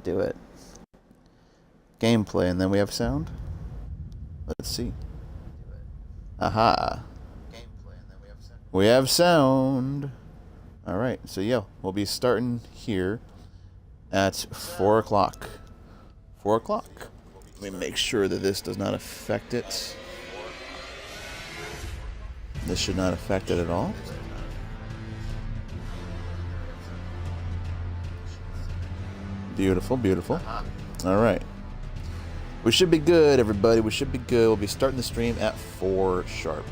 Do it. Gameplay, and then we have sound? Let's see. Aha. We have sound. Alright, so yeah, we'll be starting here at 4 o'clock. 4 o'clock. Let me make sure that this does not affect it. This should not affect it at all. Beautiful, beautiful. Alright. We should be good, everybody. We should be good. We'll be starting the stream at 4 sharp.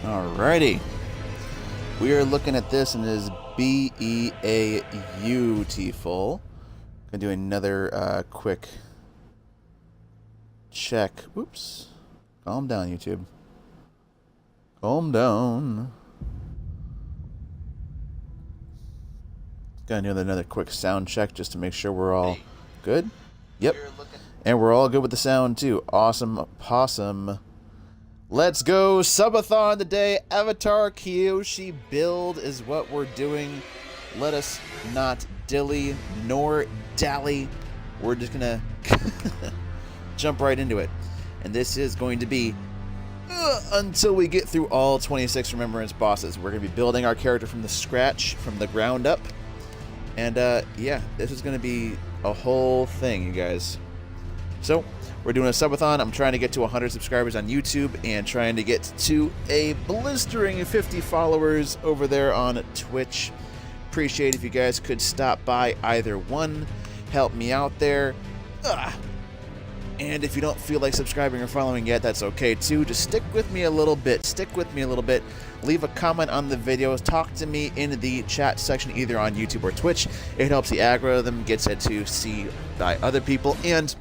Alrighty. We are looking at this, and it is beautiful. Gonna do another quick check. Oops. Calm down, YouTube. Calm down. Gonna do another quick sound check just to make sure we're all good. Yep. And we're all good with the sound, too. Awesome possum. Let's go. Subathon today. Avatar Kyoshi build is what we're doing. Let us not dilly nor dally. We're just going to jump right into it. And this is going to be until we get through all 26 Remembrance bosses. We're going to be building our character from the scratch, from the ground up. And yeah, this is going to be a whole thing, you guys. So, we're doing a subathon. I'm trying to get to 100 subscribers on YouTube and trying to get to a blistering 50 followers over there on Twitch. Appreciate if you guys could stop by either one. Help me out there. And if you don't feel like subscribing or following yet, that's okay too. Just stick with me a little bit. Stick with me a little bit. Leave a comment on the video. Talk to me in the chat section, either on YouTube or Twitch. It helps the algorithm, gets it to see by other people, and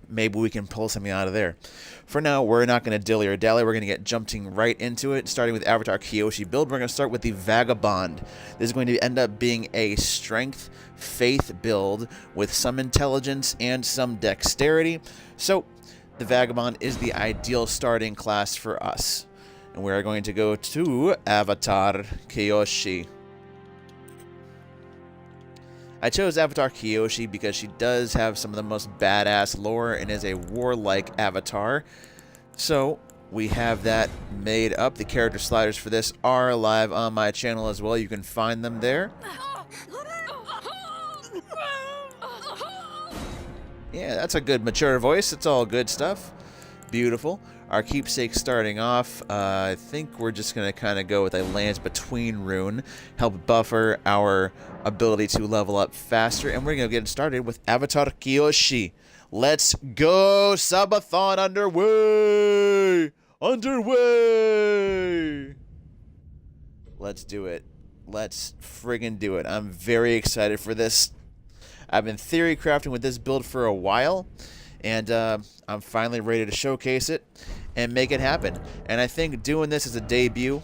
maybe we can pull something out of there. For now, we're not going to dilly or dally. We're going to get jumping right into it, starting with Avatar Kyoshi build. We're going to start with the Vagabond. This is going to end up being a strength faith build with some intelligence and some dexterity. So the Vagabond is the ideal starting class for us. And we are going to go to Avatar Kyoshi. I chose Avatar Kyoshi because she does have some of the most badass lore and is a warlike avatar. So we have that made up. The character sliders for this are live on my channel as well. You can find them there. Yeah, that's a good mature voice. It's all good stuff. Beautiful. Our keepsake starting off, I think we're just going to kind of go with a Lands Between rune, help buffer our ability to level up faster, and we're going to get started with Avatar Kyoshi. Let's go! Subathon underway! Underway! Let's do it. Let's friggin' do it. I'm very excited for this. I've been theory crafting with this build for a while, and I'm finally ready to showcase it and make it happen. And I think doing this as a debut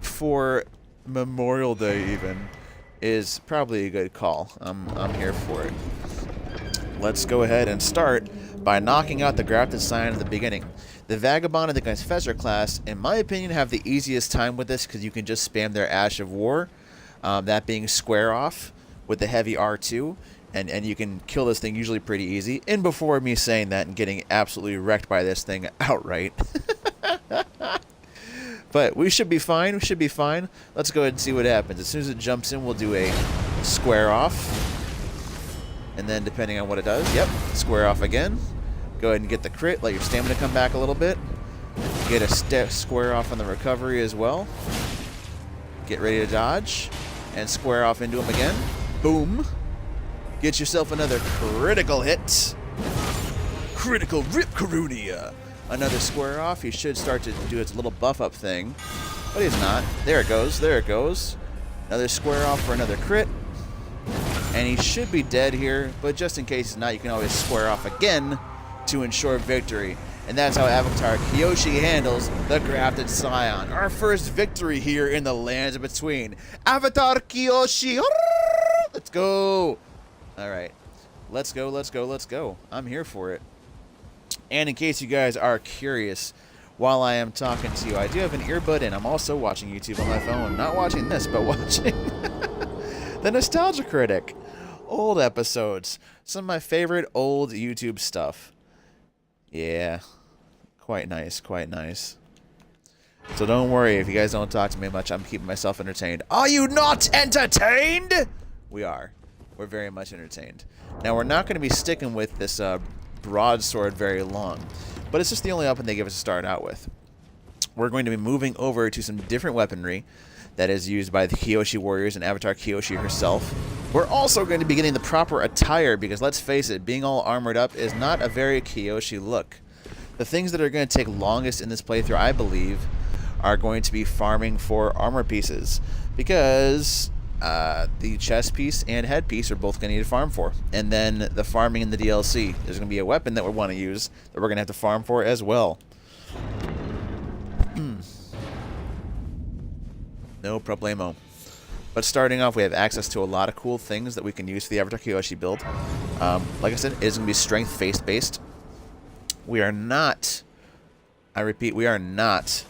for Memorial Day even is probably a good call. I'm here for it. Let's go ahead and start by knocking out the grafted sign at the beginning. The Vagabond and the Confessor class, in my opinion, have the easiest time with this because you can just spam their Ash of War, that being square off with the heavy R2. And you can kill this thing usually pretty easy. And before me saying that and getting absolutely wrecked by this thing outright. But we should be fine. We should be fine. Let's go ahead and see what happens. As soon as it jumps in, we'll do a square off. And then depending on what it does, yep, square off again. Go ahead and get the crit. Let your stamina come back a little bit. Get a square off on the recovery as well. Get ready to dodge. And square off into him again. Boom. Get yourself another critical hit. Critical Rip Karunia. Another square off. He should start to do its little buff up thing. But he's not. There it goes. There it goes. Another square off for another crit. And he should be dead here. But just in case he's not, you can always square off again to ensure victory. And that's how Avatar Kyoshi handles the Grafted Scion. Our first victory here in the Lands Between. Avatar Kyoshi. Let's go. Alright, let's go, let's go, let's go. I'm here for it. And in case you guys are curious, while I am talking to you, I do have an earbud in. I'm also watching YouTube on my phone. Not watching this, but watching the Nostalgia Critic. Old episodes. Some of my favorite old YouTube stuff. Yeah, quite nice, quite nice. So don't worry if you guys don't talk to me much. I'm keeping myself entertained. Are you not entertained? We are. We're very much entertained. Now, we're not going to be sticking with this broadsword very long, but it's just the only weapon they give us to start out with. We're going to be moving over to some different weaponry that is used by the Kyoshi warriors and Avatar Kyoshi herself. We're also going to be getting the proper attire because, let's face it, being all armored up is not a very Kyoshi look. The things that are going to take longest in this playthrough, I believe, are going to be farming for armor pieces because the chest piece and head piece are both going to need to farm for. And then the farming in the DLC. There's going to be a weapon that we want to use that we're going to have to farm for as well. No problemo. But starting off, we have access to a lot of cool things that we can use for the Avatar Kyoshi build. Like I said, it is going to be strength based. We are not, I repeat, we are not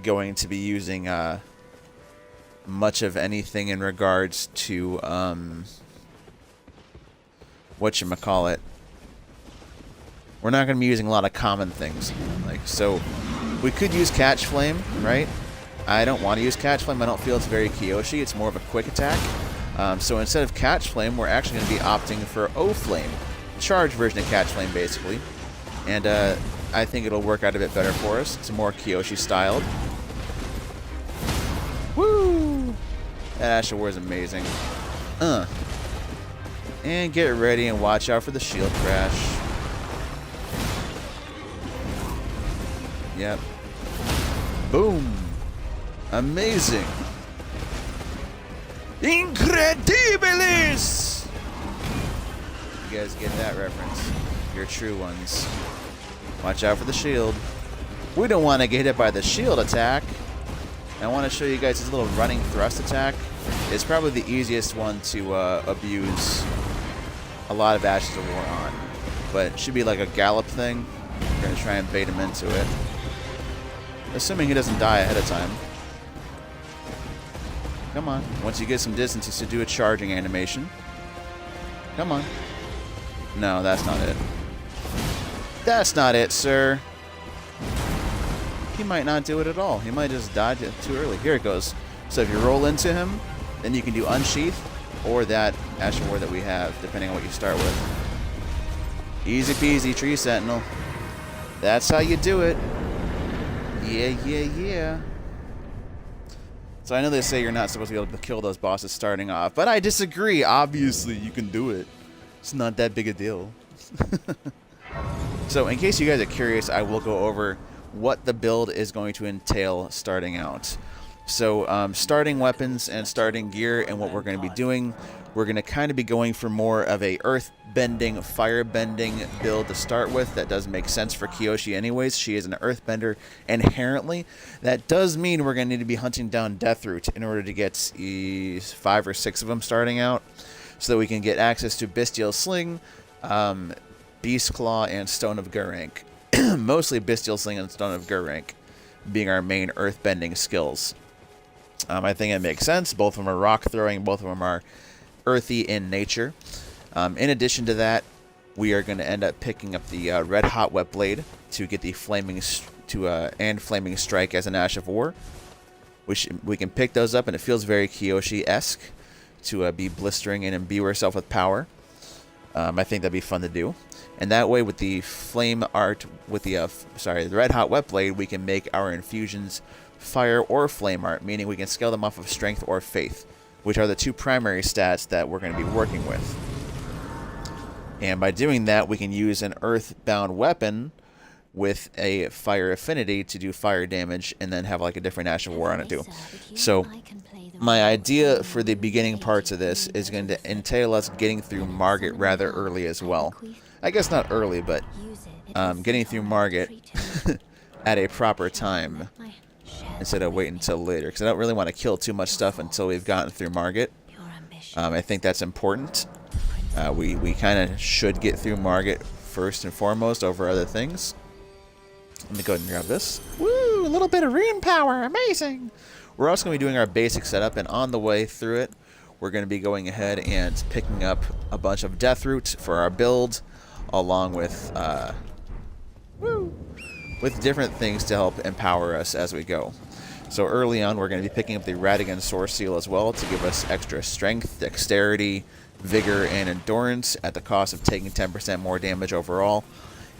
going to be using much of anything in regards to whatchamacallit. We're not going to be using a lot of common things. Like, so we could use Catch Flame, right? I don't want to use Catch Flame. I don't feel it's very Kyoshi. It's more of a quick attack. So instead of Catch Flame, we're actually going to be opting for O Flame. Charge version of Catch Flame, basically. And I think it'll work out a bit better for us. It's more Kyoshi styled. Woo! That Ash of War is amazing. And get ready and watch out for the shield crash. Yep. Boom! Amazing! Incredibilis! You guys get that reference. You're true ones. Watch out for the shield. We don't want to get hit by the shield attack. I want to show you guys this little running thrust attack. It's probably the easiest one to abuse a lot of Ashes of War on. But it should be like a gallop thing. We're going to try and bait him into it. Assuming he doesn't die ahead of time. Come on. Once you get some distance, you should do a charging animation. Come on. No, that's not it. That's not it, sir. He might not do it at all. He might just die too early. Here it goes. So if you roll into him, then you can do Unsheath or that Ash of War that we have, depending on what you start with. Easy peasy, Tree Sentinel. That's how you do it. Yeah. So I know they say you're not supposed to be able to kill those bosses starting off, but I disagree. Obviously, you can do it. It's not that big a deal. So in case you guys are curious, I will go over what the build is going to entail starting out. So starting weapons and starting gear and what we're going to be doing, we're going to kind of be going for more of a earth-bending, fire-bending build to start with. That does make sense for Kyoshi anyways. She is an earthbender inherently. That does mean we're going to need to be hunting down Deathroot in order to get 5 or 6 of them starting out, so that we can get access to Bestial Sling, Beast Claw, and Stone of Gurrank. Mostly Bestial Sling and Stone of Gurrank being our main earthbending skills. I think it makes sense. Both of them are rock throwing. Both of them are earthy in nature. In addition to that, we are going to end up picking up the Red Hot Wet Blade to get the Flaming Strike as an Ash of War. We can pick those up, and it feels very Kyoshi-esque to be blistering and imbue herself with power. I think that'd be fun to do. And that way, with the flame art, with the the Red Hot Wet Blade, we can make our infusions fire or flame art, meaning we can scale them off of strength or faith, which are the 2 primary stats that we're going to be working with. And by doing that, we can use an earthbound weapon with a fire affinity to do fire damage, and then have like a different Ash of War on it too. So my idea for the beginning parts of this is going to entail us getting through Margit rather early as well. I guess not early, but getting through Margit at a proper time instead of waiting until later, because I don't really want to kill too much stuff until we've gotten through Margit. I think that's important. We kind of should get through Margit first and foremost over other things. Let me go ahead and grab this. Woo! A little bit of rune power. Amazing! We're also going to be doing our basic setup, and on the way through it, we're going to be going ahead and picking up a bunch of Deathroot for our build, along with different things to help empower us as we go. So early on, we're going to be picking up the Radigan Source Seal as well to give us extra strength, dexterity, vigor, and endurance at the cost of taking 10% more damage overall.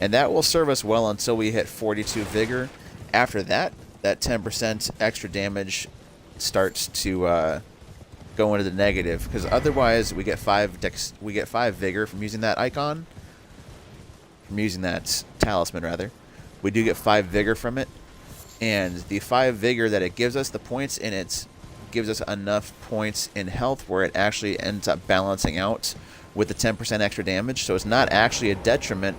And that will serve us well until we hit 42 vigor. After that, that 10% extra damage starts to go into the negative, because otherwise we get 5 vigor from using that icon, from using that talisman rather. We do get 5 vigor from it, and the 5 vigor that it gives us, the points in it gives us enough points in health where it actually ends up balancing out with the 10% extra damage. So it's not actually a detriment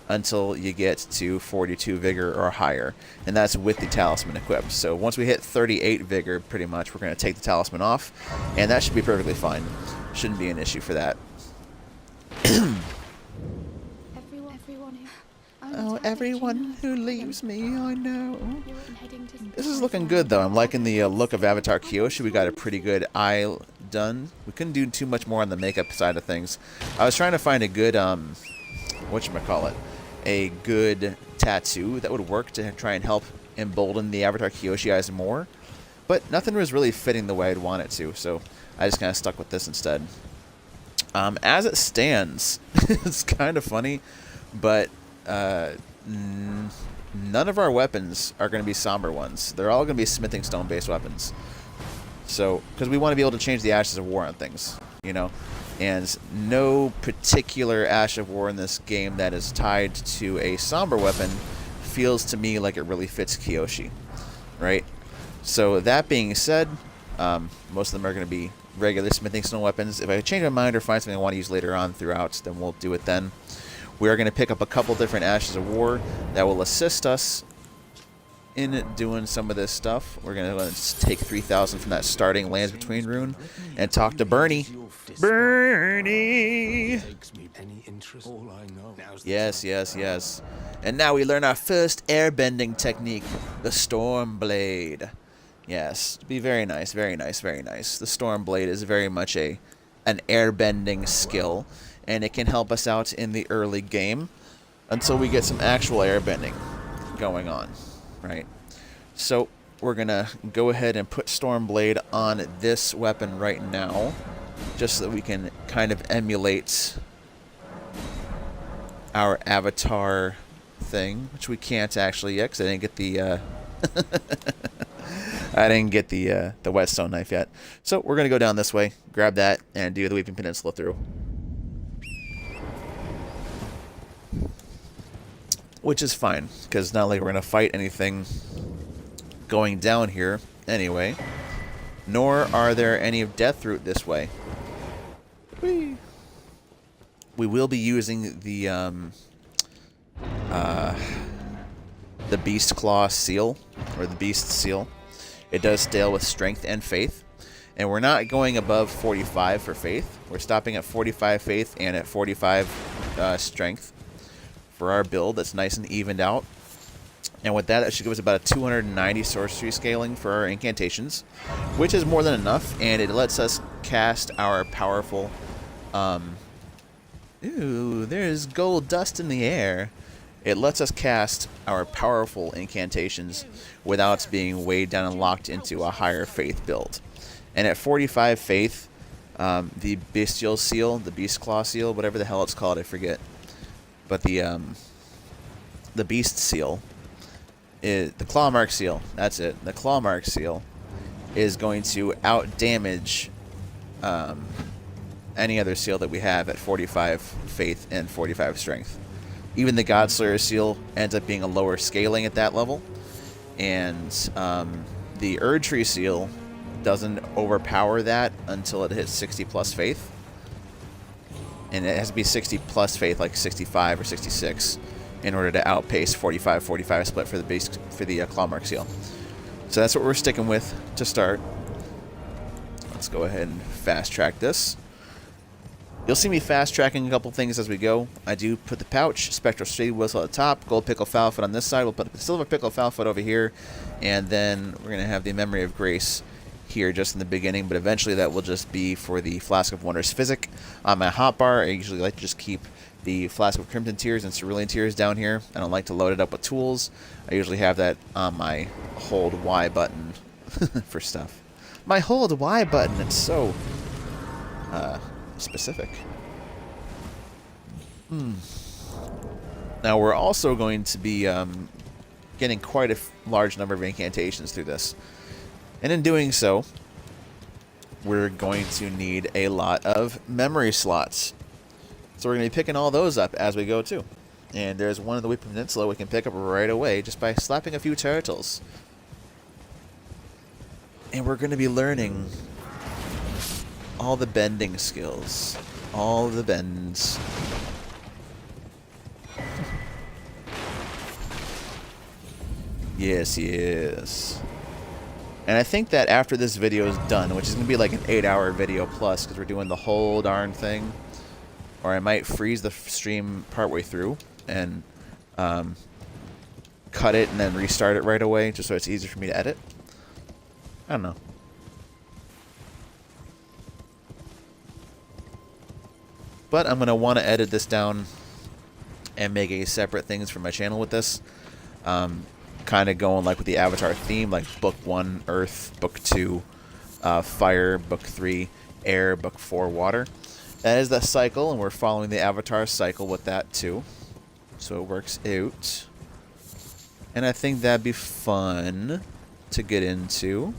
until you get to 42 vigor or higher, and that's with the talisman equipped. So once we hit 38 vigor, pretty much, we're going to take the talisman off, and that should be perfectly fine. Shouldn't be an issue for that. Oh, everyone who leaves me, I know. This is looking good, though. I'm liking the look of Avatar Kyoshi. We got a pretty good eye done. We couldn't do too much more on the makeup side of things. I was trying to find a good, whatchamacallit, a good tattoo that would work to try and help embolden the Avatar Kyoshi eyes more. But nothing was really fitting the way I'd want it to, so I just kind of stuck with this instead. As it stands, it's kind of funny, but none of our weapons are going to be somber ones. They're all going to be smithing stone-based weapons. So, because we want to be able to change the Ashes of War on things, you know? And no particular Ash of War in this game that is tied to a somber weapon feels to me like it really fits Kyoshi, right? So, that being said, most of them are going to be regular smithing stone weapons. If I change my mind or find something I want to use later on throughout, then we'll do it then. We are going to pick up a couple different Ashes of War that will assist us in doing some of this stuff. We're going to take 3,000 from that starting Lands Between rune and talk to Bernie. Bernie! Yes, yes, yes. And now we learn our first airbending technique, the Storm Blade. Yes, be very nice, very nice, very nice. The Storm Blade is very much an airbending skill, and it can help us out in the early game until we get some actual airbending going on, right? So we're going to go ahead and put Storm Blade on this weapon right now, just so that we can kind of emulate our avatar thing, which we can't actually yet because I didn't get the... I didn't get the whetstone knife yet. So we're going to go down this way, grab that, and do the Weeping Peninsula through. Which is fine, because not like we're going to fight anything going down here anyway. Nor are there any of Death Root this way. Whee! We will be using the Beast Claw seal, or the Beast Seal. It does scale with Strength and Faith. And we're not going above 45 for Faith. We're stopping at 45 Faith and at 45 Strength for our build. That's nice and evened out. And with that, that should give us about a 290 sorcery scaling for our incantations, which is more than enough. And it lets us cast our powerful... ooh, there's gold dust in the air. It lets us cast our powerful incantations without being weighed down and locked into a higher faith build. And at 45 faith, the Bestial Seal, the Beast Claw Seal, whatever the hell it's called, I forget. But the Beast Seal, is the Claw Mark Seal, that's it. The Claw Mark Seal is going to out-damage any other seal that we have at 45 faith and 45 strength. Even the Godslayer seal ends up being a lower scaling at that level. And the Erdtree seal doesn't overpower that until it hits 60 plus faith. And it has to be 60 plus faith, like 65 or 66, in order to outpace 45-45 split for the Clawmark seal. So that's what we're sticking with to start. Let's go ahead and fast track this. You'll see me fast-tracking a couple things as we go. I do put the pouch, Spectral Shade Whistle at the top, Gold Pickle Foulfoot on this side. We'll put the Silver Pickle Foulfoot over here, and then we're going to have the Memory of Grace here just in the beginning, but eventually that will just be for the Flask of Wondrous Physic. On my hotbar, I usually like to just keep the Flask of Crimson Tears and Cerulean Tears down here. I don't like to load it up with tools. I usually have that on my Hold Y button for stuff. My Hold Y button, it's so... specific. Now we're also going to be getting quite a large number of incantations through this, and in doing so we're going to need a lot of memory slots, so we're going to be picking all those up as we go too. And there's one in the Weeping Peninsula we can pick up right away just by slapping a few turtles, and we're going to be learning all the bending skills. All the bends. Yes, yes. And I think that after this video is done, which is going to be like an 8-hour video plus, because we're doing the whole darn thing, or I might freeze the stream partway through and cut it and then restart it right away, just so it's easier for me to edit. I don't know. But I'm going to want to edit this down and make a separate things for my channel with this. Kind of going like with the Avatar theme, like Book 1, Earth, Book 2, Fire, Book 3, Air, Book 4, Water. That is the cycle, and we're following the Avatar cycle with that too. So it works out. And I think that'd be fun to get into.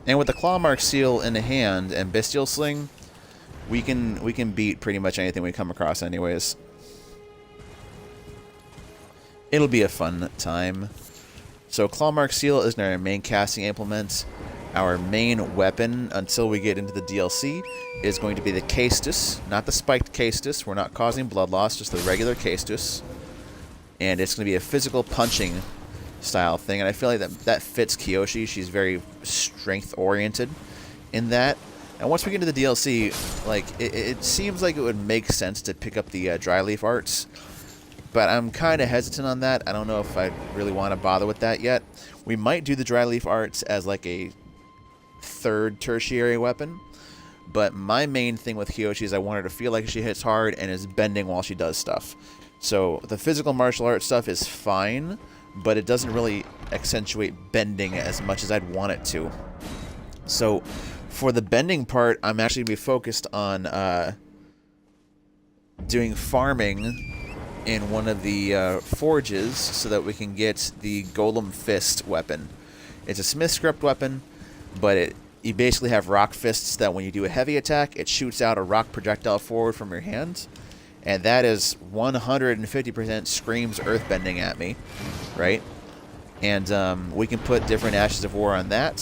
And with the Clawmark Seal in the hand and Bestial Sling, we can beat pretty much anything we come across anyways. It'll be a fun time. So Clawmark Seal is our main casting implement. Our main weapon, until we get into the DLC, is going to be the Caestus. Not the spiked Caestus. We're not causing blood loss, just the regular Caestus. And it's going to be a physical punching style thing, and I feel like that fits Kyoshi. She's very strength-oriented in that. And once we get into the DLC, like it seems like it would make sense to pick up the Dryleaf arts, but I'm kind of hesitant on that. I don't know if I really want to bother with that yet. We might do the Dryleaf arts as like a third tertiary weapon, but my main thing with Kyoshi is I want her to feel like she hits hard and is bending while she does stuff. So the physical martial arts stuff is fine, but it doesn't really accentuate bending as much as I'd want it to. So for the bending part, I'm actually going to be focused on doing farming in one of the forges so that we can get the Golem Fist weapon. It's a Smith script weapon, but you basically have rock fists that when you do a heavy attack, it shoots out a rock projectile forward from your hand. And that is 150% screams earthbending at me, right? And we can put different Ashes of War on that,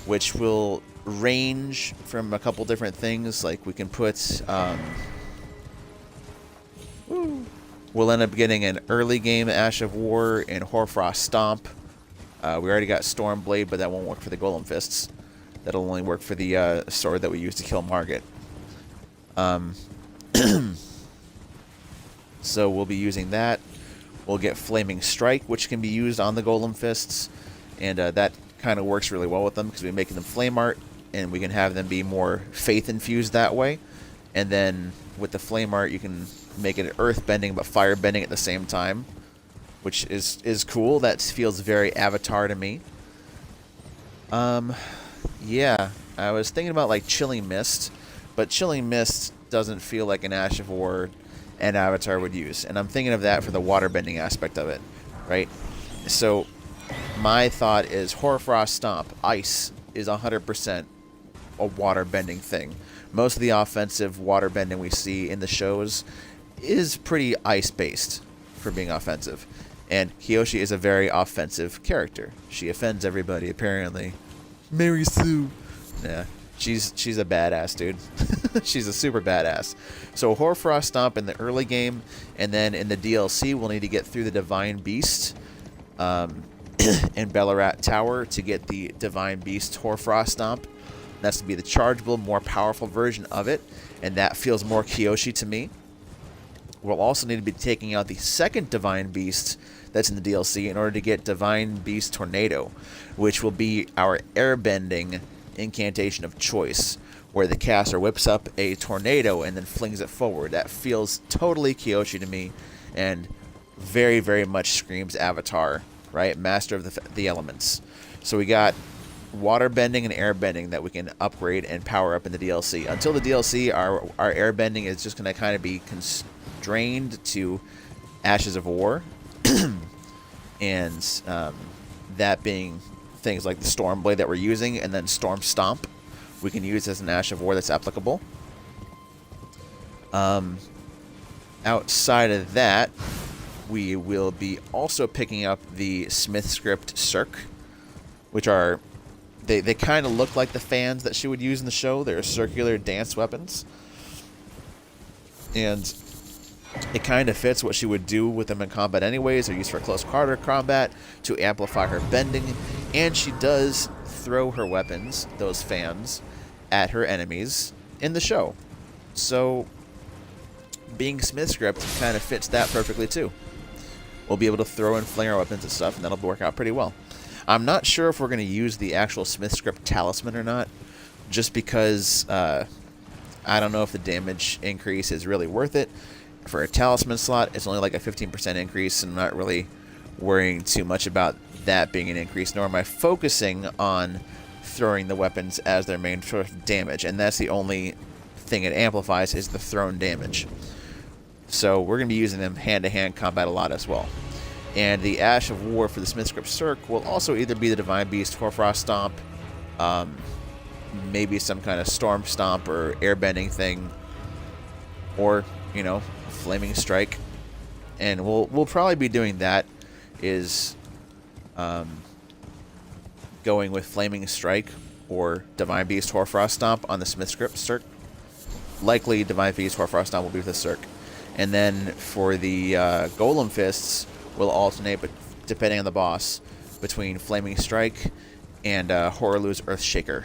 which will range from a couple different things. Like we can put... we'll end up getting an early game Ash of War and Hoarfrost Stomp. We already got Stormblade, but that won't work for the Golem Fists. That'll only work for the sword that we use to kill Margit. So we'll be using that. We'll get Flaming Strike, which can be used on the Golem Fists. And that kind of works really well with them because we're making them Flame Art, and we can have them be more faith-infused that way. And then with the Flame Art, you can make it Earth-bending but fire-bending at the same time, which is cool. That feels very Avatar to me. Yeah, I was thinking about like Chilling Mist, but Chilling Mist doesn't feel like an Ash of War and Avatar would use, and I'm thinking of that for the water-bending aspect of it, right? So my thought is Hoarfrost Stomp. Ice is 100% a water-bending thing. Most of the offensive water-bending we see in the shows is pretty ice-based for being offensive. And Kyoshi is a very offensive character. She offends everybody, apparently. Mary Sue. Yeah, she's a badass, dude. She's a super badass. So Hoarfrost Stomp in the early game, and then in the DLC we'll need to get through the Divine Beast in Ballarat Tower to get the Divine Beast Hoarfrost Stomp. That's to be the chargeable, more powerful version of it, and that feels more Kyoshi to me. We'll also need to be taking out the second Divine Beast that's in the DLC in order to get Divine Beast Tornado, which will be our airbending incantation of choice, where the caster whips up a tornado and then flings it forward. That feels totally Kyoshi to me, and very, very much screams Avatar, right? Master of the elements. So we got water bending and air bending that we can upgrade and power up in the DLC. Until the DLC, our air bending is just going to kind of be constrained to Ashes of War, and that being things like the Stormblade that we're using, and then Storm Stomp we can use as an Ash of War that's applicable. Outside of that, we will be also picking up the Smith Script Cirque, which are they kind of look like the fans that she would use in the show. They're circular dance weapons, and it kind of fits what she would do with them in combat anyways. They're used for close quarter combat to amplify her bending, and she does throw her weapons, those fans, at her enemies in the show. So being Smith script kind of fits that perfectly too. We'll be able to throw in flanger weapons and stuff, and that'll work out pretty well. I'm not sure if we're going to use the actual Smith script talisman or not, just because I don't know if the damage increase is really worth it. For a talisman slot, it's only like a 15% increase, and I'm not really worrying too much about that being an increase, nor am I focusing on throwing the weapons as their main source of damage, and that's the only thing it amplifies is the thrown damage. So we're going to be using them hand-to-hand combat a lot as well. And the Ash of War for the Smith Script Cirque will also either be the Divine Beast, Hoarfrost Stomp, maybe some kind of Storm Stomp or Airbending thing, or, you know, Flaming Strike. And we'll probably be doing that, is going with Flaming Strike or Divine Beast, Hoarfrost Stomp on the Smith Script Cirque. Likely Divine Beast, Hoarfrost Stomp will be with the Cirque. And then for the Golem Fists, we'll alternate, but depending on the boss, between Flaming Strike and Horaloo's Earthshaker.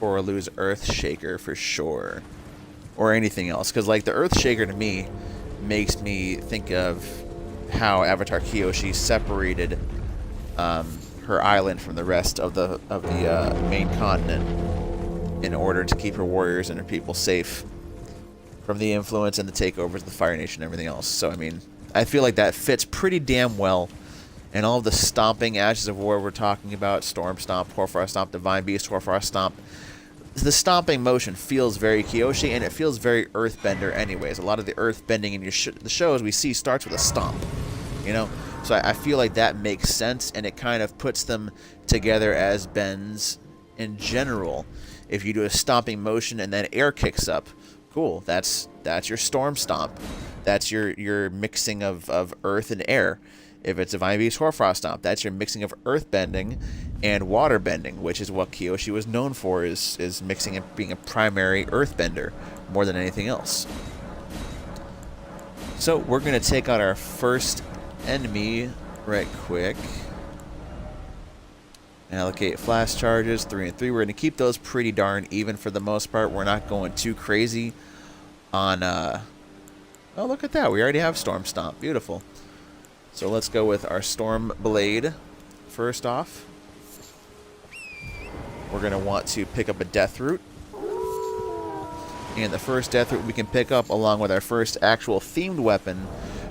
Horaloo's Earthshaker for sure. Or anything else. Because, like, the Earthshaker to me makes me think of how Avatar Kyoshi separated her island from the rest of the main continent in order to keep her warriors and her people safe from the influence and the takeovers of the Fire Nation and everything else. So, I mean, I feel like that fits pretty damn well. And all of the stomping Ashes of War we're talking about, Storm Stomp, Hoarfrost Stomp, Divine Beast, Hoarfrost Stomp, the stomping motion feels very Kyoshi, and it feels very Earthbender anyways. A lot of the Earthbending in the shows we see starts with a stomp, you know? So I feel like that makes sense, and it kind of puts them together as bends in general. If you do a stomping motion and then air kicks up, cool, that's your Storm Stomp. That's your mixing of earth and air. If it's Divine Beast Hoarfrost Stomp, that's your mixing of earth bending and water bending, which is what Kyoshi was known for, is mixing and being a primary earthbender more than anything else. So we're going to take out our first enemy right quick. Allocate flash charges, 3 and 3. We're going to keep those pretty darn even for the most part. We're not going too crazy on... oh, look at that. We already have Storm Stomp. Beautiful. So let's go with our Storm Blade first off. We're going to want to pick up a Death Root. And the first Death Root we can pick up, along with our first actual themed weapon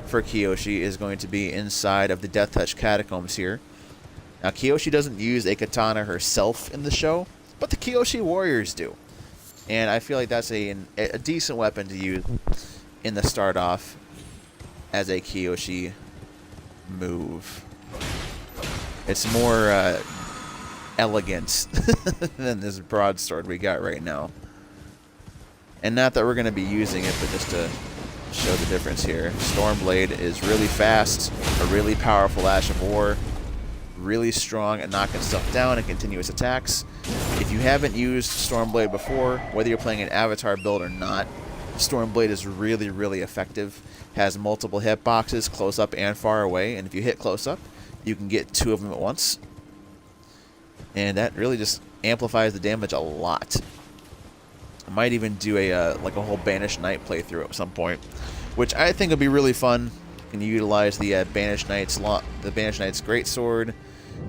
for Kyoshi, is going to be inside of the Death Touch Catacombs here. Now, Kyoshi doesn't use a katana herself in the show, but the Kyoshi warriors do. And I feel like that's a decent weapon to use in the start off as a Kyoshi move. It's more elegant than this broadsword we got right now. And not that we're going to be using it, but just to show the difference here. Stormblade is really fast, a really powerful Ash of War, really strong at knocking stuff down and continuous attacks. If you haven't used Stormblade before, whether you're playing an Avatar build or not, Stormblade is really, really effective. Has multiple hitboxes, close up and far away, and if you hit close up, you can get 2 of them at once. And that really just amplifies the damage a lot. I might even do like a whole Banished Knight playthrough at some point, which I think would be really fun. You can utilize the Banished Knight's Greatsword,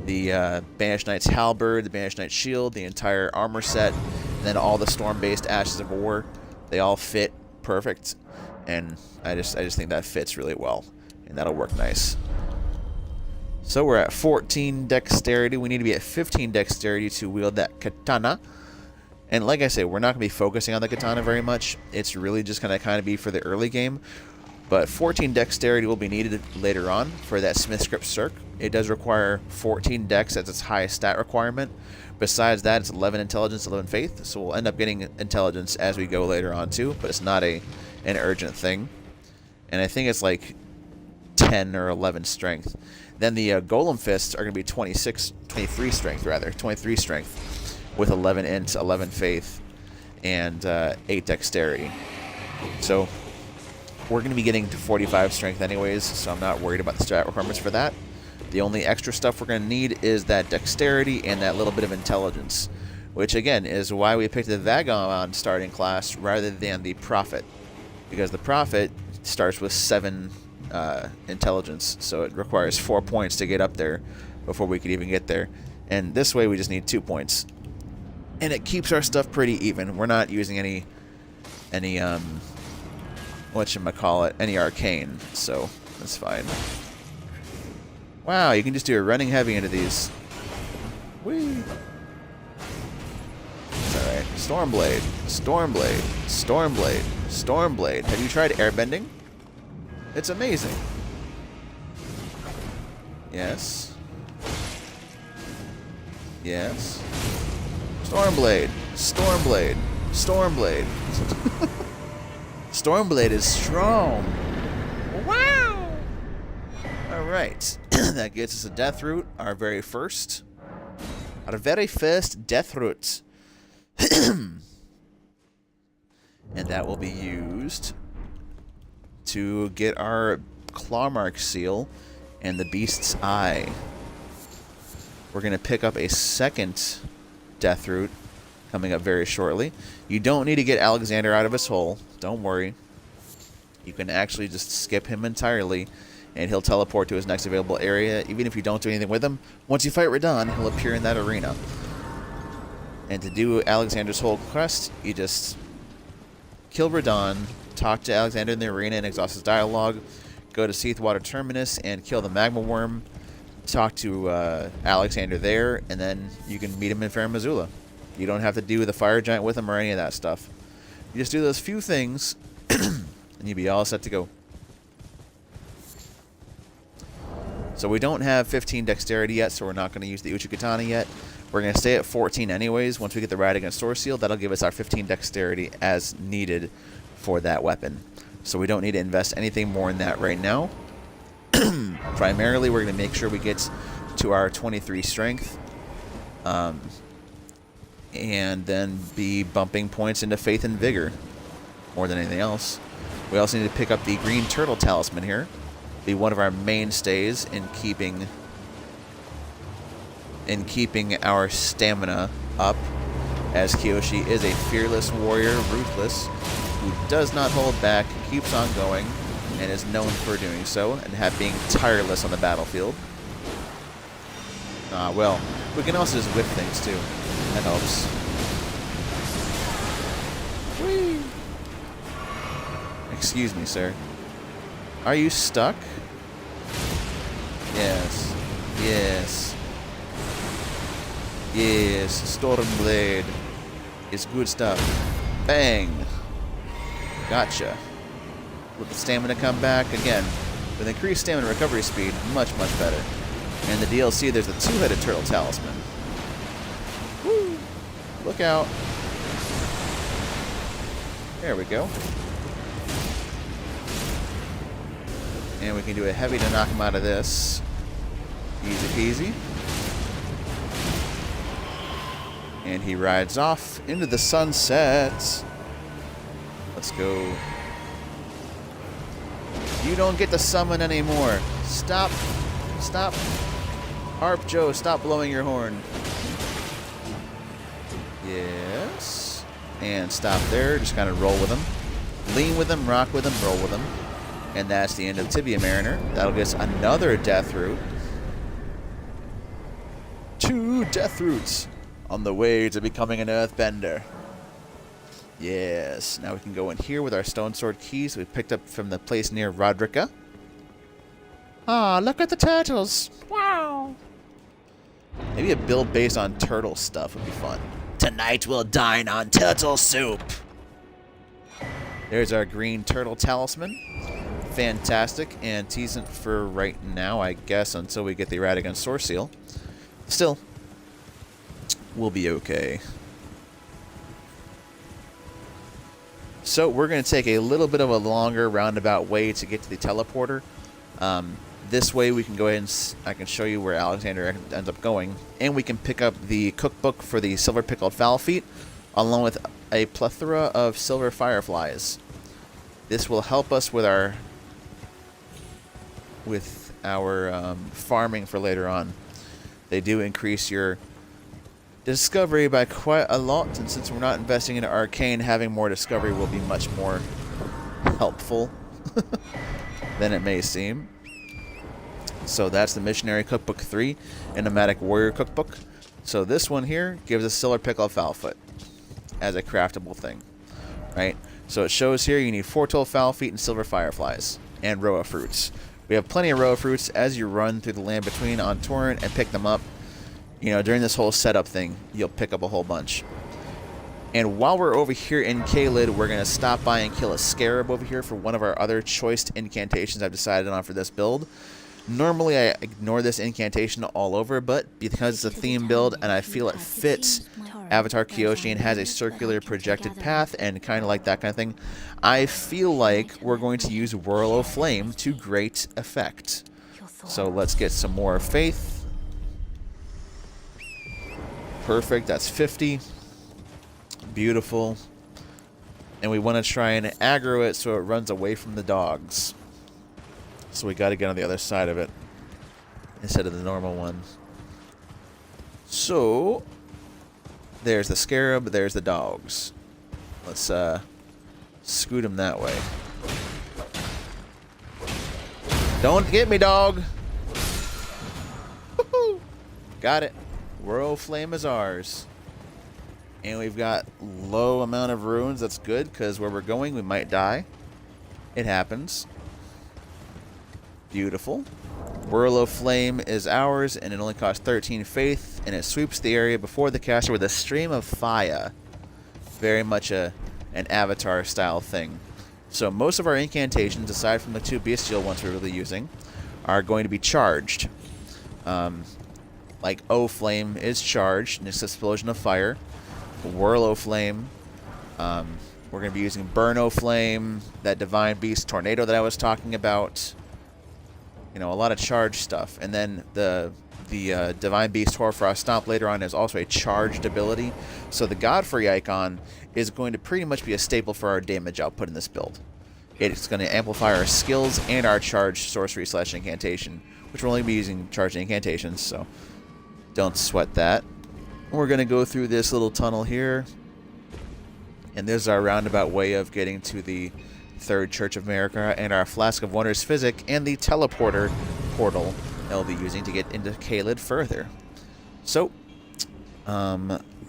the Banished Knight's Halberd, the Banished Knight's Shield, the entire armor set, and then all the storm-based Ashes of War. They all fit perfect, and I just think that fits really well, and that'll work nice. So we're at 14 dexterity. We need to be at 15 dexterity to wield that katana. And like I say, we're not going to be focusing on the katana very much. It's really just going to kind of be for the early game. But 14 dexterity will be needed later on for that Smith Script Cirque. It does require 14 dex as its highest stat requirement. Besides that, it's 11 intelligence, 11 faith. So we'll end up getting intelligence as we go later on too. But it's not an urgent thing. And I think it's like 10 or 11 strength. Then the Golem Fists are going to be 23 strength with 11 int, 11 faith, and 8 dexterity. So we're going to be getting to 45 strength anyways, so I'm not worried about the stat requirements for that. The only extra stuff we're going to need is that dexterity and that little bit of intelligence, which again is why we picked the Vagabond starting class rather than the Prophet, because the Prophet starts with 7 intelligence, so it requires 4 points to get up there before we could even get there, and this way we just need 2 points, and it keeps our stuff pretty even. We're not using any whatchamacallit, any arcane, so that's fine. Wow, you can just do a running heavy into these. Whee! It's alright. Stormblade, Stormblade, Stormblade, Stormblade. Have you tried airbending? It's amazing. Yes. Yes. Stormblade, Stormblade, Stormblade. Stormblade is strong. Wow! Alright. That gets us a death root, our very first. Our very first death root. And that will be used to get our Clawmark seal and the Beast's Eye. We're going to pick up a second death root coming up very shortly. You don't need to get Alexander out of his hole. Don't worry. You can actually just skip him entirely, and he'll teleport to his next available area. Even if you don't do anything with him, once you fight Radon, he'll appear in that arena. And to do Alexander's whole quest, you just kill Radon, talk to Alexander in the arena and exhaust his dialogue, go to Seathwater Terminus and kill the Magma Worm, talk to Alexander there, and then you can meet him in Fair Missoula. You don't have to do the Fire Giant with him or any of that stuff. You just do those few things, and you'll be all set to go. So we don't have 15 Dexterity yet, so we're not going to use the Uchikatana yet. We're going to stay at 14 anyways. Once we get the Radigan Sword Seal, that'll give us our 15 Dexterity as needed for that weapon. So we don't need to invest anything more in that right now. Primarily, we're going to make sure we get to our 23 Strength. And then be bumping points into Faith and Vigor more than anything else. We also need to pick up the Green Turtle Talisman here. Be one of our mainstays in keeping our stamina up, as Kyoshi is a fearless warrior, ruthless, who does not hold back, keeps on going, and is known for doing so, and being tireless on the battlefield. Well, we can also just whip things too. That helps. Whee! Excuse me, sir. Are you stuck? Yes. Yes. Yes. Stormblade is good stuff. Bang! Gotcha. Let the stamina come back. Again, with increased stamina recovery speed, much, much better. And the DLC, there's a 2-headed turtle talisman. Woo! Look out. There we go. And we can do a heavy to knock him out of this. Easy peasy. And he rides off into the sunset. Let's go. You don't get to summon anymore. Stop. Stop. Harp Joe, stop blowing your horn. Yes. And stop there. Just kind of roll with him. Lean with him, rock with him, roll with him. And that's the end of Tibia Mariner. That'll get us another death root. 2 death roots on the way to becoming an earthbender. Yes. Now we can go in here with our stone sword keys we picked up from the place near Rodrika. Ah, look at the turtles. Wow. Maybe a build based on turtle stuff would be fun. Tonight we'll dine on turtle soup. There's our green turtle talisman. Fantastic and decent for right now, I guess, until we get the Radigan Sword Seal. Still, we'll be okay. So we're going to take a little bit of a longer roundabout way to get to the teleporter. This way we can go ahead and I can show you where Alexander ends up going. And we can pick up the cookbook for the Silver Pickled Fowl Feet, along with a plethora of silver fireflies. This will help us with our farming for later on. They do increase your discovery by quite a lot, and since we're not investing in arcane, having more discovery will be much more helpful than it may seem. So that's the Missionary Cookbook 3 and Nomadic Warrior Cookbook. So this one here gives us Silver Pickle Fowlfoot as a craftable thing, right? So it shows here you need 4 total fowl feet and silver fireflies and roa fruits. We have plenty of roa fruits as you run through the land between on Torrent and pick them up. You know, during this whole setup thing, you'll pick up a whole bunch. And while we're over here in Caelid, we're going to stop by and kill a scarab over here for one of our other choice incantations I've decided on for this build. Normally I ignore this incantation all over, but because it's a theme build and I feel it fits Avatar Kyoshi and has a circular projected path and kind of like that kind of thing, I feel like we're going to use Whirl of Flame to great effect. So let's get some more faith. Perfect, that's 50. Beautiful. And we want to try and aggro it so it runs away from the dogs. So we got to get on the other side of it instead of the normal one. So there's the scarab, there's the dogs. Let's scoot them that way. Don't get me, dog. Woohoo! Got it. Whirl Flame is ours. And we've got low amount of runes. That's good, because where we're going, we might die. It happens. Beautiful. Whirl of Flame is ours, and it only costs 13 faith, and it sweeps the area before the caster with a stream of fire. Very much an Avatar-style thing. So most of our incantations, aside from the 2 bestial ones we're really using, are going to be charged. Like O Flame is charged, and it's Explosion of Fire. Whirl O Flame. We're going to be using Burn O Flame, that Divine Beast Tornado that I was talking about. You know, a lot of charged stuff. And then the Divine Beast Hoarfrost Stomp later on is also a charged ability. So the Godfrey icon is going to pretty much be a staple for our damage output in this build. It's going to amplify our skills and our charged sorcery / incantation, which we'll only be using charged incantations, so don't sweat that. We're going to go through this little tunnel here. And this is our roundabout way of getting to the Third Church of America and our Flask of Wondrous Physic and the teleporter portal that we'll be using to get into Caelid further. So,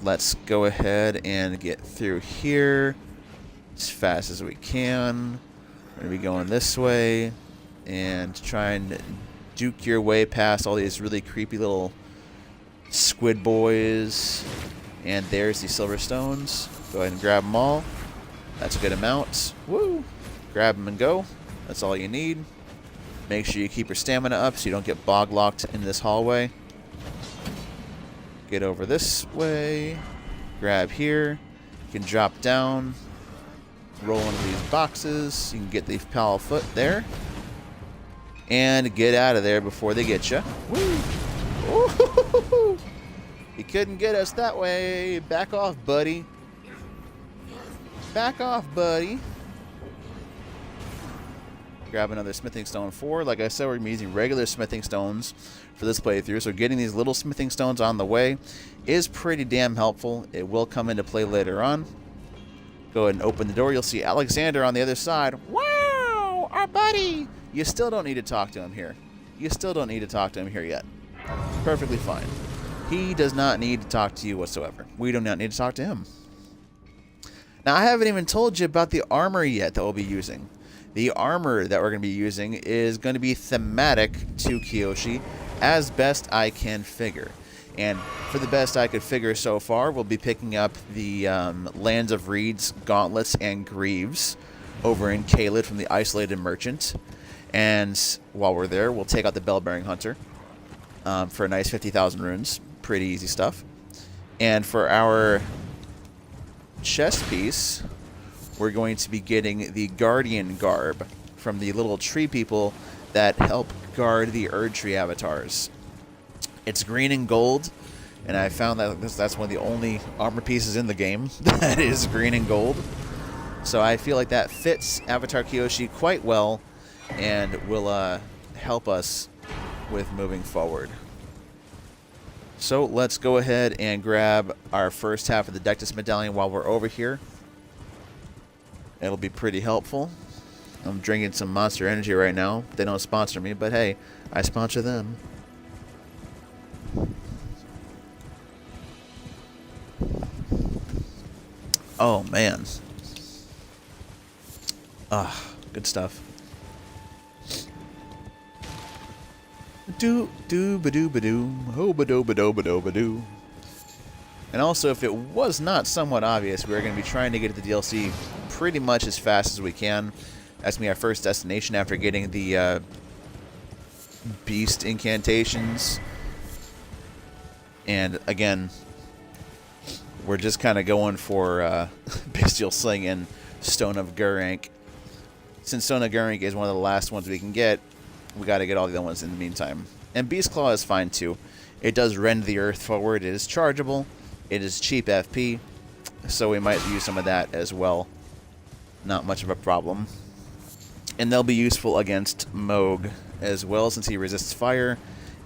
let's go ahead and get through here as fast as we can. We're going to be going this way and try and duke your way past all these really creepy little squid boys. And there's the silver stones. Go ahead and grab them all. That's a good amount. Woo! Grab them and go. That's all you need. Make sure you keep your stamina up so you don't get bog locked in this hallway. Get over this way. Grab here. You can drop down. Roll into these boxes. You can get the pal foot there. And get out of there before they get you. Woo! Ooh, you couldn't get us that way. Back off, buddy. Back off, buddy. Grab another smithing stone 4. Like I said, we're going to be using regular smithing stones for this playthrough. So getting these little smithing stones on the way is pretty damn helpful. It will come into play later on. Go ahead and open the door. You'll see Alexander on the other side. Wow, our buddy. You still don't need to talk to him here. You still don't need to talk to him here yet. Perfectly fine. He does not need to talk to you whatsoever. We do not need to talk to him. Now, I haven't even told you about the armor yet that we'll be using. The armor that we're going to be using is going to be thematic to Kyoshi as best I can figure. And for the best I could figure so far, we'll be picking up the Lands of Reeds, Gauntlets, and Greaves over in Caelid from the Isolated Merchant. And while we're there, we'll take out the Bell-Bearing Hunter for a nice 50,000 runes. Pretty easy stuff. And for our chest piece, we're going to be getting the Guardian Garb from the little tree people that help guard the Erdtree avatars. It's green and gold, and I found that that's one of the only armor pieces in the game that is green and gold. So I feel like that fits Avatar Kyoshi quite well and will help us with moving forward. So let's go ahead and grab our first half of the Dectus Medallion while we're over here. It'll be pretty helpful. I'm drinking some Monster Energy right now. They don't sponsor me, but hey, I sponsor them. Oh, man. Ah, good stuff. Do-do-ba-do-ba-doo, ho-ba-do-ba-do-ba-do-ba-doo. And also, if it was not somewhat obvious, we're going to be trying to get to the DLC pretty much as fast as we can. That's going to be our first destination after getting the beast incantations. And again, we're just kind of going for Bestial Sling and Stone of Gurrank. Since Stone of Gurrank is one of the last ones we can get, we got to get all the other ones in the meantime. And Beast Claw is fine too. It does rend the earth forward. It is chargeable. It is cheap FP, so we might use some of that as well. Not much of a problem. And they'll be useful against Moog as well, since he resists fire.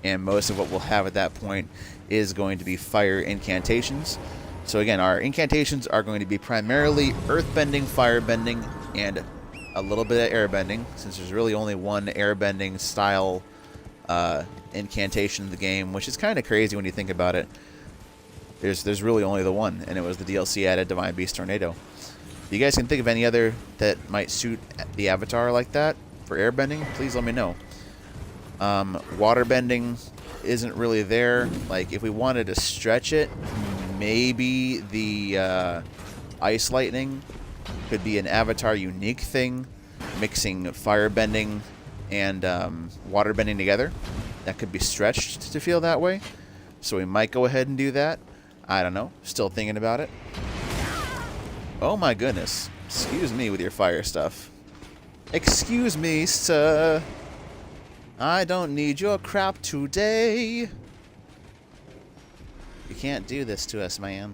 And most of what we'll have at that point is going to be fire incantations. So again, our incantations are going to be primarily earthbending, firebending, and a little bit of airbending, since there's really only one airbending style incantation in the game, which is kind of crazy when you think about it. There's really only the one, and it was the DLC added Divine Beast Tornado. If you guys can think of any other that might suit the avatar like that for airbending, please let me know. Waterbending isn't really there. Like, if we wanted to stretch it, maybe the Ice Lightning could be an avatar unique thing, mixing firebending and waterbending together. That could be stretched to feel that way. So we might go ahead and do that. I don't know. Still thinking about it. Oh my goodness. Excuse me with your fire stuff. Excuse me, sir. I don't need your crap today. You can't do this to us, man.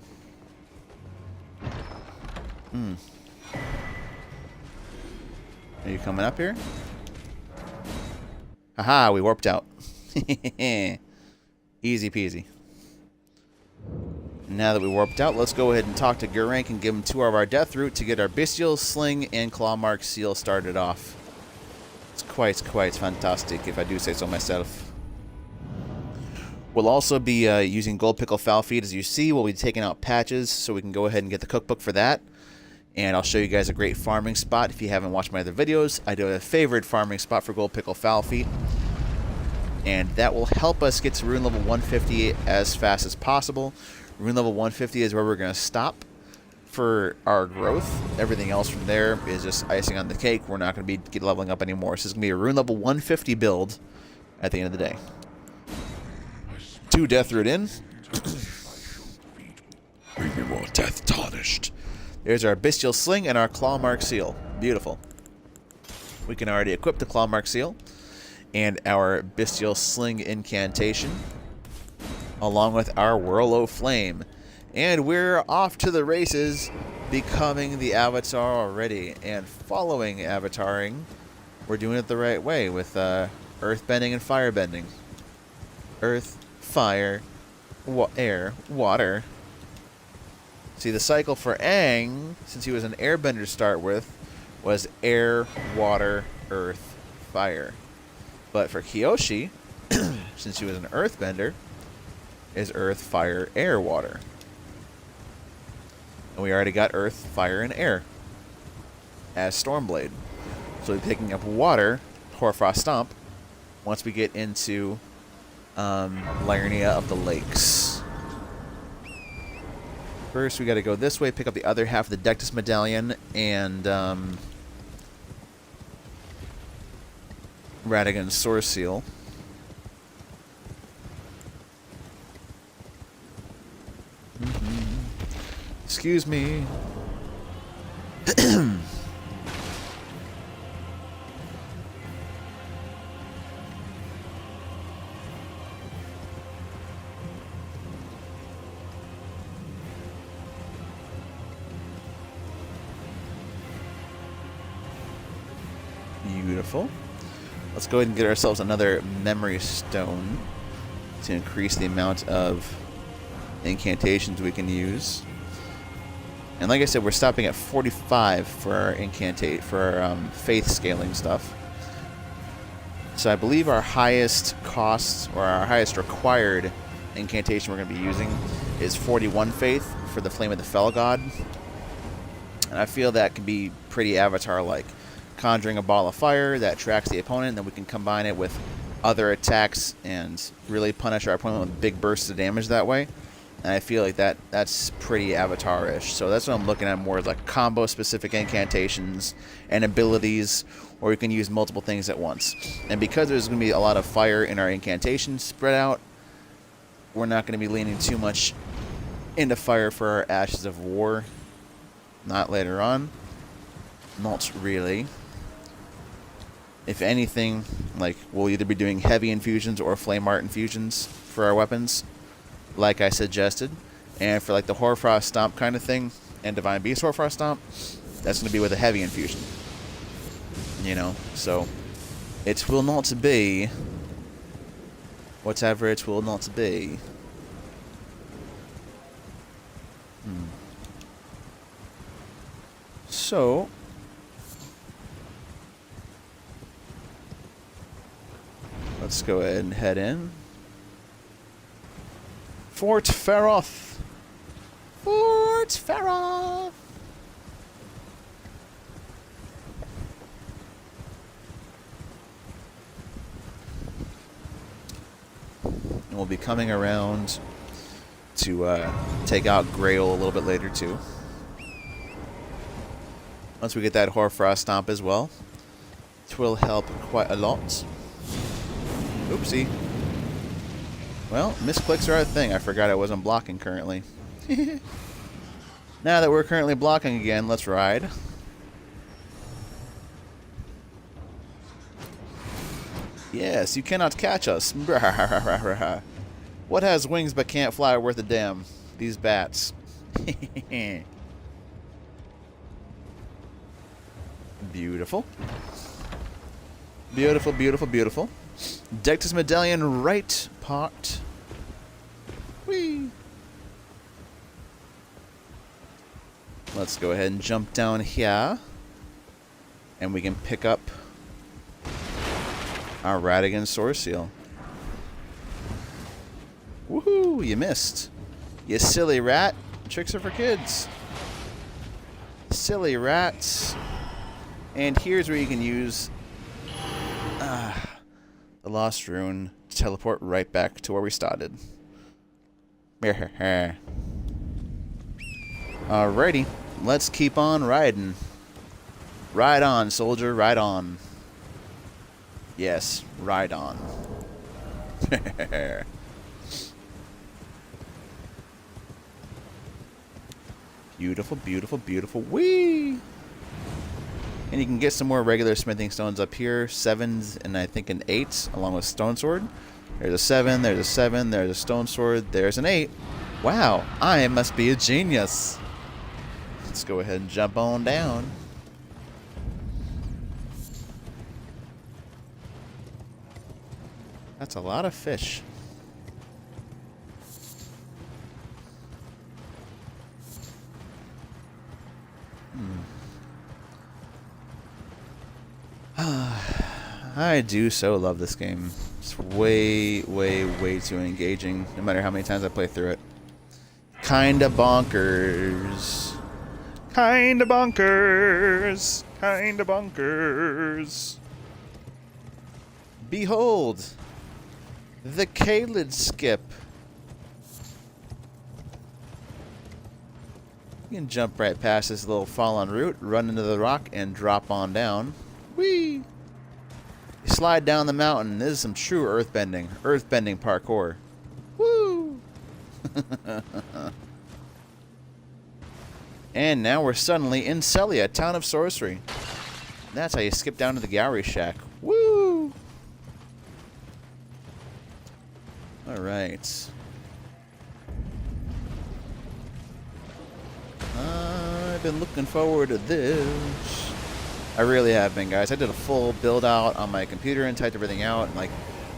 Are you coming up here? Haha, we warped out. Easy peasy. Now that we warped out, let's go ahead and talk to Gurrank and give him 2 of our death root to get our Bestial Sling and Clawmark Seal started off. It's quite fantastic, if I do say so myself. We'll also be using Gold Pickle Foul Feed, as you see. We'll be taking out patches, so we can go ahead and get the cookbook for that. And I'll show you guys a great farming spot. If you haven't watched my other videos, I do have a favorite farming spot for Gold Pickle Foul Feet. And that will help us get to rune level 150 as fast as possible. Rune level 150 is where we're going to stop for our growth. Everything else from there is just icing on the cake. We're not going to be leveling up anymore. So it's going to be a rune level 150 build at the end of the day. 2 death root in. Bring me more death, Tarnished. There's our Bestial Sling and our Clawmark Seal. Beautiful. We can already equip the Clawmark Seal and our Bestial Sling incantation, along with our Whirl o' Flame. And we're off to the races, becoming the Avatar already. And following Avataring, we're doing it the right way with Earthbending and Firebending. Earth, fire, air, water. See, the cycle for Aang, since he was an airbender to start with, was air, water, earth, fire. But for Kyoshi, since he was an earthbender, is earth, fire, air, water. And we already got earth, fire, and air as Stormblade. So we'll be picking up water, Hoarfrost Stomp, once we get into Liurnia of the Lakes. First, we got to go this way, pick up the other half of the Dectus Medallion, and Radagon's Source Seal. Excuse me. Beautiful. Let's go ahead and get ourselves another memory stone. to increase the amount of incantations we can use. And like I said, we're stopping at 45 for our faith scaling stuff. So I believe our highest cost, or our highest required incantation we're going to be using is 41 faith for the Flame of the Fell God. And I feel that can be pretty Avatar-like. Conjuring a ball of fire that tracks the opponent, and then we can combine it with other attacks and really punish our opponent with big bursts of damage that way. And I feel like that's pretty Avatar-ish. So that's what I'm looking at more, like combo-specific incantations and abilities, or you can use multiple things at once. And because there's going to be a lot of fire in our incantations spread out, we're not going to be leaning too much into fire for our Ashes of War. Not later on. Not really. If anything, like, we'll either be doing heavy infusions or flame art infusions for our weapons, like I suggested. And for like the Hoarfrost Stomp kind of thing, and Divine Beast Hoarfrost Stomp, that's going to be with a heavy infusion. You know, so it will not be whatever it will not be. So let's go ahead and head in. Fort Feroth. Fort Feroth. And we'll be coming around to take out Grail a little bit later too. Once we get that Hoarfrost Stomp as well, it will help quite a lot. Oopsie. Well, misclicks are a thing. I forgot I wasn't blocking currently. Now that we're currently blocking again, let's ride. Yes, you cannot catch us. What has wings but can't fly worth a damn? These bats. Beautiful. Beautiful, beautiful, beautiful. Dectus Medallion right part. Whee! Let's go ahead and jump down here. And we can pick up our Radigan Source Seal. Woohoo! You missed. You silly rat. Tricks are for kids. Silly rats. And here's where you can use the Lost Rune to teleport right back to where we started. Alrighty, let's keep on riding. Ride on, soldier, ride on. Yes, ride on. Beautiful, beautiful, beautiful. Whee! And you can get some more regular smithing stones up here. 7s and I think an 8 along with stone sword. There's a 7, there's a 7, there's a stone sword, there's an 8. Wow, I must be a genius. Let's go ahead and jump on down. That's a lot of fish. I do so love this game. It's way, way, way too engaging, no matter how many times I play through it. Kinda bonkers. Kinda bonkers. Kinda bonkers. Behold, the Caelid skip. You can jump right past this little fallen root, run into the rock, and drop on down. Whee! You slide down the mountain. This is some true earthbending parkour. Woo! And now we're suddenly in Celia, town of sorcery. That's how you skip down to the gallery shack. Woo! Alright. I've been looking forward to this. I really have been, guys. I did a full build out on my computer and typed everything out in like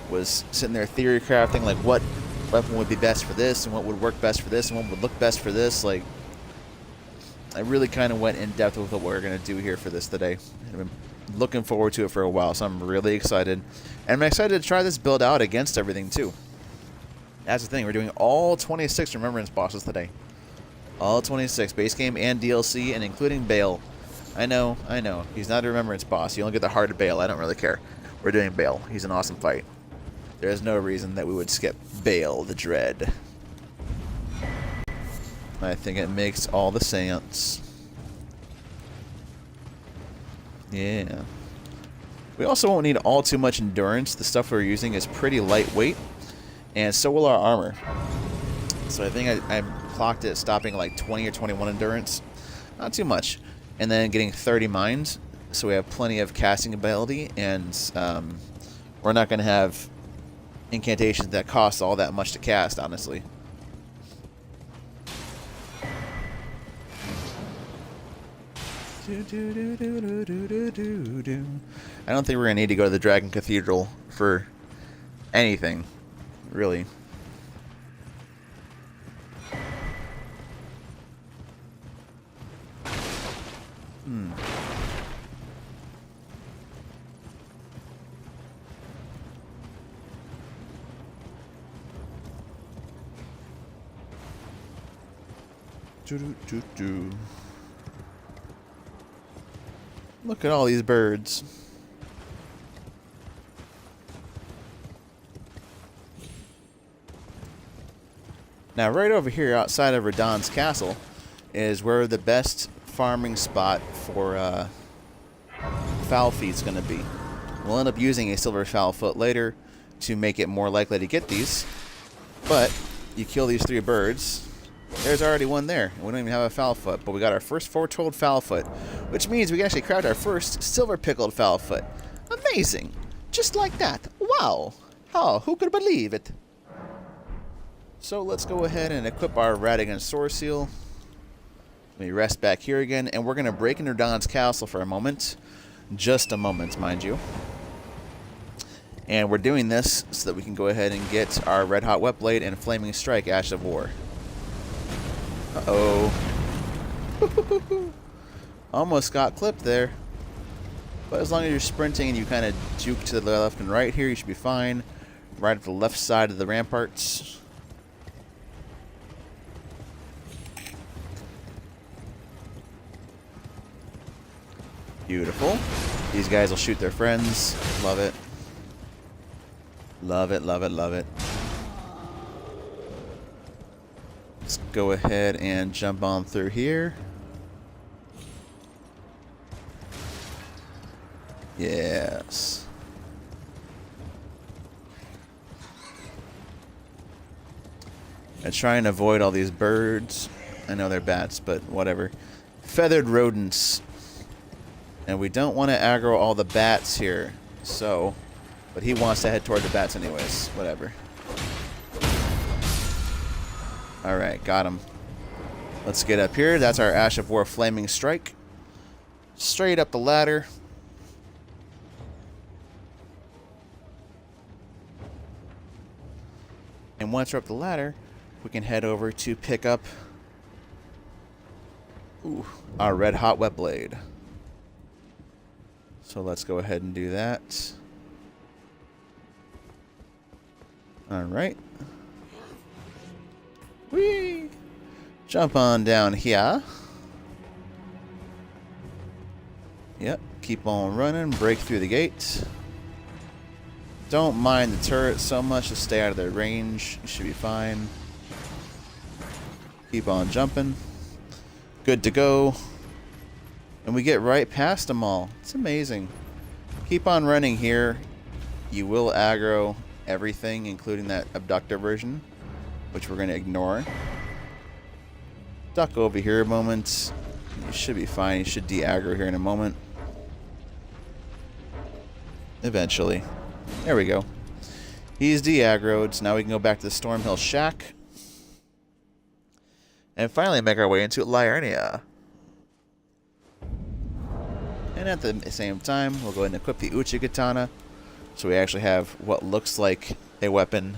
was sitting there theory crafting, like what weapon would be best for this, and what would work best for this, and what would look best for this. Like, I really kind of went in depth with what we're going to do here for this today. I've been looking forward to it for a while, so I'm really excited. And I'm excited to try this build out against everything, too. That's the thing. We're doing all 26 Remembrance bosses today. All 26. Base game and DLC, and including Bayle. I know. He's not a Remembrance boss. You only get the heart of Bayle. I don't really care. We're doing Bayle. He's an awesome fight. There's no reason that we would skip Bayle the Dread. I think it makes all the sense. Yeah. We also won't need all too much endurance. The stuff we're using is pretty lightweight, and so will our armor. So I think I clocked it stopping like 20 or 21 endurance. Not too much. And then getting 30 mines, so we have plenty of casting ability, and we're not going to have incantations that cost all that much to cast, honestly. I don't think we're going to need to go to the Dragon Cathedral for anything, really. Look at all these birds. Now, right over here outside of Radahn's castle is where the best farming spot for foul feet's going to be. We'll end up using a silver foul foot later to make it more likely to get these. But you kill these 3 birds. There's already one there. We don't even have a foul foot, but we got our first foretold foul foot, which means we can actually craft our first silver pickled foul foot. Amazing! Just like that. Wow! Oh, who could believe it? So let's go ahead and equip our Radagon Sword Seal. Let me rest back here again, and we're going to break into Radahn's castle for a moment. Just a moment, mind you. And we're doing this so that we can go ahead and get our Red Hot Wet Blade and Flaming Strike Ash of War. Uh-oh. Almost got clipped there. But as long as you're sprinting and you kind of juke to the left and right here, you should be fine. Right at the left side of the ramparts. Beautiful. These guys will shoot their friends. Love it. Love it, love it, love it. Let's go ahead and jump on through here. Yes. I try and avoid all these birds. I know they're bats, but whatever. Feathered rodents. And we don't want to aggro all the bats here. So, but he wants to head toward the bats anyways. Whatever. Alright, got him. Let's get up here. That's our Ash of War Flaming Strike. Straight up the ladder. And once we're up the ladder, we can head over to pick up our Red Hot Wet Blade. So let's go ahead and do that. Alright. Whee! Jump on down here. Yep, keep on running, break through the gate. Don't mind the turret so much, just stay out of their range. You should be fine. Keep on jumping. Good to go. And we get right past them all. It's amazing. Keep on running here. You will aggro everything, including that abductor version, which we're going to ignore. Duck over here a moment. You should be fine. You should de-aggro here in a moment. Eventually. There we go. He's de-aggroed, so now we can go back to the Stormhill Shack. And finally make our way into Liurnia. And at the same time, we'll go ahead and equip the Uchi Katana. So we actually have what looks like a weapon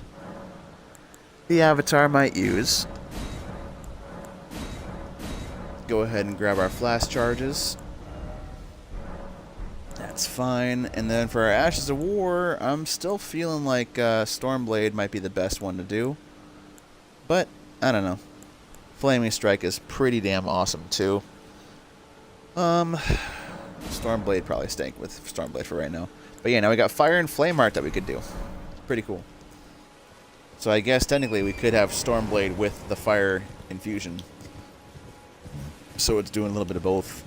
the Avatar might use. Go ahead and grab our flash charges. That's fine. And then for our Ashes of War, I'm still feeling like Stormblade might be the best one to do. But, I don't know. Flaming Strike is pretty damn awesome, too. Stormblade probably staying with Stormblade for right now. But yeah, now we got Fire and Flame Art that we could do. Pretty cool. So I guess technically we could have Stormblade with the Fire Infusion. So it's doing a little bit of both.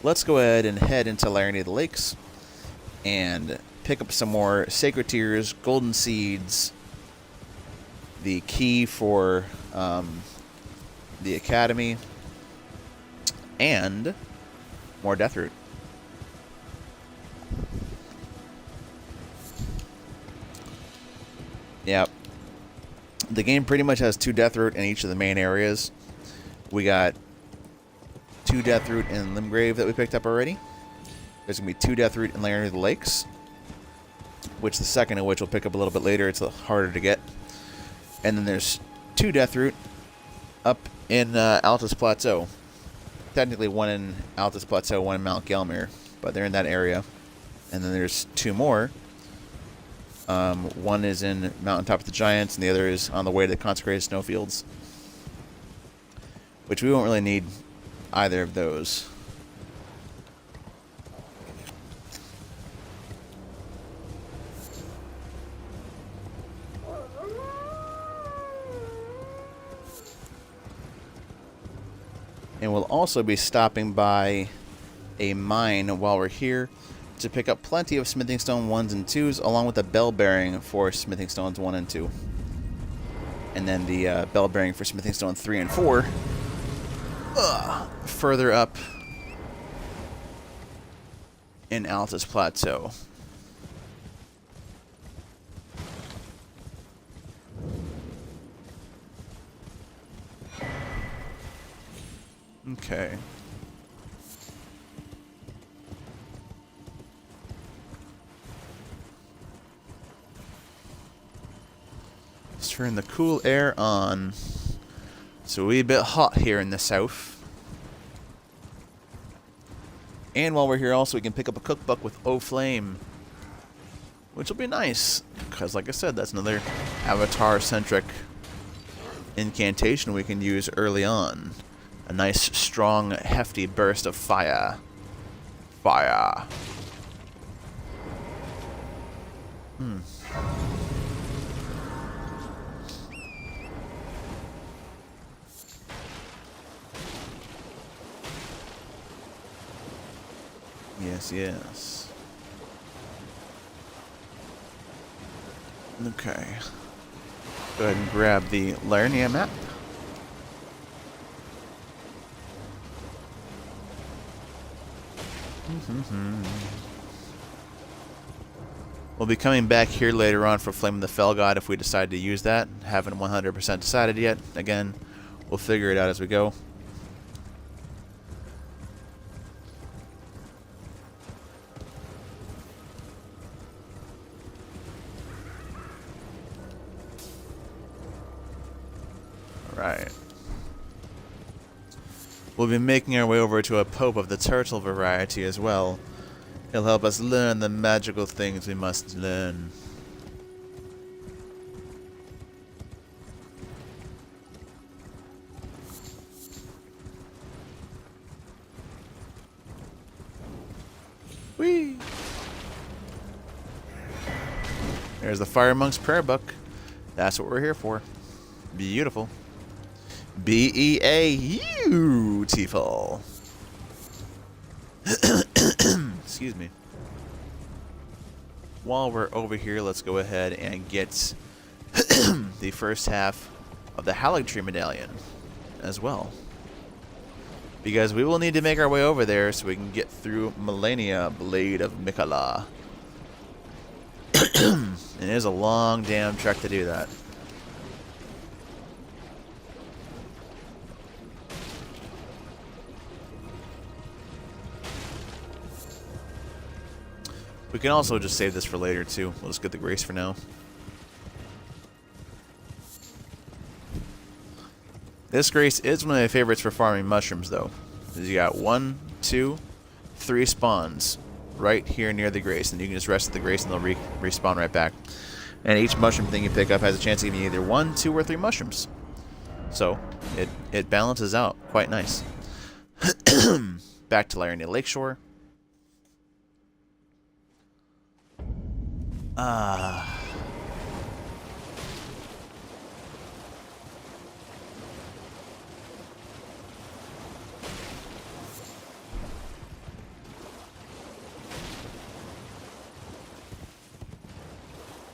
Let's go ahead and head into Laramie of the Lakes and pick up some more Sacred Tears, Golden Seeds, the key for the Academy, and more Deathroot. Yep. The game pretty much has 2 Deathroot in each of the main areas. We got 2 Deathroot in Limgrave that we picked up already. There's going to be 2 Deathroot in Laramie of the Lakes, which the second of which we'll pick up a little bit later. It's a little harder to get. And then there's 2 Deathroot up in Altus Plateau. Technically 1 in Altus Plateau, 1 in Mount Gelmir, but they're in that area. And then there's 2 more. One is in Mountaintop of the Giants, and the other is on the way to the Consecrated Snowfields. Which we won't really need either of those. And we'll also be stopping by a mine while we're here to pick up plenty of smithing stone 1s and 2s, along with a bell bearing for smithing stones 1 and 2. And then the bell bearing for smithing stone 3 and 4 further up in Altus Plateau. Okay. Let's turn the cool air on. It's a wee bit hot here in the south. And while we're here also, we can pick up a cookbook with O Flame, which will be nice, because like I said, that's another Avatar-centric incantation we can use early on. A nice, strong, hefty burst of fire. Fire. Yes, yes. Okay. Go ahead and grab the Laramie map. We'll be coming back here later on for Flame of the Fell God if we decide to use that. Haven't 100% decided yet. Again, we'll figure it out as we go. Alright. We'll be making our way over to a Pope of the Turtle variety as well. He'll help us learn the magical things we must learn. Whee! There's the Fire Monk's Prayer Book. That's what we're here for. Beautiful. Beautiful. Excuse me. While we're over here, let's go ahead and get the first half of the Haligtree Medallion as well. Because we will need to make our way over there so we can get through Millennia Blade of Mikala. And it is a long damn trek to do that. We can also just save this for later, too. We'll just get the grace for now. This grace is one of my favorites for farming mushrooms, though. Because you got 1, 2, 3 spawns right here near the grace. And you can just rest at the grace and they'll respawn right back. And each mushroom thing you pick up has a chance of giving you either 1, 2, or 3 mushrooms. So, it balances out quite nice. Back to Laramie Lakeshore.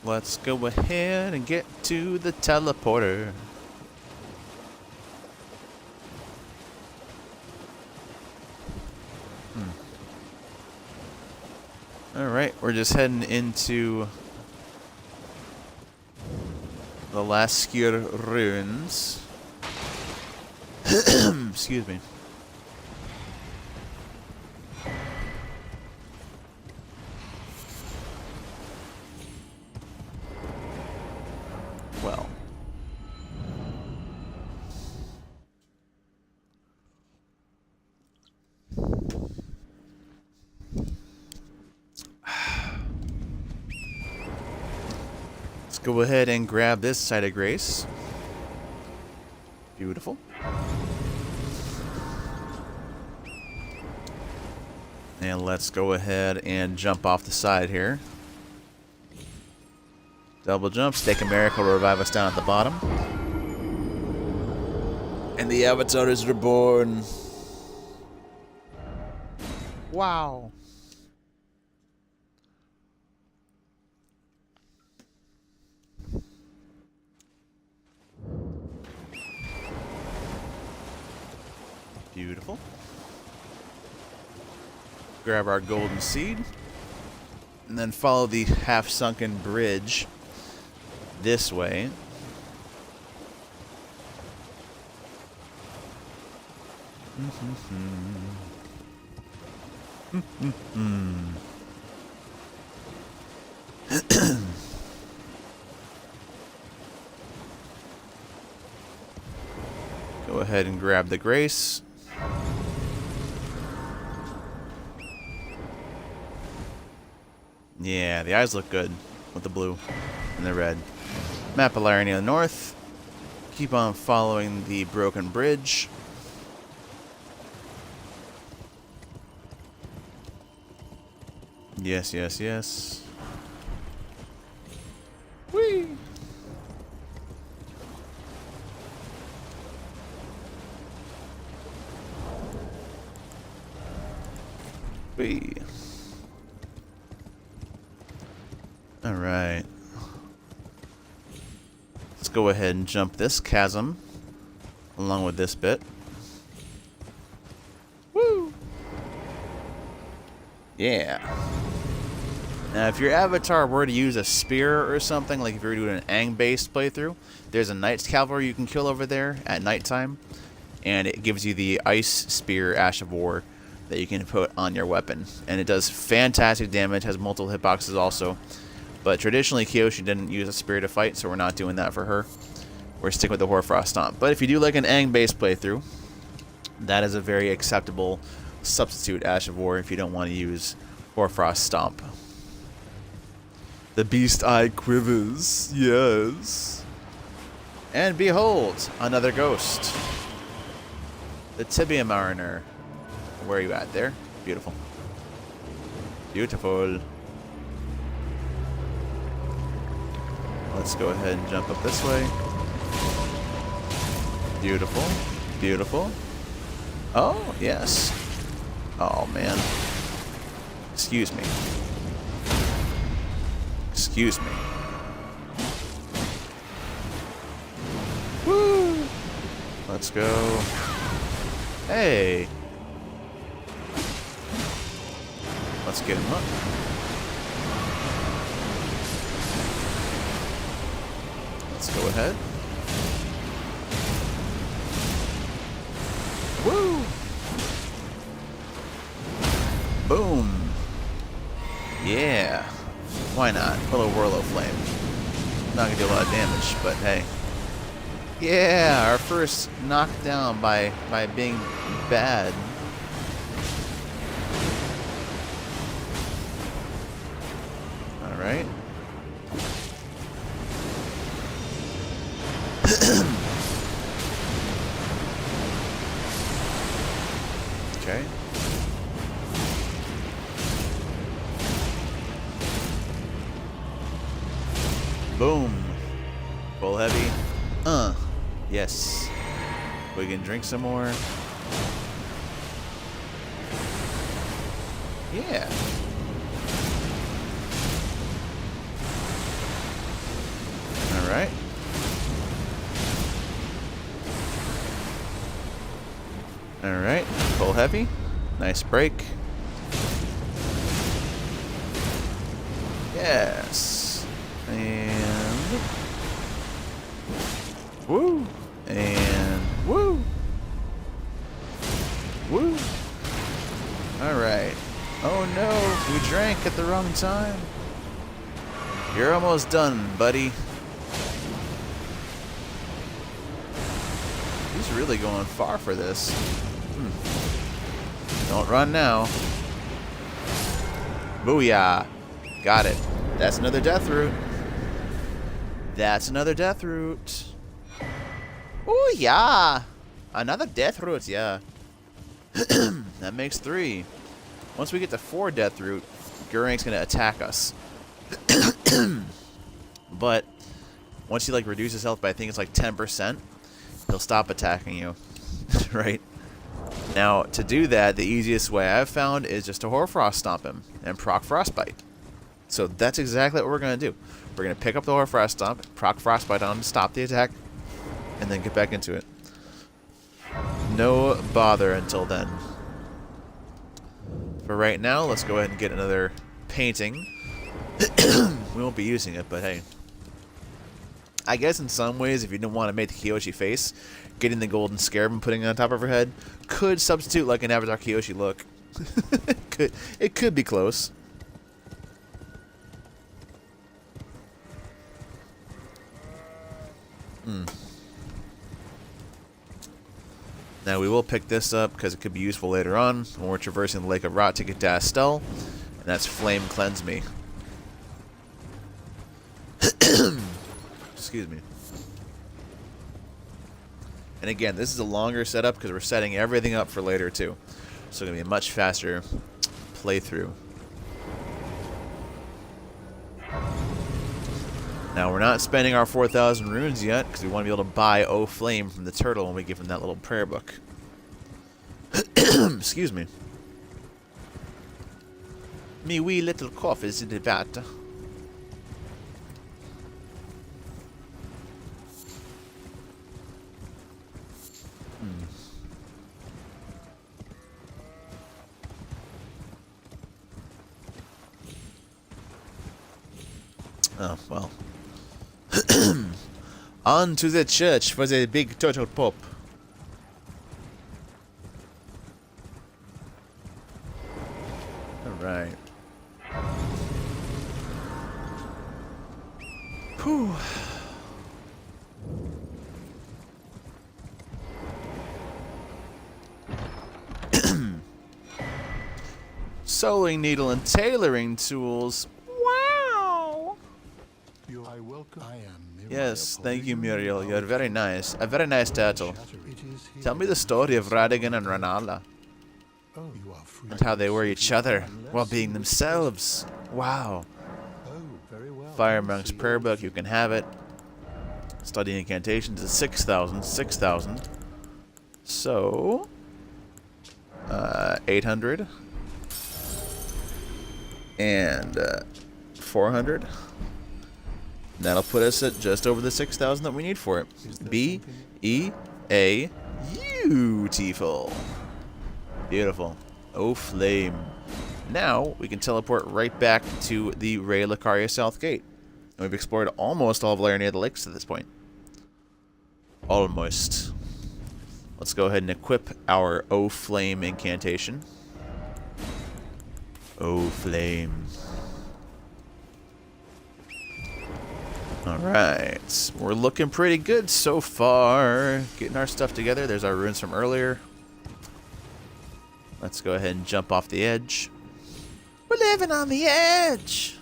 Let's go ahead and get to the teleporter. Alright, we're just heading into the last Skir ruins. Excuse me. Well. Let's go ahead and grab this side of grace. Beautiful. And let's go ahead and jump off the side here. Double jump, stake a miracle to revive us down at the bottom. And the avatar is reborn. Wow. Beautiful. Grab our golden seed. And then follow the half-sunken bridge this way. Go ahead and grab the grace. Yeah, the eyes look good with the blue and the red. Map of Laramie on the north. Keep on following the broken bridge. Yes, yes, yes. Whee! Whee! Alright. Let's go ahead and jump this chasm along with this bit. Woo! Yeah. Now, if your avatar were to use a spear or something, like if you were doing an Aang-based playthrough, there's a Knight's Cavalry you can kill over there at nighttime, and it gives you the Ice Spear Ash of War that you can put on your weapon. And it does fantastic damage, has multiple hitboxes also. But traditionally, Kyoshi didn't use a spear to fight, so we're not doing that for her. We're sticking with the Hoarfrost Stomp. But if you do like an Aang-based playthrough, that is a very acceptable substitute Ash of War if you don't want to use Hoarfrost Stomp. The beast eye quivers, yes. And behold, another ghost. The Tibia Mariner. Where are you at there? Beautiful. Beautiful. Let's go ahead and jump up this way. Beautiful. Beautiful. Oh, yes. Oh, man. Excuse me. Excuse me. Woo! Let's go. Hey! Let's get him up. Let's go ahead. Woo! Boom! Yeah. Why not? A little whirl of flame. Not gonna do a lot of damage, but hey. Yeah, our first knockdown by being bad. Alright. Okay. Boom. Full heavy. Yes. We can drink some more. Yeah. Alright. Alright. Full heavy. Nice break. Yes. And woo. And woo. Woo. Alright. Oh no, we drank at the wrong time. You're almost done, buddy. He's really going far for this. Don't run now. Booyah. Got it. That's another death root. That's another death root. Oh yeah. Another death root, yeah. That makes 3. Once we get to 4 death root, Gurank's gonna attack us. But once he like reduces health by I think it's like 10%, he'll stop attacking you. Right? Now, to do that, the easiest way I've found is just to Hoarfrost Stomp him and proc Frostbite. So that's exactly what we're going to do. We're going to pick up the Hoarfrost Stomp, proc Frostbite on, stop the attack, and then get back into it. No bother until then. For right now, let's go ahead and get another painting. We won't be using it, but hey. I guess in some ways, if you didn't want to make the Kyoshi face, getting the golden scarab and putting it on top of her head could substitute like an Avatar Kyoshi look. It could be close. Now we will pick this up because it could be useful later on when we're traversing the Lake of Rot to get to Astel, and that's Flame Cleanse Me. Excuse me. And again, this is a longer setup because we're setting everything up for later too. So it's going to be a much faster playthrough. Now we're not spending our 4,000 runes yet because we want to be able to buy O Flame from the turtle when we give him that little prayer book. Excuse me. Me wee little cough is in the vat. Oh, well. On to the church for the big turtle pop. Alright. Whew. Sewing needle and tailoring tools. Wow. Yes, thank you, Muriel. You're very nice. A very nice turtle. Tell me the story of Radigan and Ranala. And how they were each other while being themselves. Wow. Fire Monk's prayer book, you can have it. Study incantations is 6,000. 6,000. So 800 and 400. That'll put us at just over the 6,000 that we need for it. B-E-A. Beautiful. Beautiful. Oh, flame. Now, we can teleport right back to the Ray Lucaria South Gate. And we've explored almost all of Lair near the lakes at this point. Almost. Let's go ahead and equip our O Flame incantation. O Flame. Alright, we're looking pretty good so far. Getting our stuff together. There's our runes from earlier. Let's go ahead and jump off the edge. We're living on the edge!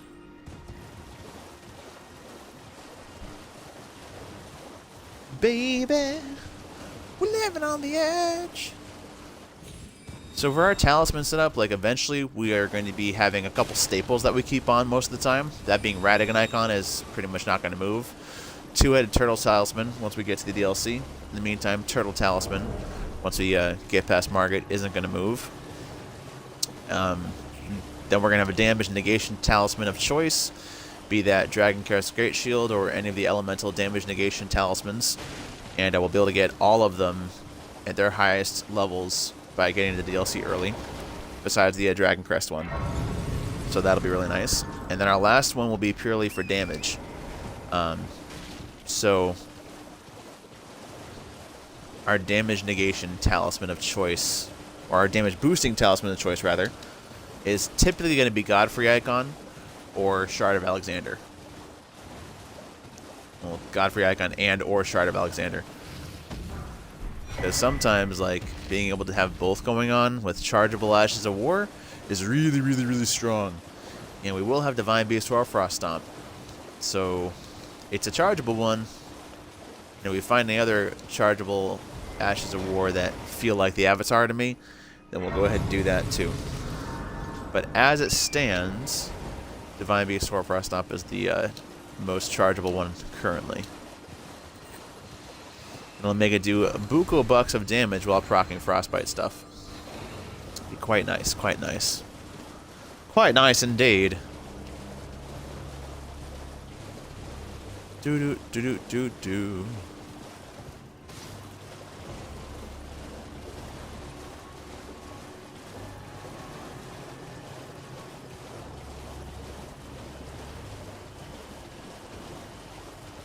Baby, we're living on the edge. So for our talisman setup, like eventually we are going to be having a couple staples that we keep on most of the time. That being Radagon Icon is pretty much not going to move. Two-headed Turtle Talisman once we get to the DLC. In the meantime, Turtle Talisman, once we get past Margit, isn't going to move. Then we're going to have a damage negation talisman of choice, be that Dragon Crest Great Shield or any of the elemental damage negation talismans. And I will be able to get all of them at their highest levels by getting the DLC early, besides the Dragon Crest one. So that'll be really nice. And then our last one will be purely for damage. So our damage negation talisman of choice, or our damage boosting talisman of choice rather, is typically going to be Godfrey Icon or Shard of Alexander. Well, Godfrey Icon and or Shard of Alexander. Because sometimes, like, being able to have both going on with chargeable Ashes of War is really, really, really strong. And we will have Divine Beast to our Frost Stomp. So, it's a chargeable one. And we find the other chargeable Ashes of War that feel like the Avatar to me, then we'll go ahead and do that too. But as it stands, Divine Beast to our Frost Stomp is the most chargeable one currently. It'll make it do buco bucks of damage while proccing frostbite stuff. Be quite nice, quite nice. Quite nice indeed. Do do do do do do.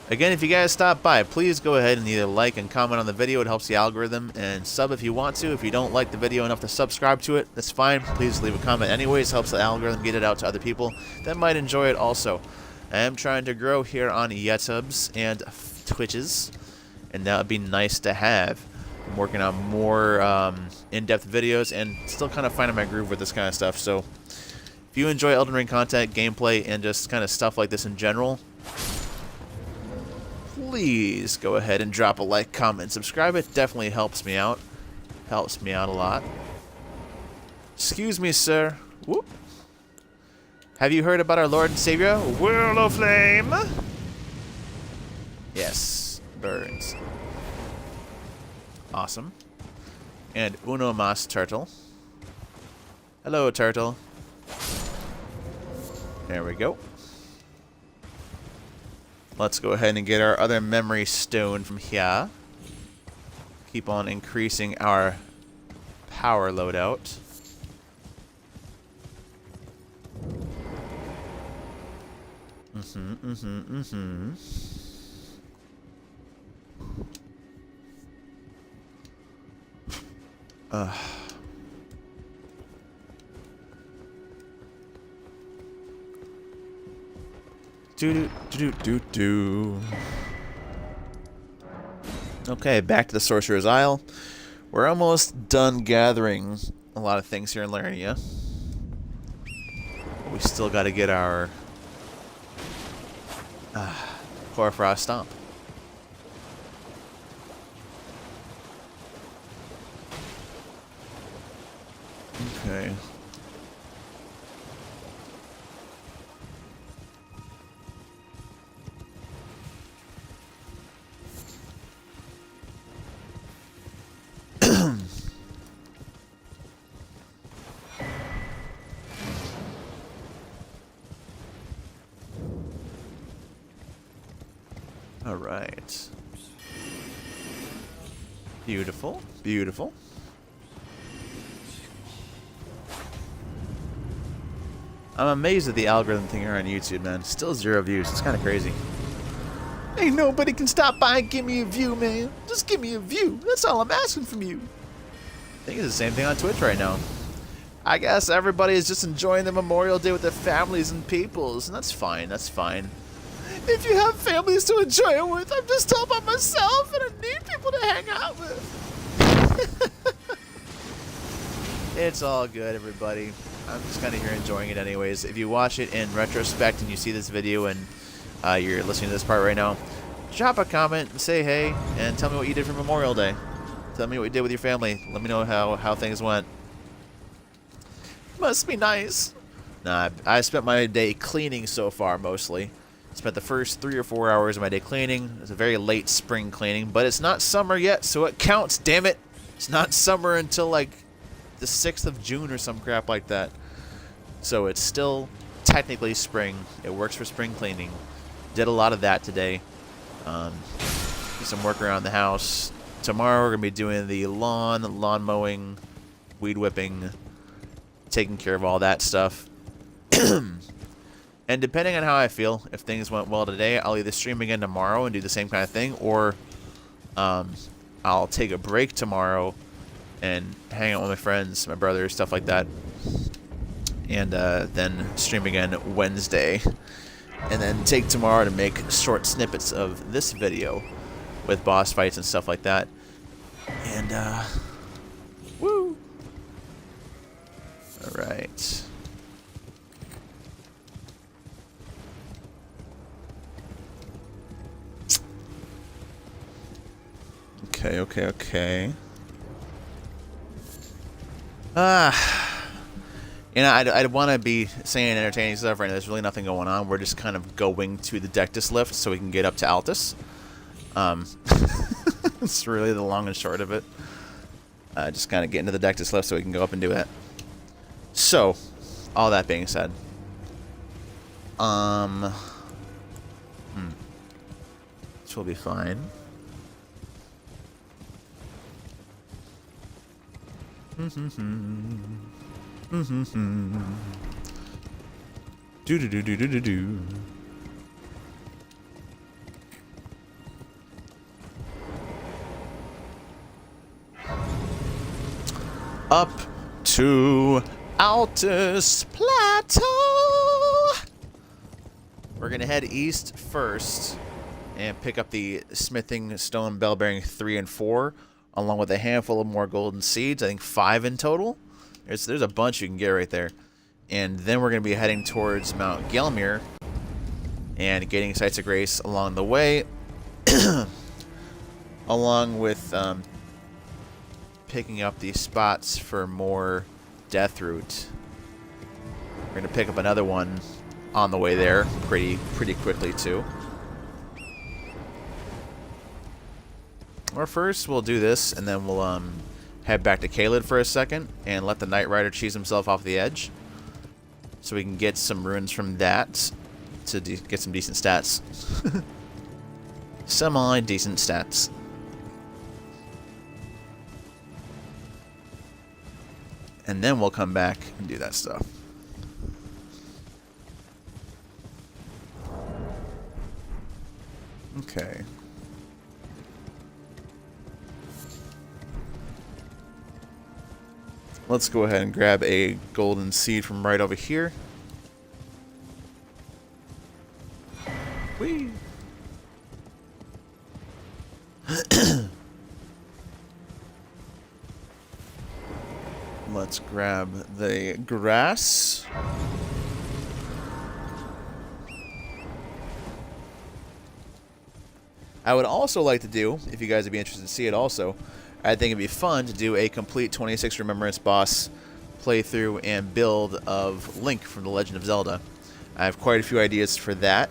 Again, if you guys stop by, please go ahead and either like and comment on the video. It helps the algorithm. And sub if you want to. If you don't like the video enough to subscribe to it, that's fine. Please leave a comment anyways. Helps the algorithm get it out to other people that might enjoy it also. I am trying to grow here on YouTubes and Twitches, and that would be nice to have. I'm working on more in-depth videos and still kind of finding my groove with this kind of stuff. So if you enjoy Elden Ring content, gameplay, and just kind of stuff like this in general, please go ahead and drop a like, comment, subscribe. It definitely helps me out. Helps me out a lot. Excuse me, sir. Whoop. Have you heard about our Lord and Savior, World of Flame? Yes, birds. Awesome. And Uno Mas Turtle. Hello, Turtle. There we go. Let's go ahead and get our other memory stone from here. Keep on increasing our power loadout. Okay, back to the Sorcerer's Isle. We're almost done gathering a lot of things here in Laurania. We still got to get our Hoarfrost Stomp. Okay. All right. Beautiful, beautiful. I'm amazed at the algorithm thing here on YouTube, man. Still 0 views. It's kind of crazy. Ain't nobody can stop by and give me a view, man. Just give me a view. That's all I'm asking from you. I think it's the same thing on Twitch right now. I guess everybody is just enjoying the Memorial Day with their families and peoples, and that's fine. That's fine. If you have families to enjoy it with, I'm just all by myself and I need people to hang out with. It's all good, everybody. I'm just kind of here enjoying it anyways. If you watch it in retrospect and you see this video and you're listening to this part right now, drop a comment and say hey and tell me what you did for Memorial Day. Tell me what you did with your family. Let me know how things went. Must be nice. Nah, I spent my day cleaning so far, mostly. Spent the first 3 or 4 hours of my day cleaning. It's a very late spring cleaning, but it's not summer yet, so it counts, damn it. It's not summer until, like, the 6th of June or some crap like that. So it's still technically spring. It works for spring cleaning. Did a lot of that today. Do some work around the house. Tomorrow we're going to be doing the lawn mowing, weed whipping, taking care of all that stuff. And depending on how I feel, if things went well today, I'll either stream again tomorrow and do the same kind of thing, or I'll take a break tomorrow and hang out with my friends, my brother, stuff like that. And then stream again Wednesday. And then take tomorrow to make short snippets of this video with boss fights and stuff like that. And, woo! Alright. Okay. You know, I want to be saying entertaining stuff right now. There's really nothing going on. We're just kind of going to the Dectus lift so we can get up to Altus. It's really the long and short of it. Just kind of get into the Dectus lift so we can go up and do that. So, all that being said. Which will be fine. Do. Up to Altus Plateau. We're gonna head east first and pick up the smithing stone bell bearing 3 and 4, along with a handful of more golden seeds. I think 5 in total. There's a bunch you can get right there. And then we're going to be heading towards Mount Gelmir and getting Sites of Grace along the way, along with picking up these spots for more Deathroot. We're going to pick up another one on the way there pretty quickly too. Or first we'll do this and then we'll head back to Caelid for a second and let the Knight Rider cheese himself off the edge, so we can get some runes from that to get some decent stats. Semi-decent stats. And then we'll come back and do that stuff. Okay. Let's go ahead and grab a golden seed from right over here. Whee! Let's grab the grass. I would also like to do, if you guys would be interested to see it also, I think it'd be fun to do a complete 26 Remembrance boss playthrough and build of Link from The Legend of Zelda. I have quite a few ideas for that.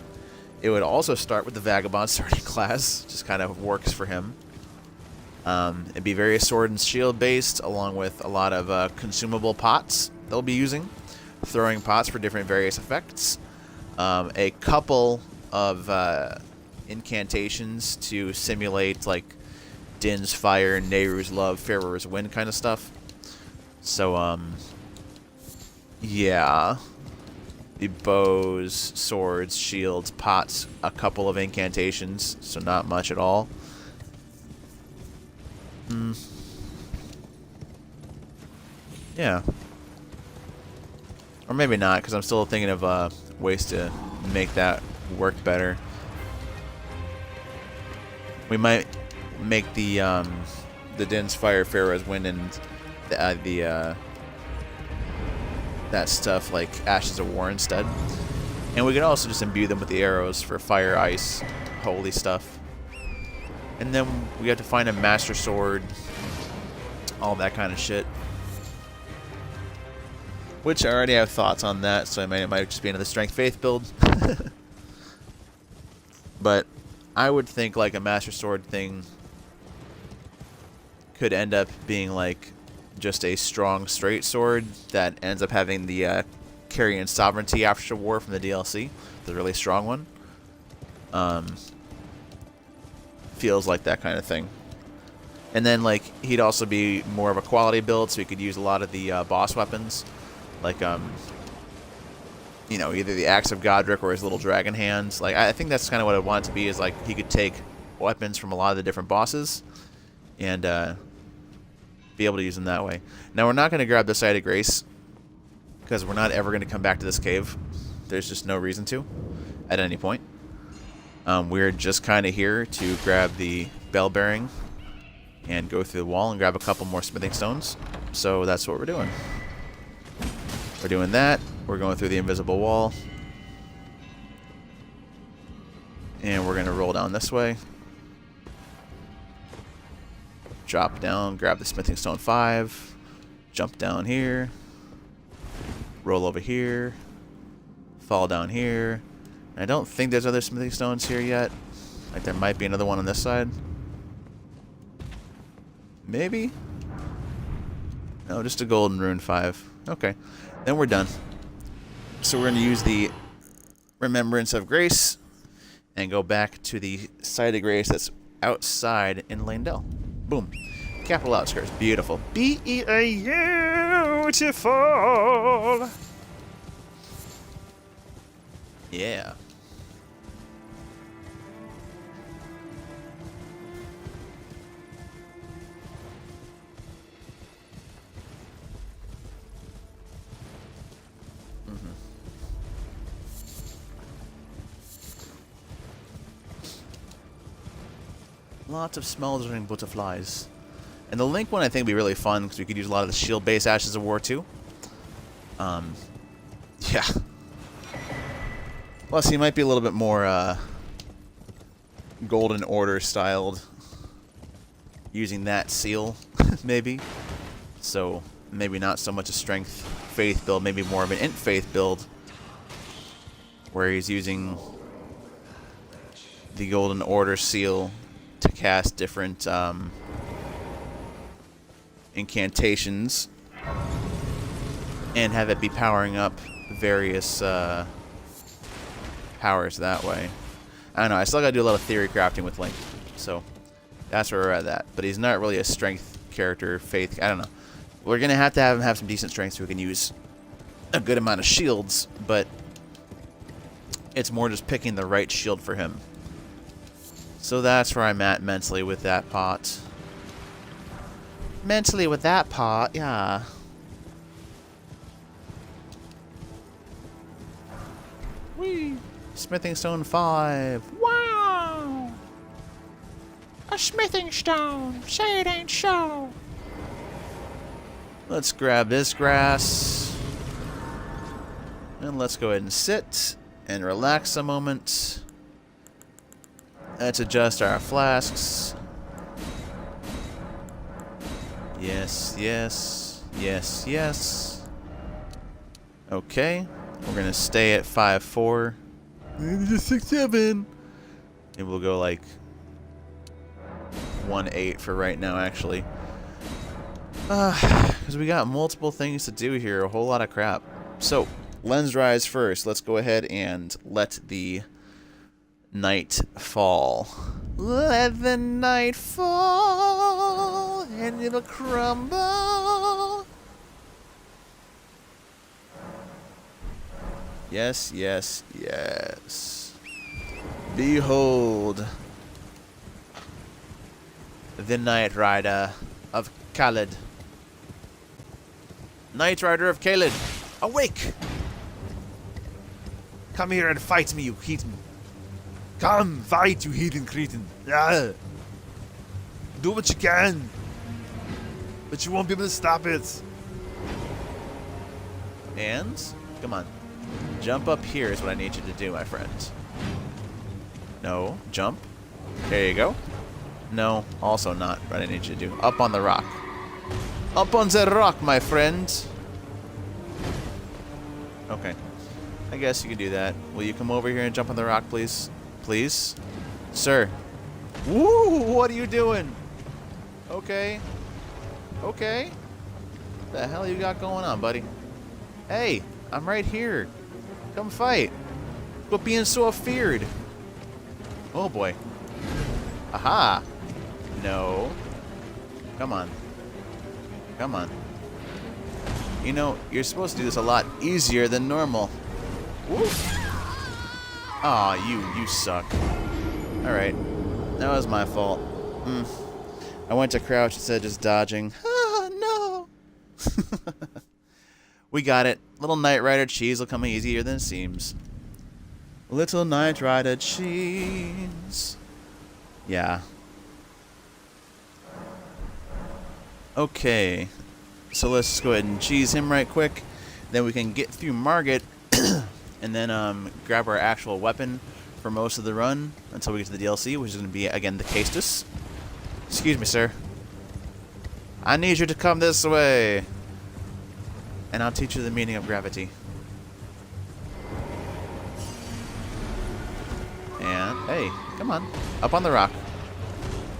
It would also start with the Vagabond starting class, just kind of works for him. It'd be very sword and shield based, along with a lot of consumable pots they'll be using, throwing pots for different various effects, a couple of incantations to simulate like Din's Fire, Nehru's Love, Pharaoh's Wind kind of stuff. So, yeah. The bows, swords, shields, pots, a couple of incantations, so not much at all. Yeah. Or maybe not, because I'm still thinking of ways to make that work better. We might make the Din's Fire, Pharaoh's Wind, and that stuff like Ashes of War instead. And we could also just imbue them with the arrows for fire, ice, holy stuff. And then we have to find a Master Sword, all that kind of shit. Which I already have thoughts on that, so it might just be another Strength Faith build. But I would think like a Master Sword thing could end up being like just a strong straight sword that ends up having the Carrion Sovereignty After War from the DLC, the really strong one. Feels like that kind of thing. And then like he'd also be more of a quality build, so he could use a lot of the boss weapons, like you know, either the Axe of Godric or his little dragon hands. Like I think that's kind of what I want it to be, is like he could take weapons from a lot of the different bosses and be able to use them that way. Now we're not going to grab the Site of Grace because we're not ever going to come back to this cave. There's just no reason to at any point. We're just kind of here to grab the bell bearing and go through the wall and grab a couple more smithing stones. So that's what we're doing. We're doing that. We're going through the invisible wall. And we're going to roll down this way. Drop down, grab the smithing stone 5. Jump down here. Roll over here. Fall down here. I don't think there's other smithing stones here yet. Like there might be another one on this side. Maybe? No, just a golden rune 5. Okay. Then we're done. So we're going to use the Remembrance of Grace and go back to the Site of Grace that's outside in Landell. Boom. Capital outskirts. Beautiful. Beautiful. Yeah. Lots of smoldering butterflies. And the Link one I think would be really fun because we could use a lot of the shield-based Ashes of War too. Yeah. Plus he might be a little bit more Golden Order styled, using that seal, maybe. So maybe not so much a Strength Faith build, maybe more of an Int Faith build, where he's using the Golden Order seal to cast different incantations and have it be powering up various powers that way. I don't know, I still gotta do a lot of theory crafting with Link, so that's where we're at that. But he's not really a strength character, faith, I don't know. We're gonna have to have him have some decent strength so we can use a good amount of shields, but it's more just picking the right shield for him. So that's where I'm at mentally with that pot. Mentally with that pot, yeah. Whee! Smithing stone 5. Wow! A smithing stone! Say it ain't so! Let's grab this grass. And let's go ahead and sit and relax a moment. Let's adjust our flasks. Yes, yes, yes, yes. Okay, we're gonna stay at 5-4. Maybe just 6-7. And we'll go like 1-8 for right now, actually. Because we got multiple things to do here, a whole lot of crap. So, Lens Rise first. Let's go ahead and let the night fall. Let the night fall and it'll crumble. Yes, yes, yes. Behold the Night Rider of Khalid. Night Rider of Khalid, awake! Come here and fight me, you heathen. Come, fight, you heathen cretin. Ah. Do what you can. But you won't be able to stop it. And, come on. Jump up here is what I need you to do, my friend. No, jump. There you go. No, also not what I need you to do. Up on the rock. Up on the rock, my friend. Okay. I guess you can do that. Will you come over here and jump on the rock, please? Please? Sir. Woo! What are you doing? Okay. Okay. What the hell you got going on, buddy? Hey, I'm right here. Come fight. Quit being so afeared. Oh boy. Aha. No. Come on. Come on. You know, you're supposed to do this a lot easier than normal. Woo. Aw, you suck. Alright. That was my fault. I went to crouch instead of just dodging. Ah, no. We got it. Little Knight Rider cheese will come easier than it seems. Little Knight Rider cheese. Yeah. Okay. So let's just go ahead and cheese him right quick. Then we can get through Margit and then grab our actual weapon for most of the run until we get to the DLC, which is going to be, again, the Castus. Excuse me, sir. I need you to come this way. And I'll teach you the meaning of gravity. And, hey, come on. Up on the rock.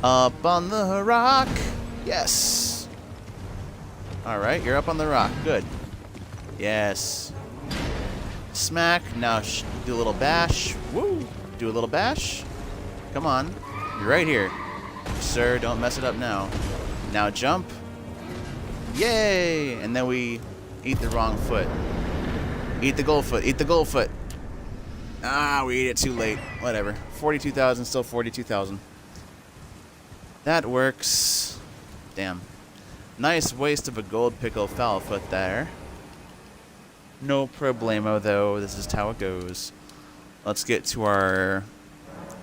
Up on the rock. Yes. Alright, you're up on the rock. Good. Yes. Smack. Now do a little bash. Woo. Do a little bash. Come on. You're right here. Sir, don't mess it up now. Now jump. Yay! And then we eat the wrong foot. Eat the gold foot. Eat the gold foot. Ah, we ate it too late. Whatever. 42,000, still 42,000. That works. Damn. Nice waste of a gold pickle foul foot there. No problemo, though. This is how it goes. Let's get to our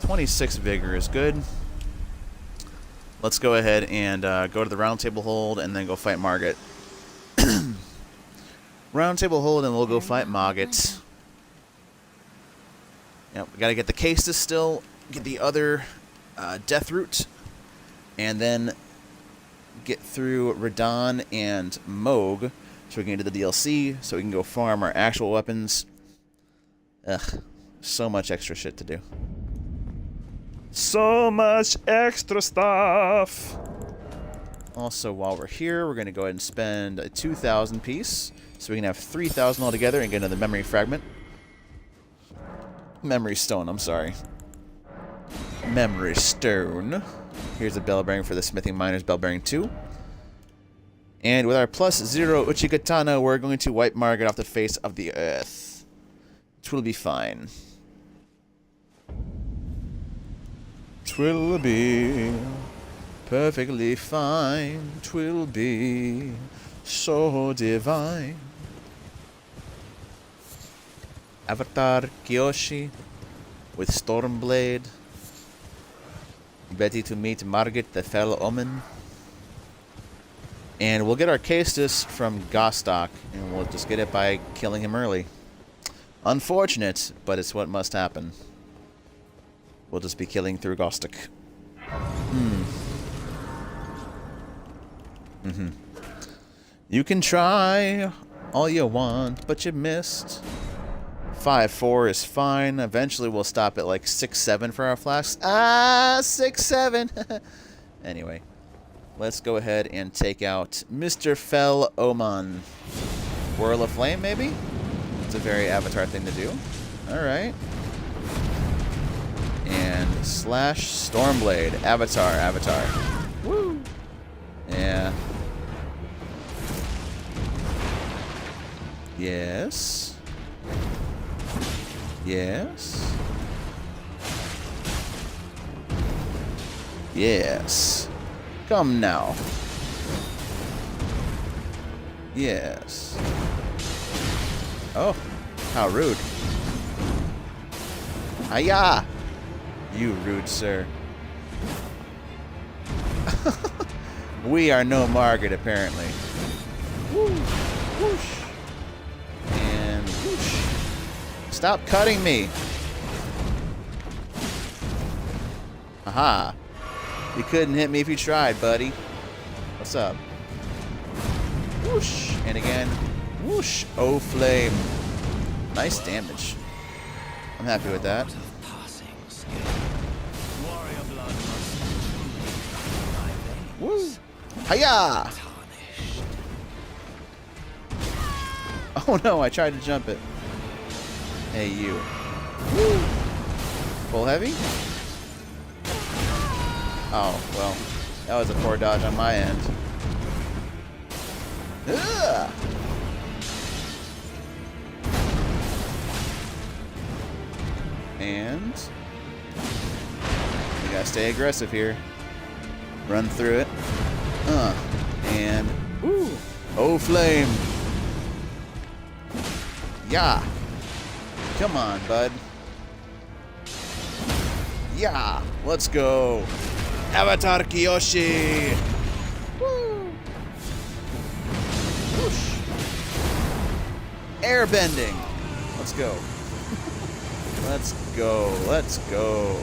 26 vigor is good. Let's go ahead and go to the round table hold and then go fight Margit. Round table hold and we'll go fight Margit. Yep, we gotta get the Castus still, get the other death root, and then get through Radon and Moog so we can get to the DLC, so we can go farm our actual weapons. Ugh, so much extra shit to do. So much extra stuff! Also, while we're here, we're going to go ahead and spend a 2,000 piece, so we can have 3,000 altogether and get another memory fragment. Memory stone, I'm sorry. Memory stone. Here's a bell bearing for the Smithing Miner's Bell Bearing 2. And with our +0 Uchigatana, we're going to wipe Margit off the face of the earth. Twill be fine. Twill be perfectly fine. Twill be so divine. Avatar Kyoshi with Stormblade. Ready to meet Margit the Fell Omen. And we'll get our Castus from Gostok, and we'll just get it by killing him early. Unfortunate, but it's what must happen. We'll just be killing through Gostok. You can try all you want, but you missed. 5-4 is fine. Eventually we'll stop at like 6-7 for our flasks. Ah, 6-7. Anyway, let's go ahead and take out Mr. Fell Oman. Whirl of Flame, maybe? It's a very Avatar thing to do. Alright. And slash Stormblade. Avatar. Woo! Yeah. Yes. Yes. Yes. Come now. Yes. Oh, how rude. Hiya! You rude, sir. We are no Margaret, apparently. Woo, whoosh. And whoosh. Stop cutting me. Aha. You couldn't hit me if you tried, buddy. What's up? Whoosh. And again. Whoosh. Oh, flame. Nice damage. I'm happy with that. Woo. Hiya! Oh no, I tried to jump it. Hey, you. Woo. Full heavy? Oh, well. That was a poor dodge on my end. Ugh. And we gotta stay aggressive here. Run through it. And ooh. Oh, flame. Yeah. Come on, bud. Yeah. Let's go. Avatar Kyoshi. Woo. Whoosh. Airbending. Let's go. Let's go. Let's go.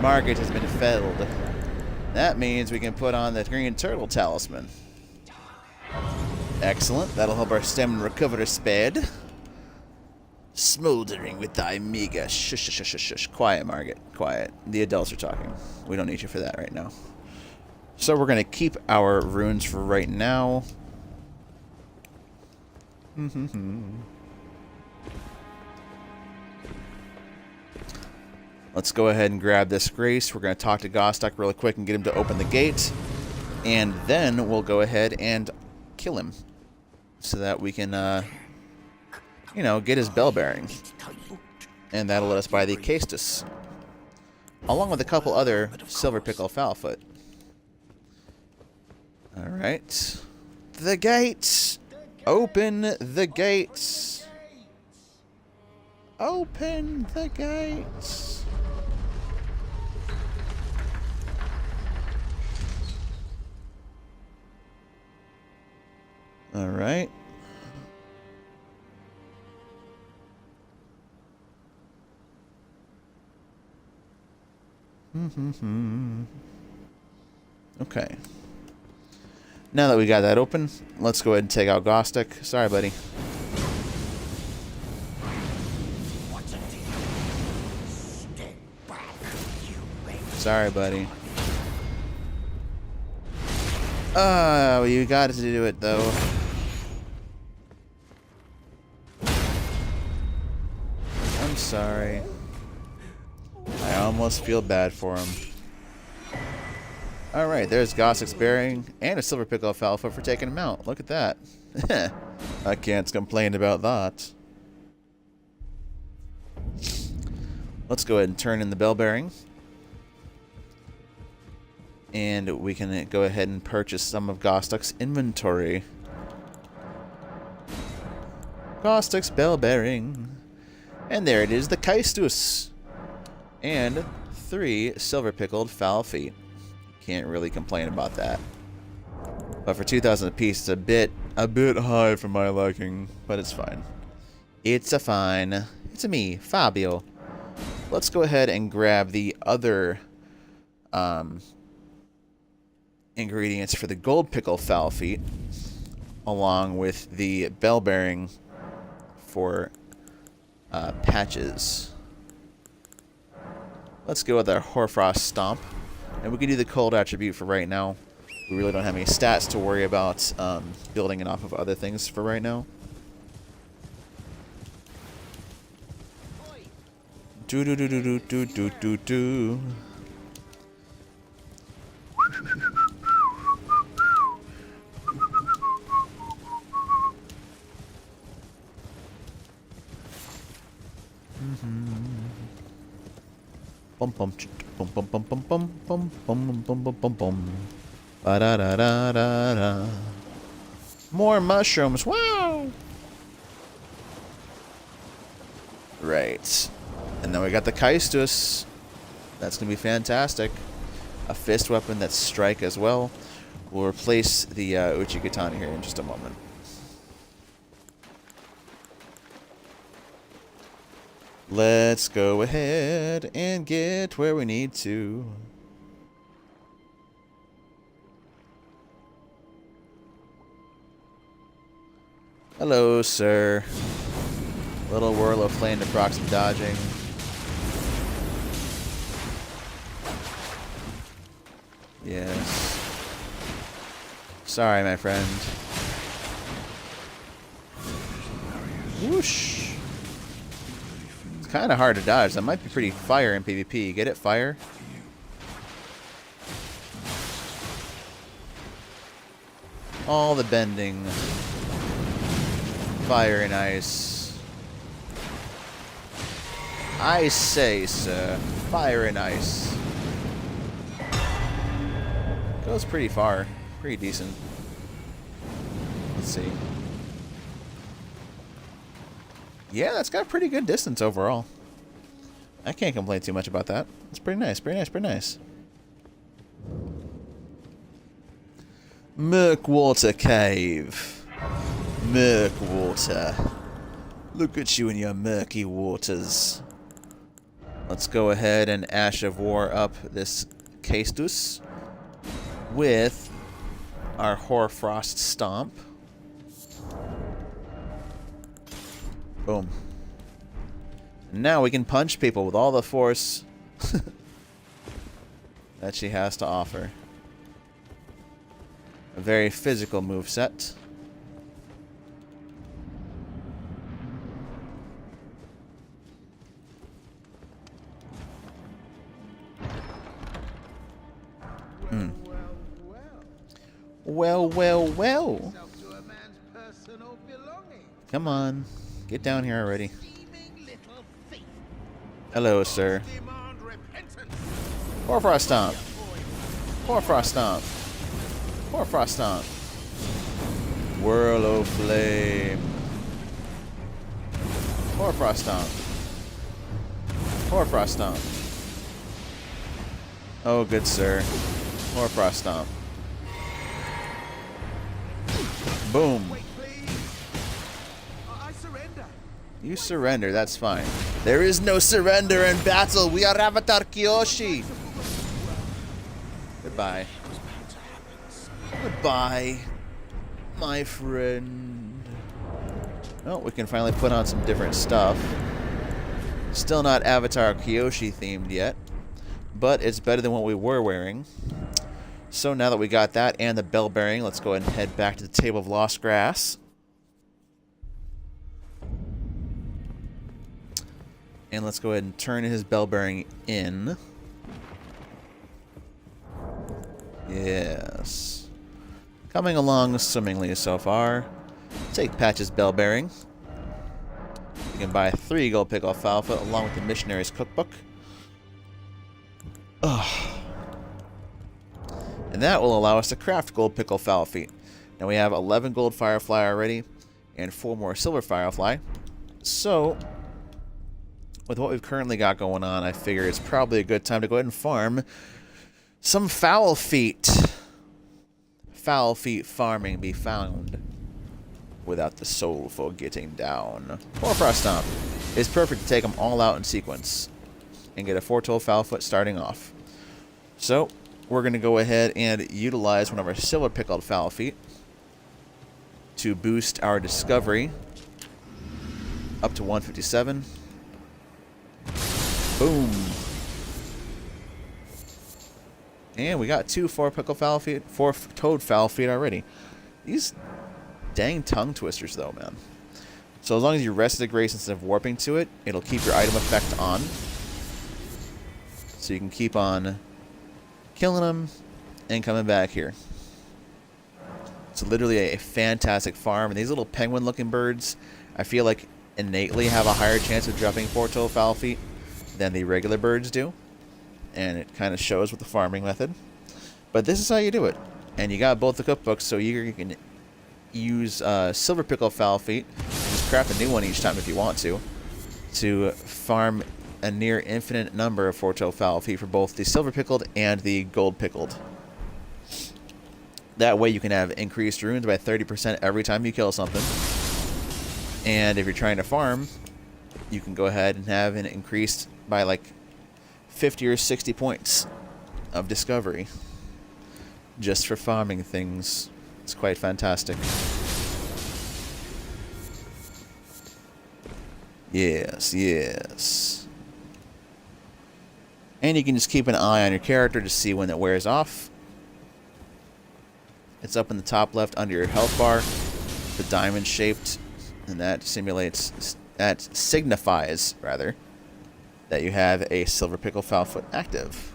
Margaret has been felled. That means we can put on the green turtle talisman. Excellent. That'll help our stamina recover speed. Smoldering with thy meager. Shush, shush, shush, shush. Quiet, Margaret. Quiet. The adults are talking. We don't need you for that right now. So we're going to keep our runes for right now. Let's go ahead and grab this grace. We're going to talk to Gostok really quick and get him to open the gate. And then we'll go ahead and kill him. So that we can, you know, get his bell bearing. And that'll let us buy the Castus. Along with a couple other silver pickle foulfoot. Alright. The gates! Open the gates! Open the gates! All right. Okay. Now that we got that open, let's go ahead and take out Gostok. Sorry, buddy. Sorry, buddy. Oh, you got to do it, though. I'm sorry. I almost feel bad for him. Alright, there's Gostok's bearing and a silver pickle of alpha for taking him out. Look at that. I can't complain about that. Let's go ahead and turn in the bell bearing. And we can go ahead and purchase some of Gostok's inventory. Gostok's bell bearing. And there it is, the Kaistus. And 3 silver pickled foul feet. Can't really complain about that. But for 2,000 apiece, it's a bit high for my liking, but it's fine. It's a fine. It's a me, Fabio. Let's go ahead and grab the other ingredients for the gold pickle foul feet, along with the bell bearing for patches. Let's go with our Hoarfrost Stomp. And we can do the cold attribute for right now. We really don't have any stats to worry about building it off of other things for right now. Do do do do do do do do do. Bum bum bum bum bum bum bum bum bum bum bum bum bum. Ba da da da da da. More mushrooms! Wow! Right. And then we got the Kaistus. That's gonna be fantastic. a fist weapon that's strike as well. We'll replace the Uchikatana here in just a moment. Let's go ahead and get where we need to. Hello, sir. Little whirl of flame to proc some dodging. Yes. Sorry, my friend. Whoosh. It's kind of hard to dodge. That might be pretty fire in PvP. Get it? Fire? All the bending. Fire and ice. I say, sir. Fire and ice. Goes pretty far. Pretty decent. Let's see. Yeah, that's got pretty good distance overall. I can't complain too much about that. It's pretty nice, pretty nice, pretty nice. Murkwater Cave. Murkwater. Look at you in your murky waters. Let's go ahead and Ash of War up this Castus with our Hoarfrost Stomp. Boom. Now we can punch people with all the force that she has to offer. A very physical moveset. Well, well, well. Come on. Get down here already. Hello, sir. Hoarfrost Stomp. Hoarfrost Stomp. Hoarfrost Stomp. Whirl of Flame. Hoarfrost Stomp. Hoarfrost Stomp. Oh, good sir. Hoarfrost Stomp. Boom. You surrender, that's fine. There is no surrender in battle. We are Avatar Kyoshi. Goodbye. Goodbye, my friend. Oh, we can finally put on some different stuff. Still not Avatar Kyoshi themed yet, but it's better than what we were wearing. So now that we got that and the bell bearing, let's go ahead and head back to the Table of Lost Grass. And let's go ahead and turn his bell bearing in. Yes. Coming along swimmingly so far. Take Patch's bell bearing. You can buy 3 gold pickle falfa along with the Missionary's Cookbook. Ugh. And that will allow us to craft gold pickle fowl feet. Now we have 11 gold firefly already and 4 more silver firefly. So, with what we've currently got going on, I figure it's probably a good time to go ahead and farm some fowl feet. Fowl feet farming be found without the soulful getting down. Hoarfrost Stomp is perfect to take them all out in sequence and get a foretold fowl foot starting off. So, we're going to go ahead and utilize one of our silver pickled fowl feet to boost our discovery up to 157. Boom. And we got 2 4 toad fowl feet already. These dang tongue twisters though, man. So as long as you rest the grace instead of warping to it, it'll keep your item effect on. So you can keep on killing them and coming back here. It's literally a fantastic farm. And these little penguin looking birds, I feel like innately have a higher chance of dropping foretold fowl feet than the regular birds do. And it kind of shows with the farming method. But this is how you do it. And you got both the cookbooks, so you can use silver pickle fowl feet. Just craft a new one each time if you want to farm a near infinite number of foretell foul feet for both the silver pickled and the gold pickled. That way you can have increased runes by 30% every time you kill something. And if you're trying to farm, you can go ahead and have an increased by like 50 or 60 points of discovery just for farming things. It's quite fantastic. Yes, yes. And you can just keep an eye on your character to see when it wears off. It's up in the top left under your health bar, the diamond shaped, and that signifies that you have a silver pickle foulfoot active.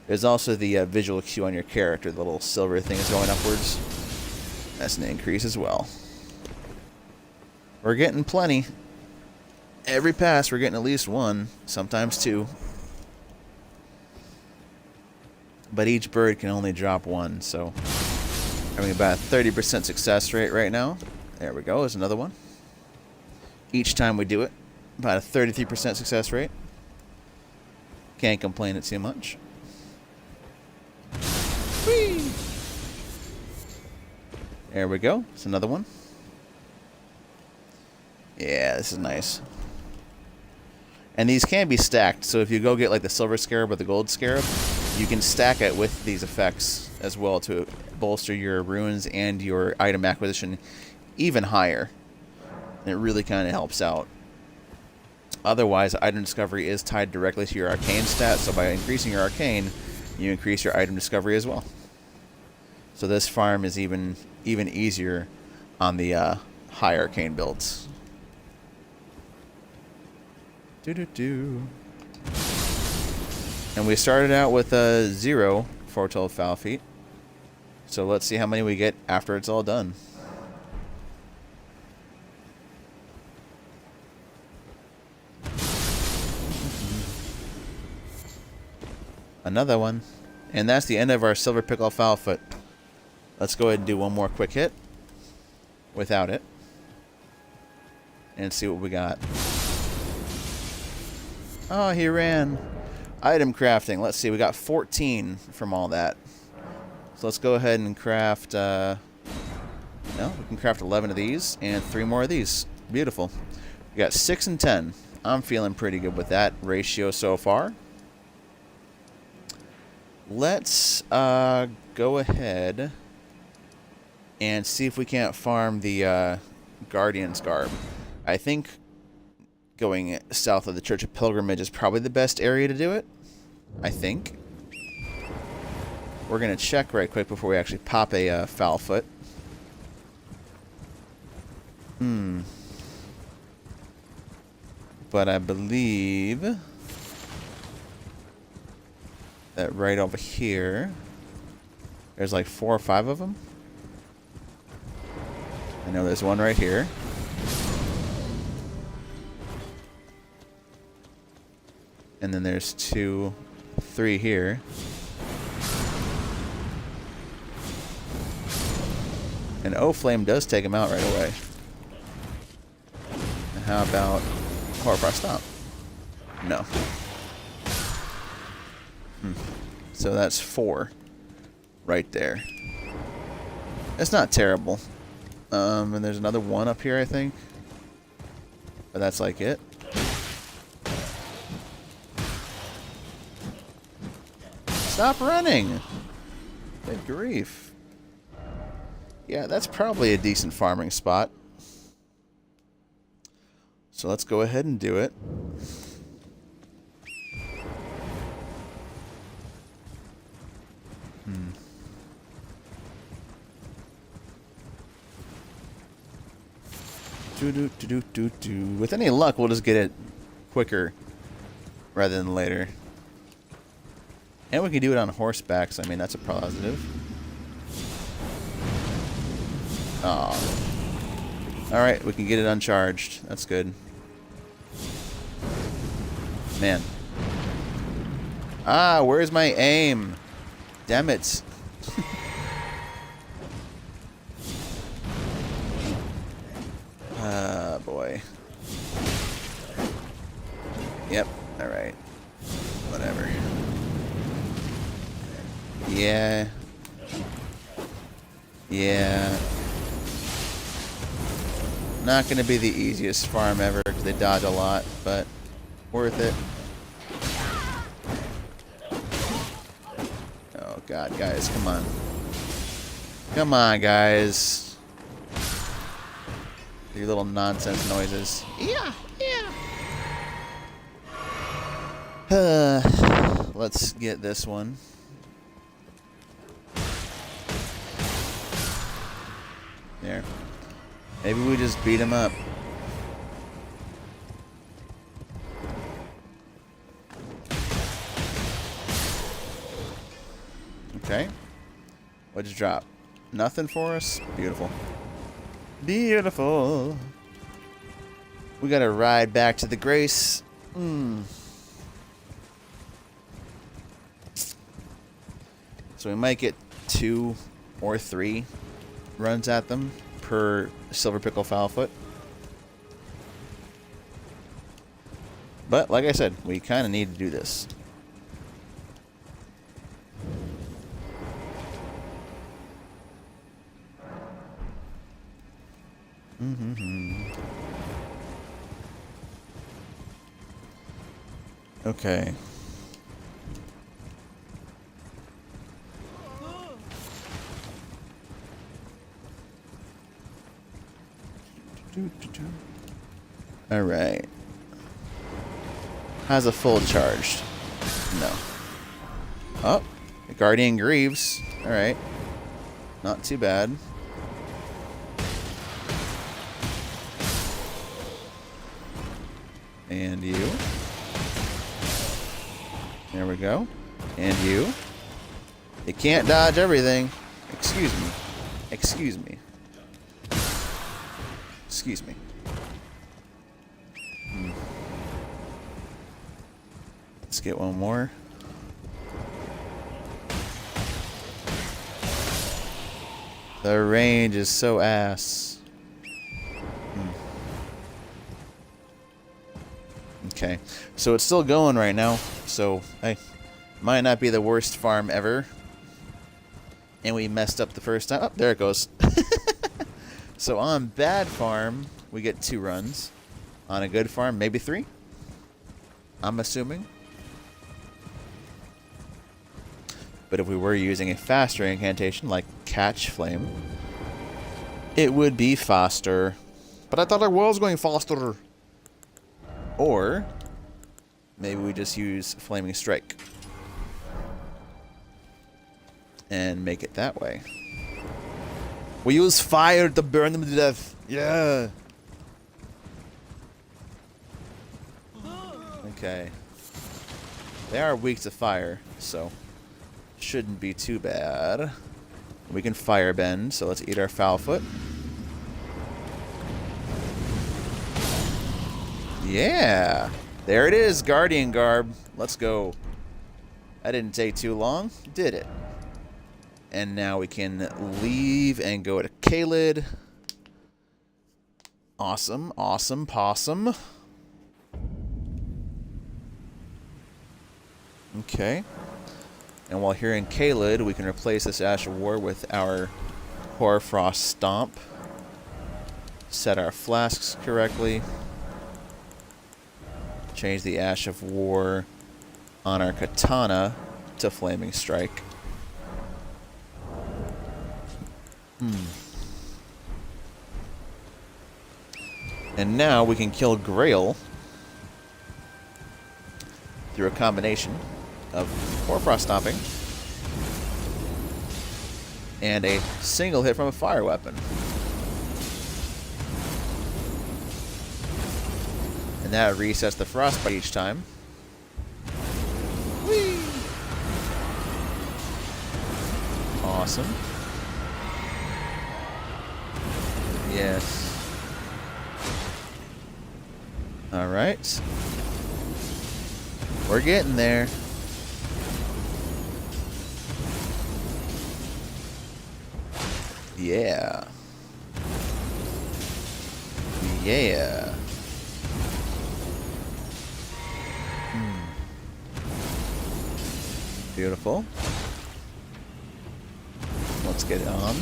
There's also the visual cue on your character, the little silver thing is going upwards. That's an increase as well. We're getting plenty. Every pass we're getting at least one, sometimes two. But each bird can only drop one, so having about a 30% success rate right now. There we go, there's another one. Each time we do it, about a 33% success rate. Can't complain it too much. Whee! There we go, it's another one. Yeah, this is nice. And these can be stacked, so if you go get like the silver scarab or the gold scarab, you can stack it with these effects as well to bolster your runes and your item acquisition even higher. And it really kind of helps out. Otherwise, item discovery is tied directly to your arcane stat, so by increasing your arcane, you increase your item discovery as well. So this farm is even easier on the high arcane builds. And we started out with 0 foretold foul feet. So let's see how many we get after it's all done. Another one. And that's the end of our silver pickle foulfoot. Let's go ahead and do one more quick hit without it. And see what we got. Oh, he ran. Item crafting. Let's see. We got 14 from all that. So let's go ahead and craft... no, we can craft 11 of these and 3 more of these. Beautiful. We got 6 and 10. I'm feeling pretty good with that ratio so far. Let's go ahead and see if we can't farm the Guardian's Garb. I think going south of the Church of Pilgrimage is probably the best area to do it. I think. We're going to check right quick before we actually pop a foulfoot. But I believe that right over here, there's like 4 or 5 of them. I know there's one right here. And then there's 2, 3 here. And O-Flame does take him out right away. And how about Horrorfrost Stomp? No. So that's 4 right there. It's not terrible. And there's another 1 up here, I think. But that's like it. Stop running! Good grief. Yeah, that's probably a decent farming spot. So let's go ahead and do it. With any luck, we'll just get it quicker rather than later. And we can do it on horseback, so I mean, that's a positive. Oh. Alright, we can get it uncharged. That's good. Man. Ah, where's my aim? Damn it. Ah, boy. Yep. Alright. Whatever. Yeah. Yeah. Not going to be the easiest farm ever because they dodge a lot, but worth it. Oh god, guys, come on. Come on, guys. Your little nonsense noises. Yeah, yeah. Let's get this one. There. Maybe we just beat him up. Okay. What'd you drop? Nothing for us? Beautiful. Beautiful. We gotta ride back to the Grace. So we might get 2 or 3 runs at them per Silver Pickle Foulfoot. But, like I said, we kind of need to do this. Okay. All right. Has a full charged? No. Oh, the Guardian Greaves. All right. Not too bad. And you. There we go. And you. You can't dodge everything. Excuse me. Excuse me. Excuse me. Let's get one more. The range is so ass. Okay, so it's still going right now. So, hey, might not be the worst farm ever. And we messed up the first time. Oh, there it goes. So on bad farm, we get 2 runs. On a good farm, maybe 3. I'm assuming. But if we were using a faster incantation like Catch Flame, it would be faster. But I thought I was going faster. Or maybe we just use Flaming Strike and make it that way. We use fire to burn them to death. Yeah. Okay. They are weak to fire, so shouldn't be too bad. We can fire bend, so let's eat our Foulfoot. Yeah. There it is, Guardian Garb. Let's go. That didn't take too long, did it? And now we can leave and go to Kaled. Awesome, awesome, possum. Okay. And while here in Kaled, we can replace this Ash of War with our Hoarfrost Stomp. Set our flasks correctly. Change the Ash of War on our Katana to Flaming Strike. And now we can kill Grail through a combination of Hoarfrost Stomping and a single hit from a fire weapon. And that resets the frostbite each time. Whee! Awesome. Yes. Alright. We're getting there. Yeah. Yeah. Beautiful. Let's get it on.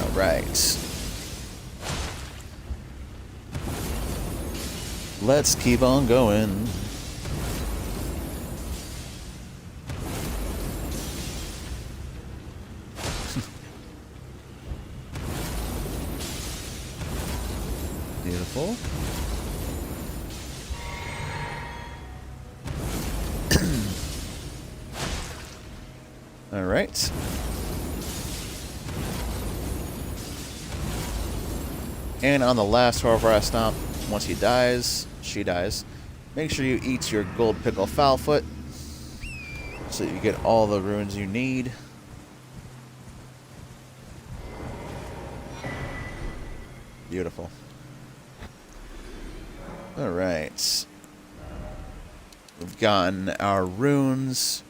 All right. Let's keep on going. Beautiful. All right. And on the last Horvath stomp, once he dies, she dies, make sure you eat your gold pickle foulfoot so you get all the runes you need. Beautiful. All right. We've gotten our runes.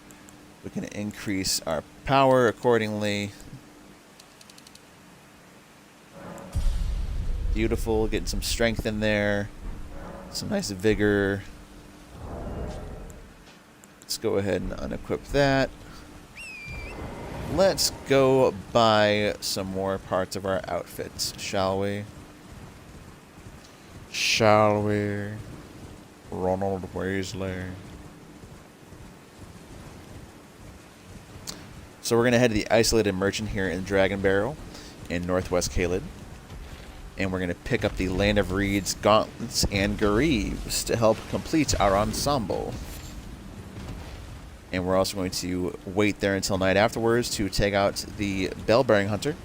We can increase our power accordingly. Beautiful. Getting some strength in there. Some nice vigor. Let's go ahead and unequip that. Let's go buy some more parts of our outfits, shall we? Shall we? Ronald Weasley. So we're going to head to the Isolated Merchant here in Dragon Barrel in Northwest Caelid. And we're going to pick up the Land of Reeds, Gauntlets, and Greaves to help complete our ensemble. And we're also going to wait there until night afterwards to take out the Bell-Bearing Hunter,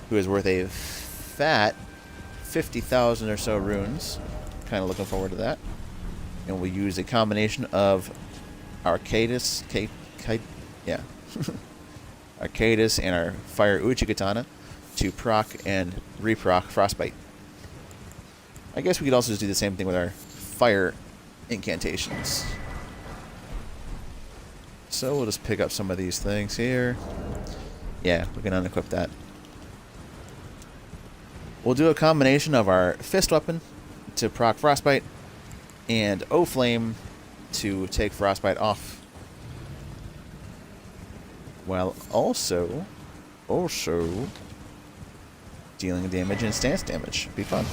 who is worth a fat 50,000 or so runes. Kind of looking forward to that. And we'll use a combination of Arcadis, Arcadis and our Fire Uchi Katana to proc and reproc Frostbite. I guess we could also just do the same thing with our fire incantations. So we'll just pick up some of these things here. Yeah, we can unequip that. We'll do a combination of our fist weapon to proc Frostbite and O-Flame to take Frostbite off. While also dealing damage and stance damage. Be fun.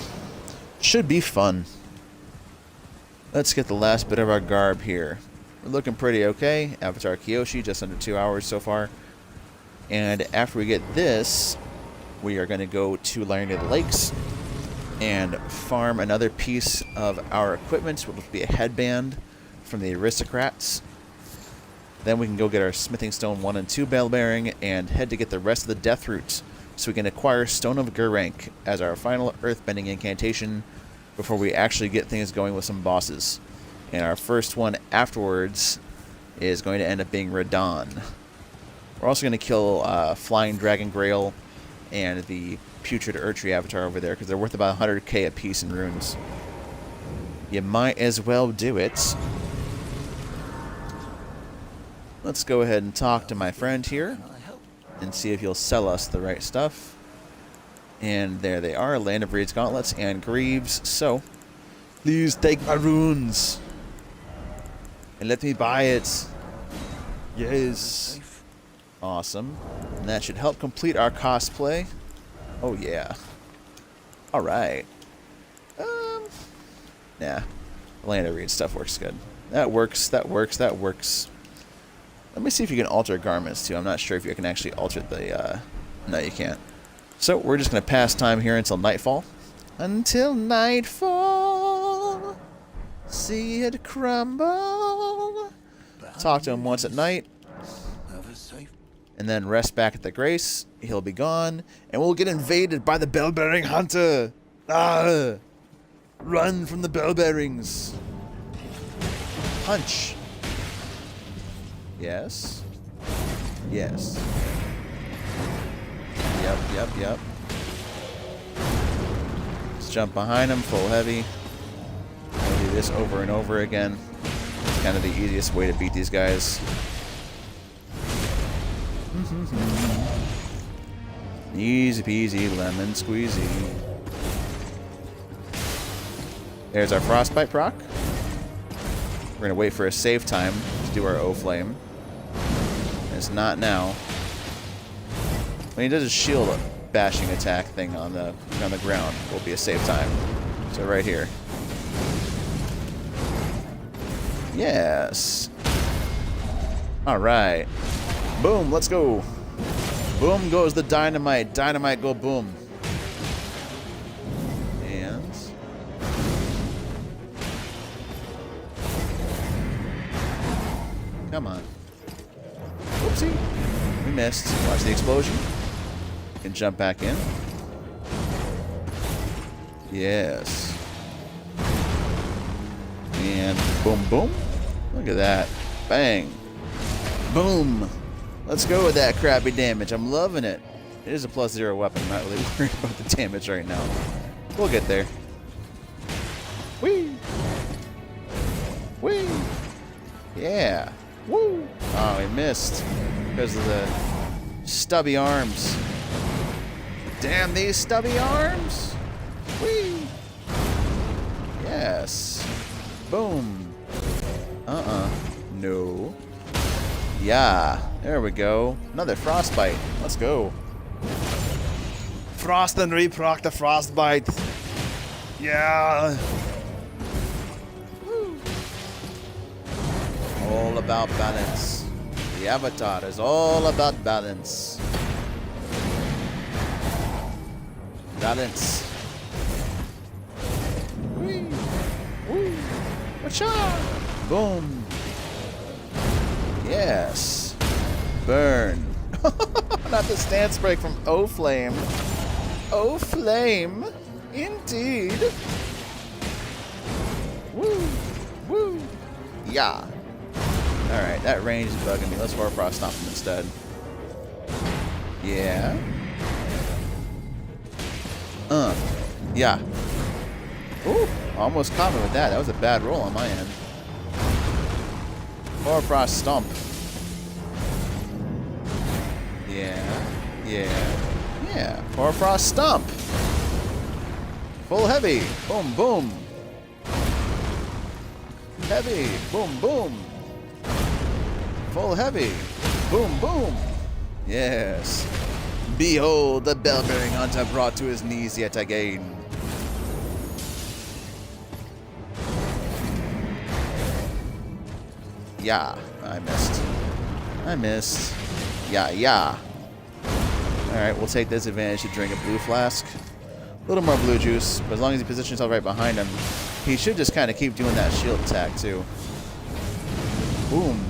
Should be fun. Let's get the last bit of our garb here. We're looking pretty okay. Avatar Kyoshi, just under 2 hours so far. And after we get this, we are going to go to Lion of the Lakes and farm another piece of our equipment, which will be a headband from the Aristocrats. Then we can go get our Smithing Stone 1 and 2 Bell Bearing and head to get the rest of the Death Roots so we can acquire Stone of Gurrank as our final Earthbending incantation before we actually get things going with some bosses. And our first one afterwards is going to end up being Radon. We're also going to kill Flying Dragon Grail and the Putrid Urtree Avatar over there because they're worth about 100k a piece in runes. You might as well do it. Let's go ahead and talk to my friend here and see if he'll sell us the right stuff. And there they are, Land of Reeds, Gauntlets, and Greaves. So, please take my runes and let me buy it. Yes. Awesome. And that should help complete our cosplay. Oh, yeah. Alright. Nah. Land of Reeds stuff works good. That works. Let me see if you can alter garments, too. I'm not sure if you can actually alter the... No, you can't. So, we're just going to pass time here until nightfall. Until nightfall. See it crumble. Talk to him once at night. And then rest back at the Grace. He'll be gone. And we'll get invaded by the Bell-Bearing Hunter. Ah! Run from the Bell-Bearings. Punch. Yes. Yes. Yep. Let's jump behind him, full heavy. We'll do this over and over again. Kind of the easiest way to beat these guys. Easy peasy lemon squeezy. There's our frostbite proc. We're gonna wait for a save time to do our O-flame. It's not now. When he does a shield bashing attack thing on the ground, will be a save time. So right here. Yes. All right. Boom. Let's go. Boom goes the dynamite. Dynamite go boom. And come on. Whoopsie. We missed. Watch the explosion. Can jump back in. Yes. And boom, boom. Look at that. Bang. Boom. Let's go with that crappy damage. I'm loving it. It is a +0 weapon. I'm not really worried about the damage right now. We'll get there. Whee! Whee! Yeah. Woo! Oh, we missed because of the stubby arms. Damn these stubby arms! Whee! Yes. Boom. No. Yeah. There we go. Another frostbite. Let's go. Frost and reproc the frostbite. Yeah. Woo. All about balance. The Avatar is all about balance. Balance. Whee! Woo! Wacha! Boom! Yes. Burn. Not the stance break from O-Flame. O-Flame. Indeed. Woo! Woo! Yeah. Alright, that range is bugging me. Let's Warfrost Stomp him instead. Yeah. Yeah. Ooh, almost caught me with that. That was a bad roll on my end. Warfrost Stomp. Yeah. Yeah. Yeah. Warfrost Stomp. Full heavy. Boom, boom. Heavy. Boom, boom. Full heavy. Boom, boom. Yes. Behold, the bell-bearing hunter brought to his knees yet again. Yeah, I missed. I missed. Yeah, yeah. Alright, we'll take this advantage to drink a blue flask. A little more blue juice, but as long as he positions himself right behind him, he should just kind of keep doing that shield attack, too. Boom.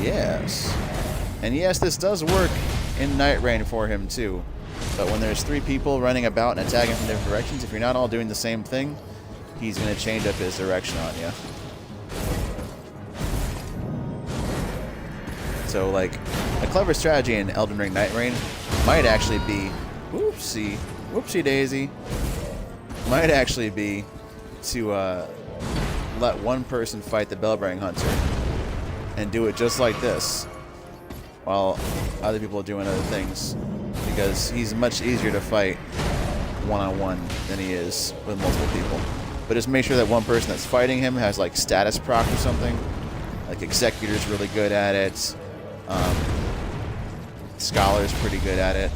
Yes. And yes, this does work in Night Rain for him, too. But when there's 3 people running about and attacking from different directions, if you're not all doing the same thing, he's going to change up his direction on you. So, like, a clever strategy in Elden Ring Night Rain might actually be, whoopsie daisy, might actually be to let one person fight the Bell-bearing Hunter and do it just like this, while other people are doing other things, because he's much easier to fight one-on-one than he is with multiple people. But just make sure that one person that's fighting him has like status proc or something. Like Executor's really good at it. Scholar's pretty good at it.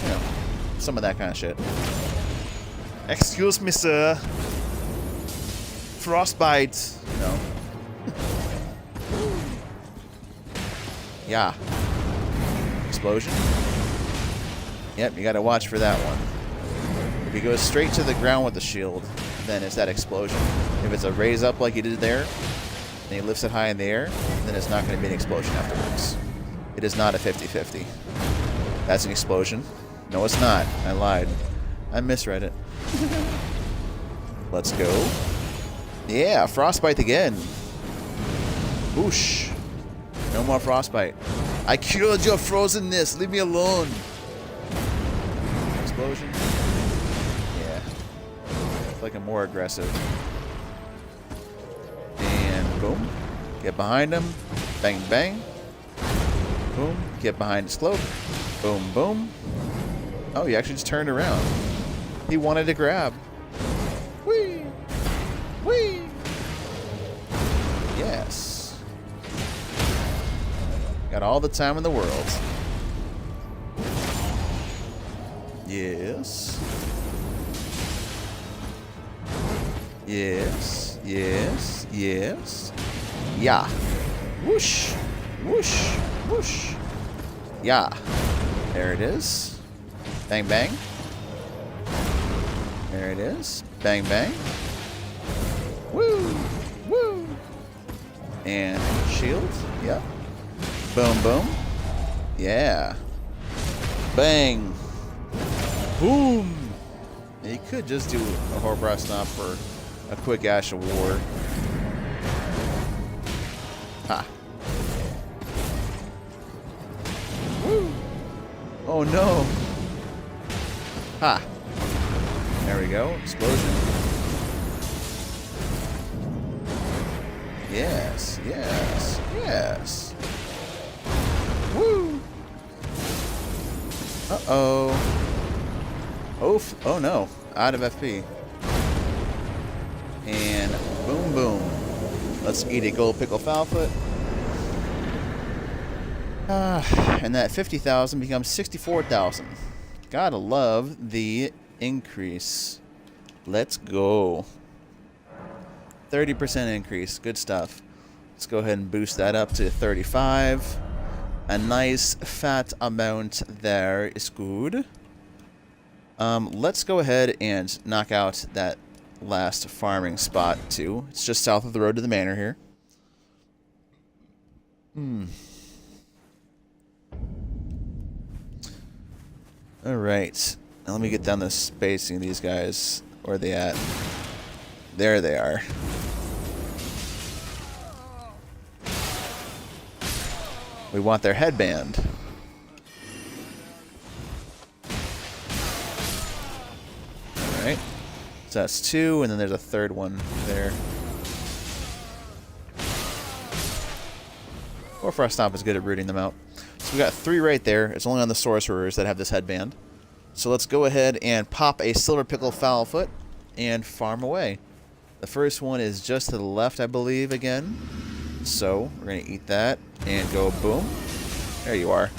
You know, some of that kind of shit. Excuse me, sir. Frostbite. No. Yeah. Explosion. Yep, you gotta watch for that one. If he goes straight to the ground with the shield, then it's that explosion. If it's a raise up like he did there, and he lifts it high in the air, then it's not going to be an explosion afterwards. It is not a 50-50. That's an explosion. No, it's not. I lied. I misread it. Let's go. Yeah, frostbite again. Whoosh. No more frostbite. I cured your frozenness. Leave me alone. explosion. Yeah. It's like a more aggressive. And boom. Get behind him. Bang, bang. Boom. Get behind his cloak. Boom, boom. Oh, he actually just turned around. He wanted to grab. Whee! Whee! Yes. Got all the time in the world. Yes. Yes. Yes. Yes. Yeah. Whoosh. Whoosh. Whoosh. Yeah. There it is. Bang, bang. There it is. Bang, bang. Woo. Woo. And shield. Yep. Boom, boom. Yeah. Bang. Boom. You could just do a Horror Stomp for a quick Ash of War. Ha. Woo. Oh no. Ha. There we go. Explosion. Yes. Yes. Yes. Woo. Uh-oh. Oof. Oh no. Out of FP. And boom, boom. Let's eat a gold pickle Foulfoot. And that 50,000 becomes 64,000. Gotta love the increase. Let's go. 30% increase. Good stuff. Let's go ahead and boost that up to 35. A nice fat amount there is good. Let's go ahead and knock out that last farming spot too. It's just south of the road to the manor here. Alright. Now let me get down the spacing of these guys. Where are they at? There they are. We want their headband. Alright. So that's 2, and then there's a third one there. Or Frost Stomp is good at rooting them out. So we got 3 right there. It's only on the sorcerers that have this headband. So let's go ahead and pop a Silver Pickle Foulfoot and farm away. The first one is just to the left, I believe, again. So we're going to eat that and go boom. There you are.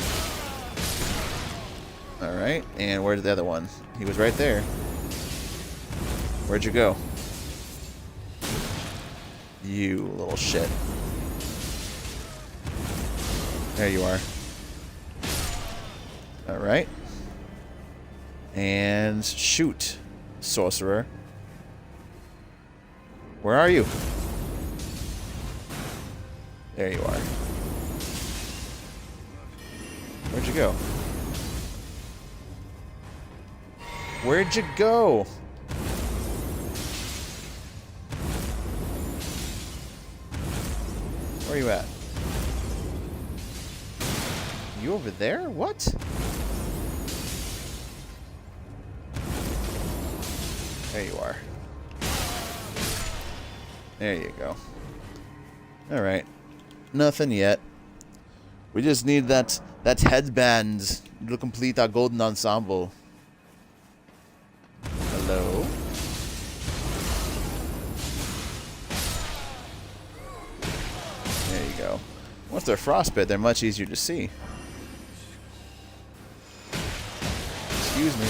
Alright, and where's the other one? He was right there. Where'd you go? You little shit. There you are. Alright. And shoot, sorcerer. Where are you? There you are. Where'd you go? Where'd you go? Where are you at? You over there? What? There you are. There you go. Alright. Nothing yet. We just need that headband to complete our golden ensemble. Hello? There you go. Once they're frostbit, they're much easier to see. Excuse me.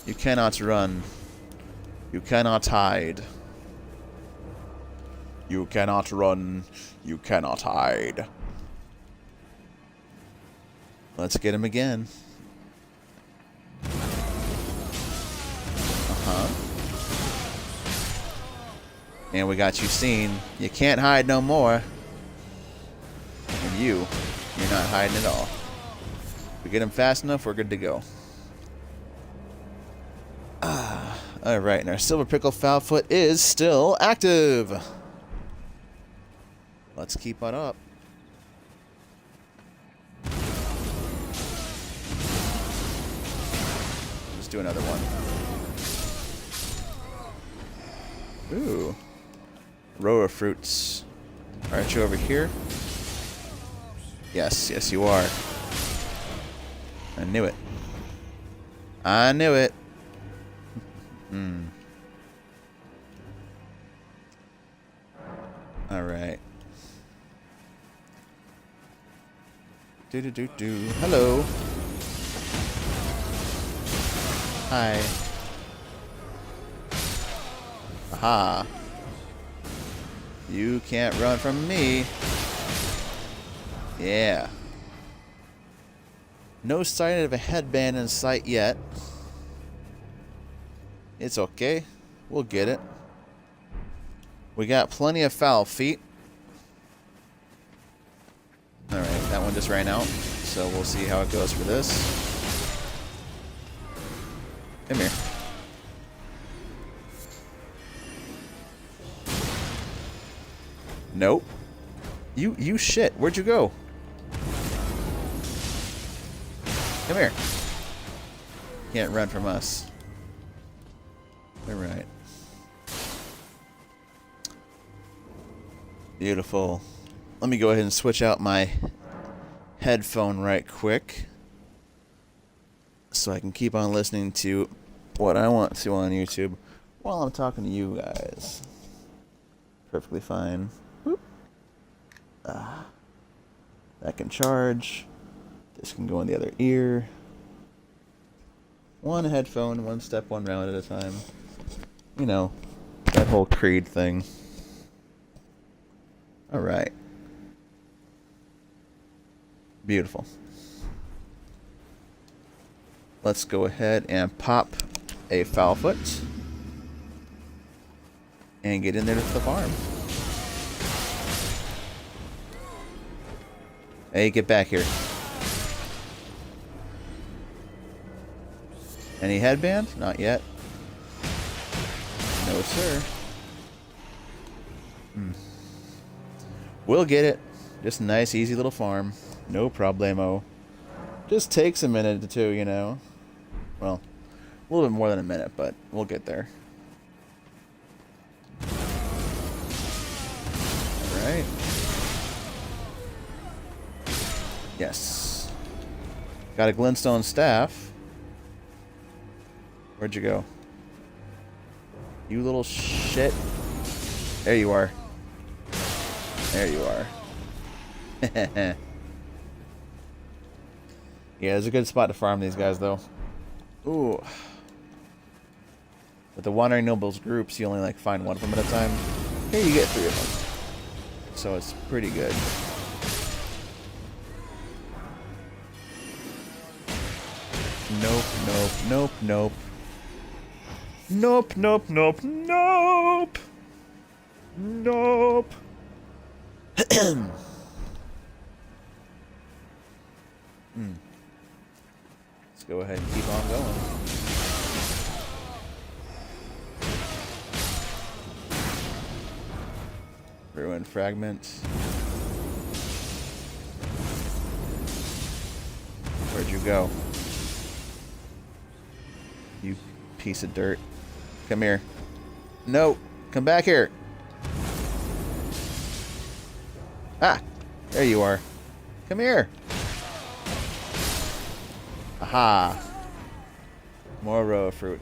You cannot run. You cannot hide. You cannot run. You cannot hide. Let's get him again. Uh-huh. And we got you seen. You can't hide no more. And you're not hiding at all. If we get him fast enough, we're good to go. Alright, and our Silver Pickle Foulfoot is still active. Let's keep on up. Let's do another one. Ooh. Row of fruits. Aren't you over here? Yes, yes you are. I knew it. I knew it. Alright. Do. Hello. Hi. Aha. You can't run from me. Yeah. No sign of a headband in sight yet. It's okay. We'll get it. We got plenty of foul feet. Alright, that one just ran out. So we'll see how it goes for this. Come here. Nope. You shit. Where'd you go? Come here. Can't run from us. Alright. Beautiful. Let me go ahead and switch out my headphone right quick so I can keep on listening to what I want to on YouTube while I'm talking to you guys. Perfectly fine. Whoop. That can charge. This can go in the other ear. One headphone, one step, one round at a time. You know, that whole Creed thing. Alright. Beautiful. Let's go ahead and pop a foul foot and get in there to the farm. Hey, get back here. Any headband? Not yet. No, sir. We'll get it. Just a nice, easy little farm. No problemo. Just takes a minute or two, you know. Well, a little bit more than a minute, but we'll get there. Alright. Yes. Got a glintstone staff. Where'd you go? You little shit. There you are. There you are. Yeah, it's a good spot to farm these guys, though. Ooh. With the Wandering Nobles groups, you only, like, find one of them at a time. Here you get 3 of them. So it's pretty good. Nope, nope, nope, nope. Nope, nope, nope, nope. Nope. Let's go ahead and keep on going. Ruin fragments. Where'd you go? You piece of dirt. Come here. No, come back here. Ah, there you are. Come here. Aha. More row of fruit.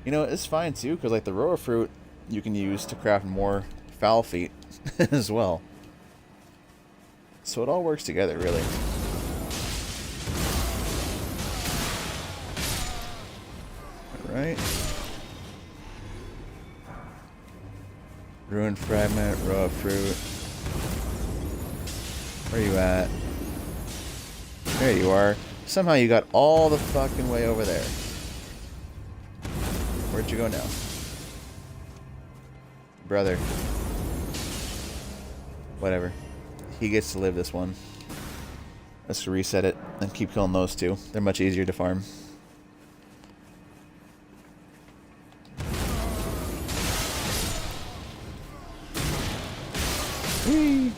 You know, it's fine too, because like the row of fruit you can use to craft more foul feet as well. So it all works together, really. Alright. Ruined fragment, row of fruit. Where are you at? There you are. Somehow you got all the fucking way over there. Where'd you go now? Brother. Whatever. He gets to live this one. Let's reset it and keep killing those two. They're much easier to farm. Whee!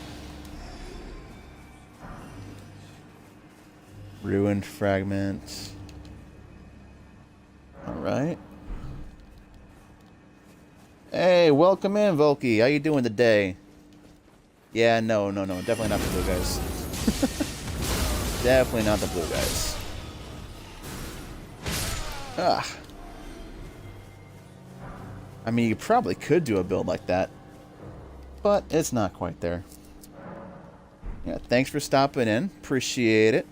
Ruined fragments. Alright. Hey, welcome in, Volky. How you doing today? Yeah, no. Definitely not the blue guys. Definitely not the blue guys. Ah. I mean, you probably could do a build like that, but it's not quite there. Yeah, thanks for stopping in. Appreciate it.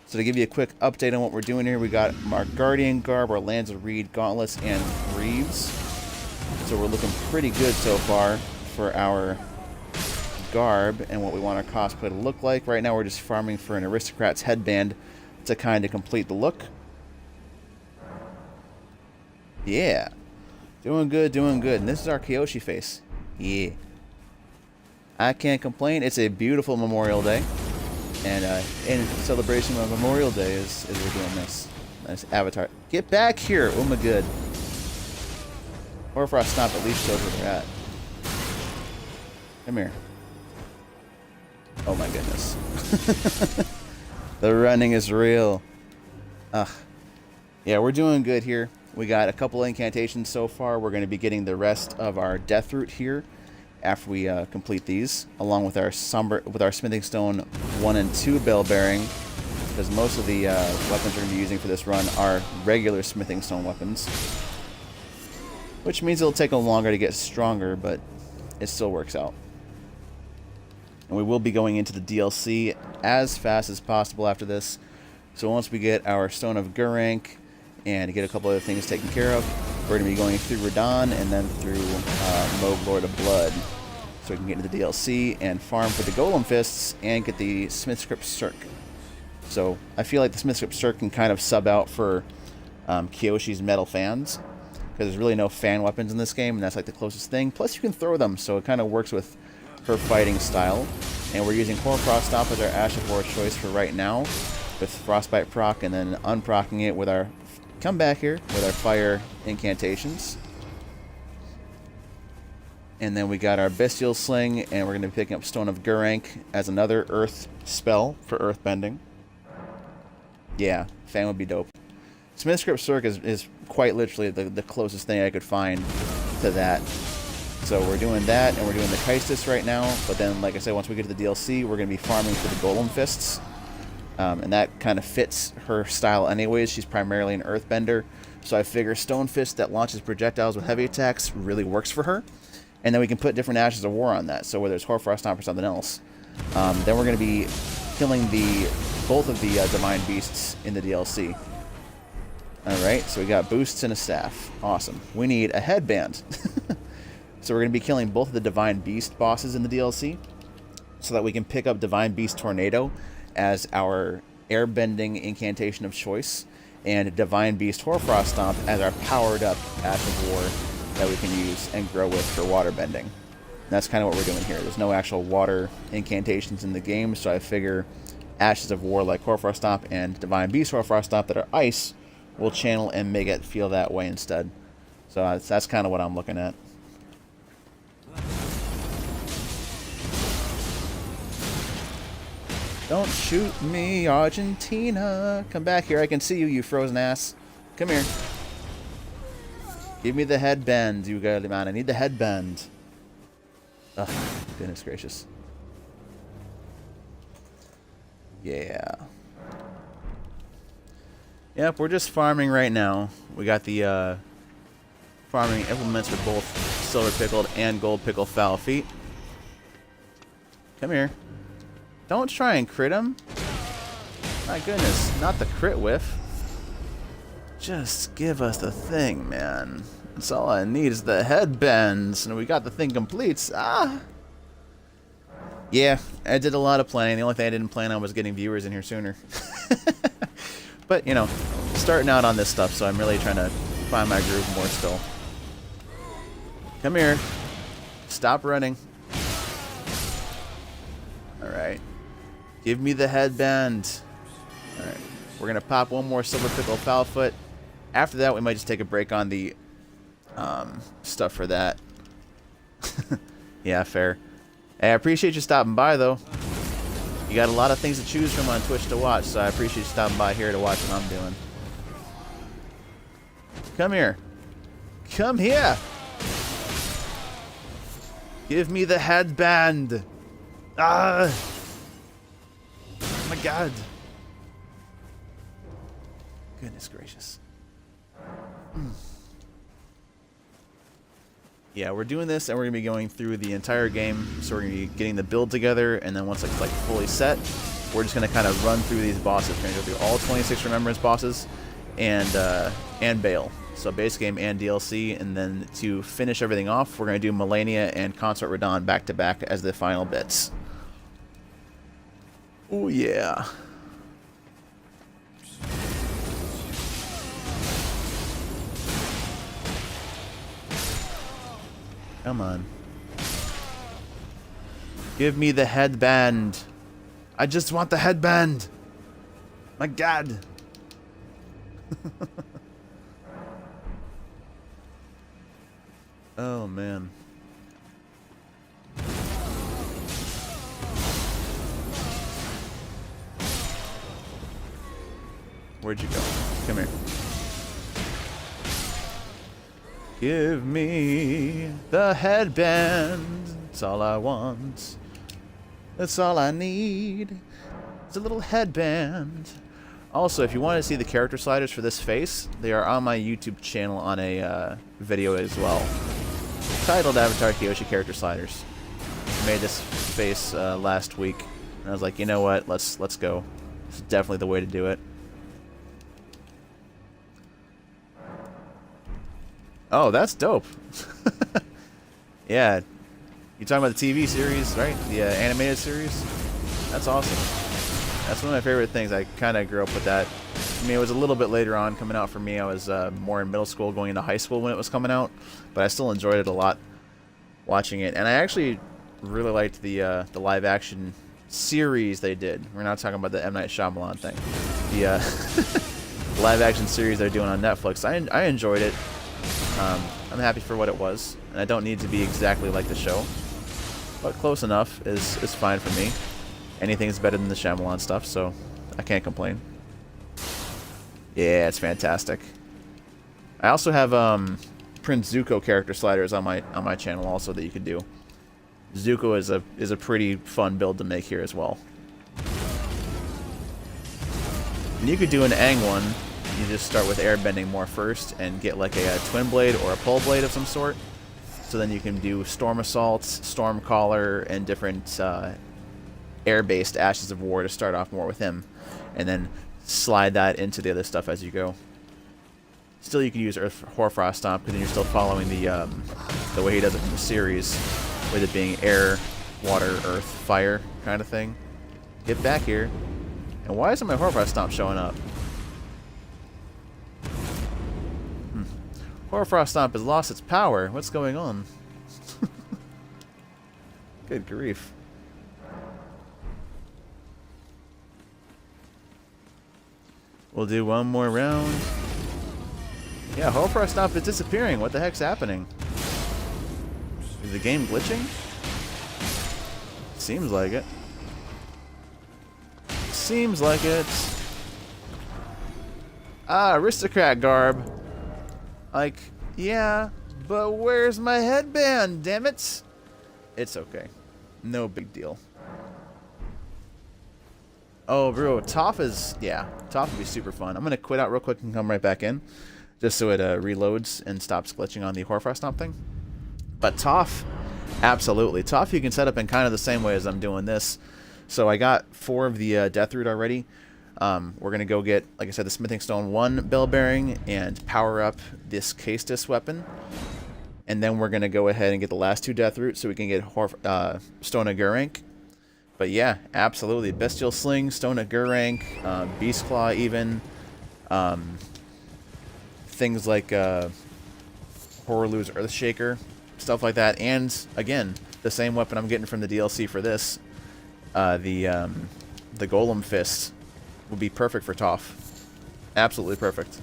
So to give you a quick update on what we're doing here, we got our Guardian Garb, our Lands of Reed, Gauntlets, and Greaves. So we're looking pretty good so far for our garb and what we want our cosplay to look like. Right now we're just farming for an Aristocrat's headband to kind of complete the look. Yeah. Doing good, doing good. And this is our Kyoshi face. Yeah. I can't complain. It's a beautiful Memorial Day. And in celebration of Memorial Day is we're doing this. Nice avatar. Get back here! Oh my god. Or if I stop, at least shows where they're at. Come here. Oh my goodness. The running is real. Ugh. Yeah, we're doing good here. We got a couple incantations so far. We're going to be getting the rest of our death root here after we complete these, along with our smithing stone 1 and 2 bell bearing, because most of the weapons we're going to be using for this run are regular smithing stone weapons, which means it'll take a longer to get stronger, but it still works out. And we will be going into the DLC as fast as possible after this. So once we get our Stone of Gurrank and get a couple other things taken care of, we're going to be going through Radon and then through Moog Lord of Blood. So we can get into the DLC and farm for the Golem Fists and get the Smith Script Circ. So I feel like the Smith Script Circ can kind of sub out for Kyoshi's metal fans, because there's really no fan weapons in this game, and that's like the closest thing. Plus you can throw them, so it kind of works with her fighting style. And we're using Hoarfrost Stomp as our Ash of War choice for right now, with Frostbite proc, and then unprocking it with our come back here with our fire incantations. And then we got our Bestial Sling, and we're going to be picking up Stone of Gurrank as another earth spell for earthbending. Yeah, fan would be dope. Smith Script Circ is quite literally the closest thing I could find to that. So we're doing that, and we're doing the Kaistis right now. But then, like I said, once we get to the DLC, we're going to be farming for the Golem Fists. And that kind of fits her style anyways. She's primarily an earthbender. So I figure Stone Fist that launches projectiles with heavy attacks really works for her. And then we can put different Ashes of War on that. So whether it's Hoarfrost Stomp or something else. Then we're going to be killing both of the Divine Beasts in the DLC. Alright, so we got boosts and a staff. Awesome. We need a headband. So we're going to be killing both of the Divine Beast bosses in the DLC, so that we can pick up Divine Beast Tornado as our airbending incantation of choice, and Divine Beast Hoarfrost Stomp as our powered up Ash of War that we can use and grow with for water bending. And that's kind of what we're doing here. There's no actual water incantations in the game, so I figure Ashes of War like Hoarfrost Stomp and Divine Beast Hoarfrost Stomp that are ice will channel and make it feel that way instead. So that's kind of what I'm looking at. Don't shoot me, Argentina. Come back here. I can see you, you frozen ass. Come here. Give me the headband, you girly man. I need the headband. Ugh, goodness gracious. Yeah. Yep, we're just farming right now. We got the farming implements for both silver pickled and gold pickled foul feet. Come here. Don't try and crit him. My goodness, not the crit whiff. Just give us the thing, man. That's all I need is the headbands, and we got the thing complete. Ah! Yeah, I did a lot of planning. The only thing I didn't plan on was getting viewers in here sooner. But, you know, starting out on this stuff, so I'm really trying to find my groove more still. Come here. Stop running. Alright. Give me the headband. Alright. We're going to pop one more Silver Pickle Foulfoot. After that, we might just take a break on the stuff for that. Yeah, fair. Hey, I appreciate you stopping by, though. You got a lot of things to choose from on Twitch to watch, so I appreciate you stopping by here to watch what I'm doing. Come here. Come here. Give me the headband. Ah. Oh my god. Goodness gracious. Yeah, we're doing this, and we're going to be going through the entire game. So we're going to be getting the build together, and then once it's like fully set, we're just going to kind of run through these bosses. We're going to go through all 26 Remembrance bosses and Bayle. So base game and DLC, and then to finish everything off, we're going to do Melania and Consort Radon back to back as the final bits. Oh yeah. Come on. Give me the headband. I just want the headband. My god. Oh man. Where'd you go? Come here. Give me the headband. That's all I want. That's all I need. It's a little headband. Also, if you want to see the character sliders for this face, they are on my YouTube channel on a video as well. Titled Avatar Kyoshi Character Sliders. I made this face last week, and I was like, you know what? Let's go. It's definitely the way to do it. Oh, that's dope. Yeah. You're talking about the TV series, right? The animated series? That's awesome. That's one of my favorite things. I kind of grew up with that. I mean, it was a little bit later on coming out for me. I was more in middle school, going into high school when it was coming out. But I still enjoyed it a lot watching it. And I actually really liked the live-action series they did. We're not talking about the M. Night Shyamalan thing. The live-action series they're doing on Netflix. I enjoyed it. I'm happy for what it was, and I don't need to be exactly like the show, but close enough is fine for me. Anything's better than the Shyamalan stuff, so I can't complain. Yeah, it's fantastic. I also have Prince Zuko character sliders on my channel also that you could do. Zuko is a pretty fun build to make here as well. And you could do an Aang one. You just start with airbending more first and get like a twin blade or a pole blade of some sort. So then you can do Storm Assaults, Storm Caller, and different air-based Ashes of War to start off more with him. And then slide that into the other stuff as you go. Still, you can use Earth Hoarfrost Stomp because then you're still following the way he does it in the series, with it being air, water, earth, fire kind of thing. Get back here. And why isn't my Hoarfrost Stomp showing up? Hoarfrost Stomp has lost its power. What's going on? Good grief. We'll do one more round. Yeah, Hoarfrost Stomp is disappearing. What the heck's happening? Is the game glitching? Seems like it. Seems like it. Ah, aristocrat garb. Like, yeah, but where's my headband, damn it? It's okay. No big deal. Oh, bro, Toph is, yeah, Toph would be super fun. I'm going to quit out real quick and come right back in, just so it reloads and stops glitching on the Hoarfrost Stomp thing. But Toph, absolutely. Toph you can set up in kind of the same way as I'm doing this. So I got 4 of the Death Root already. We're going to go get, like I said, the Smithing Stone 1 bell bearing and power up this Castus weapon. And then we're going to go ahead and get the last 2 Death Roots so we can get Stone of Gurrank. But yeah, absolutely. Bestial Sling, Stone of Gurrank, Beast Claw even. Things like Horlu's Earthshaker, stuff like that. And, again, the same weapon I'm getting from the DLC for this, the Golem Fist. Would be perfect for Toph. Absolutely perfect.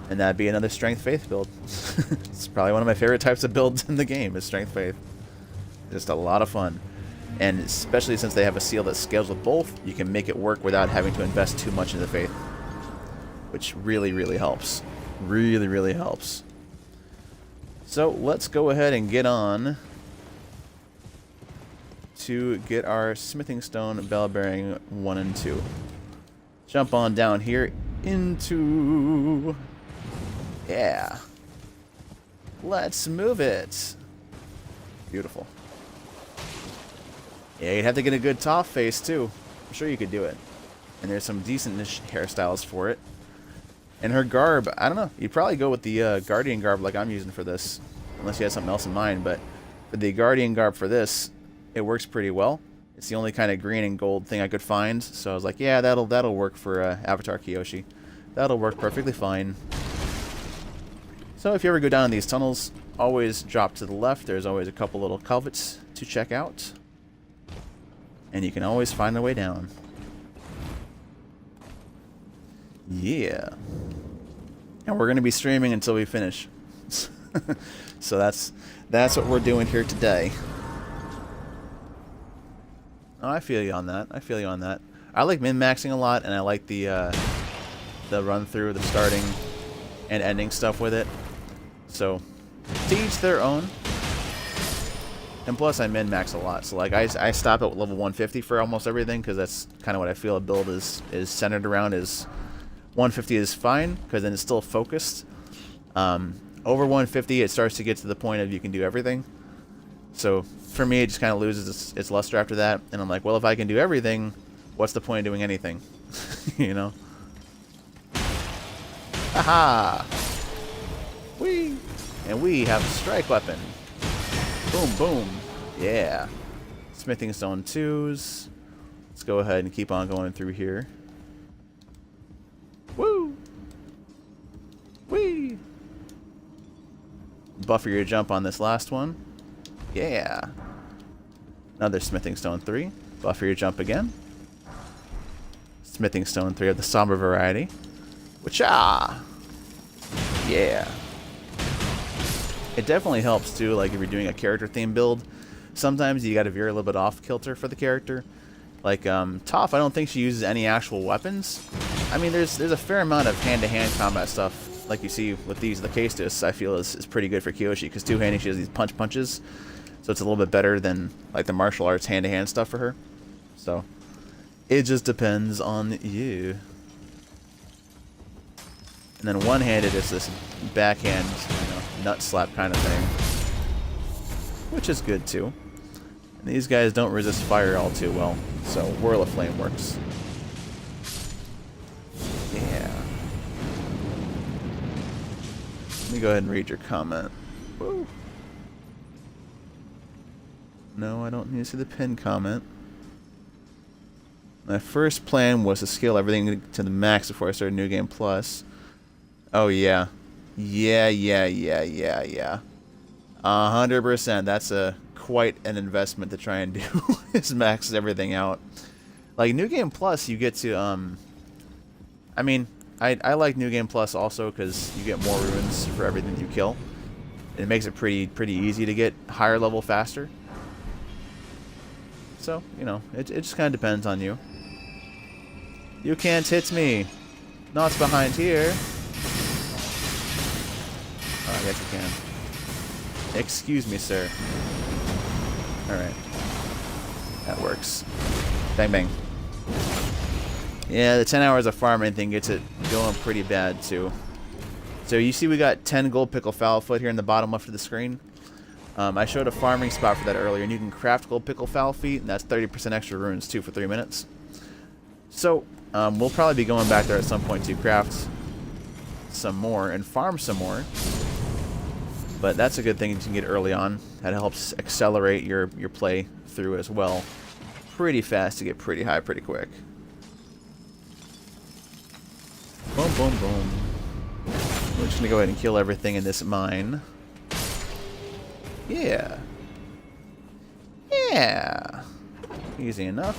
And that'd be another Strength Faith build. It's probably one of my favorite types of builds in the game, is Strength Faith. Just a lot of fun. And especially since they have a seal that scales with both, you can make it work without having to invest too much into Faith. which really, really helps. Really, really helps. So let's go ahead and get on to get our smithing stone bell bearing 1 and 2. Jump on down here into... Yeah. Let's move it. Beautiful. Yeah, you'd have to get a good top face too. I'm sure you could do it. And there's some decent hairstyles for it. And her garb, I don't know. You'd probably go with the Guardian garb like I'm using for this. Unless you had something else in mind. But for the Guardian garb for this, it works pretty well. It's the only kind of green and gold thing I could find. So I was like, yeah, that'll work for Avatar Kyoshi. That'll work perfectly fine. So if you ever go down in these tunnels, always drop to the left. There's always a couple little culverts to check out. And you can always find a way down. Yeah. And we're going to be streaming until we finish. So that's what we're doing here today. Oh, I feel you on that. I feel you on that. I like min-maxing a lot, and I like the run-through, the starting and ending stuff with it. So, to each their own. And plus, I min-max a lot. So, like, I stop at level 150 for almost everything, because that's kind of what I feel a build is centered around. Is 150 is fine, because then it's still focused. Over 150, it starts to get to the point of you can do everything. So, for me, it just kind of loses its luster after that. And I'm like, well, if I can do everything, what's the point of doing anything? You know? Aha! Whee! And we have a strike weapon. Boom, boom. Yeah. Smithing stone 2s. Let's go ahead and keep on going through here. Woo! Whee! Buffer your jump on this last one. Yeah. Another smithing stone 3. Buffer your jump again. Smithing stone 3 of the somber variety. Wacha! Yeah. It definitely helps too, like if you're doing a character theme build. Sometimes you gotta veer a little bit off kilter for the character. Like Toph, I don't think she uses any actual weapons. I mean, there's a fair amount of hand-to-hand combat stuff, like you see with these. The Caestus, I feel is pretty good for Kyoshi, because two-handed she has these punches, so it's a little bit better than like the martial arts hand-to-hand stuff for her. So it just depends on you. And then one-handed is this backhand, nut slap kind of thing, which is good too. And these guys don't resist fire all too well, so Whirl of Flame works. Yeah. Let me go ahead and read your comment. Woo. No, I don't need to see the pin comment. My first plan was to scale everything to the max before I started New Game Plus. Oh, yeah. Yeah. 100%. That's quite an investment to try and do, is max everything out. Like, New Game Plus, you get to, I mean, I like New Game Plus also because you get more runes for everything you kill. It makes it pretty easy to get higher level faster. So, it just kind of depends on you. You can't hit me. Not behind here. Oh, I guess you can. Excuse me, sir. Alright. That works. Bang, bang. Yeah, the 10 hours of farming thing gets it going pretty bad, too. So you see we got 10 gold pickle foul foot here in the bottom left of the screen. I showed a farming spot for that earlier, and you can craft gold pickle foul feet, and that's 30% extra runes, too, for 3 minutes. So, we'll probably be going back there at some point to craft some more and farm some more. But that's a good thing you can get early on. That helps accelerate your play through as well. Pretty fast to get pretty high pretty quick. Boom, boom, boom. We're just going to go ahead and kill everything in this mine. Yeah. Yeah. Easy enough.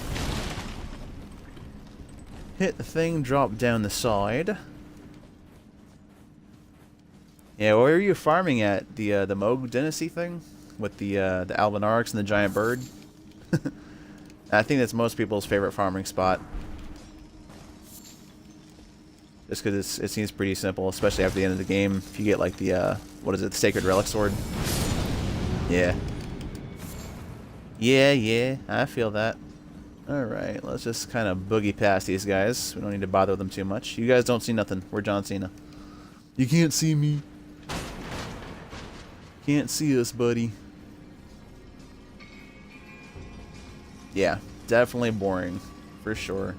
Hit the thing, drop down the side. Yeah, where are you farming at? The Moog Dynasty thing? With the Albinarix and the giant bird? I think that's most people's favorite farming spot. just because it seems pretty simple, especially after the end of the game. If you get like the what is it, the Sacred Relic Sword? Yeah. Yeah, I feel that. All right, let's just kind of boogie past these guys. We don't need to bother them too much. You guys don't see nothing. We're John Cena. You can't see me. Can't see us, buddy. Yeah, definitely boring, for sure.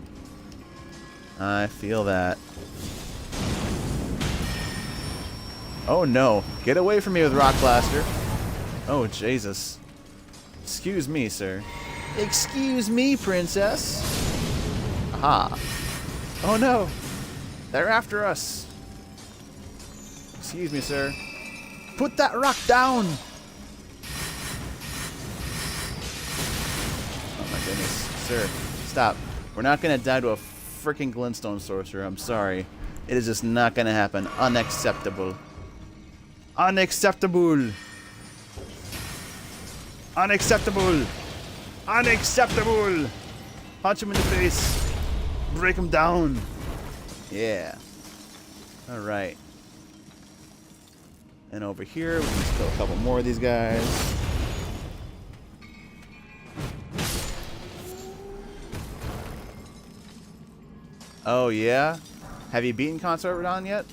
I feel that. Oh no, get away from me with Rock Blaster. Oh, Jesus. Excuse me, sir. Excuse me, princess. Aha. Oh no, they're after us. Excuse me, sir. Put that rock down. Oh my goodness. Sir, stop. We're not going to die to a freaking glintstone sorcerer. I'm sorry. It is just not going to happen. Unacceptable. Unacceptable. Unacceptable. Unacceptable. Punch him in the face. Break him down. Yeah. Alright. And over here, we can just kill a couple more of these guys. Oh yeah? Have you beaten Consort Radon yet?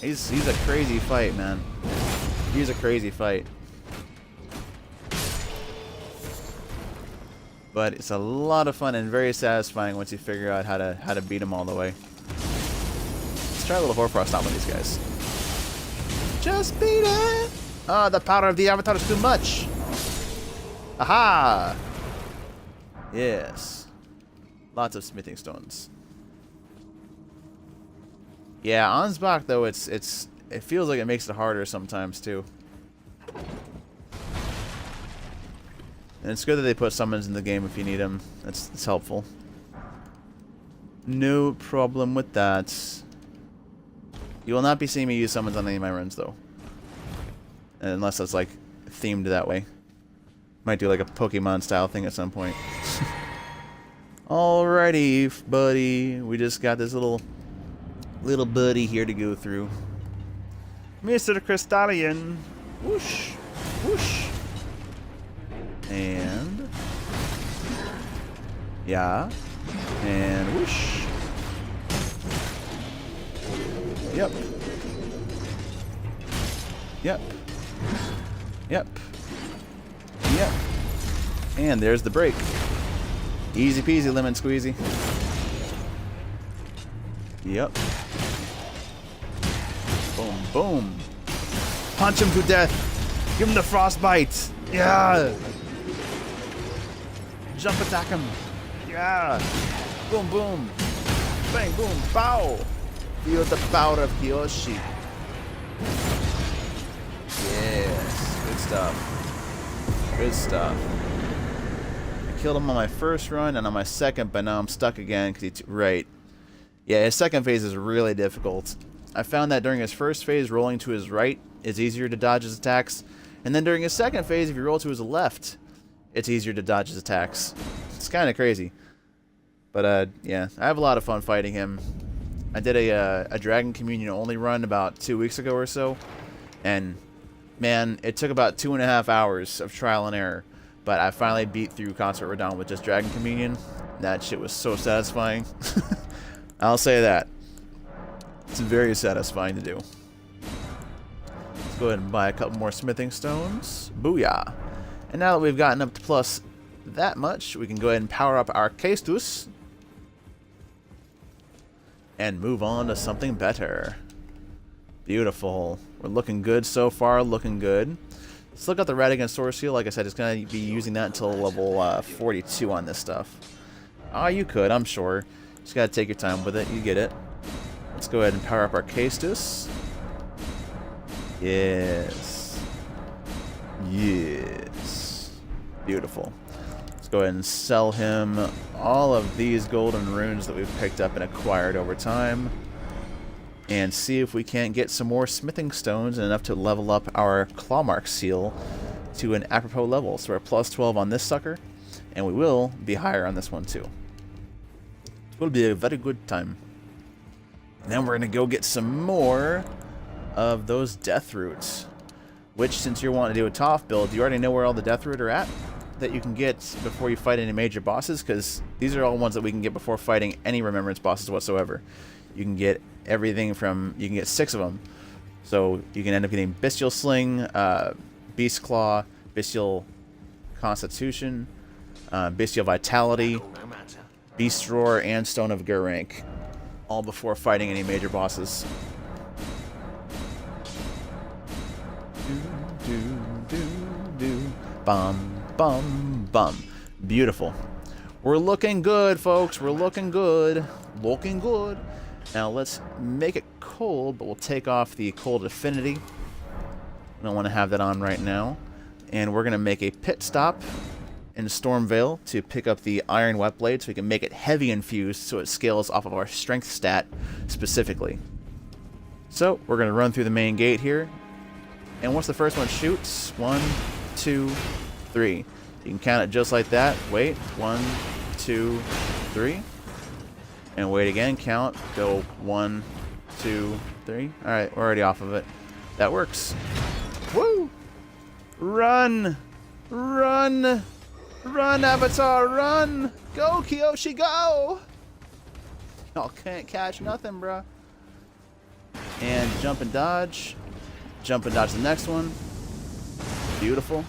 He's a crazy fight, man. He's a crazy fight. But it's a lot of fun and very satisfying once you figure out how to beat him all the way. Let's try a little Horfrost Stomp with these guys. Just beat it! Oh, the power of the Avatar is too much! Aha! Yes. Lots of smithing stones. Yeah, Ansbach though, it feels like it makes it harder sometimes too. And it's good that they put summons in the game if you need them. It's helpful. No problem with that. You will not be seeing me use summons on any of my runs, though. Unless it's, like, themed that way. Might do, like, a Pokemon-style thing at some point. Alrighty, buddy. We just got this little buddy here to go through. Mr. Crystallian. Whoosh. Whoosh. And... yeah. And whoosh. Yep. Yep. Yep. Yep. And there's the break. Easy peasy, lemon squeezy. Yep. Boom, boom. Punch him to death. Give him the frostbite. Yeah. Jump attack him. Yeah. Boom, boom. Bang, boom, pow. Feel the power of Kyoshi. Yes. Good stuff. Good stuff. I killed him on my first run and on my second, but now I'm stuck again because right. Yeah, his second phase is really difficult. I found that during his first phase, rolling to his right is easier to dodge his attacks. And then during his second phase, if you roll to his left, it's easier to dodge his attacks. It's kind of crazy. But, yeah, I have a lot of fun fighting him. I did a Dragon Communion only run about 2 weeks ago or so. And, man, it took about 2.5 hours of trial and error. But I finally beat through Consort Radon with just Dragon Communion. That shit was so satisfying. I'll say that. It's very satisfying to do. Let's go ahead and buy a couple more smithing stones. Booyah. And now that we've gotten up to plus that much, we can go ahead and power up our Caestus. And move on to something better. Beautiful. We're looking good so far, looking good. Let's look at the Radigan Source Seal. Like I said, it's going to be using that until level 42 on this stuff. Ah, you could, I'm sure. Just got to take your time with it. You get it. Let's go ahead and power up our Caestus. Yes. Yes. Beautiful. Let's go ahead and sell him all of these golden runes that we've picked up and acquired over time. And see if we can't get some more smithing stones and enough to level up our Clawmark Seal to an apropos level. So we're plus 12 on this sucker, and we will be higher on this one too. It will be a very good time. And then we're going to go get some more of those death roots. Which, since you're wanting to do a TOF build, do you already know where all the death root are at that you can get before you fight any major bosses? Because these are all ones that we can get before fighting any Remembrance bosses whatsoever. You can get everything from, you can get 6 of them. So you can end up getting Bestial Sling, Beast Claw, Bestial Constitution, Bestial Vitality, Beast Roar, and Stone of Gurrank. All before fighting any major bosses. Bum, bum, bum. Beautiful. We're looking good, folks. We're looking good. Looking good. Now let's make it cold, but we'll take off the cold affinity. We don't want to have that on right now. And we're going to make a pit stop in Storm Vale to pick up the Iron Wet Blade so we can make it heavy infused so it scales off of our strength stat specifically. So we're going to run through the main gate here. And once the first one shoots, 1, 2, 3. You can count it just like that. Wait, 1, 2, 3. And wait again, count, go 1, 2, 3. Alright, we're already off of it. That works. Woo! Run! Run! Run, Avatar, run! Go, Kyoshi, go! Y'all can't catch nothing, bruh. And jump and dodge. Jump and dodge the next one. Beautiful.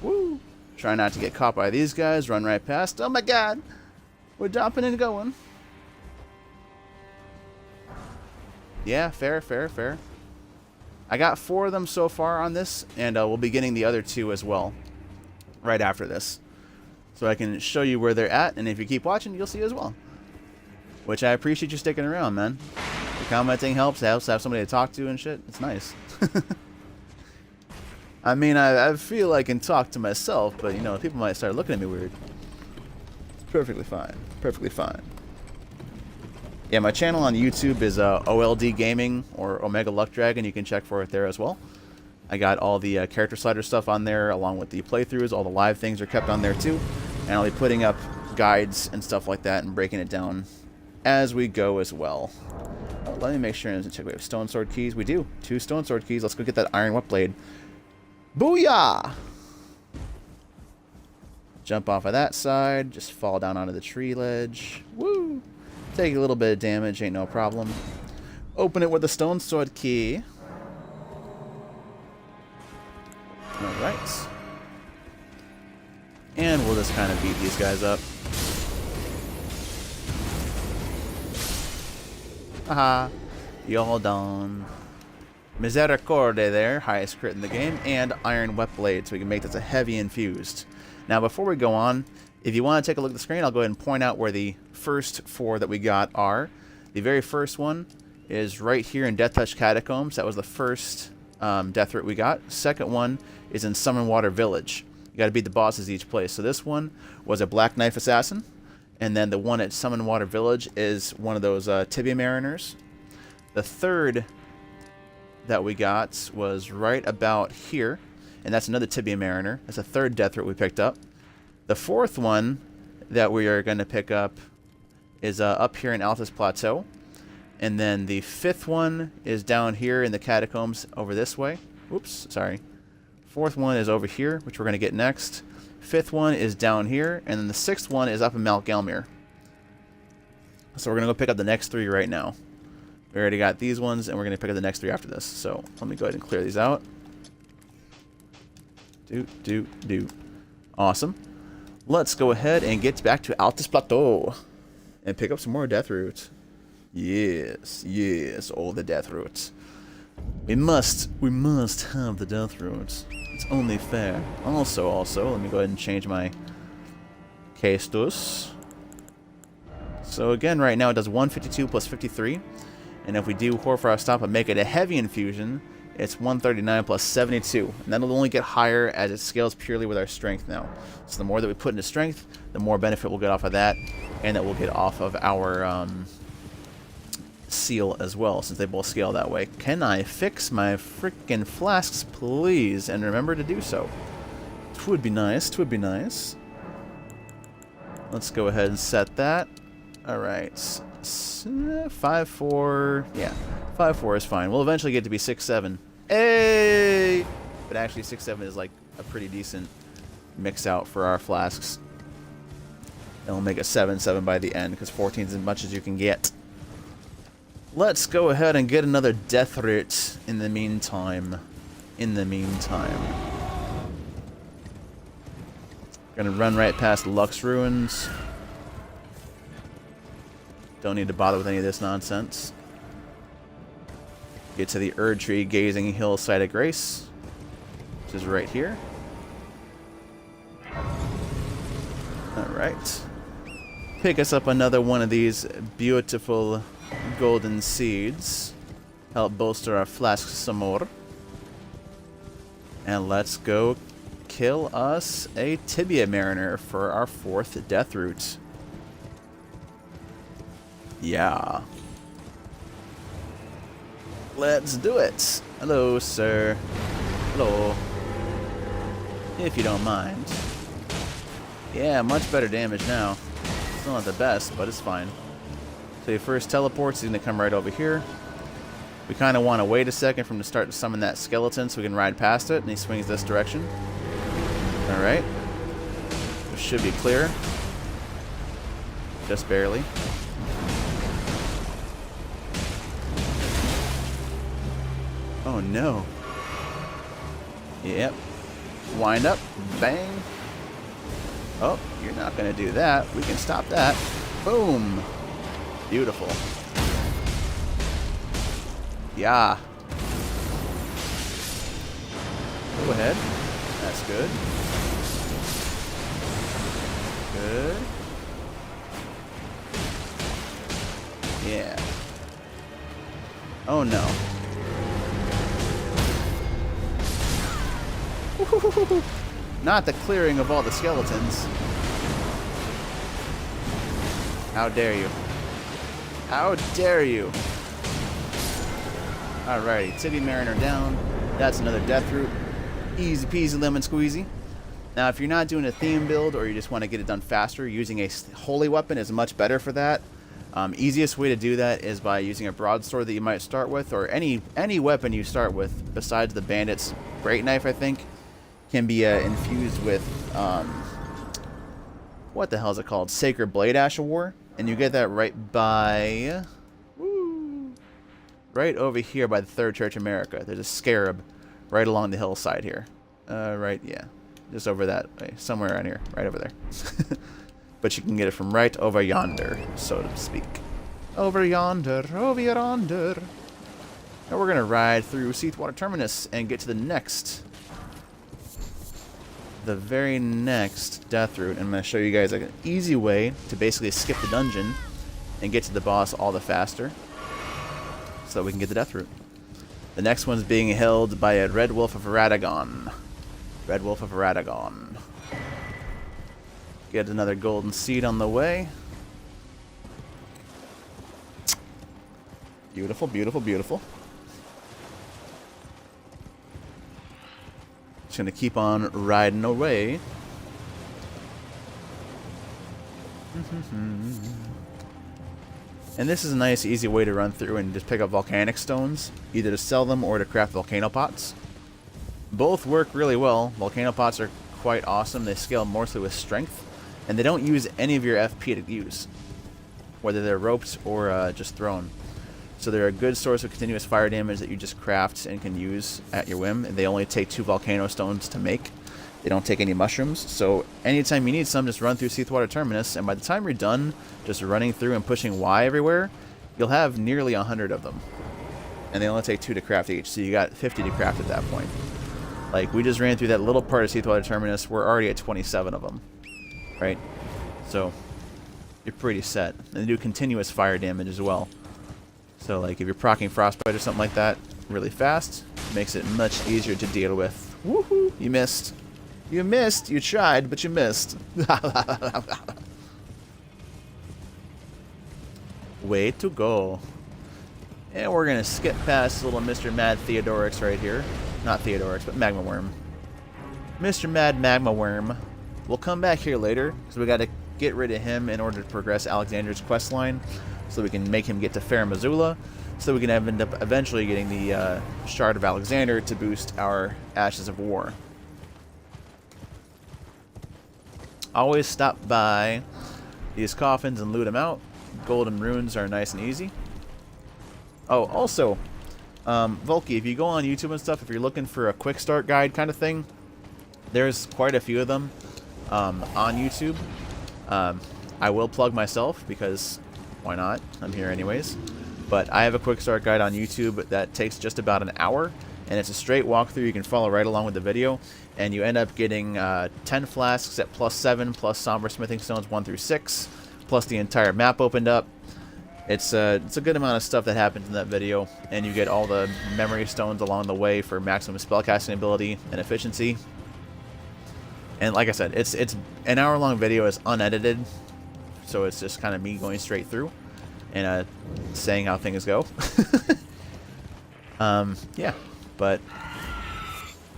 Woo! Try not to get caught by these guys. Run right past. Oh my god! We're jumping and going. Yeah, fair, fair, fair. I got 4 of them so far on this, and we'll be getting the other 2 as well right after this. So I can show you where they're at, and if you keep watching, you'll see as well. Which I appreciate you sticking around, man. The commenting helps. It helps to have somebody to talk to and shit. It's nice. I mean, I feel I can talk to myself, but, you know, people might start looking at me weird. It's perfectly fine. Perfectly fine. Yeah, my channel on YouTube is OLD Gaming, or Omega Luck Dragon. You can check for it there as well. I got all the character slider stuff on there, along with the playthroughs. All the live things are kept on there, too. And I'll be putting up guides and stuff like that and breaking it down as we go as well. Let me make sure and check. We have stone sword keys. We do. 2 stone sword keys. Let's go get that iron wet blade. Booyah! Jump off of that side. Just fall down onto the tree ledge. Woo! Take a little bit of damage. Ain't no problem. Open it with the stone sword key. Alright. And we'll just kind of beat these guys up. Haha. Y'all done. Misericorde there, highest crit in the game, and Iron Wet Blade, so we can make this a heavy infused. Now, before we go on, if you want to take a look at the screen, I'll go ahead and point out where the first 4 that we got are. The very first one is right here in Death Touch Catacombs. That was the first death root we got. Second one is in Summon Water Village. You got to beat the bosses each place. So this one was a Black Knife Assassin, and then the one at Summon Water Village is one of those Tibia Mariners. The third that we got was right about here, and that's another Tibia Mariner. That's a third death root we picked up. The fourth one that we are going to pick up is up here in Altus Plateau, and then the 5th one is down here in the catacombs over this way. Oops, sorry. 4th one is over here, which we're going to get next. 5th one is down here, and then the 6th one is up in Mount Gelmir. So we're going to go pick up the next 3 right now. We already got these ones, and we're going to pick up the next 3 after this. So let me go ahead and clear these out. Do. Awesome. Let's go ahead and get back to Altus Plateau and pick up some more death roots. Yes, yes, all the death roots. We must have the death roots. It's only fair. Also, let me go ahead and change my Castus. So again, right now it does 152 plus 53. And if we do Hoarfrost Stop and make it a heavy infusion, it's 139 plus 72. And that'll only get higher as it scales purely with our strength now. So the more that we put into strength, the more benefit we'll get off of that. And that we'll get off of our seal as well, since they both scale that way. Can I fix my freaking flasks, please? And remember to do so. It would be nice. It would be nice. Let's go ahead and set that. Alright. 5-4. Yeah. 5-4 is fine. We'll eventually get to be 6-7. Hey! But actually 6-7 is like a pretty decent mix out for our flasks. And we'll make it 7-7 by the end, because 14 is as much as you can get. Let's go ahead and get another death root in the meantime. Gonna run right past Lux Ruins. Don't need to bother with any of this nonsense. Get to the Erd Tree Gazing Hillside of Grace, which is right here. Alright. Pick us up another one of these beautiful golden seeds. Help bolster our flasks some more. And let's go kill us a Tibia Mariner for our 4th death root. Yeah. Let's do it. Hello, sir. Hello. If you don't mind. Yeah, much better damage now. Still not the best, but it's fine. So your first teleport's going to come right over here. We kind of want to wait a second for him to start to summon that skeleton so we can ride past it, and he swings this direction. Alright. This should be clear. Just barely. Oh no. Yep. Wind up. Bang. Oh, you're not going to do that. We can stop that. Boom. Beautiful. Yeah. Go ahead. That's good. Good. Yeah. Oh no. Not the clearing of all the skeletons. How dare you? How dare you? Alrighty, Tibia Mariner down. That's another death root. Easy peasy lemon squeezy. Now, if you're not doing a theme build or you just want to get it done faster, using a holy weapon is much better for that. Easiest way to do that is by using a broadsword that you might start with, or any weapon you start with besides the bandit's great knife, I think, can be infused with what the hell is it called? Sacred Blade Ash of War, and you get that right by right over here by the Third Church of America. There's a scarab right along the hillside here. Right, yeah. Just over that way. Somewhere around here. Right over there. But you can get it from right over yonder, so to speak. Over yonder, over yonder. Now we're going to ride through Seathwater Terminus and get to the very next death route. And I'm going to show you guys like an easy way to basically skip the dungeon and get to the boss all the faster, so that we can get the death route. The next one's being held by a Red Wolf of Radagon. Red Wolf of Radagon. Get another golden seed on the way. Beautiful, beautiful, beautiful. Just gonna keep on riding away. And this is a nice, easy way to run through and just pick up volcanic stones, either to sell them or to craft volcano pots. Both work really well. Volcano pots are quite awesome. They scale mostly with strength, and they don't use any of your FP to use, whether they're roped or just thrown. So they're a good source of continuous fire damage that you just craft and can use at your whim. And they only take 2 volcano stones to make. They don't take any mushrooms. So anytime you need some, just run through Seathwater Terminus, and by the time you're done just running through and pushing Y everywhere, you'll have nearly 100 of them. And they only take 2 to craft each, so you got 50 to craft at that point. Like, we just ran through that little part of Seathwater Terminus. We're already at 27 of them. Right? So, you're pretty set. And they do continuous fire damage as well. So, like, if you're proccing Frostbite or something like that really fast, it makes it much easier to deal with. Woohoo! You missed. You missed. You tried, but you missed. Way to go. And we're going to skip past little Mr. Mad Theodorix right here. Not Theodorix, but Magma Worm. Mr. Mad Magma Worm. We'll come back here later, because we got to get rid of him in order to progress Alexander's quest line, so we can make him get to Fair Missoula, so we can end up eventually getting the Shard of Alexander to boost our Ashes of War. Always stop by these coffins and loot them out. Golden runes are nice and easy. Oh, also, Volky, if you go on YouTube and stuff, if you're looking for a quick start guide kind of thing, there's quite a few of them on YouTube. I will plug myself because why not? I'm here anyways. But I have a quick start guide on YouTube that takes just about an hour, and it's a straight walkthrough. You can follow right along with the video, and you end up getting 10 flasks at +7, plus somber smithing stones 1 through 6, plus the entire map opened up. It's a good amount of stuff that happens in that video, and you get all the memory stones along the way for maximum spellcasting ability and efficiency. And like I said, it's an hour-long video. It's unedited, so it's just kind of me going straight through and saying how things go. Yeah, but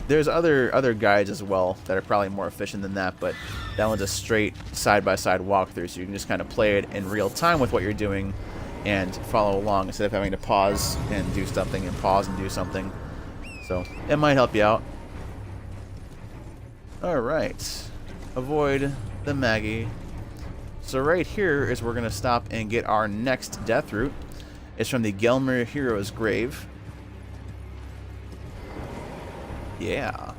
there's other guides as well that are probably more efficient than that, but that one's a straight side-by-side walkthrough, so you can just kind of play it in real time with what you're doing and follow along instead of having to pause and do something and pause and do something. So it might help you out. Alright, avoid the Maggie. So right here is where we're going to stop and get our next death route. It's from the Gelmir Hero's Grave. Yeah.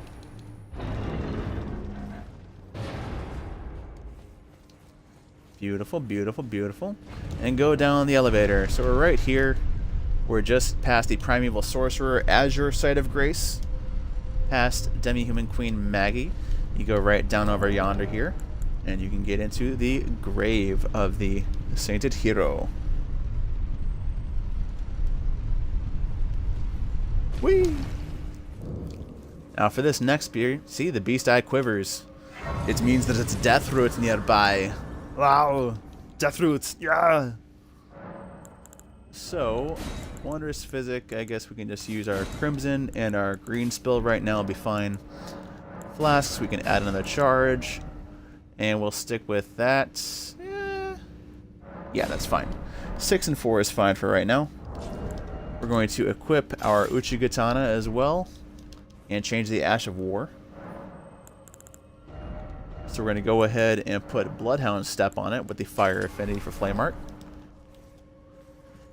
Beautiful, beautiful, beautiful. And go down the elevator. So we're right here. We're just past the Primeval Sorcerer Azure Site of Grace. Past Demi-Human Queen Maggie. You go right down over yonder here, and you can get into the grave of the Sainted Hero. Whee! Now for this next spear, see the beast eye quivers. It means that it's death roots nearby. Wow! Death roots! Yeah! So, Wondrous Physic, I guess we can just use our Crimson and our Green Spill right now, will be fine. Flasks, we can add another charge, and we'll stick with that. Yeah, that's fine. 6 and 4 is fine for right now. We're going to equip our Uchigatana as well, and change the Ash of War. So we're going to go ahead and put Bloodhound Step on it with the Fire Affinity for Flame Art.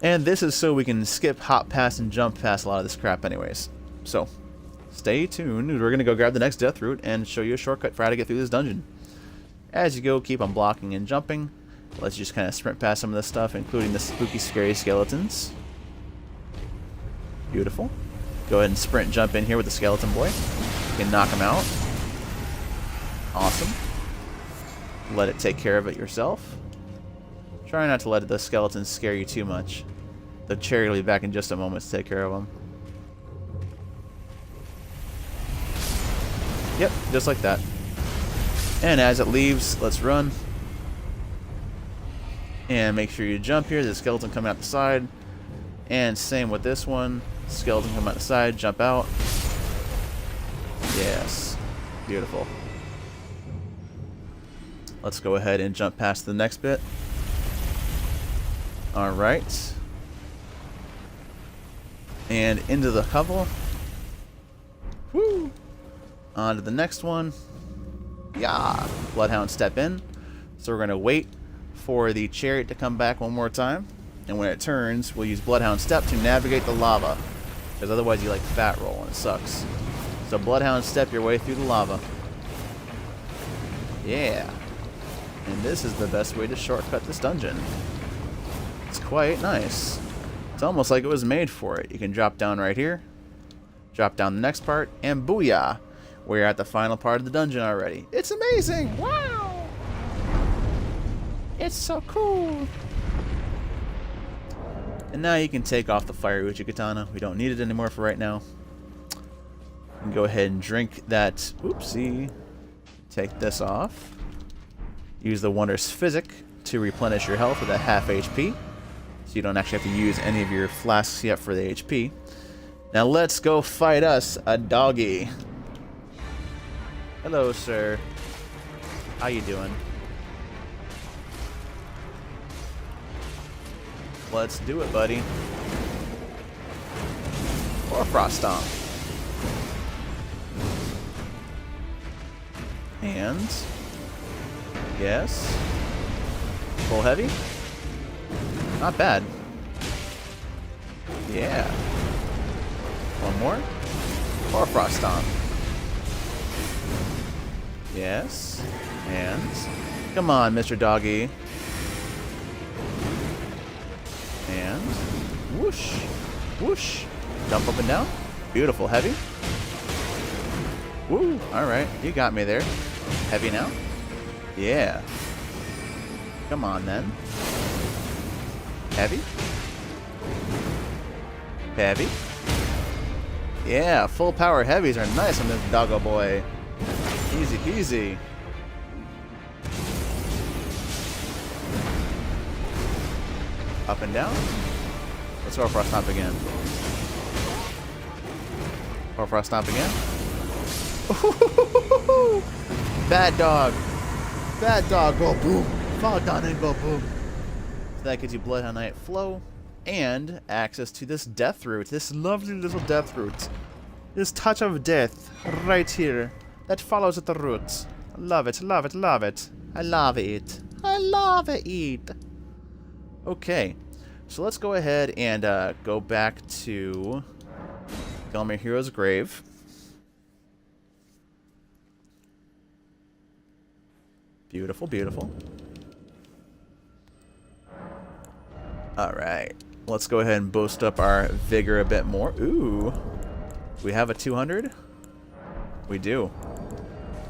And this is so we can skip, hop past, and jump past a lot of this crap anyways. So, stay tuned. We're going to go grab the next death route and show you a shortcut for how to get through this dungeon. As you go, keep on blocking and jumping. Let's just kind of sprint past some of this stuff, including the spooky, scary skeletons. Beautiful. Go ahead and sprint and jump in here with the skeleton boy. You can knock him out. Awesome. Let it take care of it yourself. Try not to let the skeletons scare you too much. The cherry will be back in just a moment to take care of them. Yep, just like that. And as it leaves, let's run. And make sure you jump here. There's a skeleton coming out the side. And same with this one. Skeleton come out the side, jump out. Yes. Beautiful. Let's go ahead and jump past the next bit. Alright. And into the hovel. Woo! On to the next one. Yeah! Bloodhound step in. So we're going to wait for the chariot to come back one more time. And when it turns, we'll use Bloodhound Step to navigate the lava. Because otherwise you like fat roll and it sucks. So Bloodhound Step your way through the lava. Yeah. And this is the best way to shortcut this dungeon. It's quite nice. It's almost like it was made for it. You can drop down right here. Drop down the next part. And booyah! We're at the final part of the dungeon already. It's amazing! Wow! It's so cool! And now you can take off the Fire Uchigatana. We don't need it anymore for right now. You can go ahead and drink that. Oopsie. Take this off. Use the Wondrous Physic to replenish your health with a half HP. So you don't actually have to use any of your flasks yet for the HP. Now let's go fight us a doggy. Hello, sir. How you doing? Let's do it, buddy. Or Frost Stomp. And yes. Full heavy. Not bad. Yeah. One more. Or Frost Stomp. Yes. And come on, Mr. Doggy. And whoosh. Whoosh. Jump up and down. Beautiful. Heavy. Woo. Alright. You got me there. Heavy now. Yeah. Come on then. Heavy. Heavy. Yeah. Full power heavies are nice on this doggo boy. Easy peasy. Up and down. Let's go for a stomp again. Go for a stomp again. Bad dog. Bad dog. Go boom. Fall down and go boom. So that gives you Bloodhound Knight flow and access to this death root. This lovely little death root. This touch of death right here. That follows at the roots. Love it, love it, love it. I love it. I love it. Okay, so let's go ahead and go back to Gelmir Hero's grave. Beautiful, beautiful. Alright, let's go ahead and boost up our vigor a bit more. Ooh, we have a 200? We do.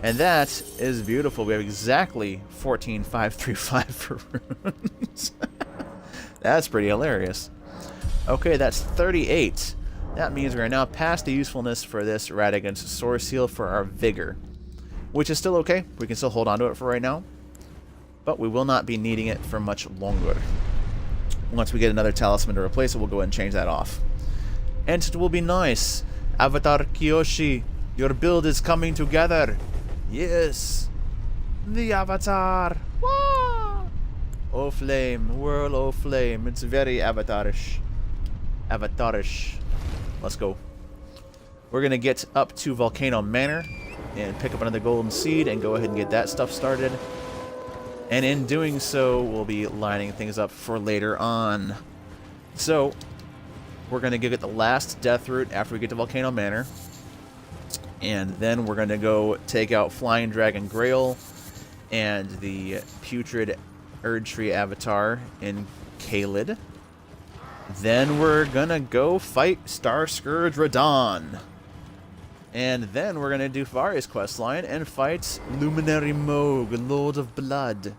And that is beautiful. We have exactly 14,535 for runes. That's pretty hilarious. Okay, that's 38. That means we're now past the usefulness for this Radagon's Sword Seal for our Vigor. Which is still okay. We can still hold on to it for right now. But we will not be needing it for much longer. Once we get another talisman to replace it, we'll go ahead and change that off. And it will be nice. Avatar Kyoshi, your build is coming together. Yes. The Avatar. Wah! Oh flame, whirl oh flame. It's very avatarish. Avatarish. Let's go. We're going to get up to Volcano Manor and pick up another golden seed and go ahead and get that stuff started. And in doing so, we'll be lining things up for later on. So, we're going to go get the last death root after we get to Volcano Manor. And then we're going to go take out Flying Dragon Grail and the Putrid Erdtree Avatar in Caelid. Then we're going to go fight Star Scourge Radahn. And then we're going to do Various questline and fight Luminary Moog, Lord of Blood.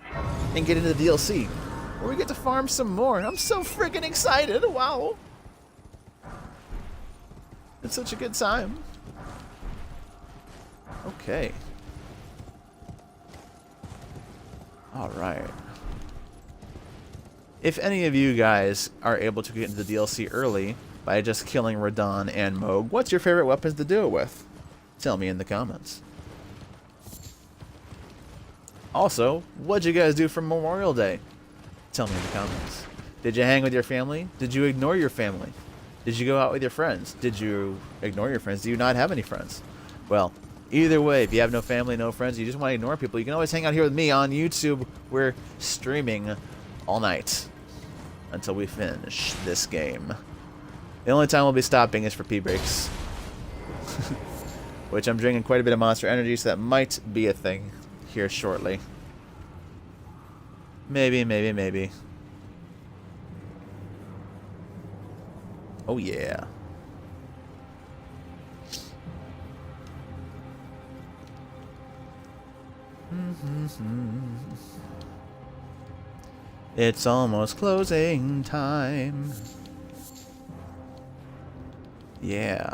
And get into the DLC, where we get to farm some more. I'm so freaking excited. Wow. It's such a good time. Okay. Alright. If any of you guys are able to get into the DLC early by just killing Radahn and Moog, what's your favorite weapons to do it with? Tell me in the comments. Also, what'd you guys do for Memorial Day? Tell me in the comments. Did you hang with your family? Did you ignore your family? Did you go out with your friends? Did you ignore your friends? Do you not have any friends? Well, either way, if you have no family, no friends, you just want to ignore people, you can always hang out here with me on YouTube. We're streaming all night until we finish this game. The only time we'll be stopping is for pee breaks. Which I'm drinking quite a bit of Monster Energy, so that might be a thing here shortly. Maybe, maybe, maybe. Oh yeah. It's almost closing time. Yeah.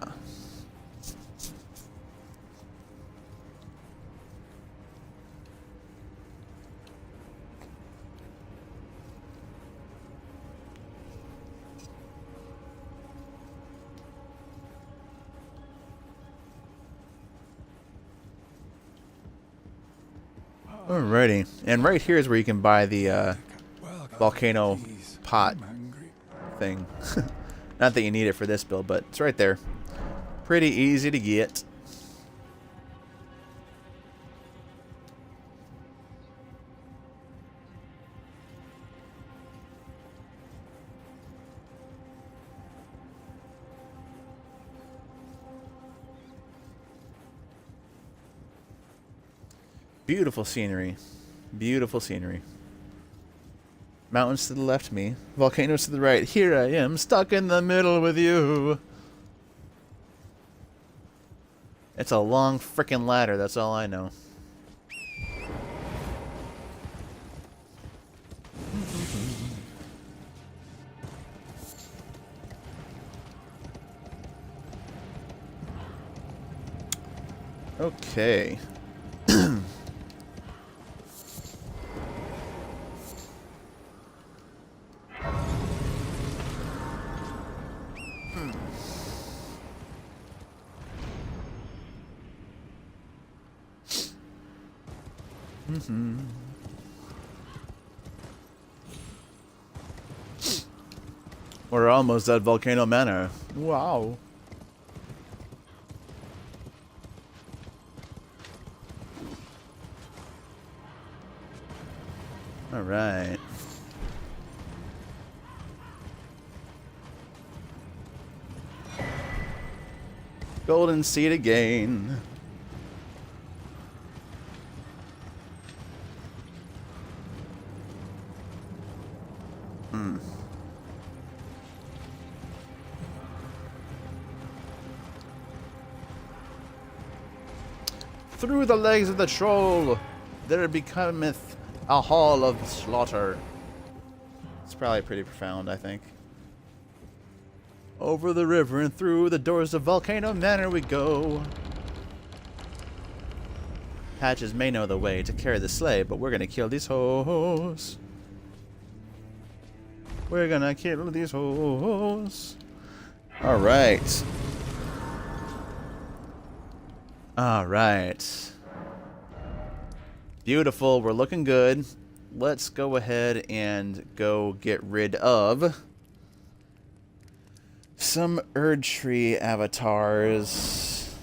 Alrighty, and right here is where you can buy the volcano pot thing. Not that you need it for this build, but it's right there. Pretty easy to get. Beautiful scenery. Beautiful scenery. Mountains to the left of me. Volcanoes to the right. Here I am, stuck in the middle with you. It's a long frickin' ladder, that's all I know. Okay. We're almost at Volcano Manor. Wow. All right. Golden seed again. Through the legs of the troll, there becometh a hall of slaughter. It's probably pretty profound, I think. Over the river and through the doors of Volcano Manor we go. Patches may know the way to carry the sleigh, but we're gonna kill these hoes. We're gonna kill these hoes. Alright. Alright. Beautiful, we're looking good. Let's go ahead and go get rid of some Erd Tree avatars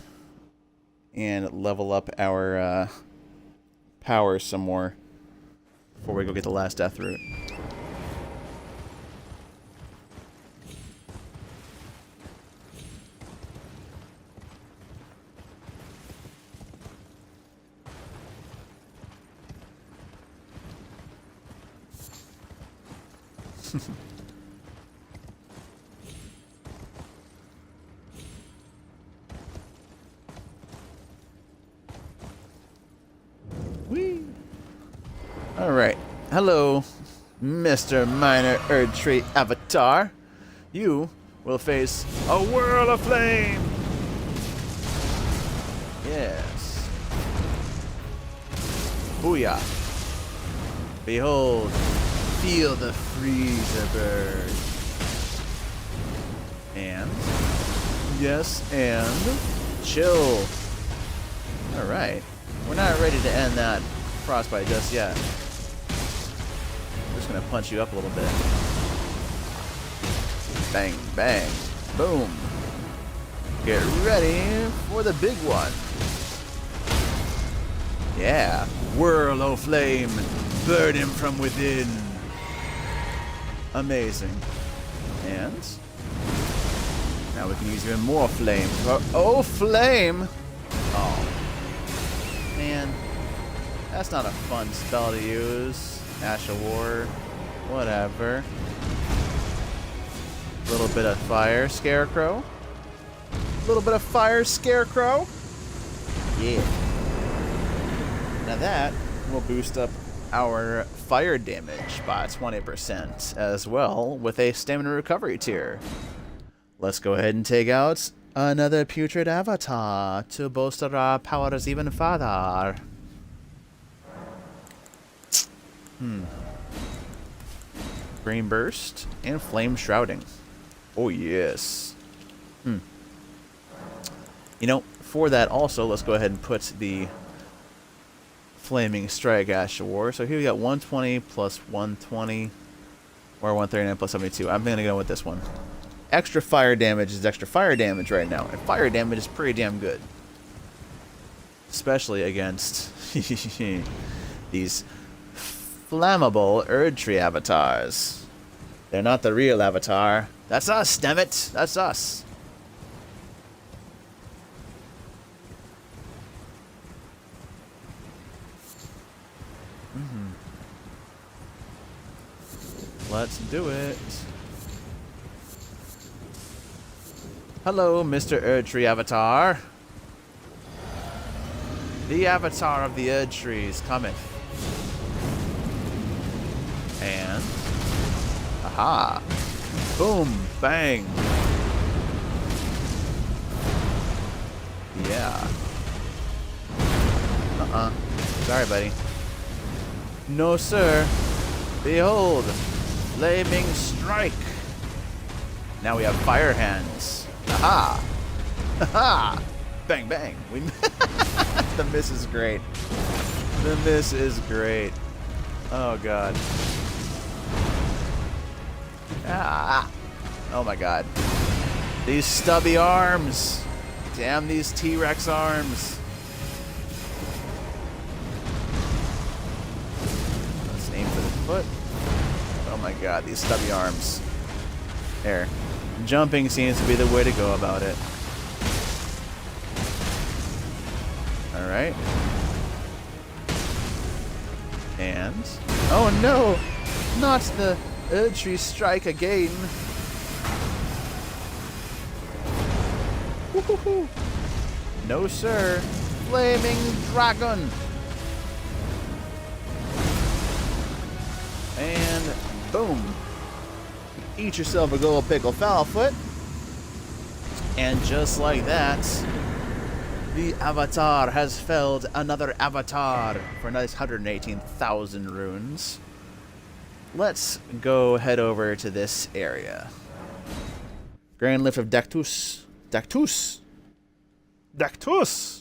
and level up our power some more before we go get the last death root. Whee! Alright. Hello, Mr. Minor Erd Tree Avatar. You will face a whirl of flame! Yes. Booyah. Behold, feel the freezer burn. And, yes, and chill. Alright. We're not ready to end that frostbite just yet. I'm just gonna punch you up a little bit. Bang, bang, boom. Get ready for the big one. Yeah. Whirl o' flame. Burn him from within. Amazing. And now we can use even more flame. Oh, flame! Oh. Man, that's not a fun spell to use. Ash of War, whatever. A little bit of fire, Scarecrow. A little bit of fire, Scarecrow. Yeah. Now that will boost up our fire damage by 20% as well with a stamina recovery tier. Let's go ahead and take out another putrid avatar to bolster our powers even further. Green Burst and Flame Shrouding. Oh yes. You know, for that also, let's go ahead and put the Flaming Strike Ash of War. So here we got 120 plus 120. Or 139 plus 72. I'm going to go with this one. Extra fire damage is extra fire damage right now. And fire damage is pretty damn good. Especially against these flammable Erdtree avatars. They're not the real avatar. That's us, damn it. That's us. Let's do it. Hello, Mr. Erdtree Avatar. The Avatar of the Erdtrees cometh. And... aha. Boom. Bang. Yeah. Sorry, buddy. No, sir. Behold. Flaming strike. Now we have fire hands. Aha! Aha! Bang bang. We the miss is great. The miss is great. Oh god. Ah! Oh my god. These stubby arms. Damn these T-Rex arms. Let's aim for the foot. Oh my god, these stubby arms. There. Jumping seems to be the way to go about it. Alright. And... oh no! Not the Erdtree strike again! Woohoo! No sir! Flaming dragon! And... boom! Eat yourself a gold pickle foulfoot. And just like that, the Avatar has felled another Avatar for a nice 118,000 runes. Let's go head over to this area. Grand Lift of Dactus. Dactus! Dactus!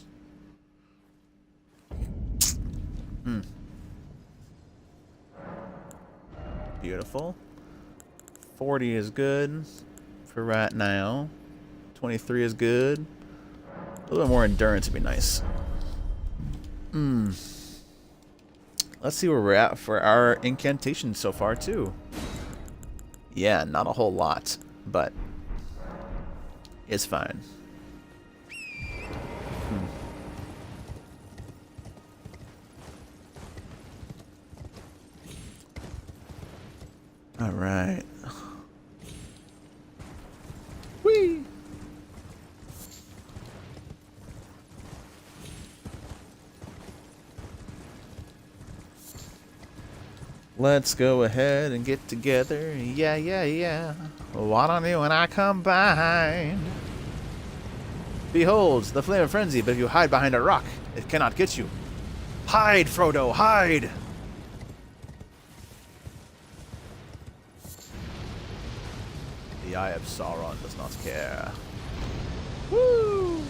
Beautiful. 40 is good for right now. 23 is good. A little bit more endurance would be nice. Let's see where we're at for our incantations so far, too. Yeah, not a whole lot, but it's fine. All right. Whee! Let's go ahead and get together. Yeah, yeah, yeah. Why don't you and I combine? Behold, the flame of frenzy, but if you hide behind a rock, it cannot get you. Hide, Frodo, hide! The Eye of Sauron does not care. Woo!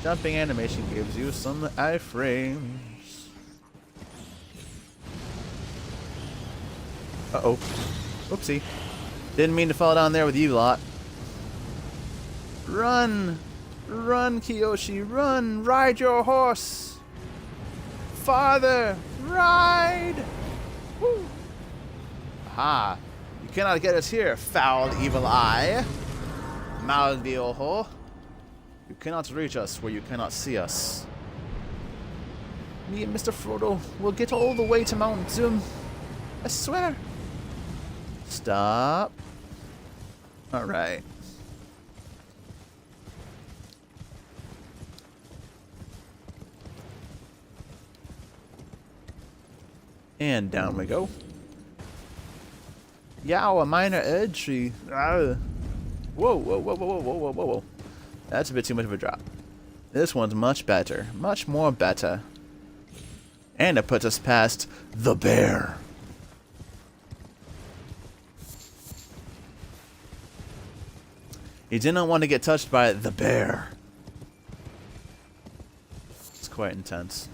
Jumping animation gives you some iframes. Uh-oh. Whoopsie. Didn't mean to fall down there with you lot. Run! Run, Kyoshi, run! Ride your horse! Farther! Ride! Woo! Aha! You cannot get us here, foul evil eye! Malvioho! You cannot reach us where you cannot see us. Me and Mr. Frodo will get all the way to Mount Doom. I swear. Stop. Alright. And down we go. Yow, a minor Erdtree. Whoa, whoa, whoa, whoa, whoa, whoa, whoa, whoa. That's a bit too much of a drop. This one's much better. Much more better. And it puts us past the bear. He did not want to get touched by the bear. It's quite intense.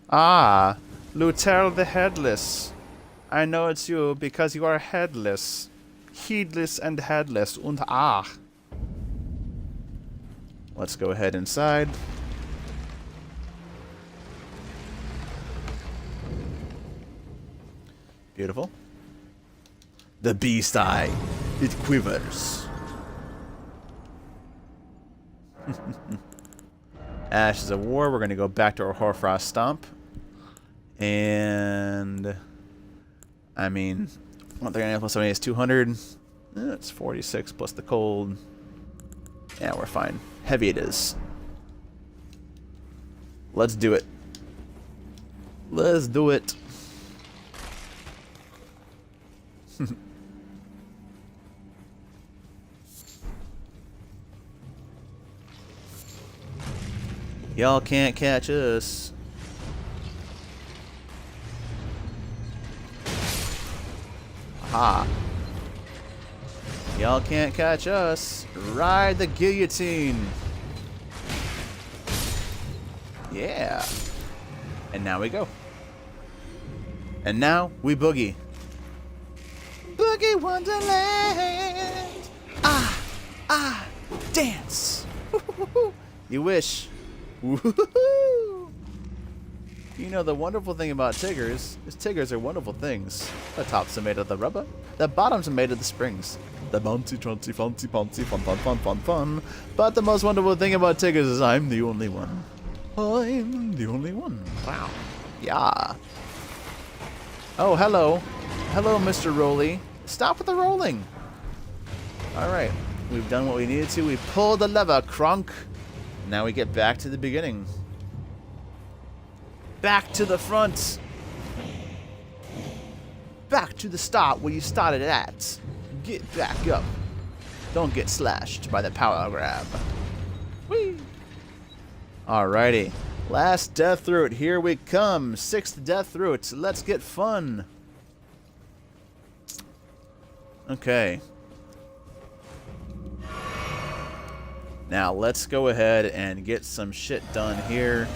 Ah, Luther the Headless. I know it's you because you are headless. Heedless and headless. Und ah. Let's go ahead inside. Beautiful. The beast eye. It quivers. Ashes of War. We're going to go back to our Hoarfrost Stomp. And... I mean... 139 plus 70 is 200. It's 46 plus the cold. Yeah, we're fine. Heavy it is. Let's do it. Let's do it. Y'all can't catch us. Aha. Y'all can't catch us. Ride the guillotine. Yeah. And now we go. And now we boogie. Boogie Wonderland. Ah, ah, dance. You wish. Woohoo! You know, the wonderful thing about Tiggers is Tiggers are wonderful things. The tops are made of the rubber, the bottoms are made of the springs. The bouncy, troncy, fancy, poncy, fun, fun, fun, fun, fun. But the most wonderful thing about Tiggers is I'm the only one. I'm the only one. Wow. Yeah. Oh, hello. Hello, Mr. Rolly. Stop with the rolling. Alright. We've done what we needed to. We pulled the lever, Kronk. Now we get back to the beginning. Back to the front. Back to the start where you started at. Get back up. Don't get slashed by the power grab. Whee! Alrighty. Last death route. Here we come. 6th death route. Let's get fun. Okay. Now, let's go ahead and get some shit done here.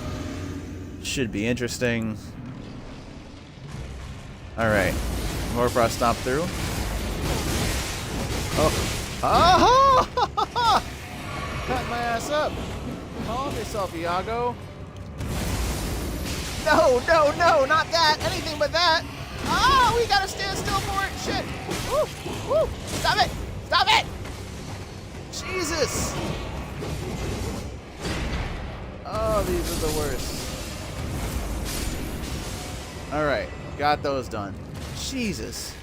Should be interesting. Alright. Hoarfrost Stomp through. Oh. Oh! Cut my ass up. Calm yourself, Iago. No, no, no, not that. Anything but that. Oh, we gotta stand still for it. Shit. Woo, woo. Stop it. Stop it. Jesus. Oh, these are the worst. Alright, got those done. Jesus.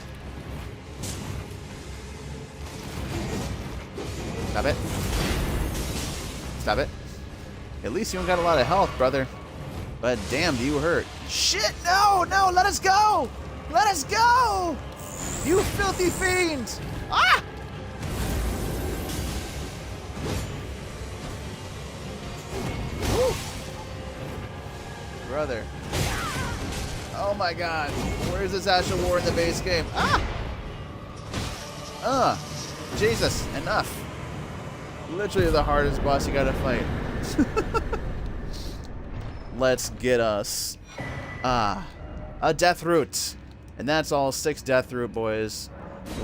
Stop it. Stop it. At least you don't got a lot of health, brother. But damn, do you hurt. Shit, no, no, let us go! Let us go! You filthy fiend! Ah! Woo. Brother. Oh my god. Where's this Ash of War in the base game? Ah! Jesus, enough. Literally the hardest boss you gotta fight. Let's get us a death route. And that's all 6 death route, boys.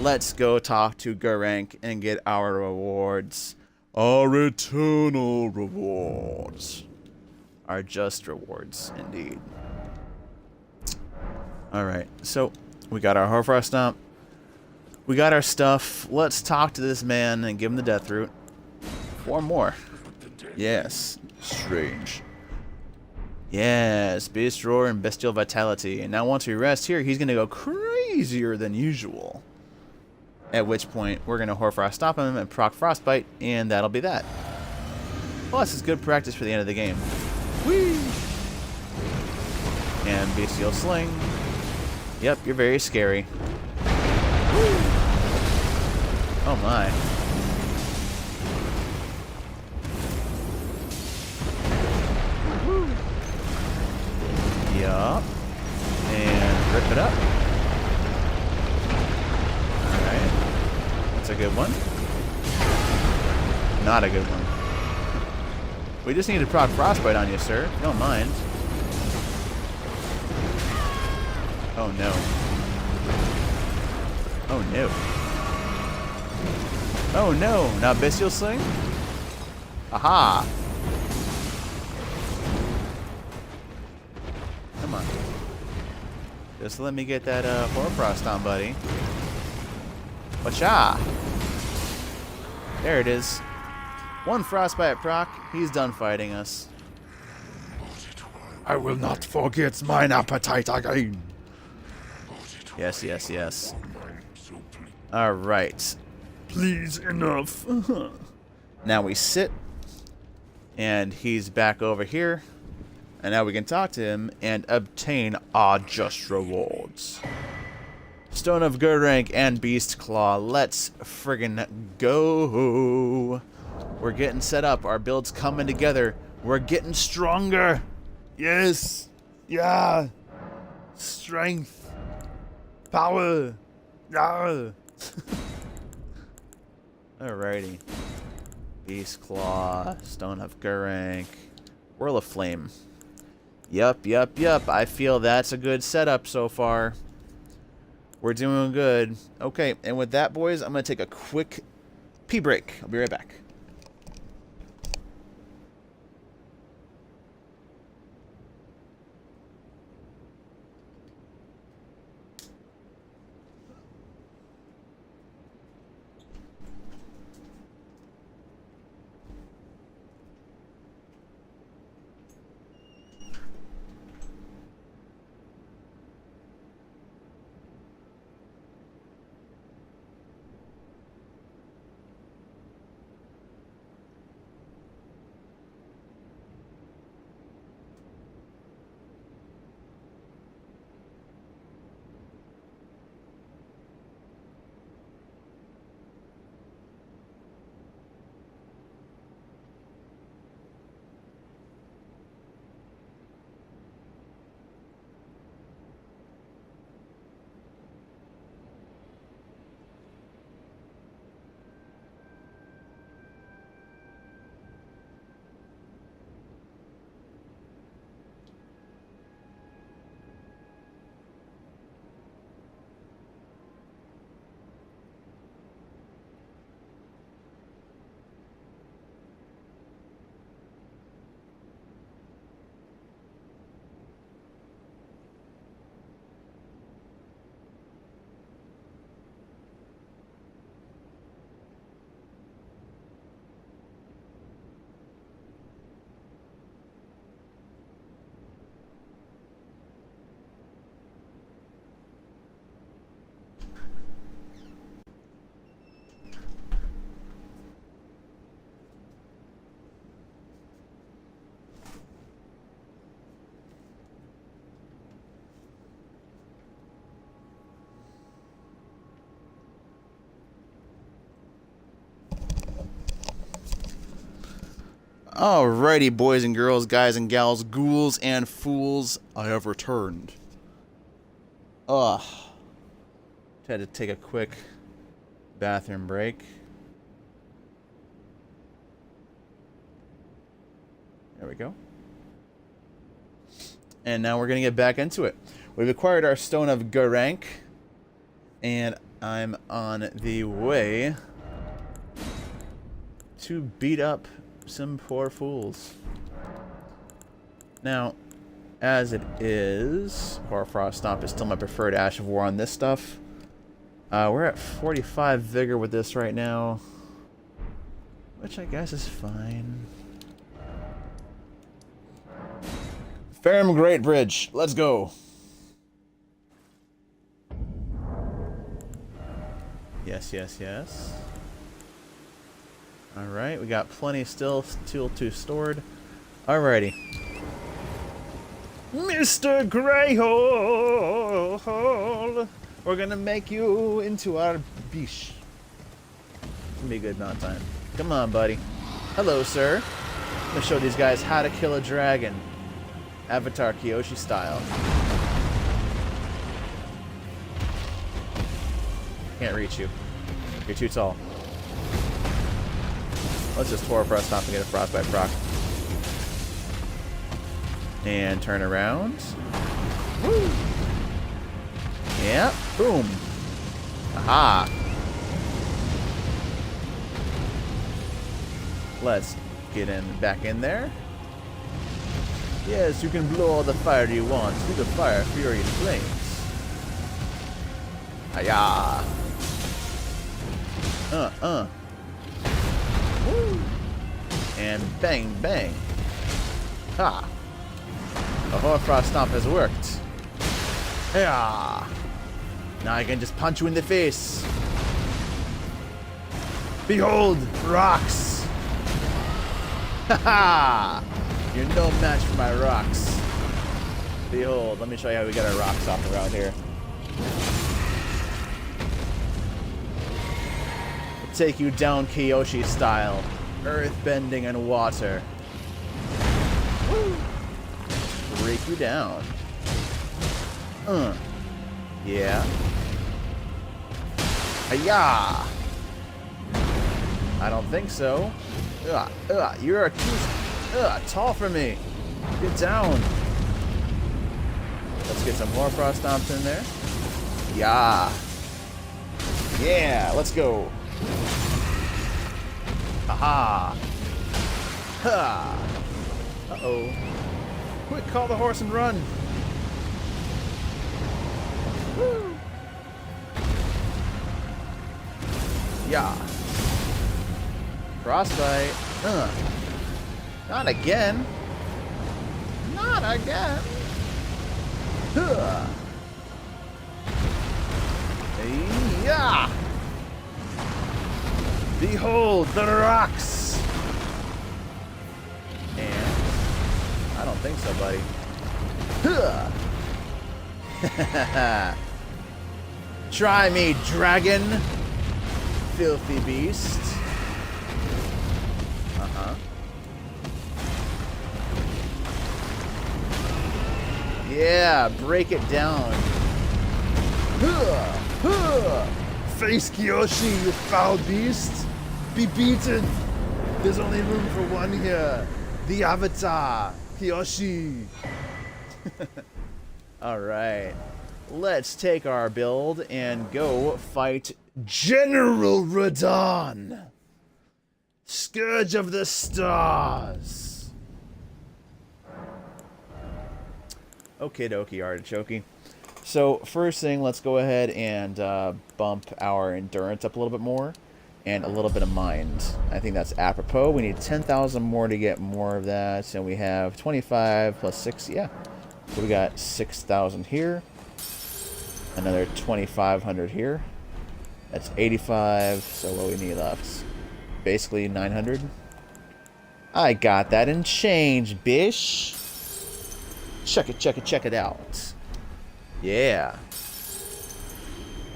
Let's go talk to Garank and get our rewards. Our eternal rewards. Our just rewards, indeed. Alright, so we got our Hoarfrost Stomp. We got our stuff. Let's talk to this man and give him the death route. 4 more. Yes. Strange. Yes. Beast Roar and Bestial Vitality. And now once we rest here, he's going to go crazier than usual. At which point, we're going to Hoarfrost Stomp him and proc Frostbite, and that'll be that. Plus, it's good practice for the end of the game. Whee! And Bestial Sling. Yep, you're very scary. Woo! Oh my. Woo! Yup. And rip it up. Alright. That's a good one. not a good one. We just need to proc Frostbite on you, sir. If you don't mind. Oh, no. Oh, no. Oh, no. Now Bestial Sling? Aha! Come on. Just let me get that Hoarfrost on, buddy. Wacha! There it is. One Frostbite proc. He's done fighting us. I will not forget mine appetite again. Yes, yes, yes. Alright. Please, enough. Now we sit. And he's back over here. And now we can talk to him and obtain our just rewards. Stone of Good Rank and Beast Claw. Let's friggin' go. We're getting set up. Our build's coming together. We're getting stronger. Yes. Yeah. Strength. Power. Yeah. Alrighty. Beast Claw. Stone of Good Rank. Whirl of Flame. Yup, yup, yup. I feel that's a good setup so far. We're doing good. Okay, and with that, boys, I'm going to take a quick pee break. I'll be right back. Alrighty, boys and girls, guys and gals, ghouls and fools, I have returned. Ugh. Had to take a quick bathroom break. There we go. And now we're going to get back into it. We've acquired our Stone of Good Rank, and I'm on the way to beat up some poor fools. Now, as it is, Hoarfrost Stomp is still my preferred Ash of War on this stuff. We're at 45 Vigor with this right now, which I guess is fine. Ferrum Great Bridge, let's go. Yes, yes, yes. Alright, we got plenty still to stored. Alrighty. Mr. Greyhole! We're gonna make you into our biche. It's gonna be a good amount of time. Come on, buddy. Hello, sir. I'm gonna show these guys how to kill a dragon. Avatar Kyoshi style. Can't reach you. You're too tall. Let's just Torah Frost Stomp and get a Frostbite proc. And turn around. Woo! Yep. Boom. Aha. Let's get back in there. Yes, you can blow all the fire you want through the fire fury and flames. Hiya! Woo! And bang, bang. Ha! The Hoarfrost Stomp has worked. Hiya! Now I can just punch you in the face. Behold, rocks! Haha! You're no match for my rocks. Behold, let me show you how we get our rocks off around here. We'll take you down Kyoshi style. Earth bending and water. Woo! Break you down. Yeah. Hiya! I don't think so. You're too tall for me. Get down. Let's get some Hoarfrost Stomps in there. Yeah. Yeah, let's go. Aha. Ha. Uh-oh. Quick, call the horse and run. Woo. Yeah. Frostbite. Not again. Not again. Yeah. Behold the rocks. And I don't think so, buddy. Try me, dragon. Filthy beast. Yeah, break it down. Face Kyoshi, you foul beast. Be beaten. There's only room for one here. The Avatar, Kyoshi. Alright. Let's take our build and go fight General Radon. Scourge of the Stars. Okie dokie, artichoke. So, first thing, let's go ahead and bump our endurance up a little bit more. And a little bit of mind. I think that's apropos. We need 10,000 more to get more of that. And we have 25 plus 6, yeah. So we got 6,000 here. Another 2,500 here. That's 85. So what we need left? Basically 900. I got that in change, bish. Check it out. Yeah.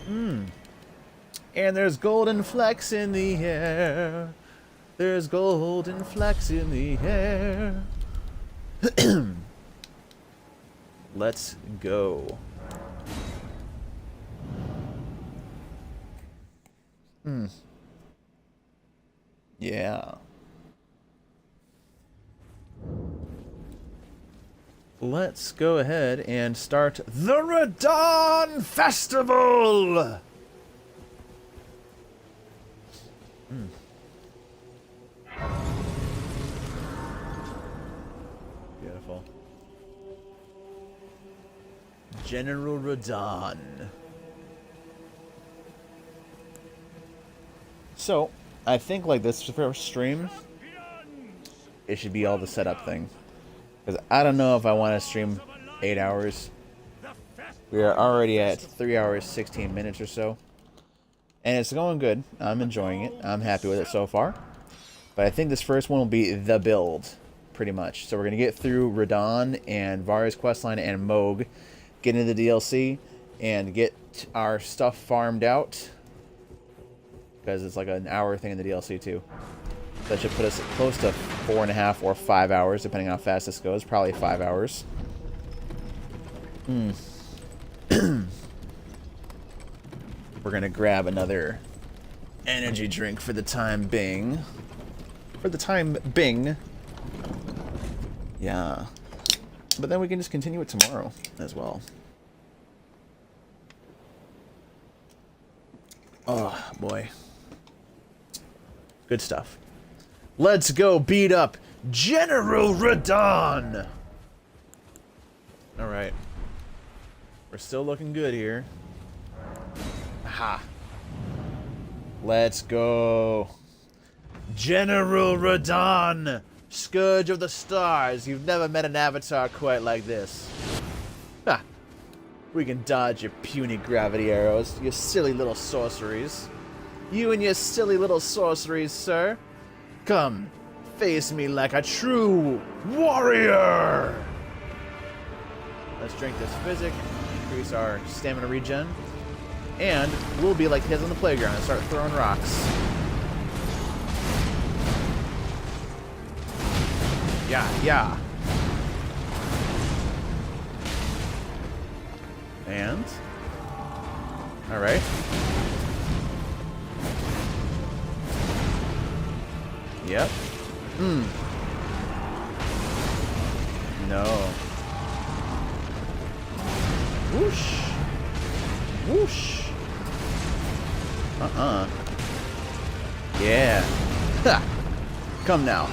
And there's golden flecks in the air. There's golden flecks in the air. Let's go. Yeah. Let's go ahead and start the Radon Festival! Beautiful. General Radon. So, I think like this first stream, it should be all the setup thing. Because I don't know if I want to stream 8 hours. We are already at 3 hours, 16 minutes or so. And it's going good. I'm enjoying it. I'm happy with it so far. But I think this first one will be the build, pretty much. So we're going to get through Radon and Varya's questline and Moog. Get into the DLC and get our stuff farmed out. Because it's like an hour thing in the DLC too. That should put us close to 4.5 or 5 hours, depending on how fast this goes. Probably 5 hours. We're gonna grab another energy drink for the time being. for the time being. Yeah. But then we can just continue it tomorrow as well. Oh, boy. Good stuff. Let's go beat up General Radon! Alright. We're still looking good here. Aha. Let's go. General Radon! Scourge of the stars. You've never met an avatar quite like this. Ha! We can dodge your puny gravity arrows, your silly little sorceries. You and your silly little sorceries, sir. Come, face me like a true warrior! Let's drink this physic, increase our stamina regen, and we'll be like kids on the playground and start throwing rocks. Yeah. And... Alright. Yep. No. Whoosh. Whoosh. Yeah. Ha! Come now.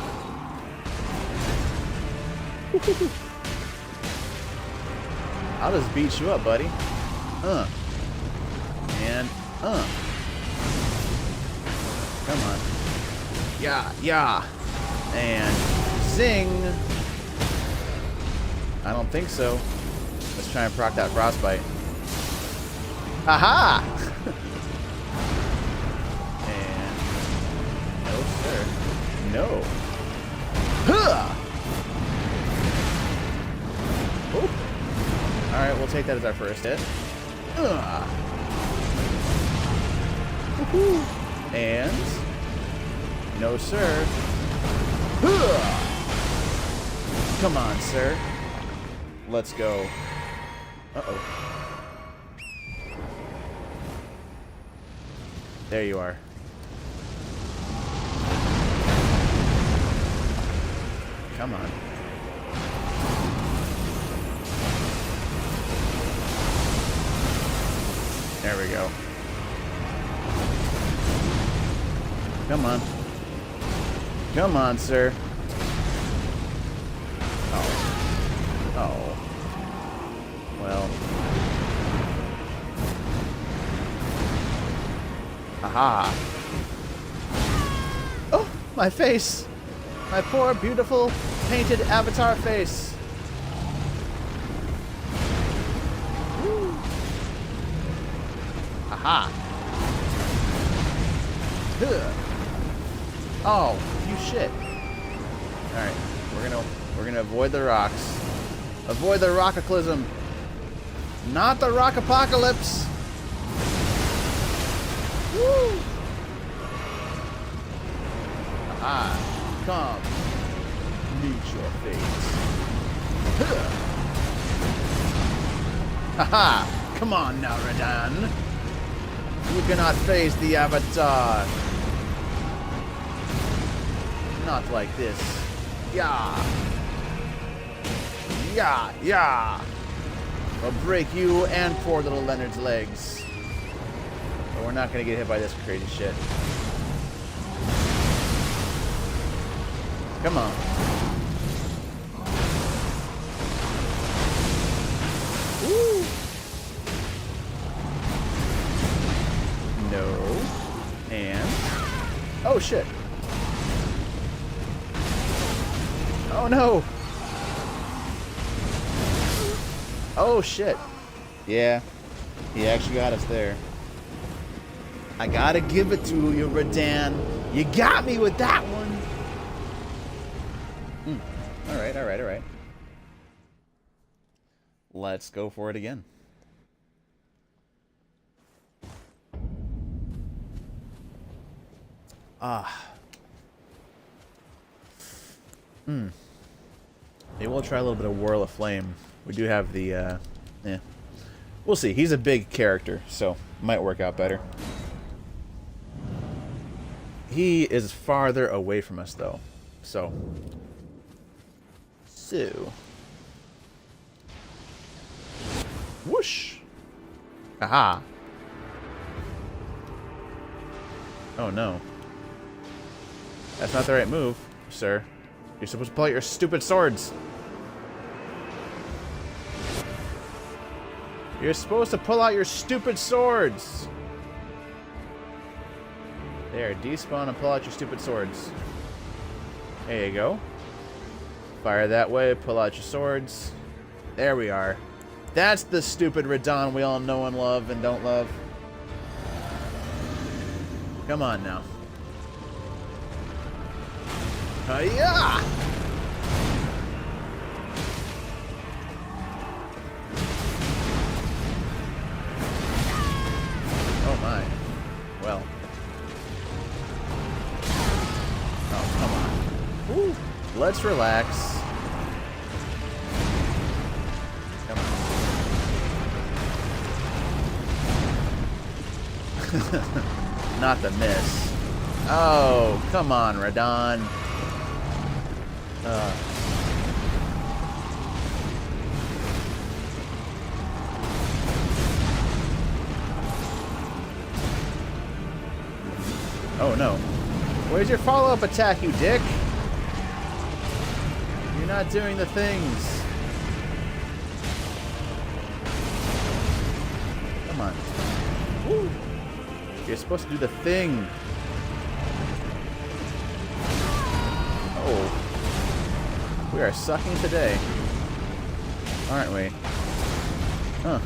I'll just beat you up, buddy. And, Come on. Yeah. And zing. I don't think so. Let's try and proc that frostbite. Aha! And no, sir. No. Huh! Alright, we'll take that as our first hit. And... No, sir. Come on, sir. Let's go. Uh-oh. There you are. Come on. There we go. Come on. Come on, sir. Oh. Well. Aha. Oh, my face. My poor, beautiful, painted avatar face. Woo. Aha. Ugh. Oh, you shit. Alright, we're gonna avoid the rocks. Avoid the rockaclysm. Not the rock apocalypse. Woo! Aha. Come. Meet your fate. Haha. Come on now, Radon. You cannot face the Avatar. Not like this. Yeah. I'll break you and poor little Leonard's legs. But we're not gonna get hit by this crazy shit. Come on. Woo. No. And... Oh, shit. Oh, no. Oh, shit. Yeah. He actually got us there. I gotta give it to you, Radon. You got me with that one. Alright. Let's go for it again. Maybe we'll try a little bit of Whirl of Flame. We do have the, yeah. We'll see. He's a big character, so might work out better. He is farther away from us, though. So. Whoosh! Aha! Oh no. That's not the right move, sir. You're supposed to pull out your stupid swords. You're supposed to pull out your stupid swords. There, despawn and pull out your stupid swords. There you go. Fire that way, pull out your swords. There we are. That's the stupid Radon we all know and love and don't love. Come on now. Hiya! Oh my. Well. Oh, come on. Woo. Let's relax. Come on. Not the miss. Oh, come on, Radon. Oh no. Where's your follow-up attack, you dick? You're not doing the things. Come on. Woo. You're supposed to do the thing. Oh. We are sucking today. Aren't we? Huh.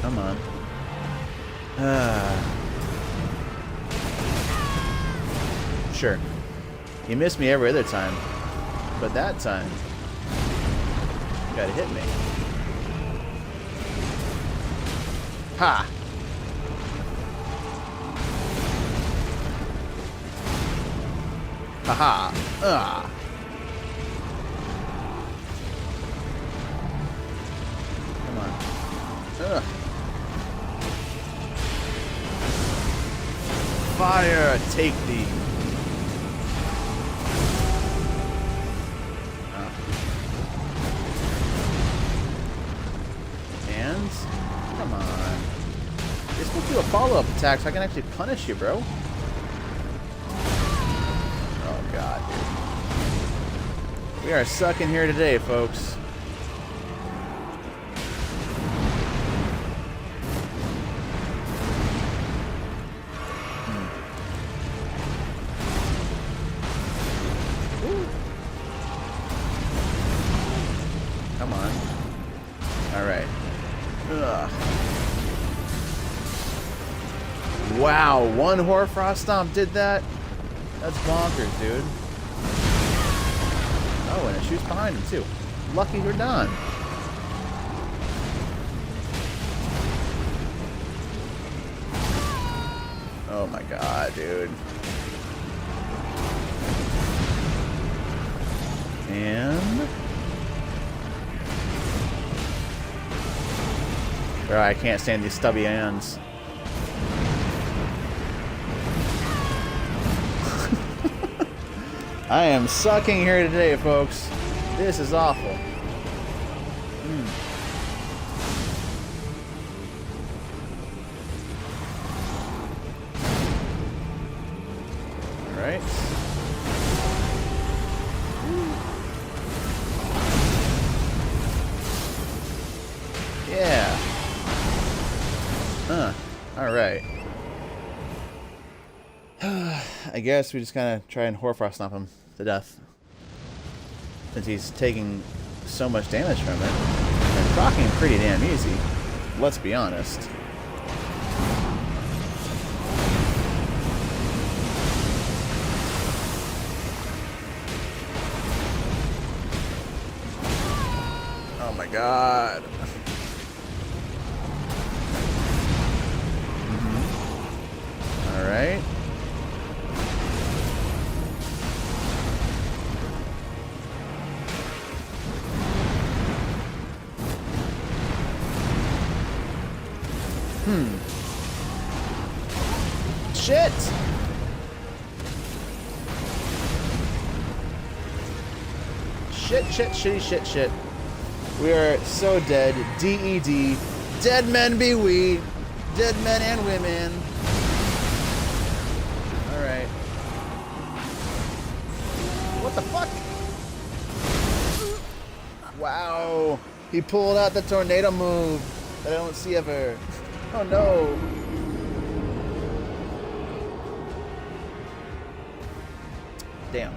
Come on. Sure. You missed me every other time. But that time, you gotta hit me. Ha! Haha! Ah! Come on. Ugh. Fire, take thee. And come on. You're supposed to do a follow-up attack so I can actually punish you, bro. Oh god, dude. We are sucking here today, folks. Come on. Alright. Wow, one Hoarfrost Stomp did that? That's bonkers, dude. Oh, and it shoots behind him, too. Lucky you're done. Oh my god, dude. And... oh, I can't stand these stubby hands. I am sucking here today, folks. This is awful. Alright. Yeah. Alright. I guess we just kind of try and Hoarfrost Stomp him to death. Since he's taking so much damage from it. And procking pretty damn easy. Let's be honest. Oh my god. Alright. Shit! Shit, shit, shitty, shit, shit. We are so dead. DED. Dead men be we. Dead men and women. Alright. What the fuck? Wow. He pulled out the tornado move that I don't see ever. Oh no. Damn.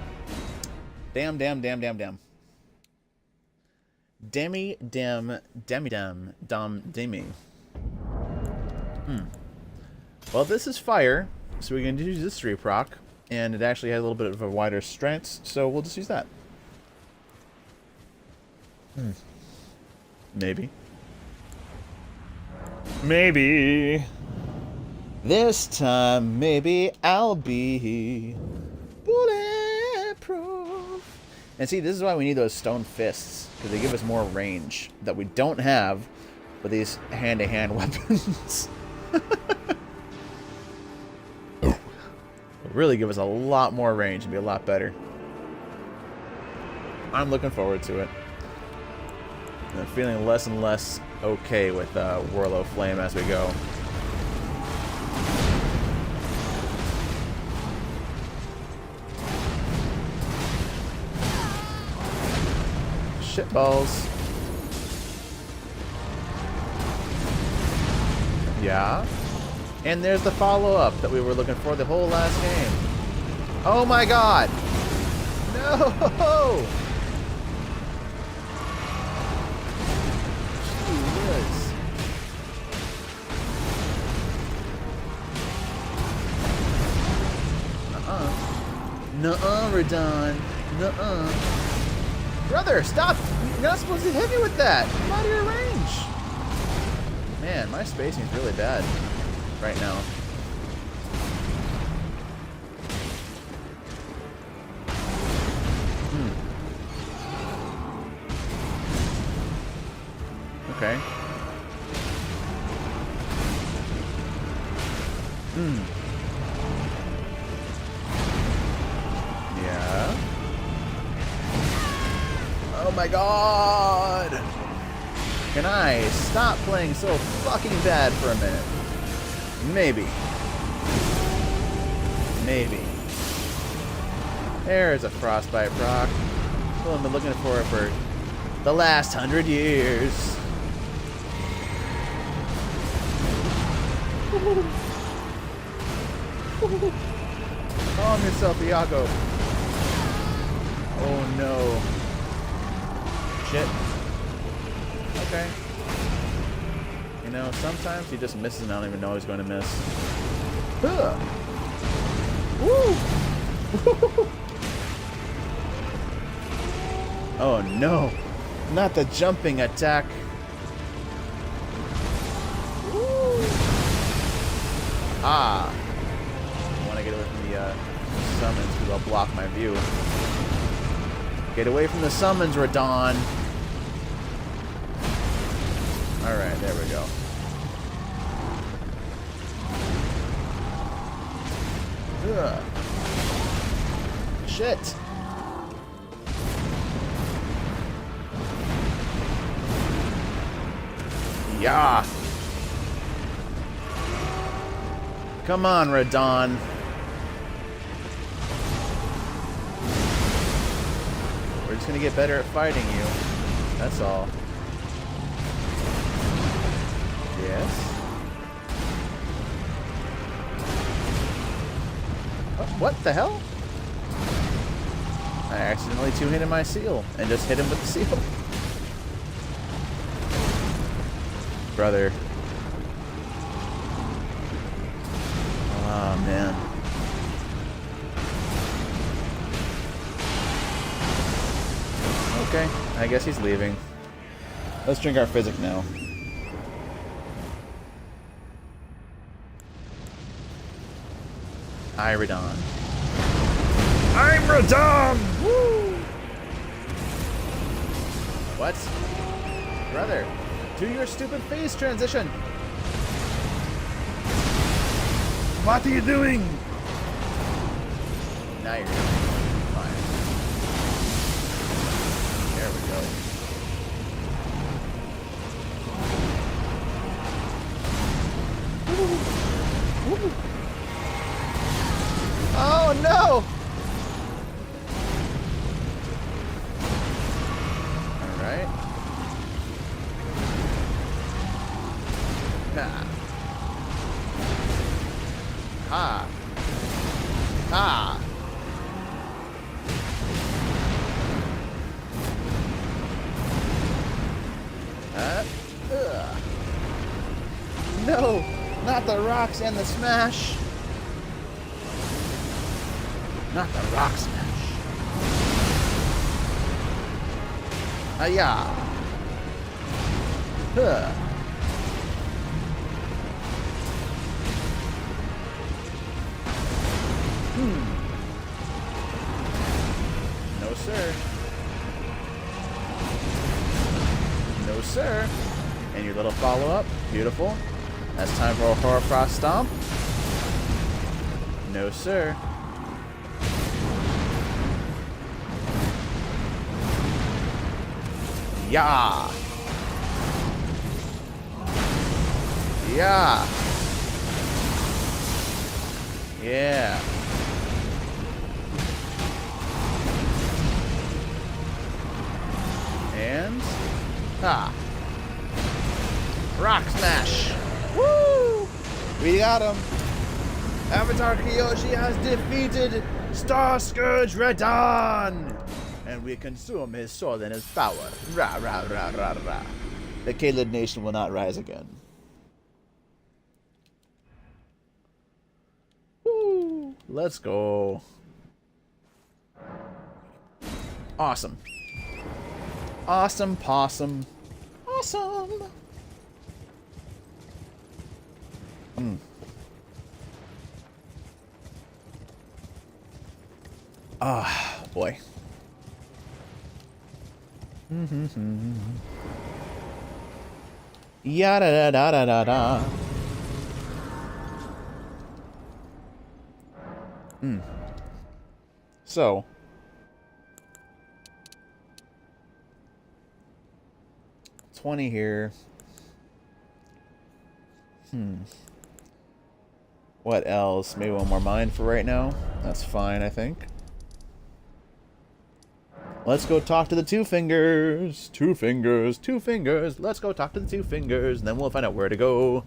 Damn, damn, damn, damn, damn. Demi, dem, demi-dem, dom, demi. Well, this is fire, so we can use this 3 proc, and it actually has a little bit of a wider strength, so we'll just use that. Maybe. Maybe. This time, maybe I'll be bulletproof. And see, this is why we need those stone fists, because they give us more range that we don't have with these hand-to-hand weapons. It'll really give us a lot more range and be a lot better. I'm looking forward to it. I'm feeling less and less okay with Whirl of Flame as we go. Shitballs. Yeah. And there's the follow-up that we were looking for the whole last game. Oh my god! No! Gee whiz. Nuh-uh, Radon. Nuh-uh. Brother, stop! You're not supposed to hit me with that! I'm out of your range! Man, my spacing's really bad right now. Okay. Yeah. Oh my god! Can I stop playing so fucking bad for a minute? Maybe. Maybe. There's a frostbite proc. Well, I've been looking for it for the last 100 years. Calm yourself, Iago. Oh no. Shit. Okay. You know, sometimes he just misses and I don't even know he's going to miss. Ugh. Woo! Oh no. Not the jumping attack. Woo! Ah. I want to get away from the summons because they'll block my view. Get away from the summons, Radon. Alright, there we go. Ugh. Shit. Yeah. Come on, Radon. We're just gonna get better at fighting you. That's all. Yes. Oh, what the hell? I accidentally two-handed my seal and just hit him with the seal. Brother. Oh, man. Okay, I guess he's leaving. Let's drink our physic now. Radon. I'm Radon! Woo! What? Brother, do your stupid phase transition! What are you doing? Now you're fine. There we go. Oh no! Alright. Ha. Ha. No, not the rocks and the smash. Not the rock smash. Hiya. Huh. No, sir. No, sir. And your little follow-up. Beautiful. That's time for a Horror Frost Stomp. No, sir. Yeah. Yeah. Yeah. And rock smash. Woo! We got him. Avatar Kyoshi has defeated Star Scourge Radon. And we consume his soul and his power. Rah, rah, rah, rah, rah. The Kaled Nation will not rise again. Woo! Let's go. Awesome. Awesome possum. Awesome. Ah, boy. Yada da da da da. So 20 here. What else? Maybe one more mine for right now. That's fine, I think. Let's go talk to the Two Fingers. Two Fingers, Two Fingers. Let's go talk to the Two Fingers, and then we'll find out where to go.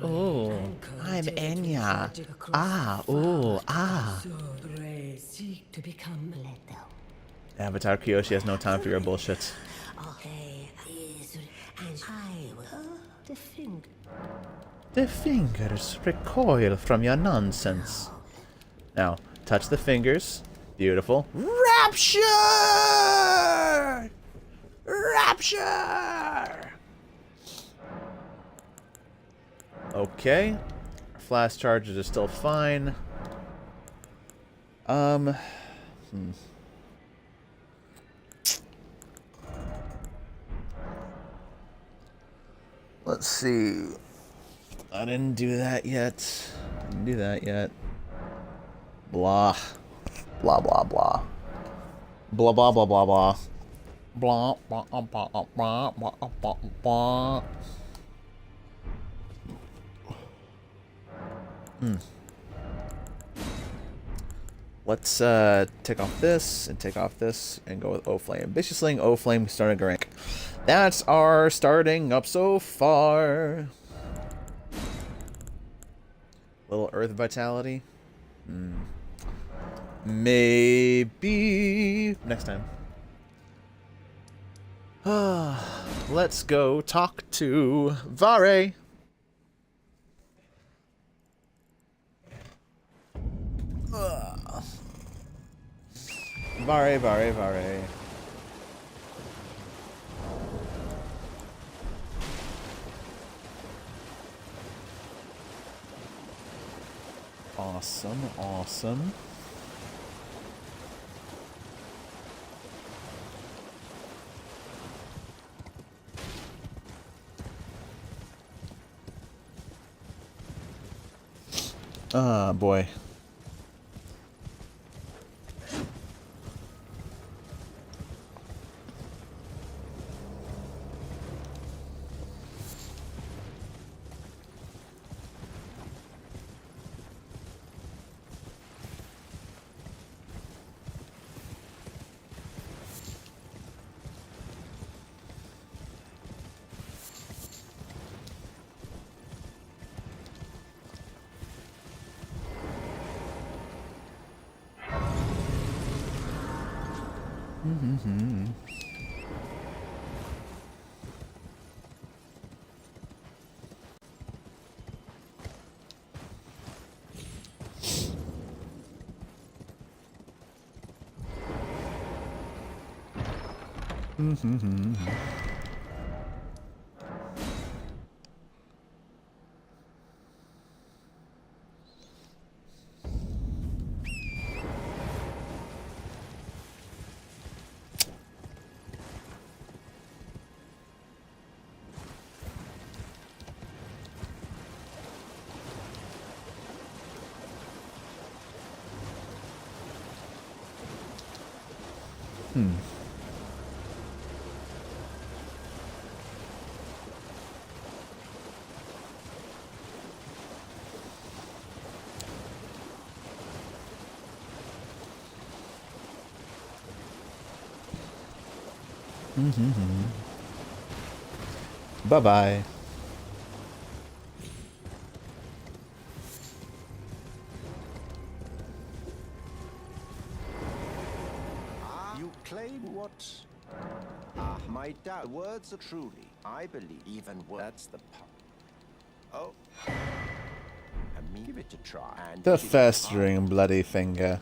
Oh, I'm Enya. Avatar Kyoshi has no time for your bullshit. The fingers recoil from your nonsense. Now, touch the fingers. Beautiful. Rapture! Rapture! Okay. Our flash charges are still fine. Let's see. I didn't do that yet. Didn't do that yet. Blah. Blah, blah, blah. Blah, blah, blah, blah, blah. Blah, blah, blah, blah, blah, blah, blah, blah. Let's take off this and take off this and go with O-Flame. Viciousling, O-Flame, starting a rank. That's our starting up so far. Little Earth Vitality. Maybe next time. Let's go talk to Vare. Vare, Vare, Vare. Awesome, awesome. Ah, boy. Bye-bye. You claim what? My doubt. Words are truly. I believe even that's the part. Oh. I mean, give it a try. And The festering bloody finger.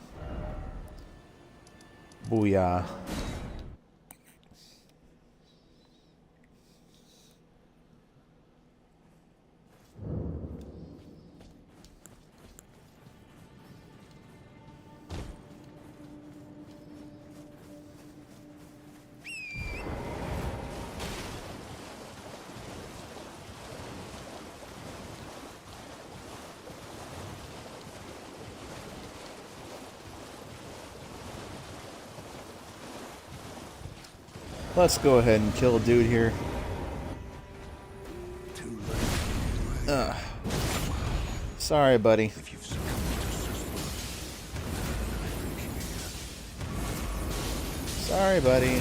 Booyah. Let's go ahead and kill a dude here. Sorry, buddy. Sorry, buddy.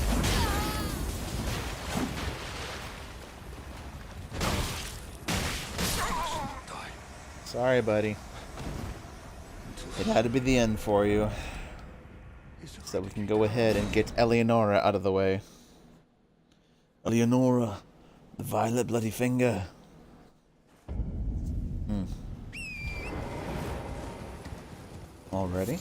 Sorry, buddy. It had to be the end for you. So we can go ahead and get Eleonora out of the way. Eleonora, the violet bloody finger. Already?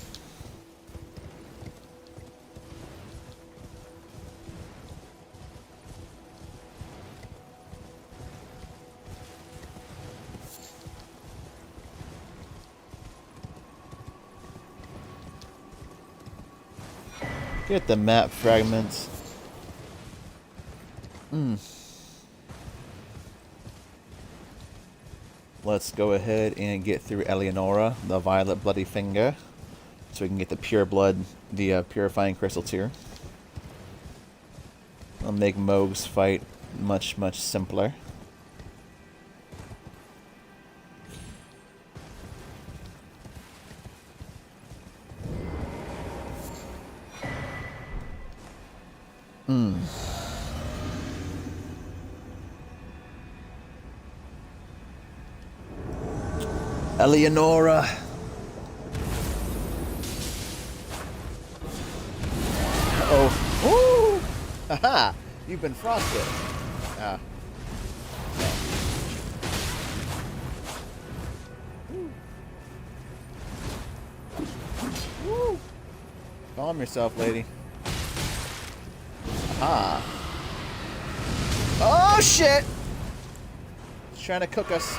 Get the map fragments. Let's go ahead and get through Eleonora, the violet bloody finger, so we can get the pure blood, the purifying crystals here. I'll make Mohg's fight much simpler. Eleonora. Uh-oh. Ooh! Haha! You've been frosted. Ah. Woo! Calm yourself, lady. Aha! Oh shit! She's trying to cook us.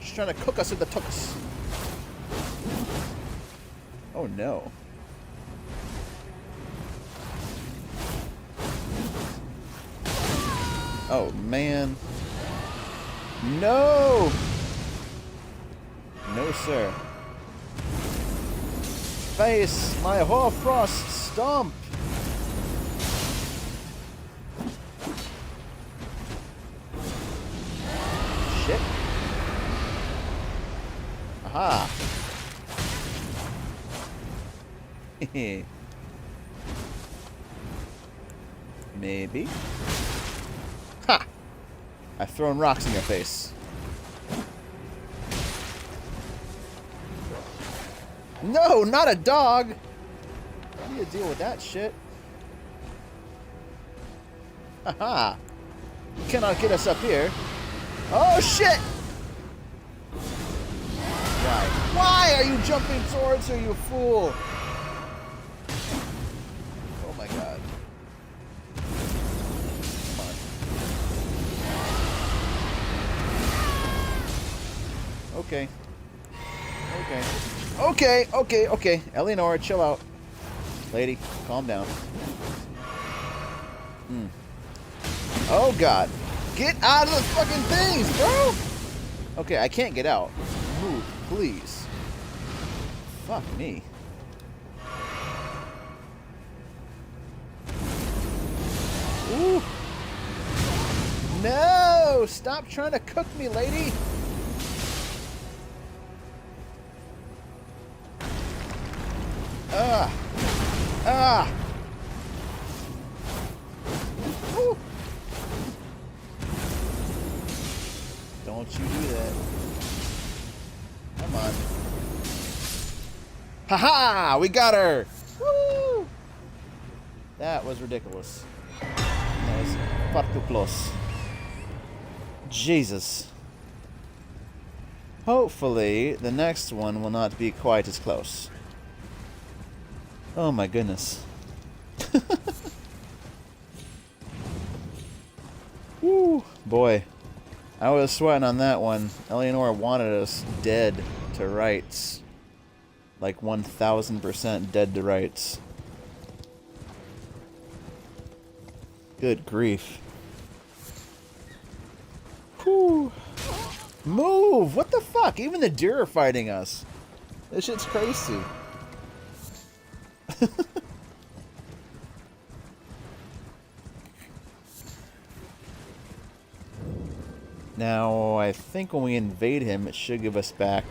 She's trying to cook us in the tookus. Oh no. Oh man. No! No, sir. Face my hoarfrost stomp. Shit. Aha. Maybe. Ha! I've thrown rocks in your face. No, not a dog! I need to deal with that shit. Haha! You cannot get us up here. Oh shit! Why? Why are you jumping towards her, you fool? Oh my god. Come on. Okay. Okay. Okay. Eleonora, chill out. Lady, calm down. Oh god. Get out of the fucking things, bro! Okay, I can't get out. Move, please. Fuck me. Ooh. No! Stop trying to cook me, lady! Woo. Don't you do that. Come on. Haha! We got her! Woo! That was ridiculous. That was far too close. Jesus. Hopefully, the next one will not be quite as close. Oh my goodness. Woo! Boy. I was sweating on that one. Eleonora wanted us dead to rights. Like 1000% dead to rights. Good grief. Whew. Move! What the fuck? Even the deer are fighting us. This shit's crazy. Now, I think when we invade him, it should give us back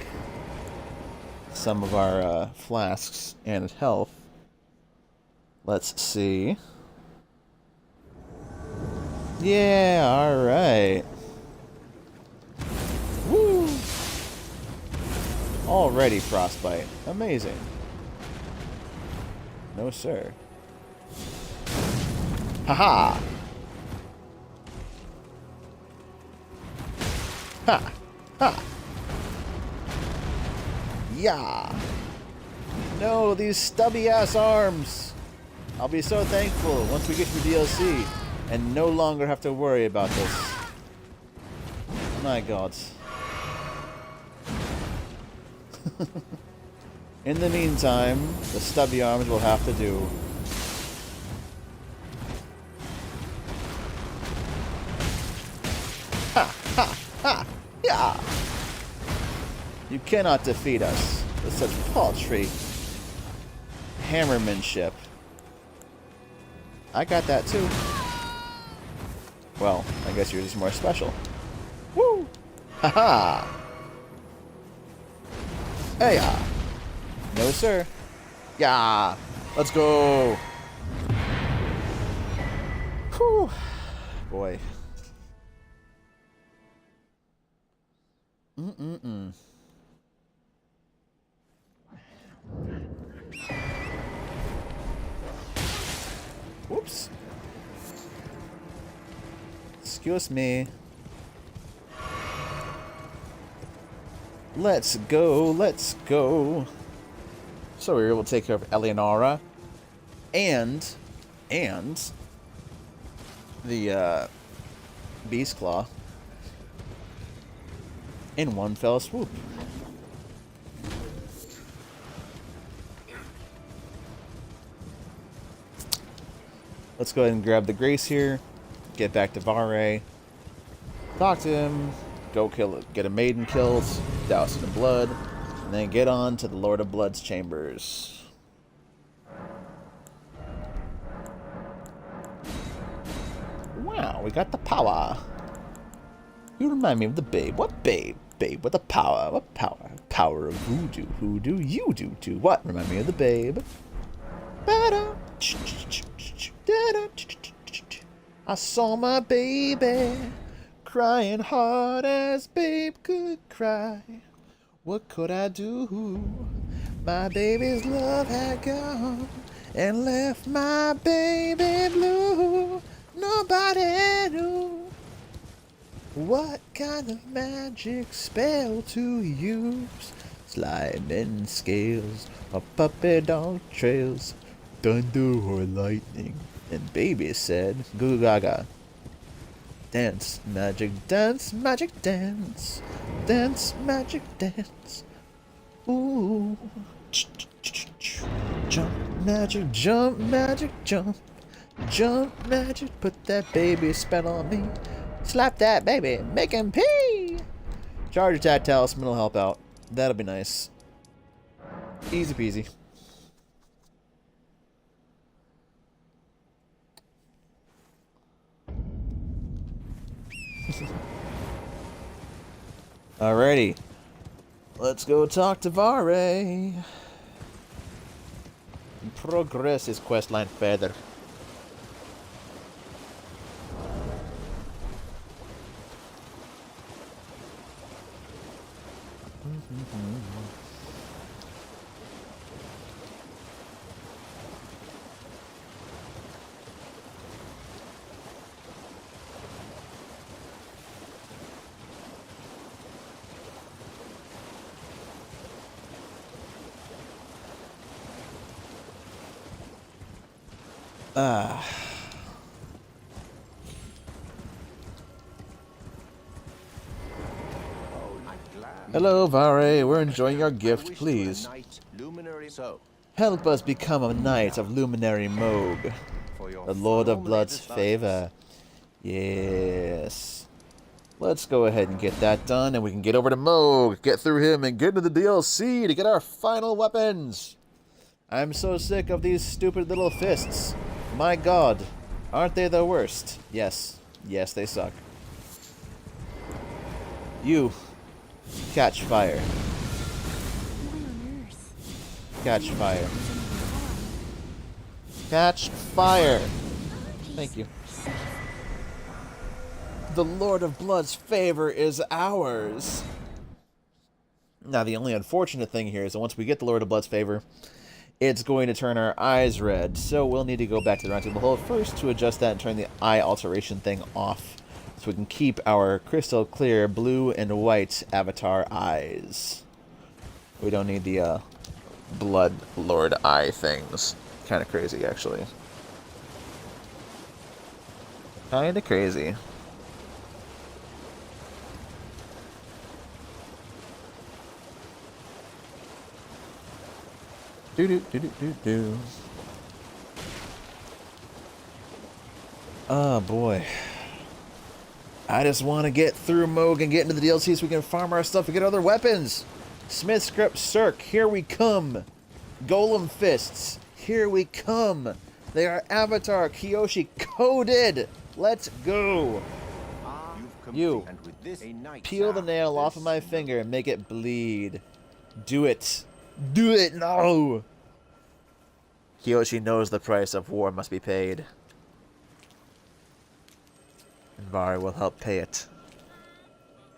some of our flasks and health. Let's see. Yeah, alright. Woo! Already frostbite. Amazing. No, sir. Haha! Ha! Ha! Yeah! No, these stubby-ass arms! I'll be so thankful once we get through DLC and no longer have to worry about this. My god. In the meantime, the stubby arms will have to do. Ha! Ha! Ha! Yeah! You cannot defeat us with such paltry hammermanship. I got that too. Well, I guess yours is more special. Woo! Haha! Hey-ya! No, sir. Yeah! Let's go! Whew! Boy. Whoops. Excuse me. Let's go, let's go. So we were able to take care of Eleonora and the Beast Claw in one fell swoop. Let's go ahead and grab the Grace here, get back to Vare, talk to him, go kill it, get a maiden killed, doused in blood, and then get on to the Lord of Blood's chambers. Wow, we got the power. You remind me of the babe. What babe? Babe with the power. What power? Power of voodoo. Who do you do to? What? Remind me of the babe. I saw my baby crying hard as babe could cry. What could I do? My baby's love had gone and left my baby blue. Nobody knew what kind of magic spell to use. Sliding scales or puppy dog trails, thunder or lightning. And baby said, goo gaga. Dance, magic dance, magic dance. Dance, magic dance. Ooh. Jump, magic, jump. Jump, magic, put that baby spell on me. Slap that baby, make him pee. Charge attack talisman will help out. That'll be nice. Easy peasy. Alrighty. Let's go talk to Vare. And progress his questline further. Hello, Vare. We're enjoying our gift, please. Help us become a knight of Luminary Moog. The Lord of Blood's favor. Yes. Let's go ahead and get that done, and we can get over to Moog, get through him, and get into the DLC to get our final weapons. I'm so sick of these stupid little fists. My god. Aren't they the worst? Yes. Yes, they suck. You. Catch fire. Catch fire. Catch fire. Thank you. The Lord of Blood's favor is ours. Now, the only unfortunate thing here is that once we get the Lord of Blood's favor, it's going to turn our eyes red. So we'll need to go back to the Roundtable Hole first to adjust that and turn the eye alteration thing off, so we can keep our crystal clear blue and white avatar eyes. We don't need the Blood Lord eye things. Kind of crazy, actually. Kind of crazy. Do do do do do do. Oh boy. I just want to get through Moog and get into the DLC so we can farm our stuff and get other weapons. Smith Script Cirque, here we come. Golem Fists, here we come. They are Avatar Kyoshi coded. Let's go. You, peel the nail off of my finger and make it bleed. Do it. Do it now. Kyoshi knows the price of war must be paid. And Vare will help pay it.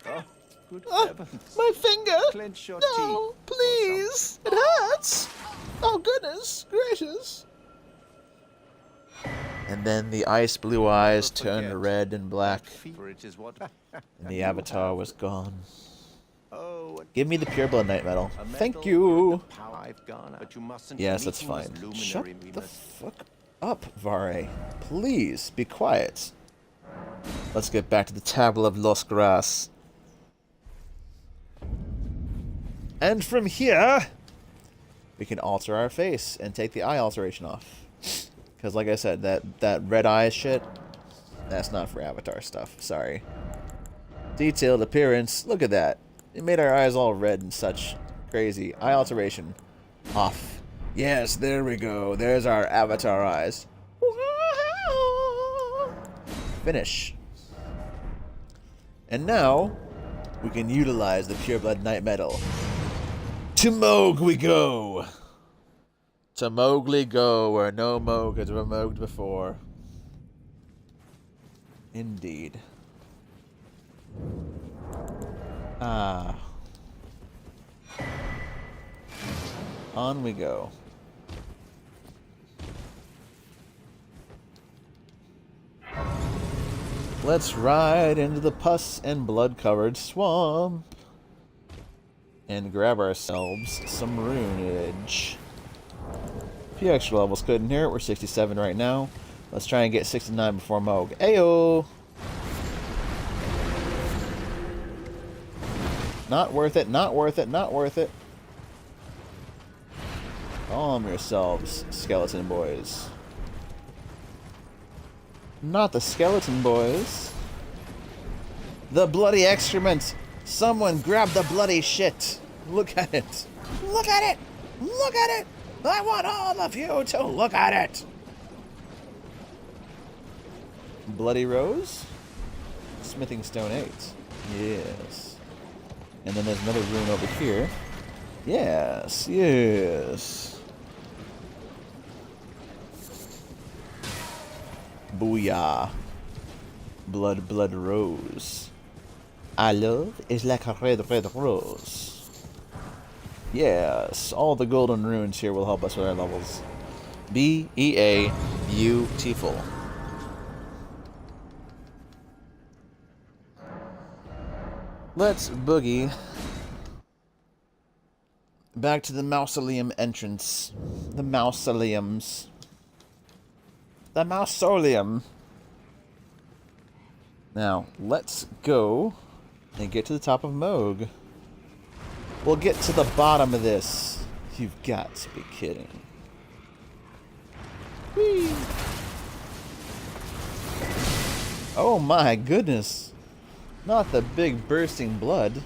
Oh, good heavens. My finger! Clench your No, teeth. please! It hurts! Oh, goodness gracious! And then the ice blue eyes turned red and black, For it is what and the avatar was gone. Oh, Give me the pureblood night medal. a Thank medal you! with the power I've gone, but you mustn't Yes, meet that's me fine. as luminary. Shut We the must- fuck up, Vare. Please, be quiet. Let's get back to the Table of Los Gras. And from here, we can alter our face and take the eye alteration off. Because like I said, that red eye shit, that's not for Avatar stuff. Sorry. Detailed appearance. Look at that. It made our eyes all red and such. Crazy. Eye alteration. Off. Yes, there we go. There's our avatar eyes. Finish. And now, we can utilize the Pureblood Night Metal. To Moog we go! To Mowgli go, where no Moog has ever Mooged before. Indeed. Ah. On we go. Let's ride into the pus and blood-covered swamp and grab ourselves some runeage. A few extra levels couldn't hear it. We're 67 right now. Let's try and get 69 before Moog. Ayo! Not worth it, not worth it, not worth it. Calm yourselves, skeleton boys. Not the skeleton boys. The bloody excrement! Someone grab the bloody shit! Look at it! Look at it! Look at it! I want all of you to look at it! Bloody Rose? Smithing Stone 8. Yes. And then there's another rune over here. Yes, yes. Booyah. Blood rose. Our love is like a red rose. Yes, all the golden runes here will help us with our levels. B-E-A, beautiful. Let's boogie back to the mausoleum entrance. The mausoleums. The mausoleum. Now, let's go and get to the top of Moog. We'll get to the bottom of this. You've got to be kidding. Whee! Oh my goodness. Not the big bursting blood.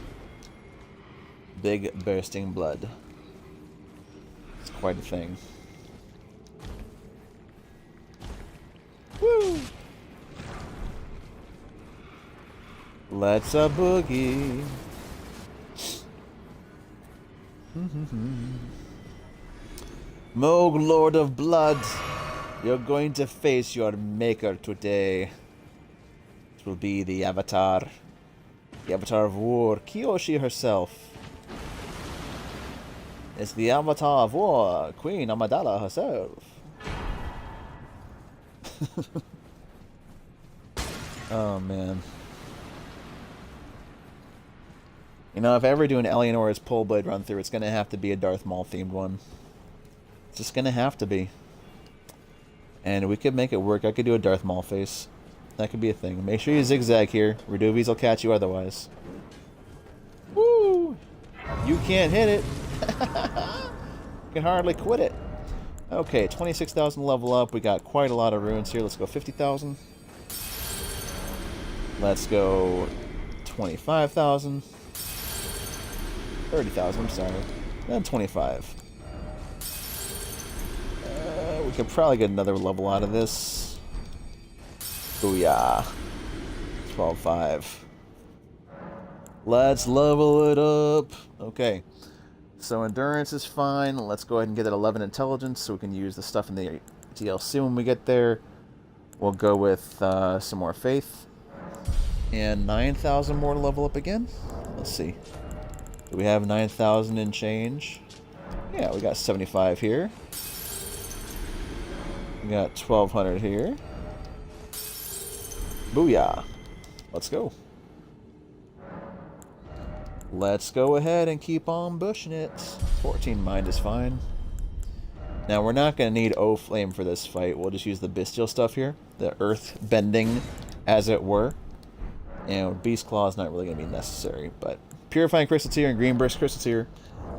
Big bursting blood. It's quite a thing. Woo! Let's a boogie. Moog, Lord of Blood, you're going to face your maker today. It will be the Avatar of War, Kyoshi herself. It's the Avatar of War, Queen Amidala herself. Oh man. You know, if I ever do an Eleanor's Pole Blade run through, it's going to have to be a Darth Maul themed one. It's just going to have to be. And we could make it work. I could do a Darth Maul face. That could be a thing. Make sure you zigzag here. Reduvies will catch you otherwise. Woo! You can't hit it. You can hardly quit it. Okay, 26,000 level up. We got quite a lot of runes here. Let's go 50,000. Let's go 25,000. 30,000, I'm sorry. Then 25. We could probably get another level out of this. Booyah. 12.5. Let's level it up. Okay. So endurance is fine. Let's go ahead and get that 11 intelligence so we can use the stuff in the DLC when we get there. We'll go with some more faith. And 9,000 more to level up again. Let's see. Do we have 9,000 and change? Yeah, we got 75 here. We got 1,200 here. Booyah. Let's go. Let's go ahead and keep on bushing it. 14 mind is fine. Now, we're not going to need O-Flame for this fight. We'll just use the bestial stuff here. The earth bending, as it were. And Beast Claw is not really going to be necessary, but Purifying Crystal Tear and Green Burst Crystal Tear.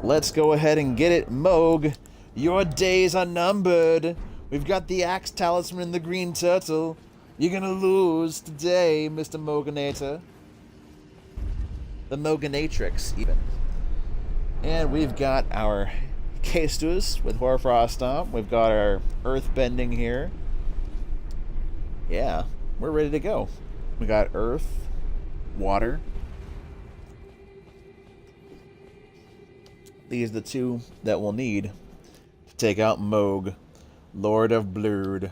Let's go ahead and get it, Moog. Your days are numbered. We've got the Axe Talisman and the Green Turtle. You're going to lose today, Mr. Moganator. The Moganatrix, even. And we've got our Caestus with Hoarfrost Stomp. We've got our Earth Bending here. Yeah, we're ready to go. We got Earth, Water. These are the two that we'll need to take out Moog, Lord of Blood.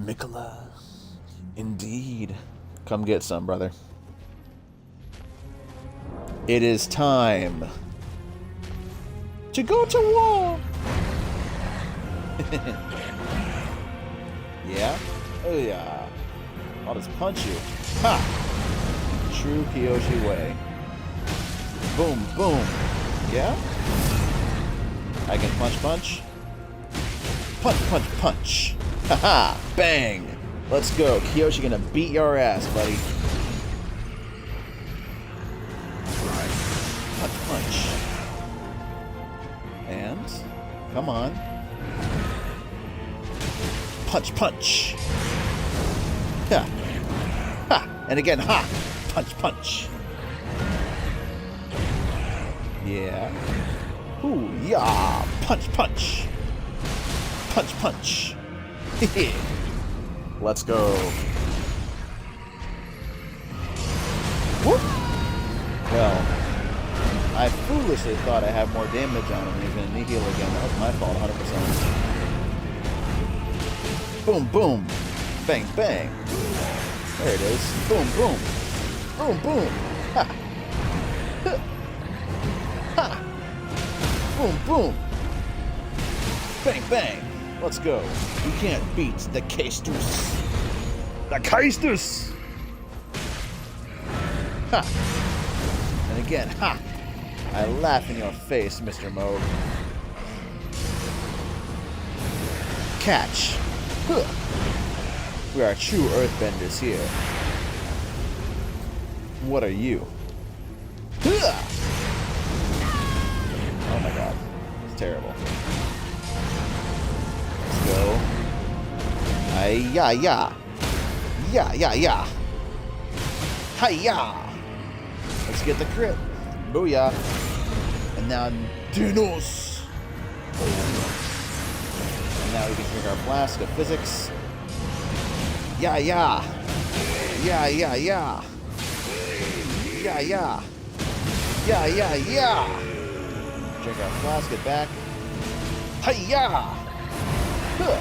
Mikola. Indeed. Come get some, brother. It is time to go to war. Yeah? Oh yeah. I'll just punch you. Ha! True Kyoshi way. Boom, boom. Yeah? I can punch, punch. Punch, punch, punch. Haha! Bang! Let's go. Kyoshi gonna beat your ass, buddy. Punch, punch. And, come on. Punch, punch. Ha! Ha! And again, ha! Punch, punch. Yeah. Ooh, yeah! Punch, punch. Punch, punch. Hehe. Let's go. Whoop! Well, I foolishly thought I had more damage on him and he was going to knee heal again. That was my fault, 100%. Boom, boom. Bang, bang. There it is. Boom, boom. Boom, boom. Ha! Ha! Ha! Boom, boom. Bang, bang. Let's go. You can't beat the Caestus. The Caestus! Ha! And again, ha! I laugh in your face, Mr. Moog. Catch. Huh. We are true earthbenders here. What are you? Huh. Oh my god. It's terrible. Let's go. Hi-ya-ya. Ya-ya-ya. Hi-ya. Let's get the crit. Booyah. And now Dinos. And now we can drink our flask of physics. Ya-ya. Ya-ya-ya. Ya-ya. Ya-ya-ya. Drink our flask, get back. Hi-ya. Huh.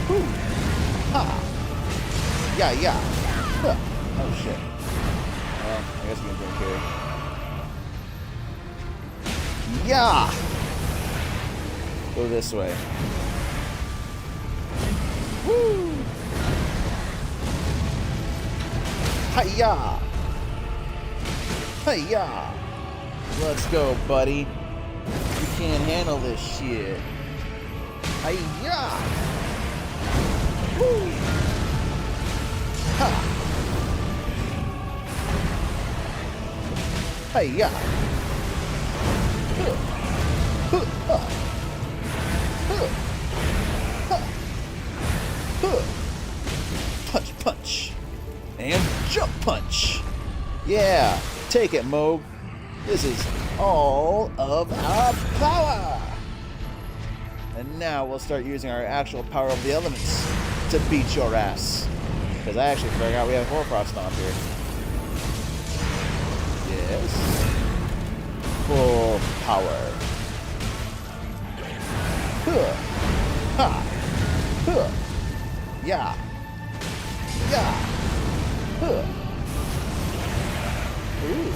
Hoo. Ha. Yeah, yeah. Huh. Oh shit. Well, I guess we can drink here. Yeah. Go this way. Woo. Hi-ya. Hi-ya. Let's go, buddy. You can't handle this shit. Hi-ya. Woo. Ha! Hi-ya! Huh. Huh. Ha. Huh. Ha. Huh. Punch, punch. And jump punch. Yeah, take it, Moog. This is all of our power. And now we'll start using our actual power of the elements to beat your ass. Because I actually forgot we have Hoarfrost Stomp here. Yes. Full power. Huh. Ha. Huh. Yeah. Yeah. Huh. Ooh.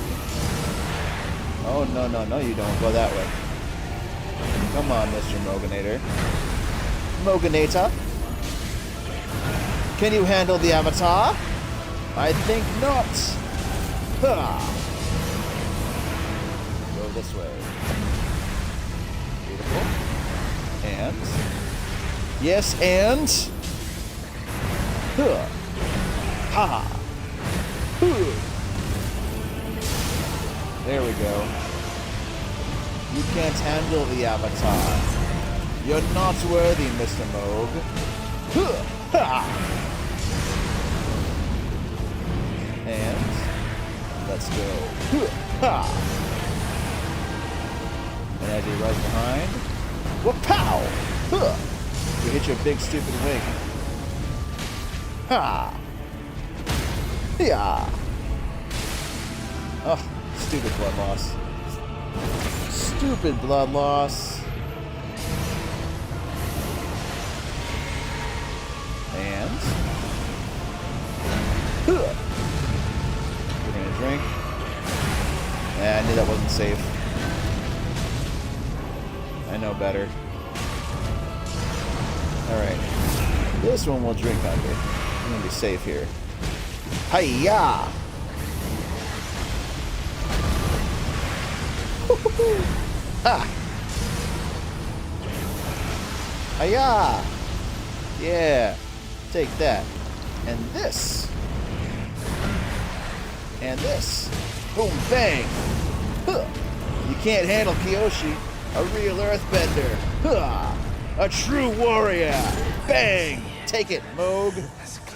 Oh, no, no, no, you don't. Go that way. Come on, Mr. Moganator. Moganator? Can you handle the Avatar? I think not. Ha! Go this way. Beautiful. And? Yes, and? Huh. Ha! Huh. There we go. You can't handle the Avatar. You're not worthy, Mr. Moog. Huh. Ha! And Let's go. Ha! And as he runs behind, wha-pow! Huh! You hit your big stupid wing. Ha! Yeah! Oh, stupid blood loss. Stupid blood loss. And... Huh! We're gonna drink. I knew that wasn't safe. I know better. Alright. This one we'll drink under. I'm gonna be safe here. Hi-ya! Ha! Hi-ya! Yeah! Take that. And this. And this. Boom, bang! Huh. You can't handle Kyoshi. A real earthbender. Huh. A true warrior. Bang! Take it, Moog.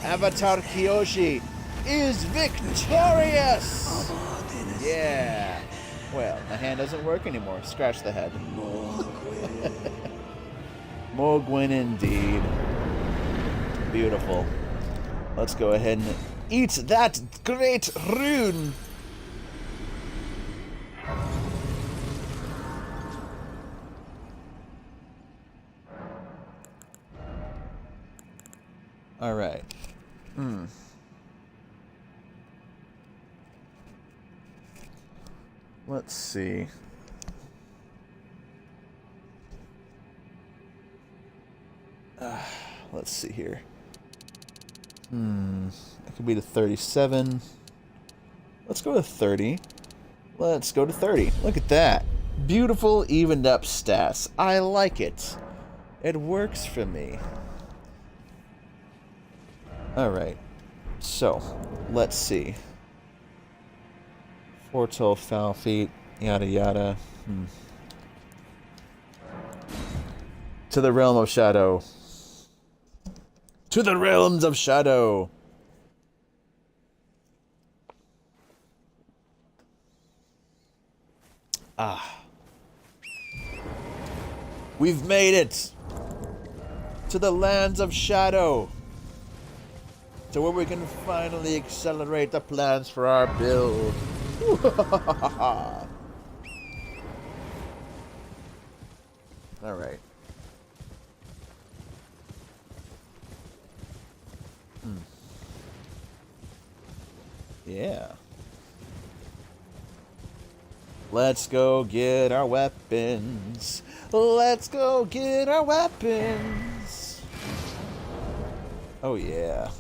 Avatar Kyoshi is victorious! Yeah. Well, the hand doesn't work anymore. Scratch the head. Mogwin indeed. Beautiful. Let's go ahead and eat that great rune. All right. Let's see. Let's see here. It could be to 37. Let's go to 30. Let's go to 30. Look at that. Beautiful, evened up stats. I like it. It works for me. Alright. So, let's see. Foretold foul feet, yada yada. To the realm of shadow. To the realms of shadow. We've made it to the lands of shadow. To where we can finally accelerate the plans for our build. All right. Yeah. Let's go get our weapons. Let's go get our weapons. Oh, yeah.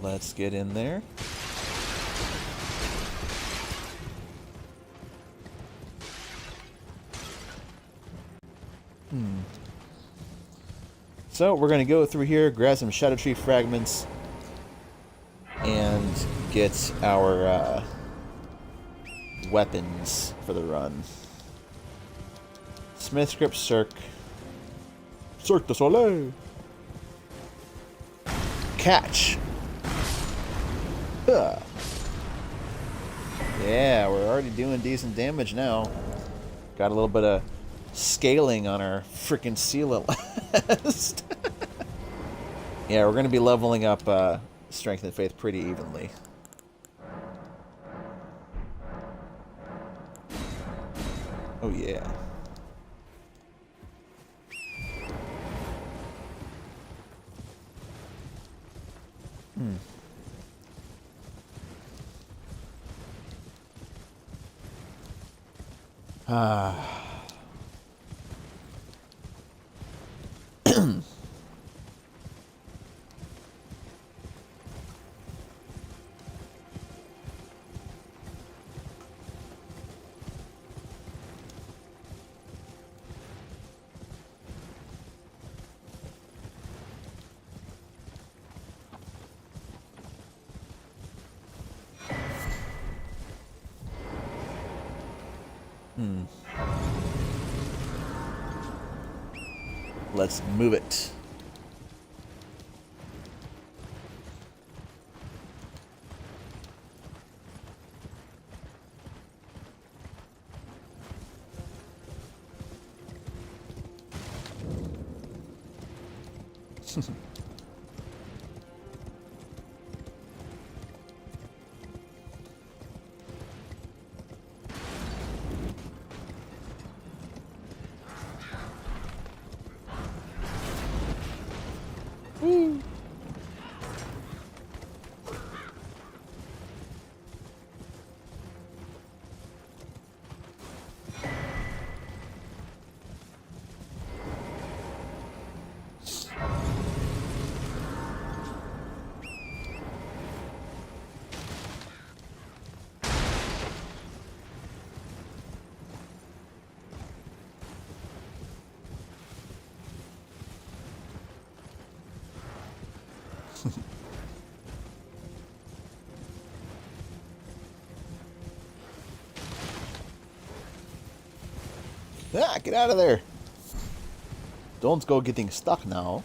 Let's get in there. So we're going to go through here, grab some Shadow Tree fragments, and get our weapons for the run. Smith Script Cirque. Cirque du Soleil. Catch. Huh. Yeah, we're already doing decent damage now. Got a little bit of scaling on our freaking seal at last. Yeah, we're going to be leveling up Strength and Faith pretty evenly. Oh, yeah. Let's move it. Woo. Ah, get out of there. Don't go getting stuck now.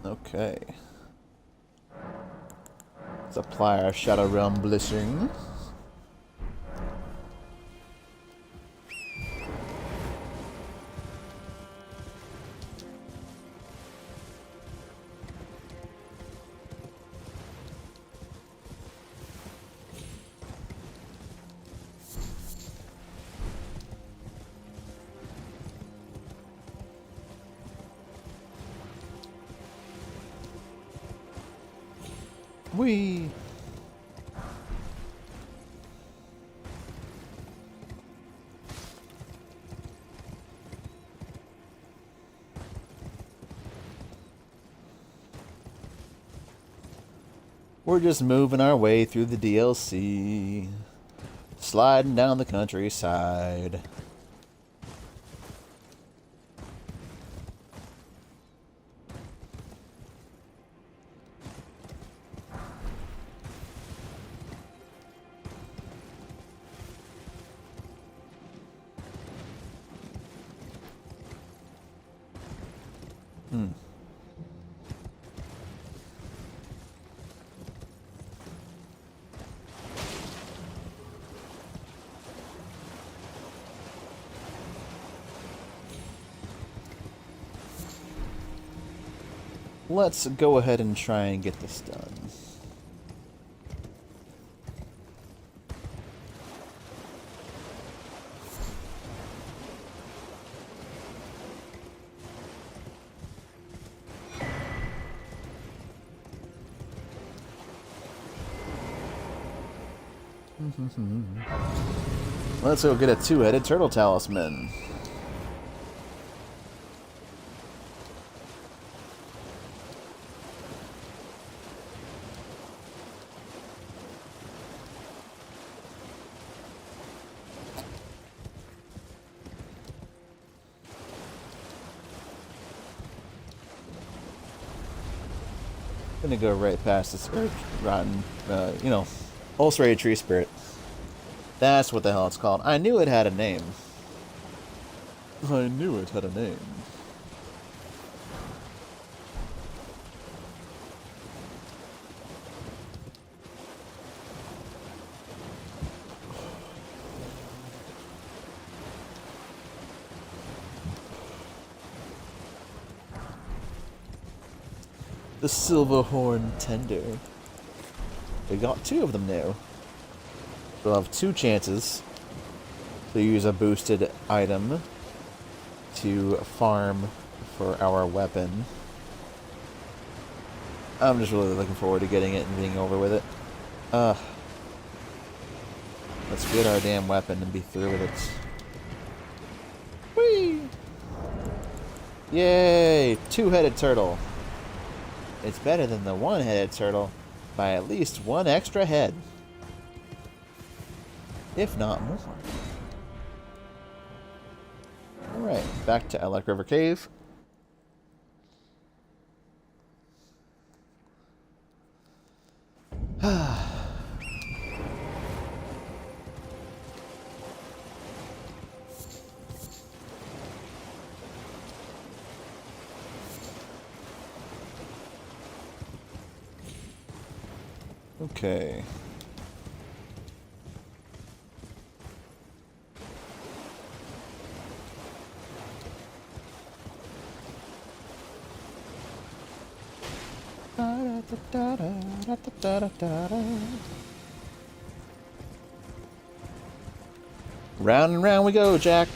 Okay. Let's apply our Shadow Realm Blessing. Whee! We're just moving our way through the DLC. Sliding down the countryside. Let's go ahead and try and get this done. Let's go get a two-headed turtle talisman. Gonna go right past the spirit rotten, ulcerated tree spirit. That's what the hell it's called. I knew it had a name. I knew it had a name. The silver horn tender. We got two of them now. We'll have two chances to use a boosted item to farm for our weapon. I'm just really looking forward to getting it and being over with it. Let's get our damn weapon and be through with it. Whee! Yay! Two-headed turtle. It's better than the one-headed turtle by at least one extra head. If not more. Alright, back to Elec River Cave. Okay. Round and round we go, Jack.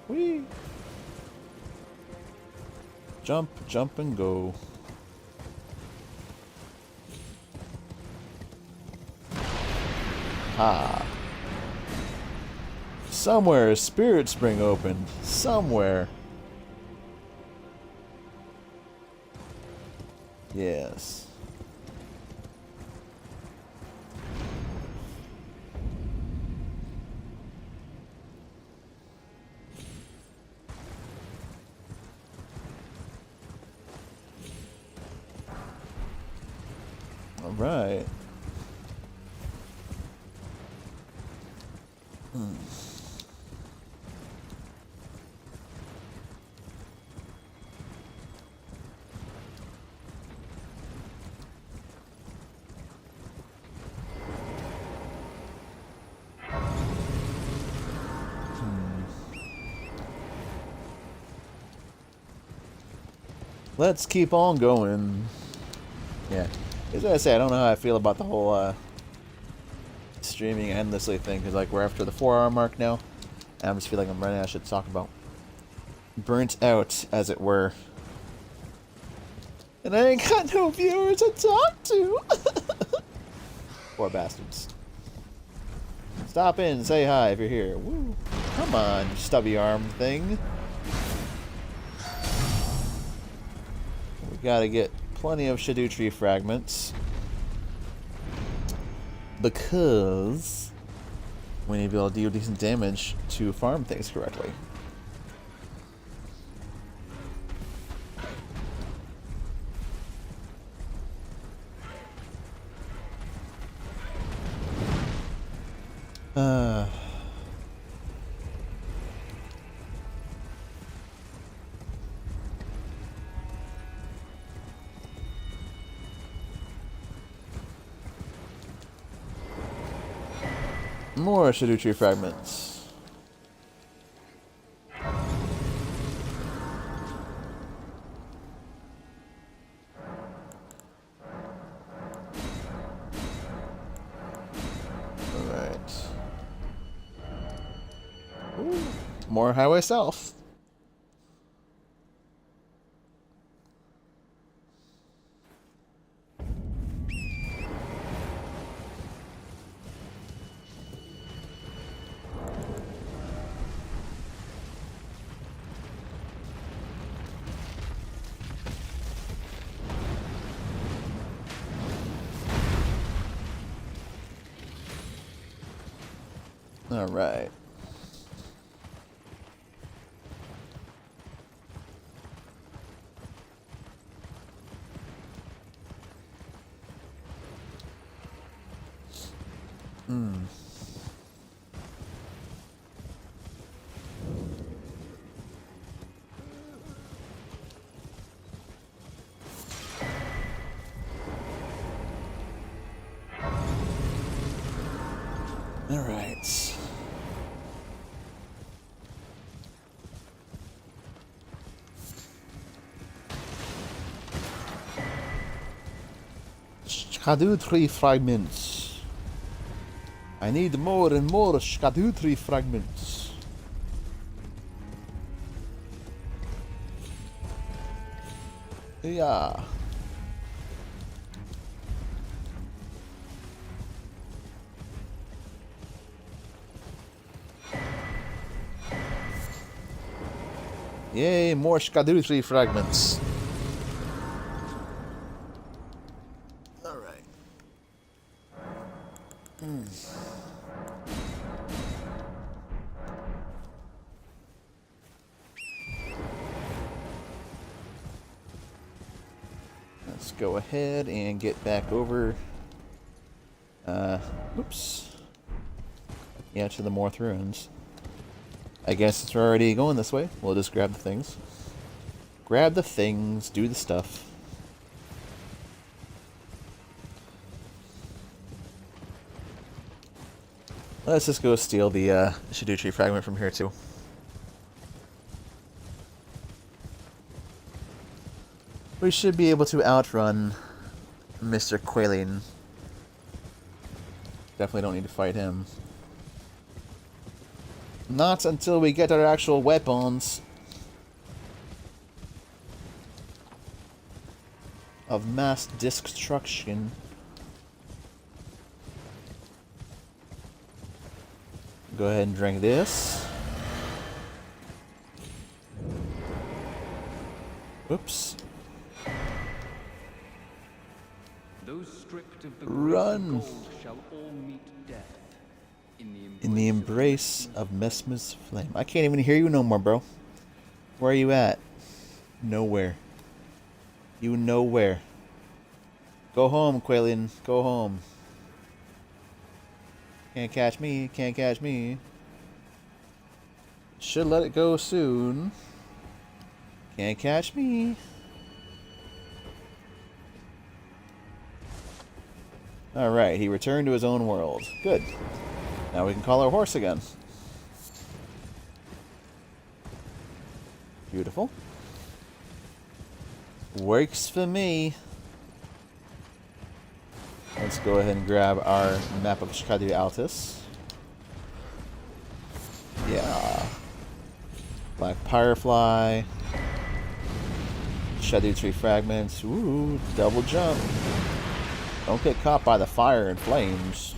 Whee! Jump, jump, and go. Ha! Somewhere a spirit spring opened. Somewhere. Yes. All right. Let's keep on going. Yeah. As I say, I don't know how I feel about the whole streaming endlessly thing, because like we're after the 4-hour mark now, and I just feel like I'm running out of shit to talk about. Burnt out, as it were. And I ain't got no viewers to talk to! Poor bastards. Stop in, say hi if you're here. Woo. Come on, you stubby arm thing. We gotta get plenty of Shadow Tree fragments. Because we need to be able to deal decent damage to farm things correctly. More Shadow Tree fragments. Alright. More Highway South. All right. All right. Shadow Tree fragments. I need more and more Shadow Tree fragments. Yeah. Yay, more Shadow Tree fragments. Alright. Let's go ahead and get back over. Oops. Yeah, to the Morth Ruins. I guess it's already going this way. We'll just grab the things. Grab the things, do the stuff. Let's just go steal the Shiduchi fragment from here too. We should be able to outrun Mr. Quailin. Definitely don't need to fight him. Not until we get our actual weapons of mass destruction. Go ahead and drink this. Oops. Those stripped of the Run! gold shall all meet death In the embrace of Mesmer's flame. I can't even hear you no more, bro. Where are you at? Nowhere. You nowhere. Go home, Quailin. Go home. Can't catch me. Can't catch me. Should let it go soon. Can't catch me. Alright, he returned to his own world. Good. Now we can call our horse again. Beautiful. Works for me. Let's go ahead and grab our map of Shikadu Altus. Yeah. Black Firefly. Shadow Tree Fragments. Ooh, double jump. Don't get caught by the fire and flames.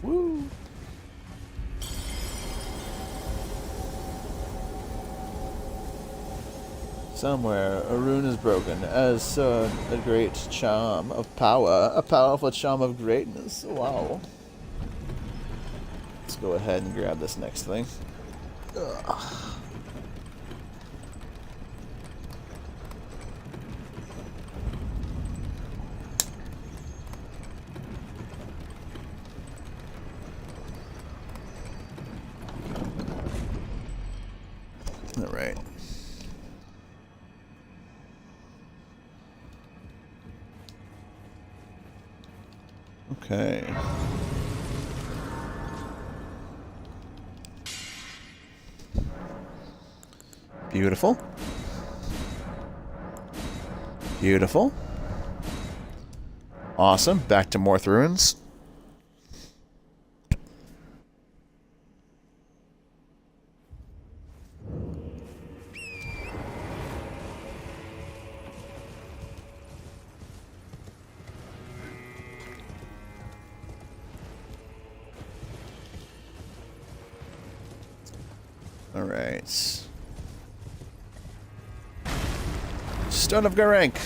Woo! Somewhere a rune is broken, as a great charm of power, a powerful charm of greatness. Wow. Let's go ahead and grab this next thing. Ugh. All right. Okay. Beautiful. Beautiful. Awesome. Back to Morth Ruins. All right. Stone of Garank.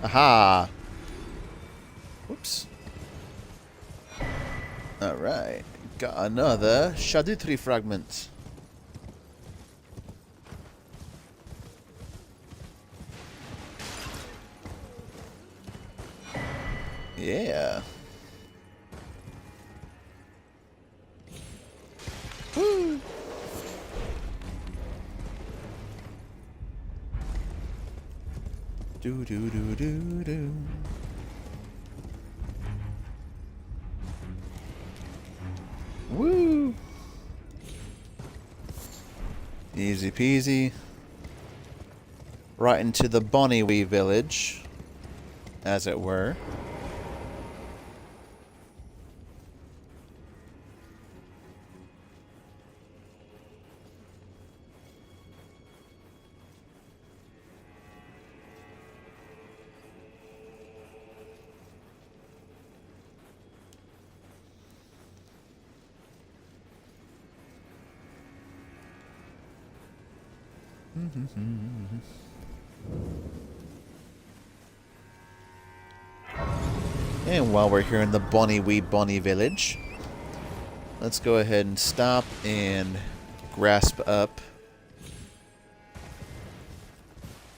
Aha. Whoops. All right. Got another Shadutri fragment. Yeah. Woo. Do do do do do. Woo! Easy peasy. Right into the Bonnywee village, as it were. And while we're here in the Bonnie village, let's go ahead and stop and grasp up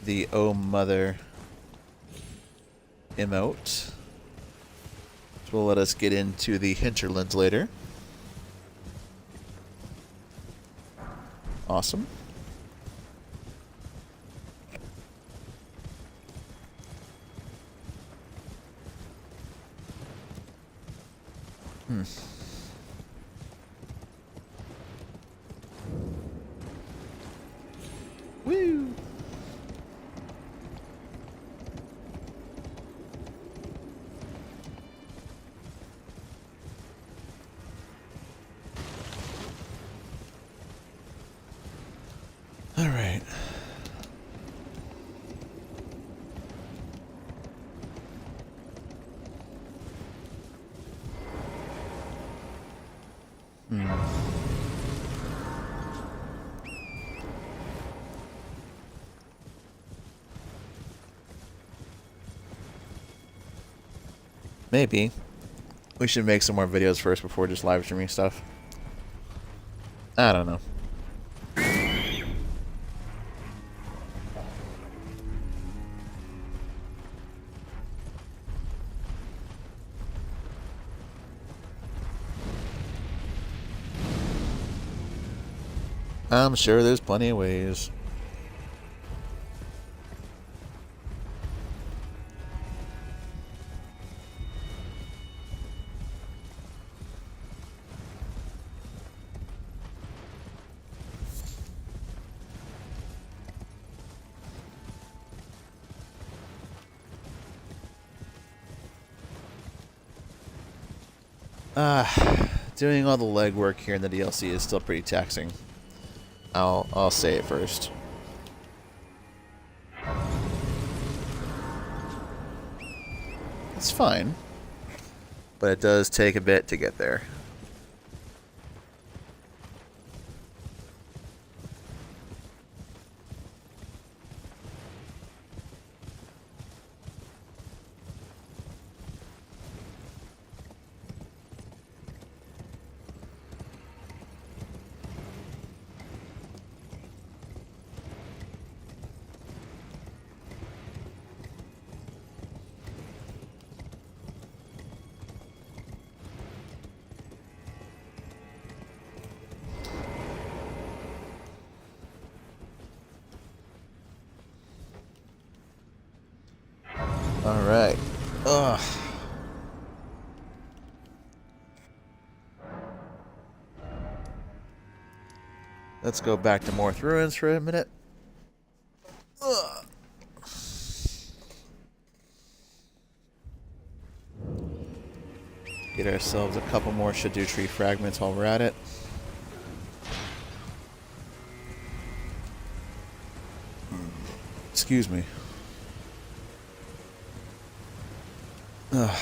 the Oh Mother emote, which will let us get into the hinterlands later. Awesome. Woo! All right. Maybe we should make some more videos first before just live streaming stuff. I don't know. I'm sure there's plenty of ways. Doing all the legwork here in the DLC is still pretty taxing. I'll say it first. It's fine, but it does take a bit to get there. Alright. Ugh. Let's go back to Morth Ruins for a minute. Ugh. Get ourselves a couple more Shadow Tree fragments while we're at it. Excuse me. Ugh.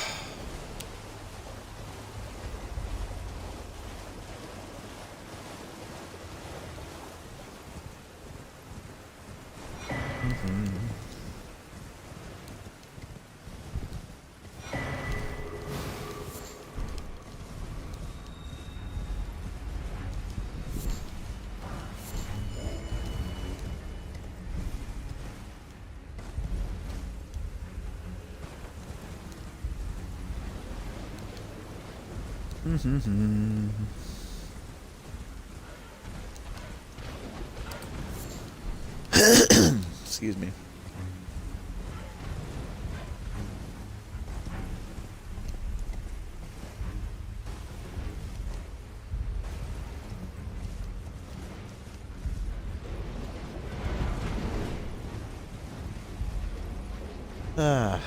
Excuse me. Ah.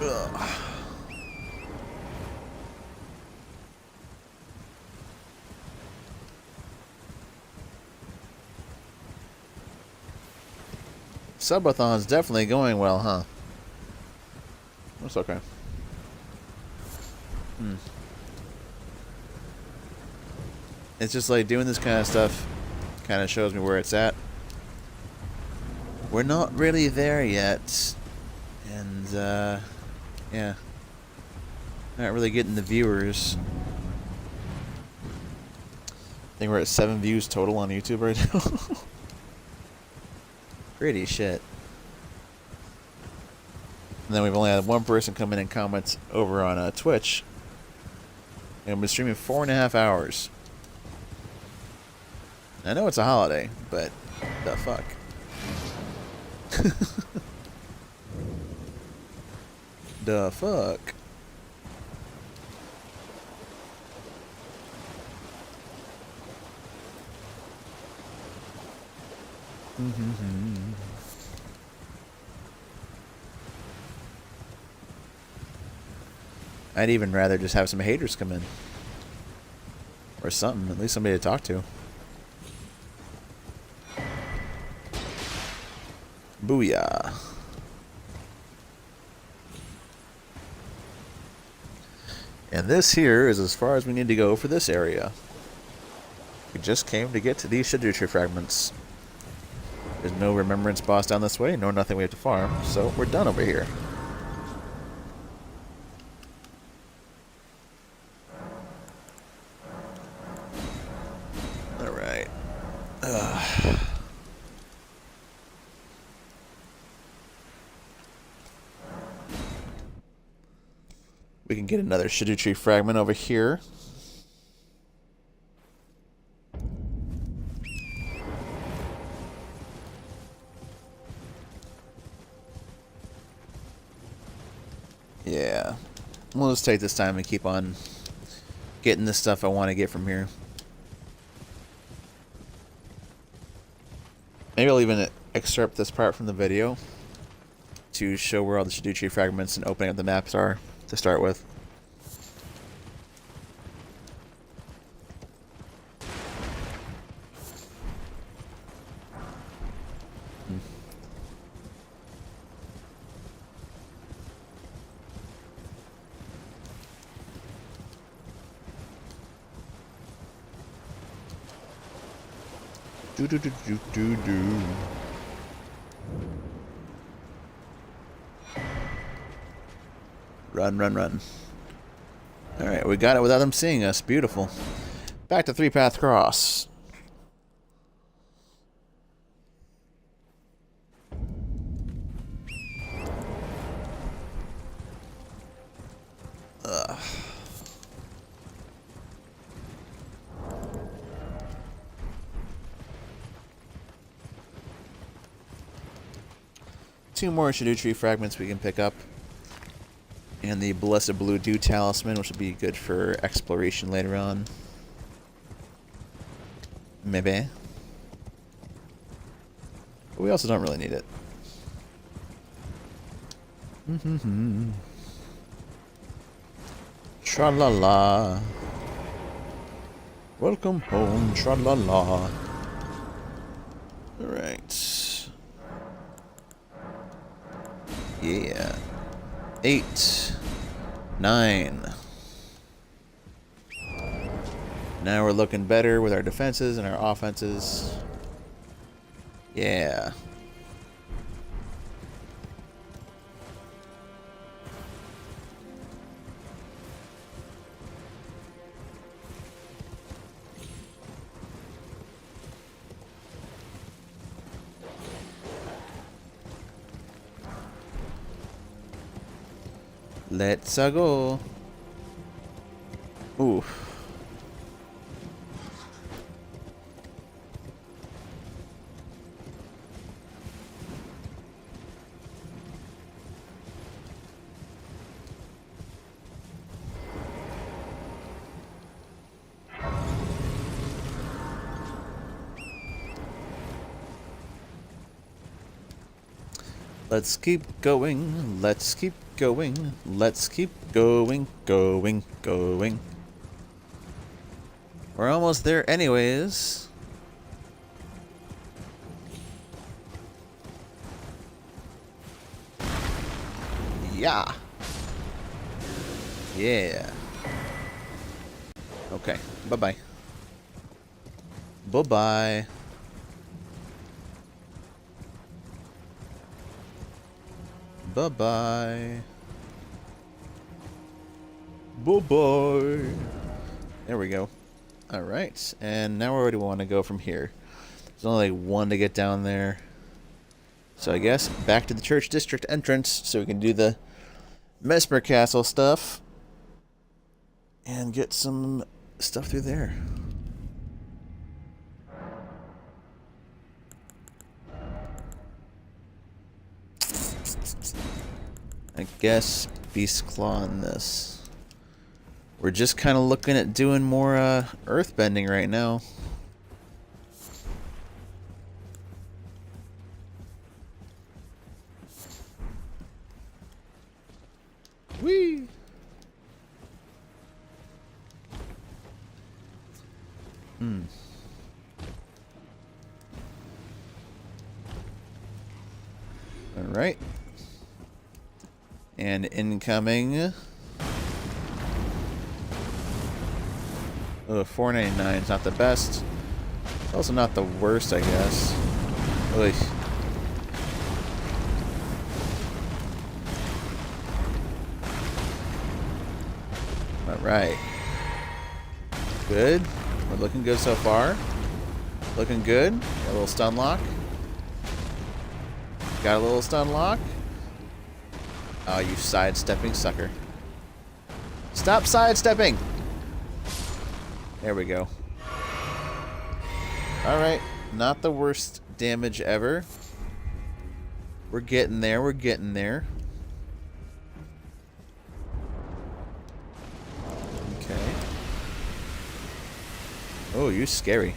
Ugh. Subathon's definitely going well, huh? That's okay. It's just like doing this kind of stuff kind of shows me where it's at. We're not really there yet. And, yeah. Not really getting the viewers. I think we're at 7 views total on YouTube right now. Pretty shit. And then we've only had one person come in and comment over on Twitch. And we've been streaming 4.5 hours. I know it's a holiday, but the fuck. The fuck. I'd even rather just have some haters come in. Or something, at least somebody to talk to. Booyah. And this here is as far as we need to go for this area. We just came to get to these Shidutri fragments. There's no Remembrance boss down this way, no nothing we have to farm, so we're done over here. Alright. We can get another Shidutri fragment over here. Yeah. We'll just take this time and keep on getting the stuff I want to get from here. Maybe I'll even excerpt this part from the video to show where all the Shidutri fragments and opening up the maps are to start with. Do do do do do do. Run, run, run. Alright, we got it without them seeing us. Beautiful. Back to 3-path cross. Ugh. Two more Shidutri fragments we can pick up. And the Blessed Blue Dew Talisman, which will be good for exploration later on. Maybe. But we also don't really need it. Tra-la-la. Welcome home, tra-la-la. Alright. Yeah. 8. 9. Now we're looking better with our defenses and our offenses. Yeah. Let's go. Ooh. Let's keep going. Let's keep going. Let's keep going, going, going. We're almost there anyways. Yeah. Yeah. Okay. Bye-bye. Bye-bye. Bye-bye. Bye-bye. There we go. Alright. And now where do we want to go from here? There's only like one to get down there. So I guess back to the church district entrance so we can do the Mesmer Castle stuff. And get some stuff through there. I guess Beast Claw on this. We're just kind of looking at doing more earthbending right now. Whee! Alright. And incoming. Oh, $4.99 is not the best. Also not the worst, I guess. Oy. Alright. Good. We're looking good so far. Looking good. Got a little stun lock. Got a little stun lock. Oh, you sidestepping sucker. Stop sidestepping! There we go. Alright. Not the worst damage ever. We're getting there. We're getting there. Okay. Oh, you're scary.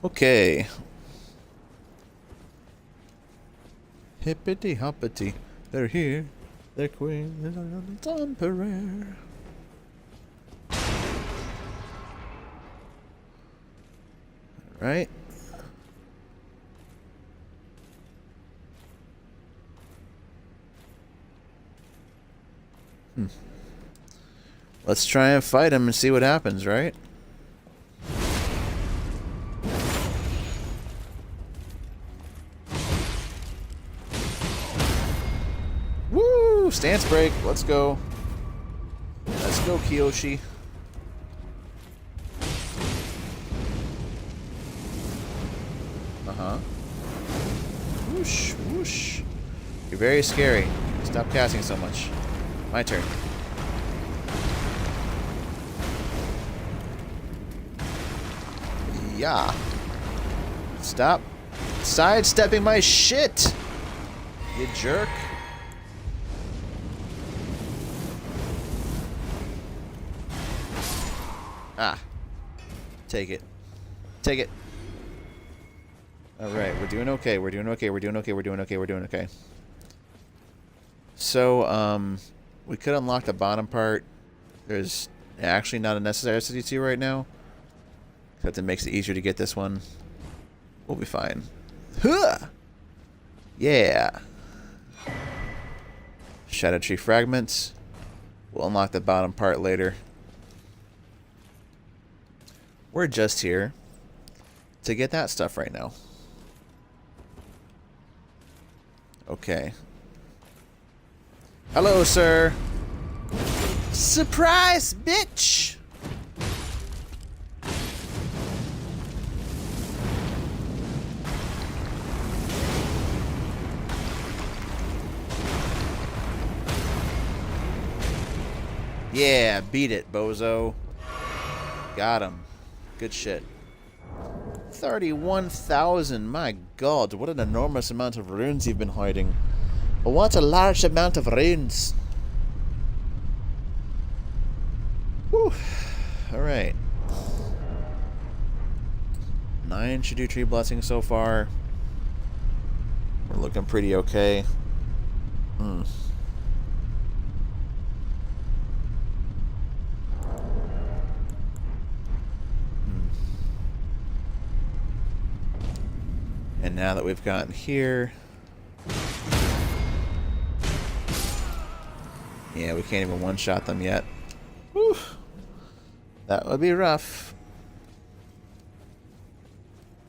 Okay. Hippity hoppity. They're here. They're queen. They're on emperor. Right. Let's try and fight him and see what happens, right? Woo! Stance break. Let's go. Let's go, Kyoshi. Uh-huh. Whoosh, whoosh. You're very scary. Stop casting so much. My turn. Yeah. Stop sidestepping my shit, you jerk. Ah. Take it. Take it. Alright, we're doing okay. We're doing okay. We're doing okay. We're doing okay. We're doing okay. So, we could unlock the bottom part. There's actually not a necessity right now. Except it makes it easier to get this one. We'll be fine. Huh! Yeah. Shadow Tree Fragments. We'll unlock the bottom part later. We're just here to get that stuff right now. Okay. Hello, sir. Surprise, bitch! Yeah, beat it, bozo. Got him. Good shit. 31,000. My god, what an enormous amount of runes you've been hiding. What a large amount of runes. Whew. Alright. 9 should do tree blessing so far. We're looking pretty okay. And now that we've gotten here... Yeah, we can't even one-shot them yet. Whew. That would be rough.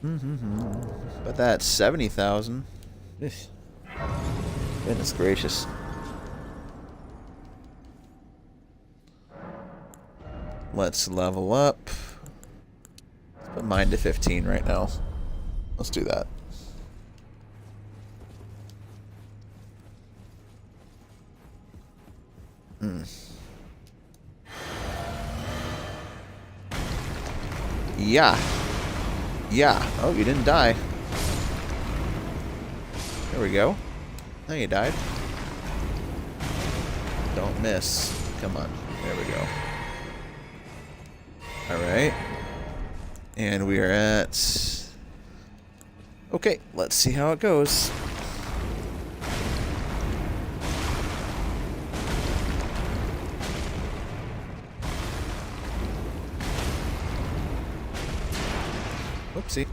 But that's 70,000. Goodness gracious. Let's level up. Let's put mine to 15 right now. Let's do that. Yeah. Yeah. Oh, you didn't die. There we go. Now you died. Don't miss. Come on. There we go. Alright. And we are at... Okay, let's see how it goes. Whoopsie.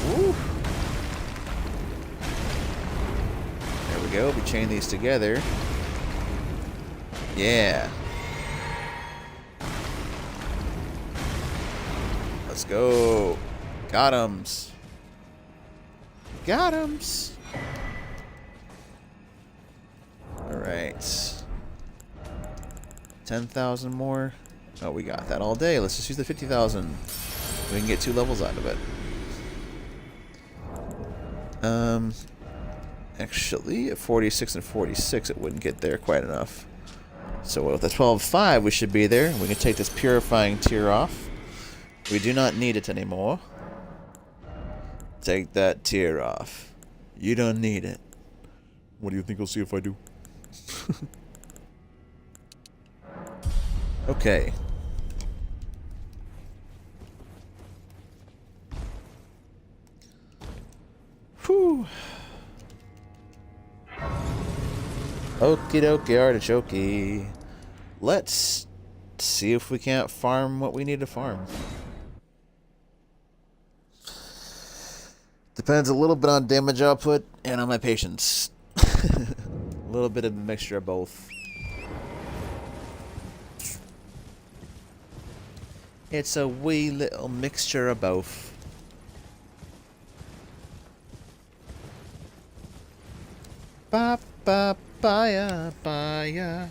Woo. There we go. We chain these together. Yeah. Let's go. Got 'ems. Got 'ems. Alright. 10,000 more. Oh, we got that all day. Let's just use the 50,000. We can get 2 levels out of it. Actually, at 46 and 46, it wouldn't get there quite enough. So with the 12.5, we should be there. We can take this purifying tier off. We do not need it anymore. Take that tier off. You don't need it. What do you think? I'll see if I do. Okay. Whew. Okie dokie artichoke. Let's see if we can't farm what we need to farm. Depends a little bit on damage output and on my patience. A little bit of a mixture of both. It's a wee little mixture of both. Ba ba ba ya ba ya.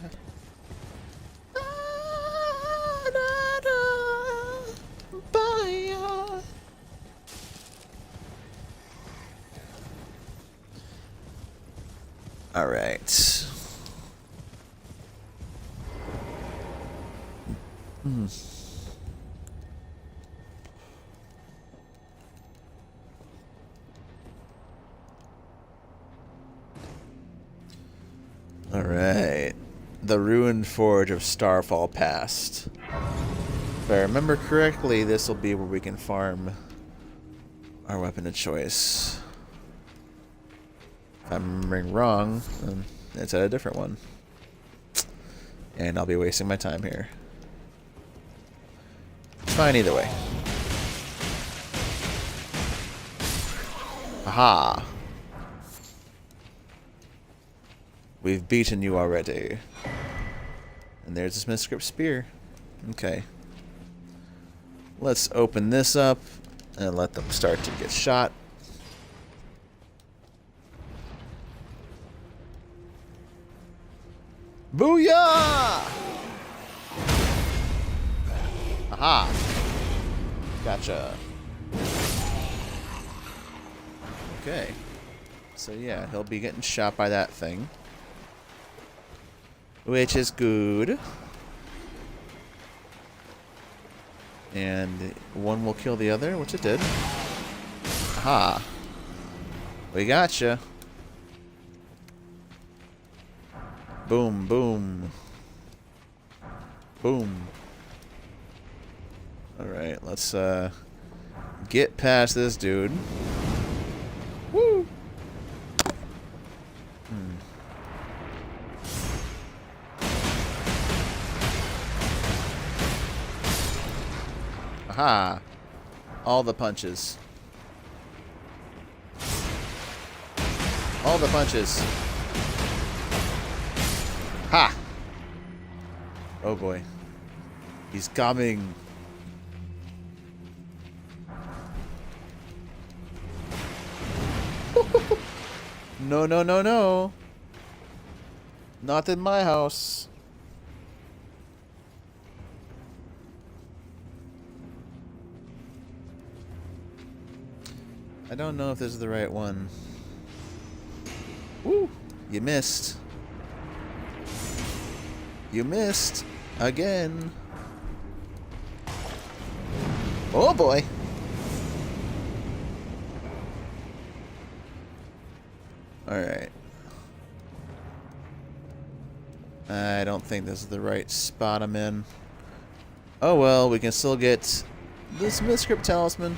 Ba ya. All right. Alright. The Ruined Forge of Starfall Past. If I remember correctly, this will be where we can farm our weapon of choice. If I'm remembering wrong, then it's at a different one. And I'll be wasting my time here. It's fine either way. Aha! We've beaten you already. And there's this Miscrypt Spear. Okay. Let's open this up and let them start to get shot. Booyah! Aha! Gotcha. Okay. So yeah, he'll be getting shot by that thing. Which is good. And one will kill the other, which it did. Aha. We gotcha. Boom, boom. Boom. Alright, let's get past this dude. Woo! Aha! All the punches. All the punches. Ha! Oh boy. He's coming. No, no, no, no. Not in my house. I don't know if this is the right one. Woo! You missed. You missed. Again. Oh boy. Alright. I don't think this is the right spot I'm in. Oh well, we can still get this Miscript Talisman.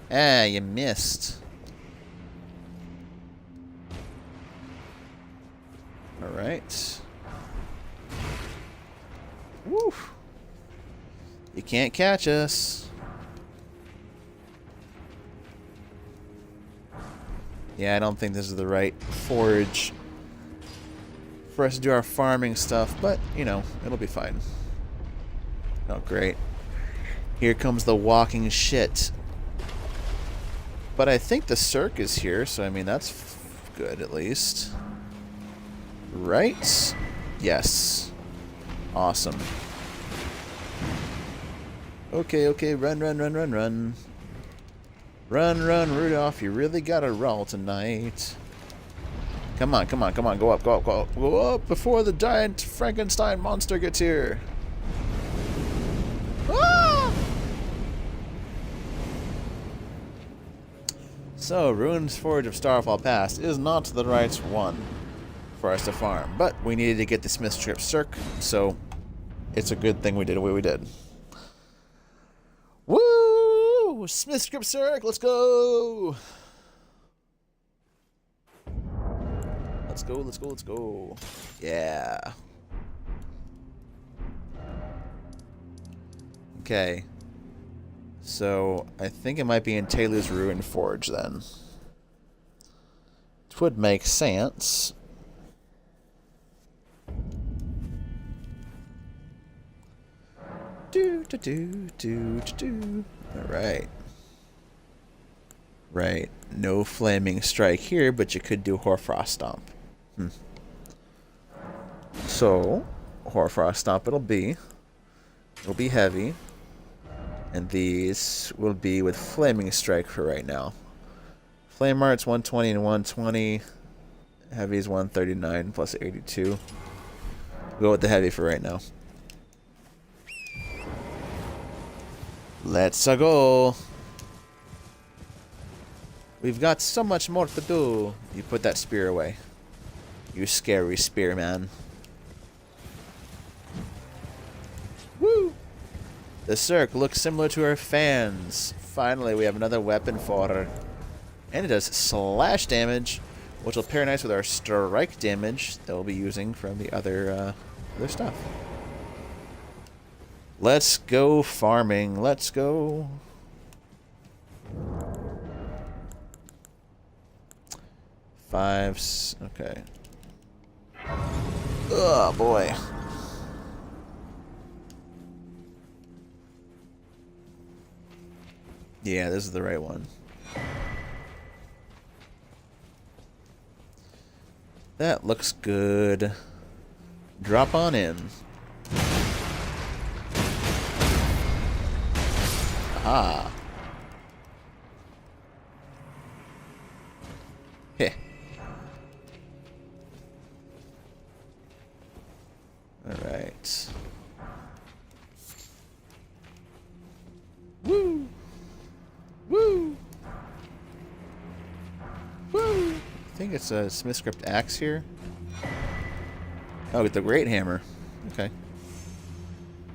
Heh, you missed. Alright. Woo! You can't catch us. Yeah, I don't think this is the right forage for us to do our farming stuff, but, you know, it'll be fine. Oh, great. Here comes the walking shit. But I think the Cirque is here, so I mean, that's good at least. Right? Yes. Awesome. Okay, okay, run, run, run, run, run. Run, run, Rudolph, you really gotta roll tonight. Come on, come on, come on, go up, go up, go up, go up before the giant Frankenstein monster gets here. Ah! So, Ruined Forge of Starfall Pass is not the right one for us to farm, but we needed to get the Smith Strip Cirque, so it's a good thing we did what we did. Woo! Smith Strip Cirque, let's go! Let's go, let's go, let's go. Yeah. Okay. So, I think it might be in Taylor's Ruined Forge then. Which would make sense. Do, do, do, do, do, do. Alright. Right. No Flaming Strike here, but you could do Hoarfrost Stomp. So, Hoarfrost Stomp it'll be. It'll be heavy. And these will be with Flaming Strike for right now. Flame Art's 120 and 120. Heavy's 139 plus 82. We'll go with the heavy for right now. Let's go. We've got so much more to do. You put that spear away. You scary spearman. Woo! The Cirque looks similar to her fans. Finally, we have another weapon for her. And it does slash damage, which will pair nice with our strike damage that we'll be using from the other stuff. Let's go farming. Let's go. Okay. Oh boy. Yeah, this is the right one. That looks good. Drop on in. Aha. Heh. Alright. Woo! Woo! Woo! I think it's a Smith Script Axe here. Oh, with the Great Hammer. Okay.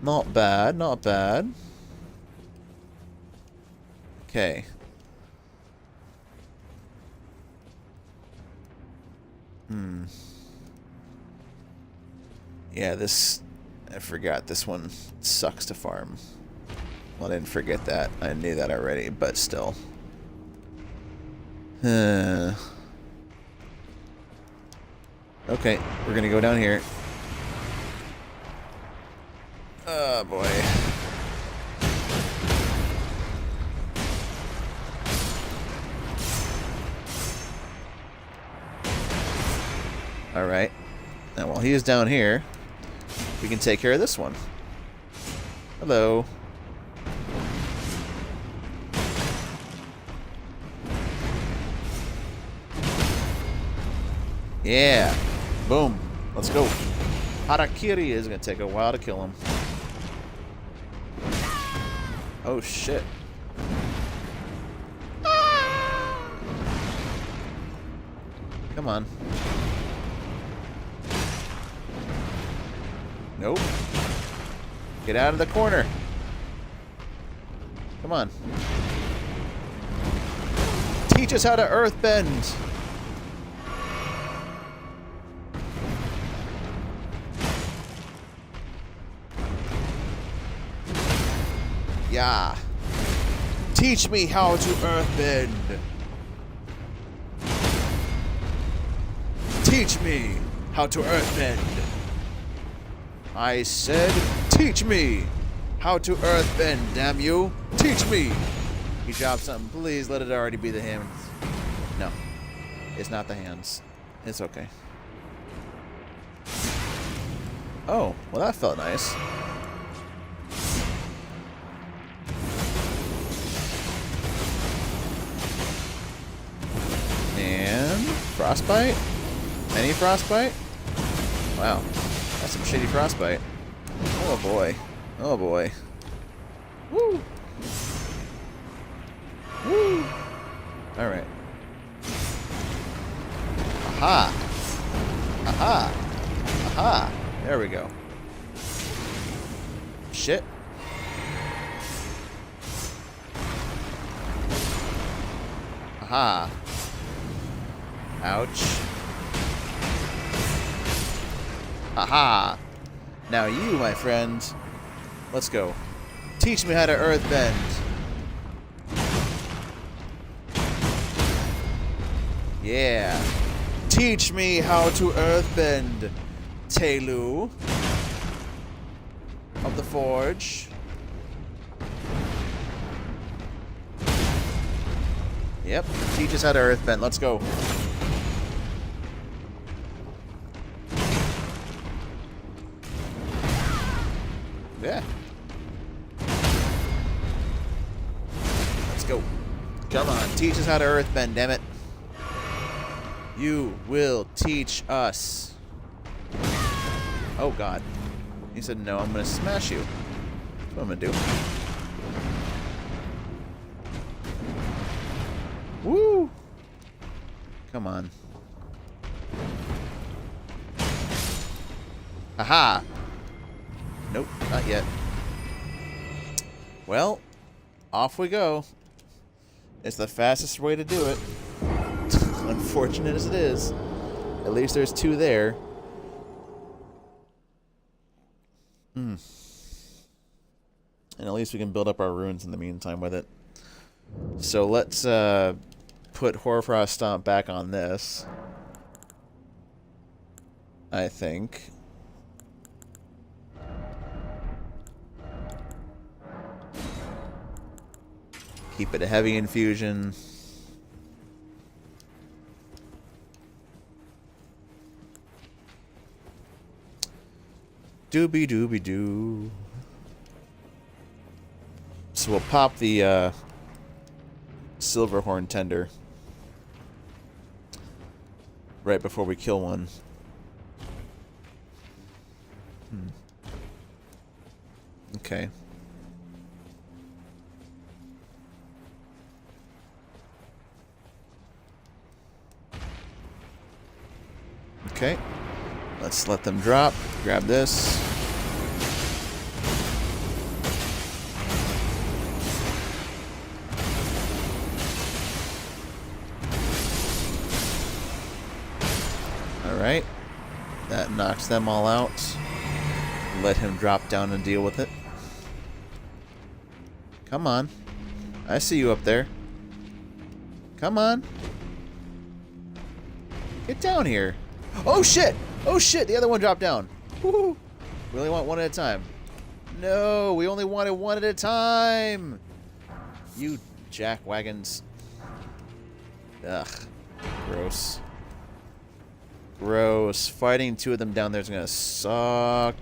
Not bad, not bad. Okay. Yeah, this I forgot this one sucks to farm. Well, I didn't forget that. I knew that already, but still. Okay, we're gonna go down here. Oh boy. Alright. Now while he is down here, we can take care of this one. Hello. Yeah. Boom. Let's go. Harakiri is going to take a while to kill him. Oh, shit. Come on. Nope. Get out of the corner. Come on. Teach us how to earthbend. Yeah. Teach me how to earthbend. Teach me how to earthbend. I said, teach me how to earthbend, damn you. Teach me. You dropped something. Please let it already be the hands. No. It's not the hands. It's okay. Oh, well that felt nice. And frostbite? Any frostbite? Wow. That's some shitty frostbite. Oh boy. Oh boy. Woo! Woo! Alright. Aha! Aha! Aha! There we go. Shit. Aha! Ouch. Aha! Now you, my friend, let's go. Teach me how to earthbend. Yeah. Teach me how to earthbend, Telu of the Forge. Yep. Teach us how to earthbend. Let's go. Yeah. Let's go. Come on, teach us how to earthbend, damn it. You will teach us. Oh god. He said no, I'm gonna smash you. That's what I'm gonna do. Woo! Come on. Haha! Nope, not yet. Well, off we go. It's the fastest way to do it. Unfortunate as it is. At least there's two there. And at least we can build up our runes in the meantime with it. So let's put Hoarfrost Stomp back on this. I think. Keep it a heavy infusion. Doobie doobie doo. So we'll pop the Silverhorn Tender right before we kill one. Okay. Okay, let's let them drop. Grab this. Alright, that knocks them all out. let him drop down and deal with it. Come on. I see you up there. Come on. Get down here. Oh shit! Oh shit! The other one dropped down. Woohoo! We only want one at a time. No, we only wanted one at a time. You jackwagons. Ugh. Gross. Gross. Fighting two of them down there is gonna suck.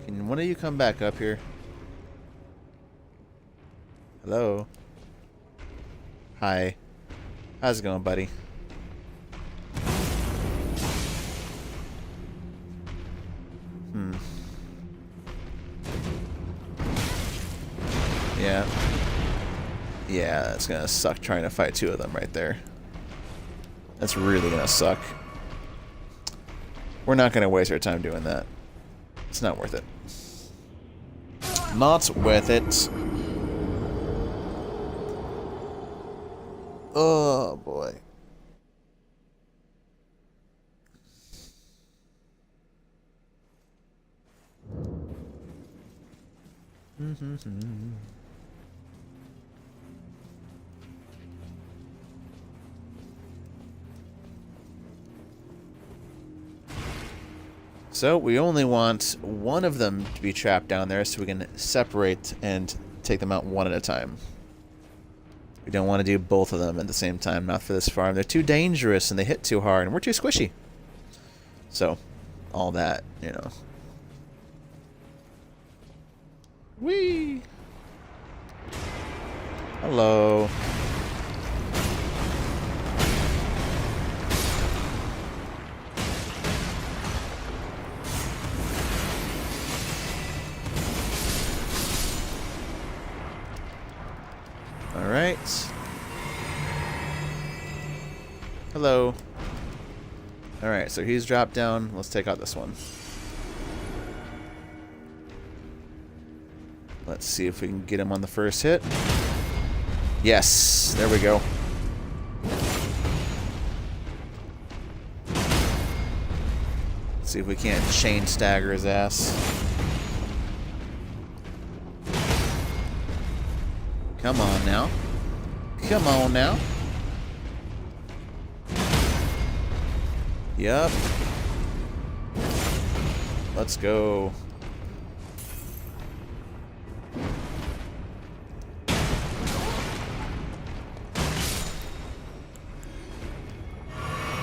Can one of you come back up here? Hello? Hi. How's it going, buddy? Yeah. Yeah, that's gonna suck trying to fight two of them right there. That's really gonna suck. We're not gonna waste our time doing that. It's not worth it. Not worth it. Oh boy. So we only want one of them to be trapped down there so we can separate and take them out one at a time. We don't want to do both of them at the same time, not for this farm. They're too dangerous and they hit too hard and we're too squishy. So, all that, you know. Whee! Hello. Alright. Hello. Alright, so he's dropped down. Let's take out this one. Let's see if we can get him on the first hit. Yes! There we go. Let's see if we can't chain stagger his ass. Come on now. Come on now. Yup. Let's go.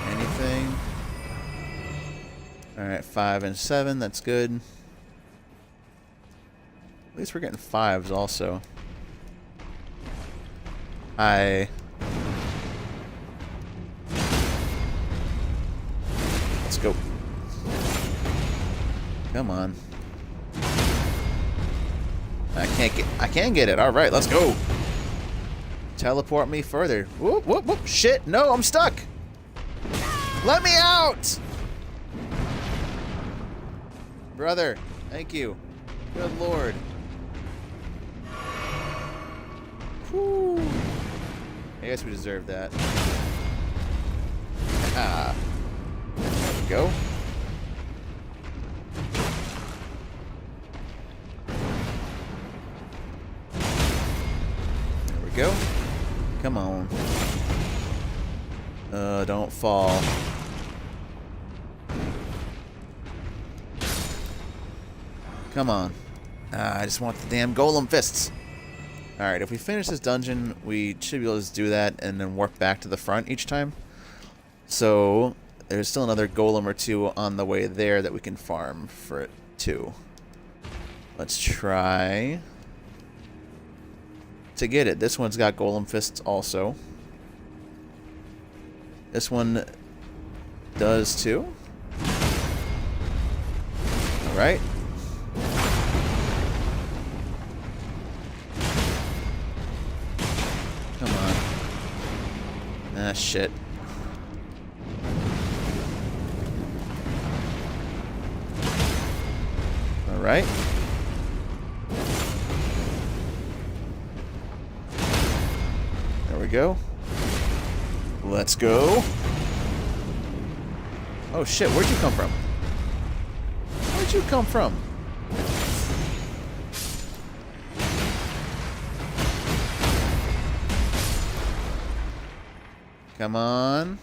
Anything? Alright, 5 and 7, that's good. At least we're getting 5s also. Let's go. Come on. I can't get it. All right, let's go. Teleport me further. Whoop, whoop, whoop. Shit, no, I'm stuck. Let me out. Brother, thank you. Good Lord. Whew. I guess we deserve that. Ah. There we go. There we go. Come on. Don't fall. Come on. I just want the damn golem fists. Alright, if we finish this dungeon, we should be able to do that and then warp back to the front each time. So, there's still another golem or two on the way there that we can farm for it too. Let's try to get it. This one's got golem fists also. This one does too. Alright. Come on. Ah, shit. Alright. There we go. Let's go. Oh shit, where'd you come from? Where'd you come from? Come on.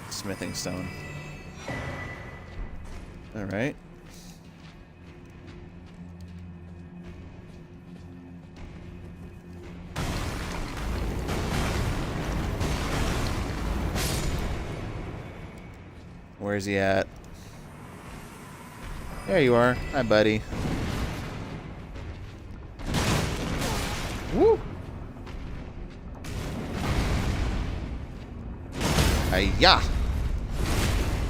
Smithing stone. Alright. Where's he at? There you are. Hi, buddy. Woo! Hi-ya!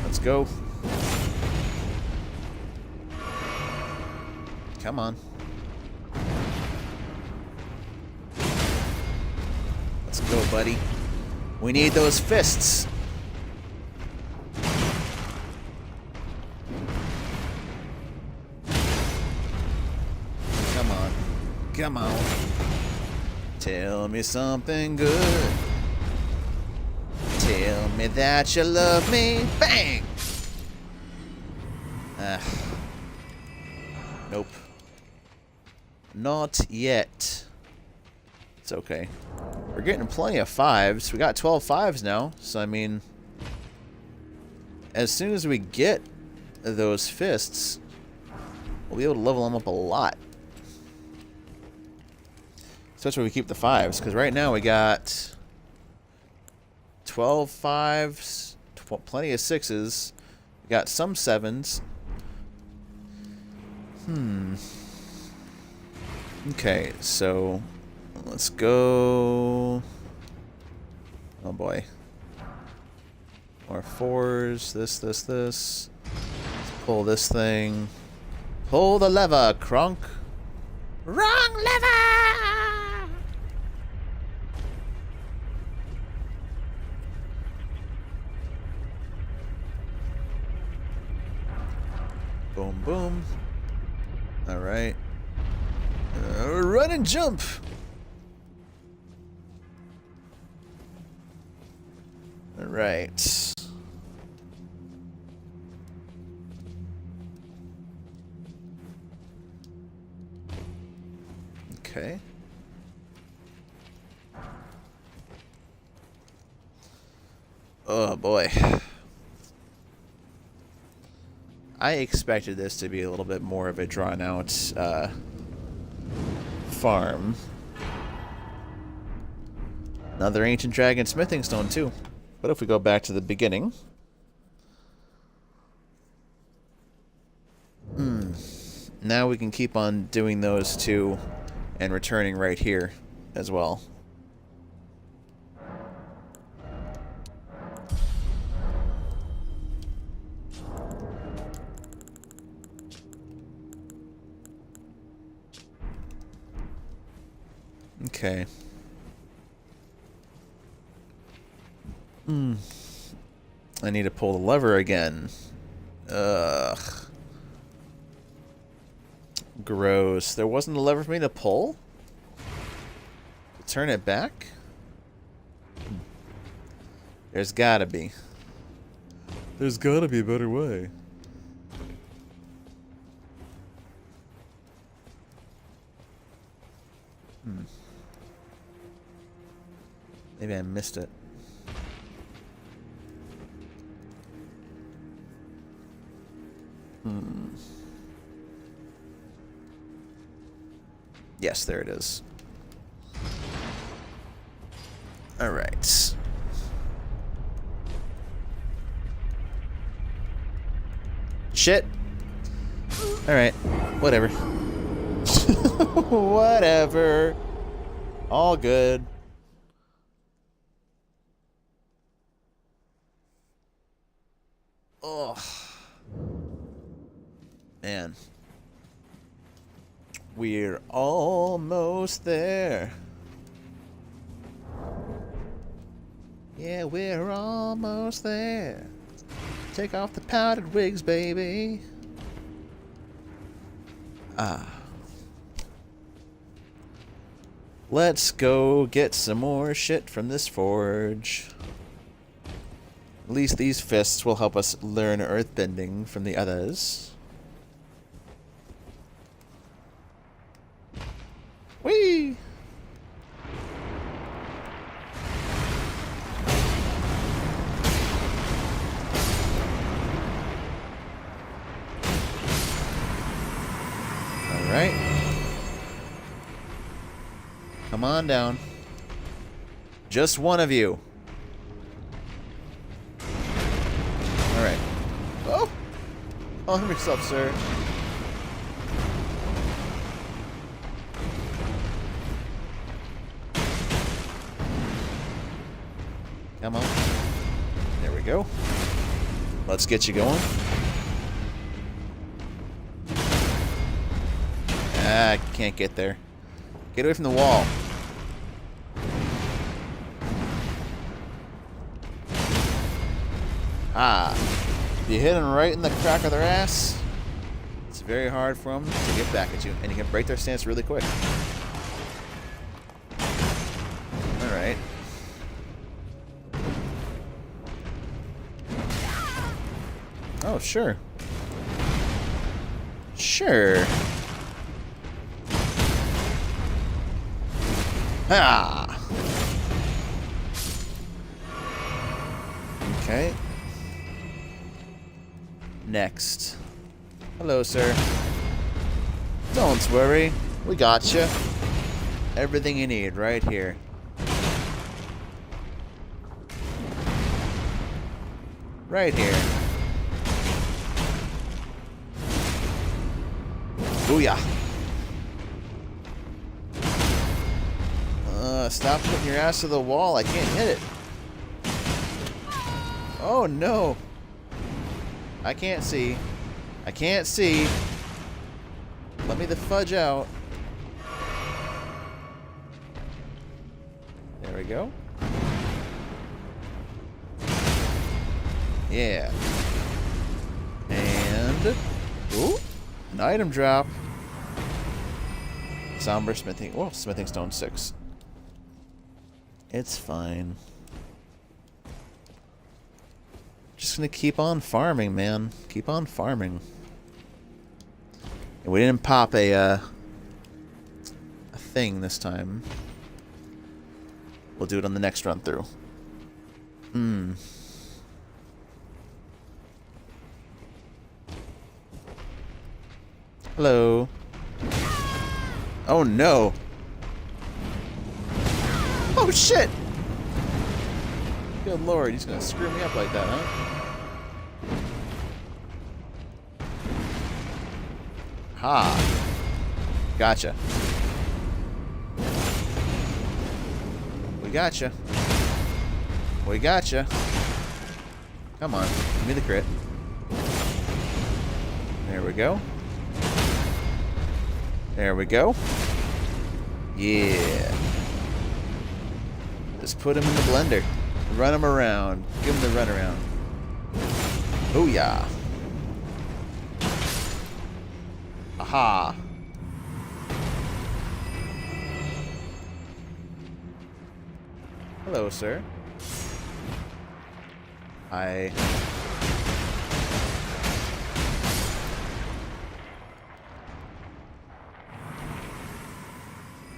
Let's go. Come on. Let's go, buddy. We need those fists. Come on. Come on. Tell me something good. Tell me that you love me. Bang! Nope. Not yet. It's okay. We're getting plenty of 5s. We got 12 5s now. So, I mean, as soon as we get those fists, we'll be able to level them up a lot. Especially when we keep the 5s. Because right now we got 12 5s, plenty of 6s. We got some 7s. Okay, so let's go. Oh boy. More 4s. This. Let's pull this thing. Pull the lever, Kronk. Wrong lever! Boom, boom. Alright. Run and jump! Alright. Okay. Oh boy. I expected this to be a little bit more of a drawn out farm. Another ancient dragon smithing stone too. But if we go back to the beginning. Now we can keep on doing those two and returning right here as well. Okay. I need to pull the lever again. Ugh. Gross. There wasn't a lever for me to pull? Turn it back? There's gotta be. There's gotta be a better way. Maybe I missed it. Yes, there it is. Alright. Shit. Alright. Whatever. Whatever. All good. Oh. Man. We're almost there. Yeah, we're almost there. Take off the powdered wigs, baby. Let's go get some more shit from this forge. At least these fists will help us learn earthbending from the others. Whee! Alright. Come on down. Just one of you. Alright. Oh! Arm yourself, sir. Come on. There we go. Let's get you going. Ah, I can't get there. Get away from the wall. Ah. If you hit them right in the crack of their ass, it's very hard for them to get back at you. And you can break their stance really quick. Alright. Oh, sure. Sure. Ha! Okay. Next. Hello, sir. Don't worry. We got you. Everything you need right here. Right here. Booyah. Stop putting your ass to the wall. I can't hit it. Oh, no. I can't see. I can't see. Let me the fudge out. There we go. Yeah. And... ooh. An item drop. Somber smithing. Oh, smithing stone 6. It's fine. Just gonna keep on farming, man. Keep on farming. And we didn't pop a thing this time. We'll do it on the next run through. Hello. Oh no. Oh shit! Good lord, he's gonna screw me up like that, huh? Ha! Gotcha. We gotcha. We gotcha. Come on, give me the crit. There we go. There we go. Yeah. Just put him in the blender. Run him around. Give him the run around. Booyah. Aha. Hello, sir. Hi.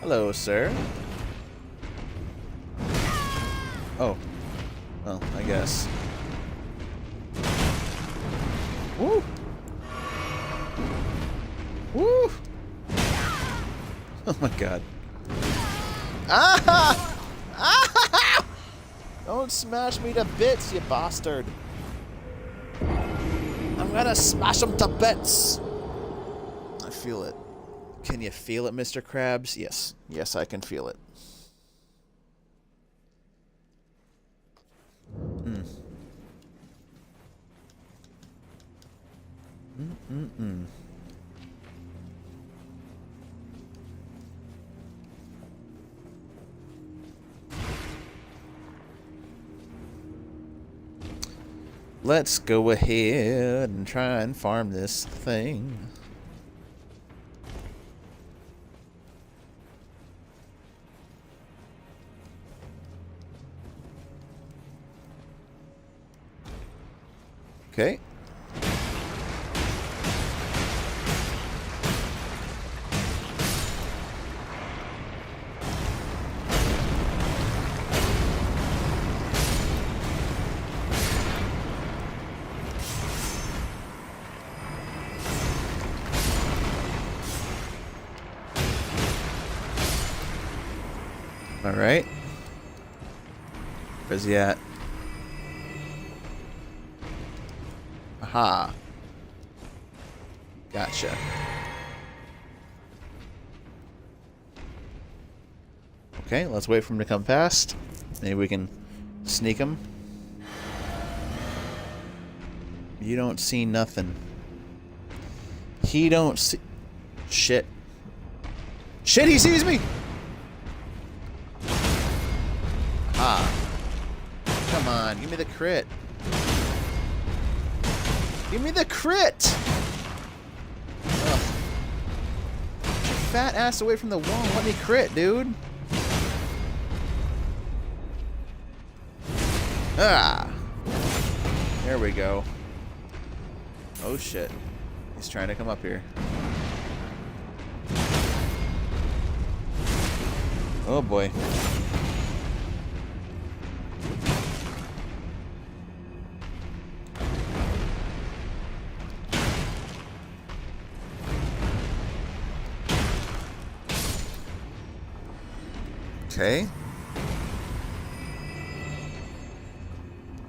Hello, sir. Oh. Well, I guess. Woo! Woo! Oh my god. Ah! Ah! Don't smash me to bits, you bastard. I'm gonna smash them to bits. I feel it. Can you feel it, Mr. Krabs? Yes. Yes, I can feel it. Let's go ahead and try and farm this thing. Okay. All right. Where's he at? Aha. Gotcha. Okay, let's wait for him to come past. Maybe we can sneak him. You don't see nothing. He don't see... Shit. Shit, he sees me! Ah. Come on, give me the crit. Give me the crit! Ugh. Fat ass away from the wall. Let me crit, dude. Ah! There we go. Oh shit. He's trying to come up here. Oh boy. Okay.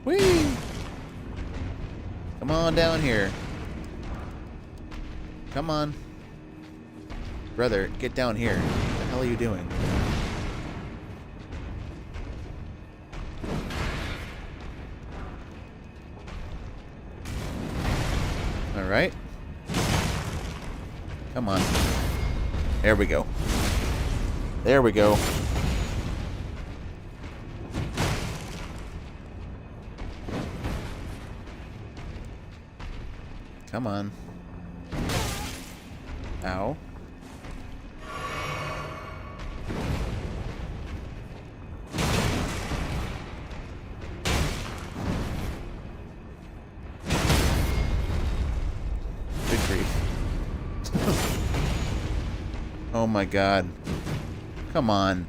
Whee! Come on down here. Come on. Brother, get down here. What the hell are you doing? Alright. Come on. There we go. There we go. Come on. Ow. Good grief. Oh my god. Come on.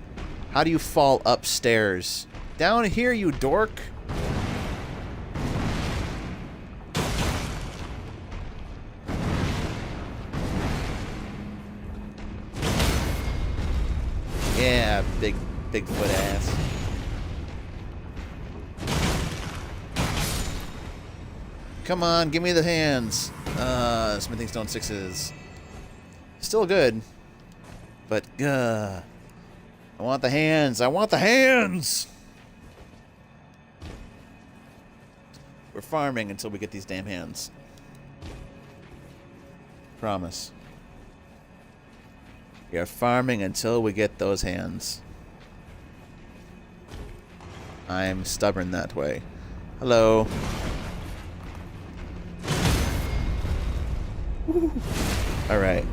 How do you fall upstairs? Down here, you dork. Yeah, Bigfoot ass. Come on, give me the hands. Smithing Stone 6s. Still good. But, I want the hands. I want the hands! We're farming until we get these damn hands. Promise. We are farming until we get those hands. I'm stubborn that way. Hello. Alright.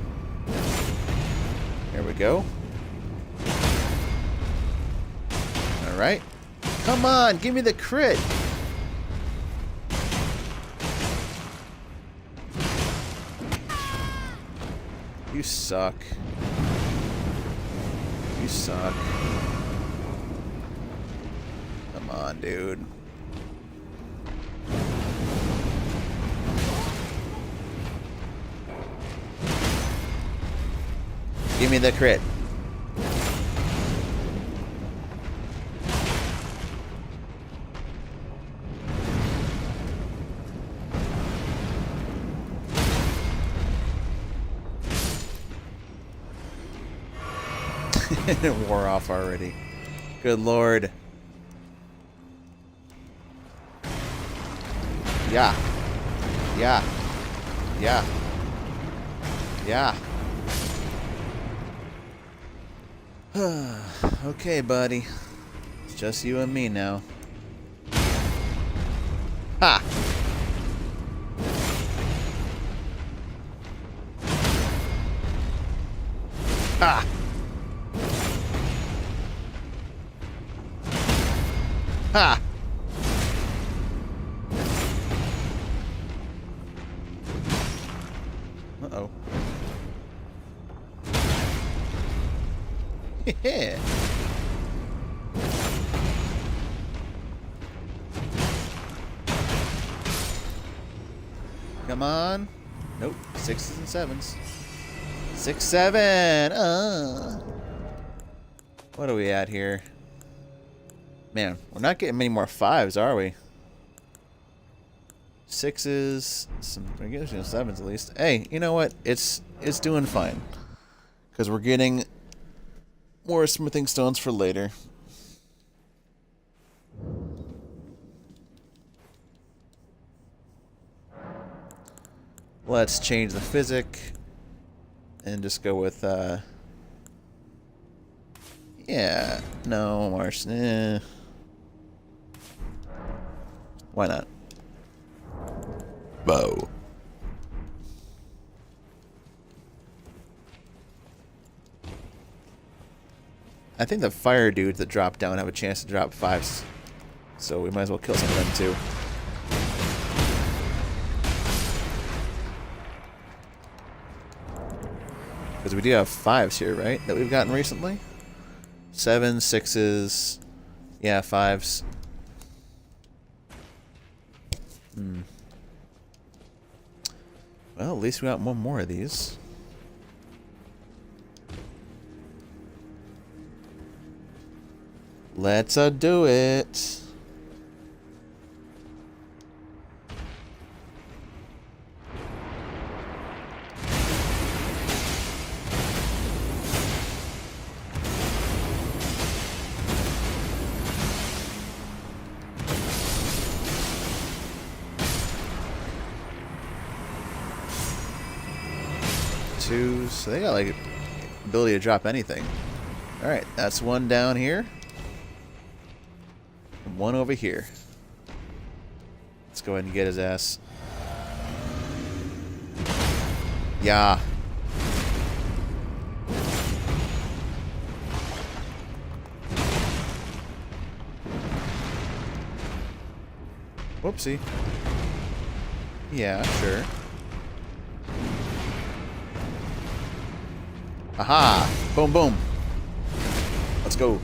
Here we go. Alright. Come on, give me the crit! You suck. You suck. Come on, dude. Give me the crit. It wore off already. Good lord. Yeah. Yeah. Yeah. Yeah. Okay, buddy. It's just you and me now. Ha! Ha! Ha! Yeah. Come on. Nope. 6s and 7s. 6, 7. What are we at here? Man, we're not getting many more 5s, are we? 6s, I guess 7s at least. Hey, you know what? It's doing fine. Because we're getting more smithing stones for later. Let's change the physic and just go with, yeah, no, Martian, Why not? Bow. I think the fire dudes that drop down have a chance to drop 5s. So we might as well kill some of them too. Because we do have 5s here, right? That we've gotten recently? 7s, 6s. Yeah, 5s. Well, at least we got one more of these. Let's do it. So they got like ability to drop anything. Alright, that's one down here. And one over here. Let's go ahead and get his ass. Yeah. Whoopsie. Yeah, sure. Aha! Boom, boom. Let's go.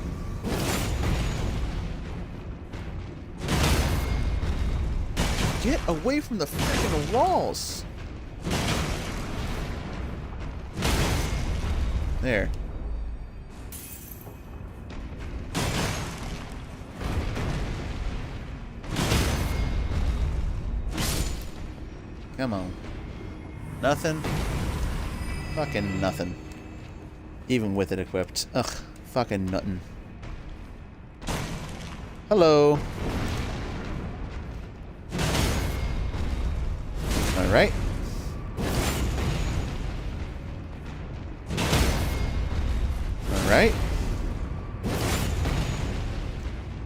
Get away from the freaking walls. There. Come on. Nothing? Fucking nothing. Even with it equipped. Ugh. Fucking nothing. Hello. Alright. Alright.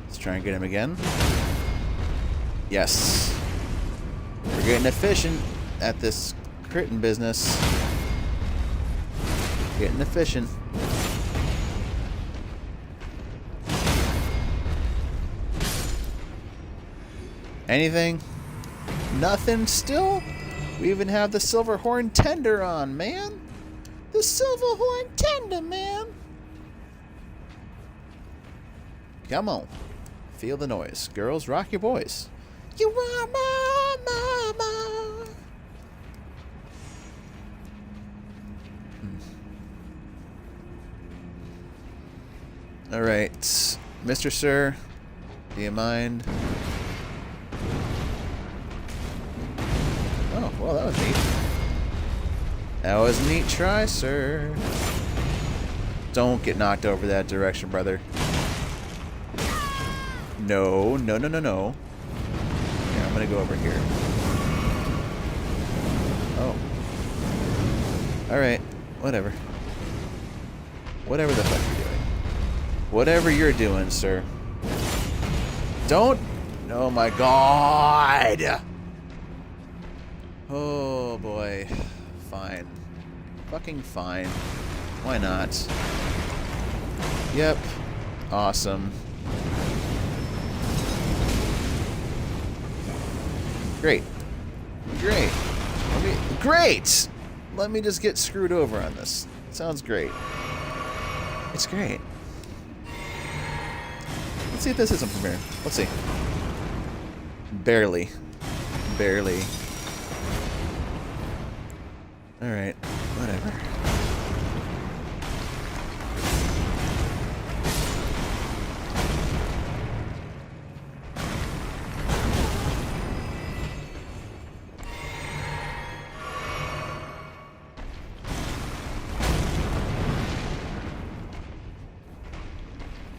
Let's try and get him again. Yes. We're getting efficient at this critting business. Getting efficient. Anything? Nothing still? We even have the silver horn tender on, man. The silver horn tender, man. Come on. Feel the noise. Girls, rock your boys. You are my mama. Alright. Mr. Sir, do you mind? Oh, well, that was neat. That was a neat try, sir. Don't get knocked over that direction, brother. No, no, no, no, no. Here, I'm gonna go over here. Oh. Alright, whatever. Whatever the fuck you're doing. Whatever you're doing, sir. Don't... Oh my god! Oh boy. Fine. Fucking fine. Why not? Yep. Awesome. Great. Great. Great! Let me just get screwed over on this. Sounds great. It's great. Let's see if this isn't from here. Let's see. Barely. Barely. Alright, whatever.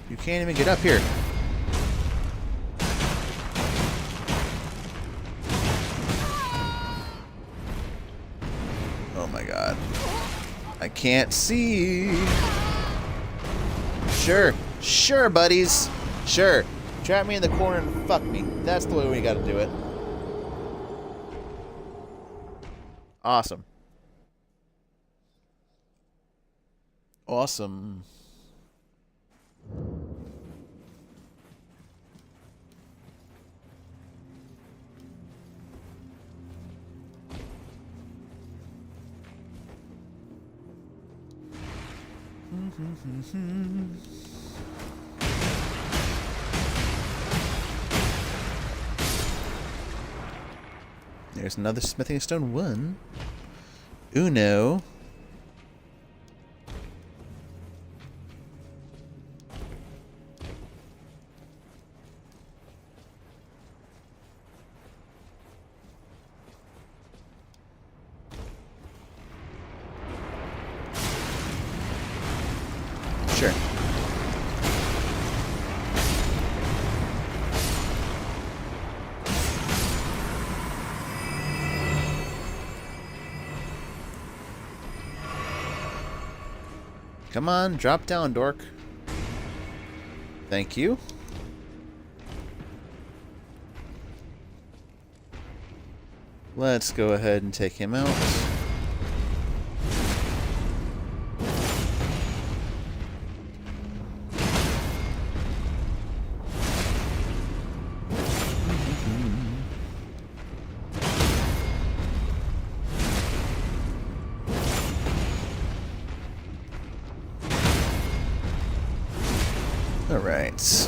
You can't even get up here. Oh my god. I can't see. Sure. Sure, buddies. Sure. Trap me in the corner and fuck me. That's the way we gotta do it. Awesome. Awesome. There's another smithing stone 1. Uno. Sure. Come on, drop down, dork. Thank you. Let's go ahead and take him out. All right.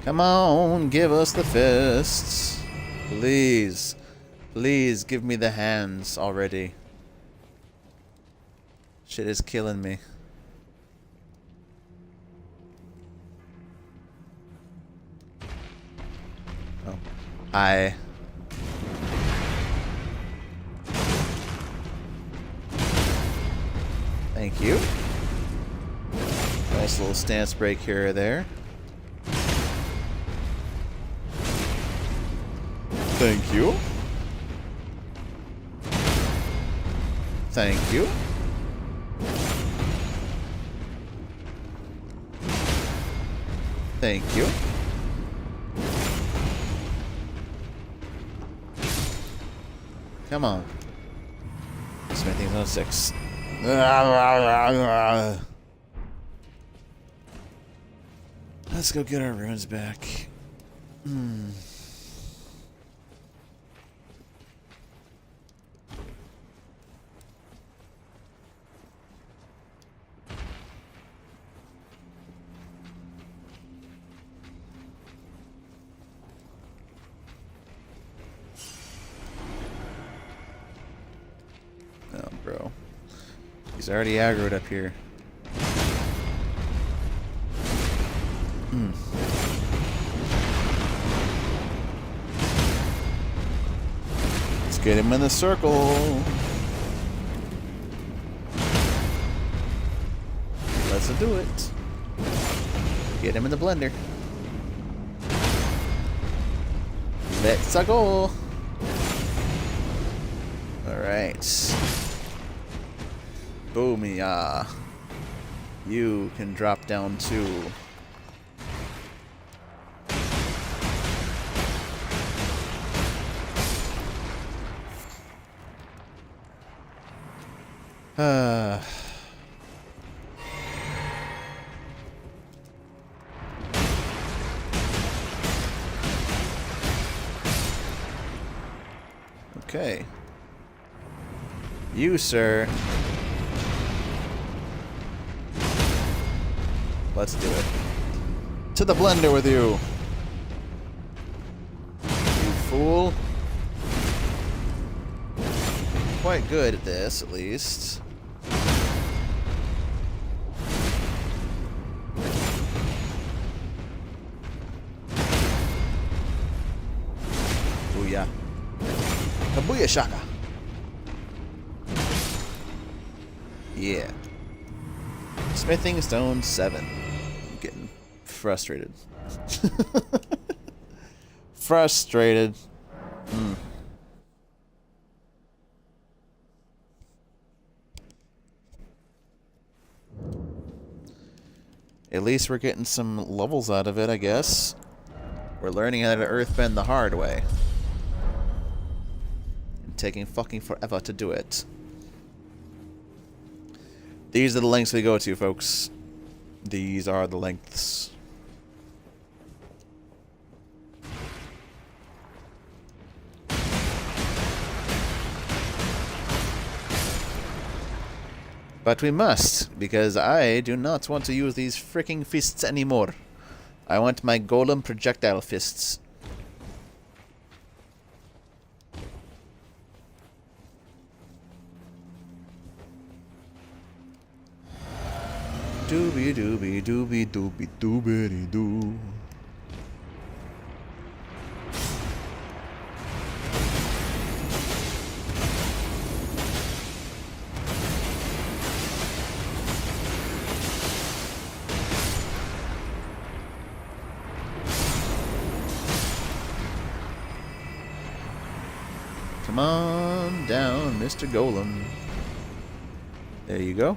Come on, give us the fists. Please. Please give me the hands already. Shit is killing me. Oh. Hi. Thank you. Nice little stance break here or there. Thank you. Thank you. Thank you. Come on. Smithing on 6. Let's go get our runes back. Oh, bro. He's already aggroed up here. Let's get him in the circle. Let's do it. Get him in the blender. Let's go. Alright. Boomy-ah. You can drop down too. Okay. You, sir. Let's do it. To the blender with you. You fool. Quite good at this, at least. Booyah. Kabuya shaka. Yeah. Smithing stone 7. I'm getting frustrated. Frustrated. At least we're getting some levels out of it, I guess. We're learning how to earthbend the hard way. And taking fucking forever to do it. These are the lengths we go to, folks. These are the lengths. But we must, because I do not want to use these freaking fists anymore. I want my golem projectile fists. Doobie doobie doobie doobie doobie doo. Come on down, Mr. Golem. There you go.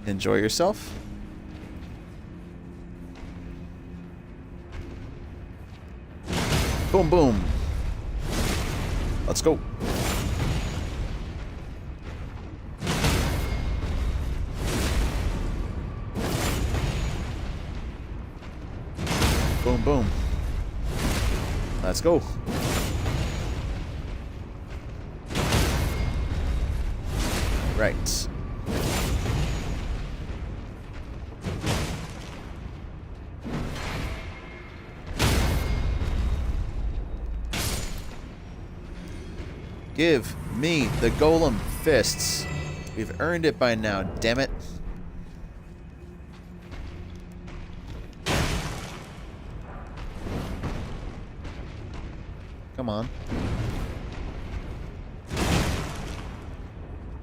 Enjoy yourself. Boom, boom. Let's go. Boom, boom. Let's go. Right. Give me the golem fists. We've earned it by now, damn it. Come on.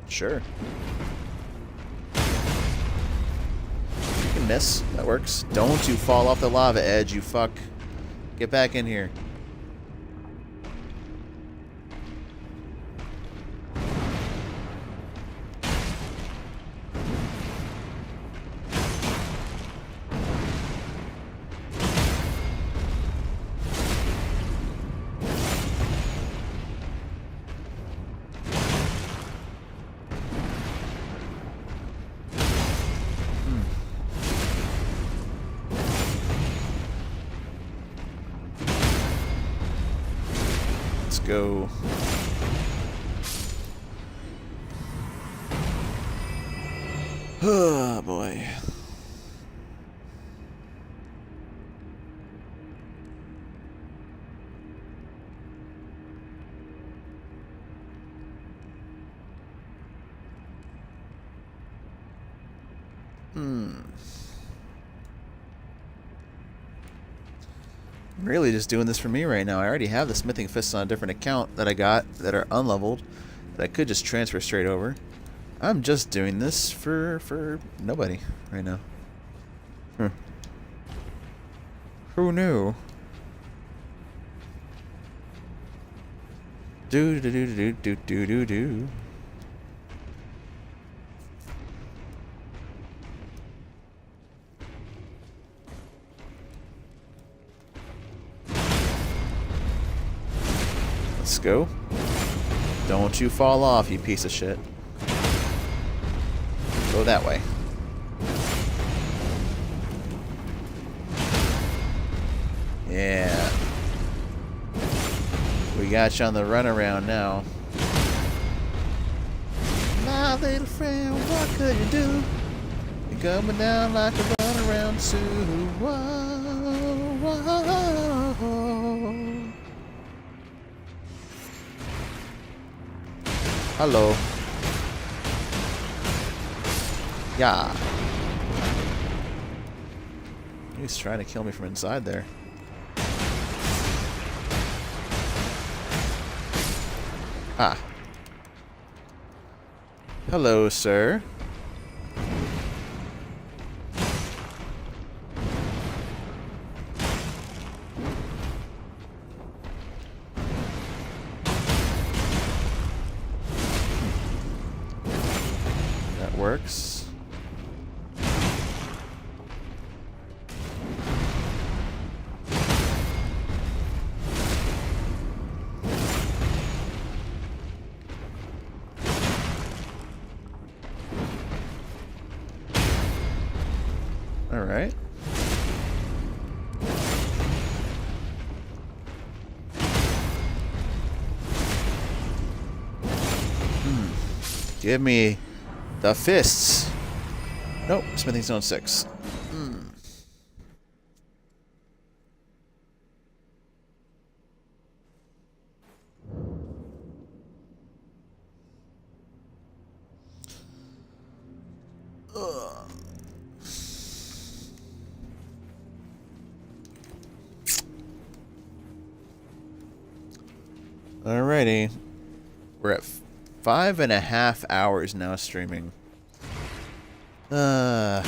Sure. You can miss. That works. Don't you fall off the lava edge, you fuck. Get back in here. Go. Oh boy. I'm really just doing this for me right now. I already have the smithing fists on a different account that I got that are unleveled that I could just transfer straight over. I'm just doing this for nobody right now. Who knew? Do do do do do do do do. Let's go. Don't you fall off, you piece of shit. Go that way. Yeah. We got you on the runaround now. my little friend, what could you do? You're coming down like a runaround Sue. Whoa, whoa. Hello. Yeah. He's trying to kill me from inside there. Ah. Hello, sir. That works. All right. Give me the fists. Nope, smithing zone 6. Alrighty. We're at 5.5 hours now streaming. Yeah,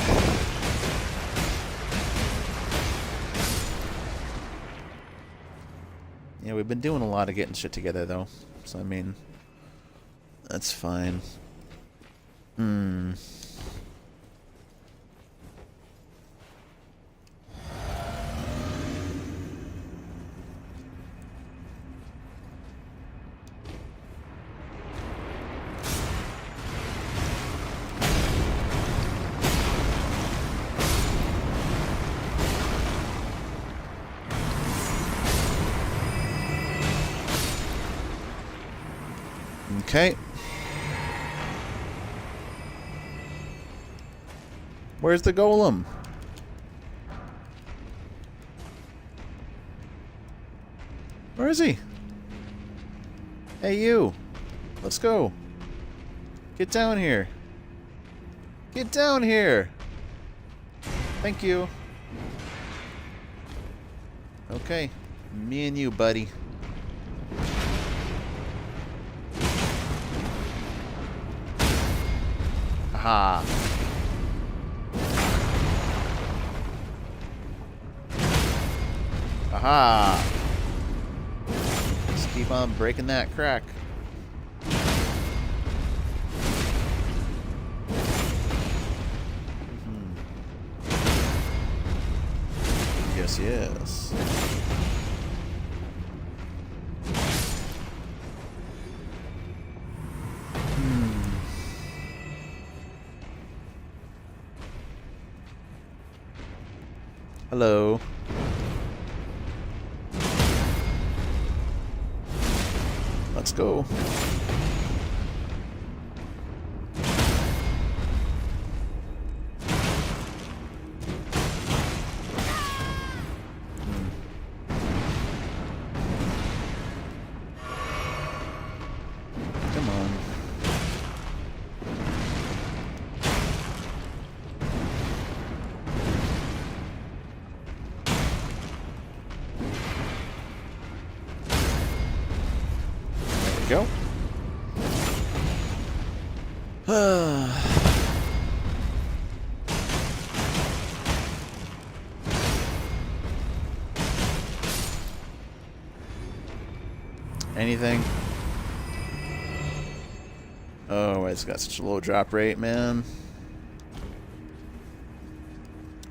we've been doing a lot of getting shit together though. So I mean, that's fine. Okay. Where's the golem? Where is he? Hey, you. Let's go. Get down here. Get down here. Thank you. Okay. Me and you, buddy. Aha. Aha. Just keep on breaking that crack. Yes, yes. Hello. Let's go. Come on. Go. Anything? Oh, it's got such a low drop rate, man.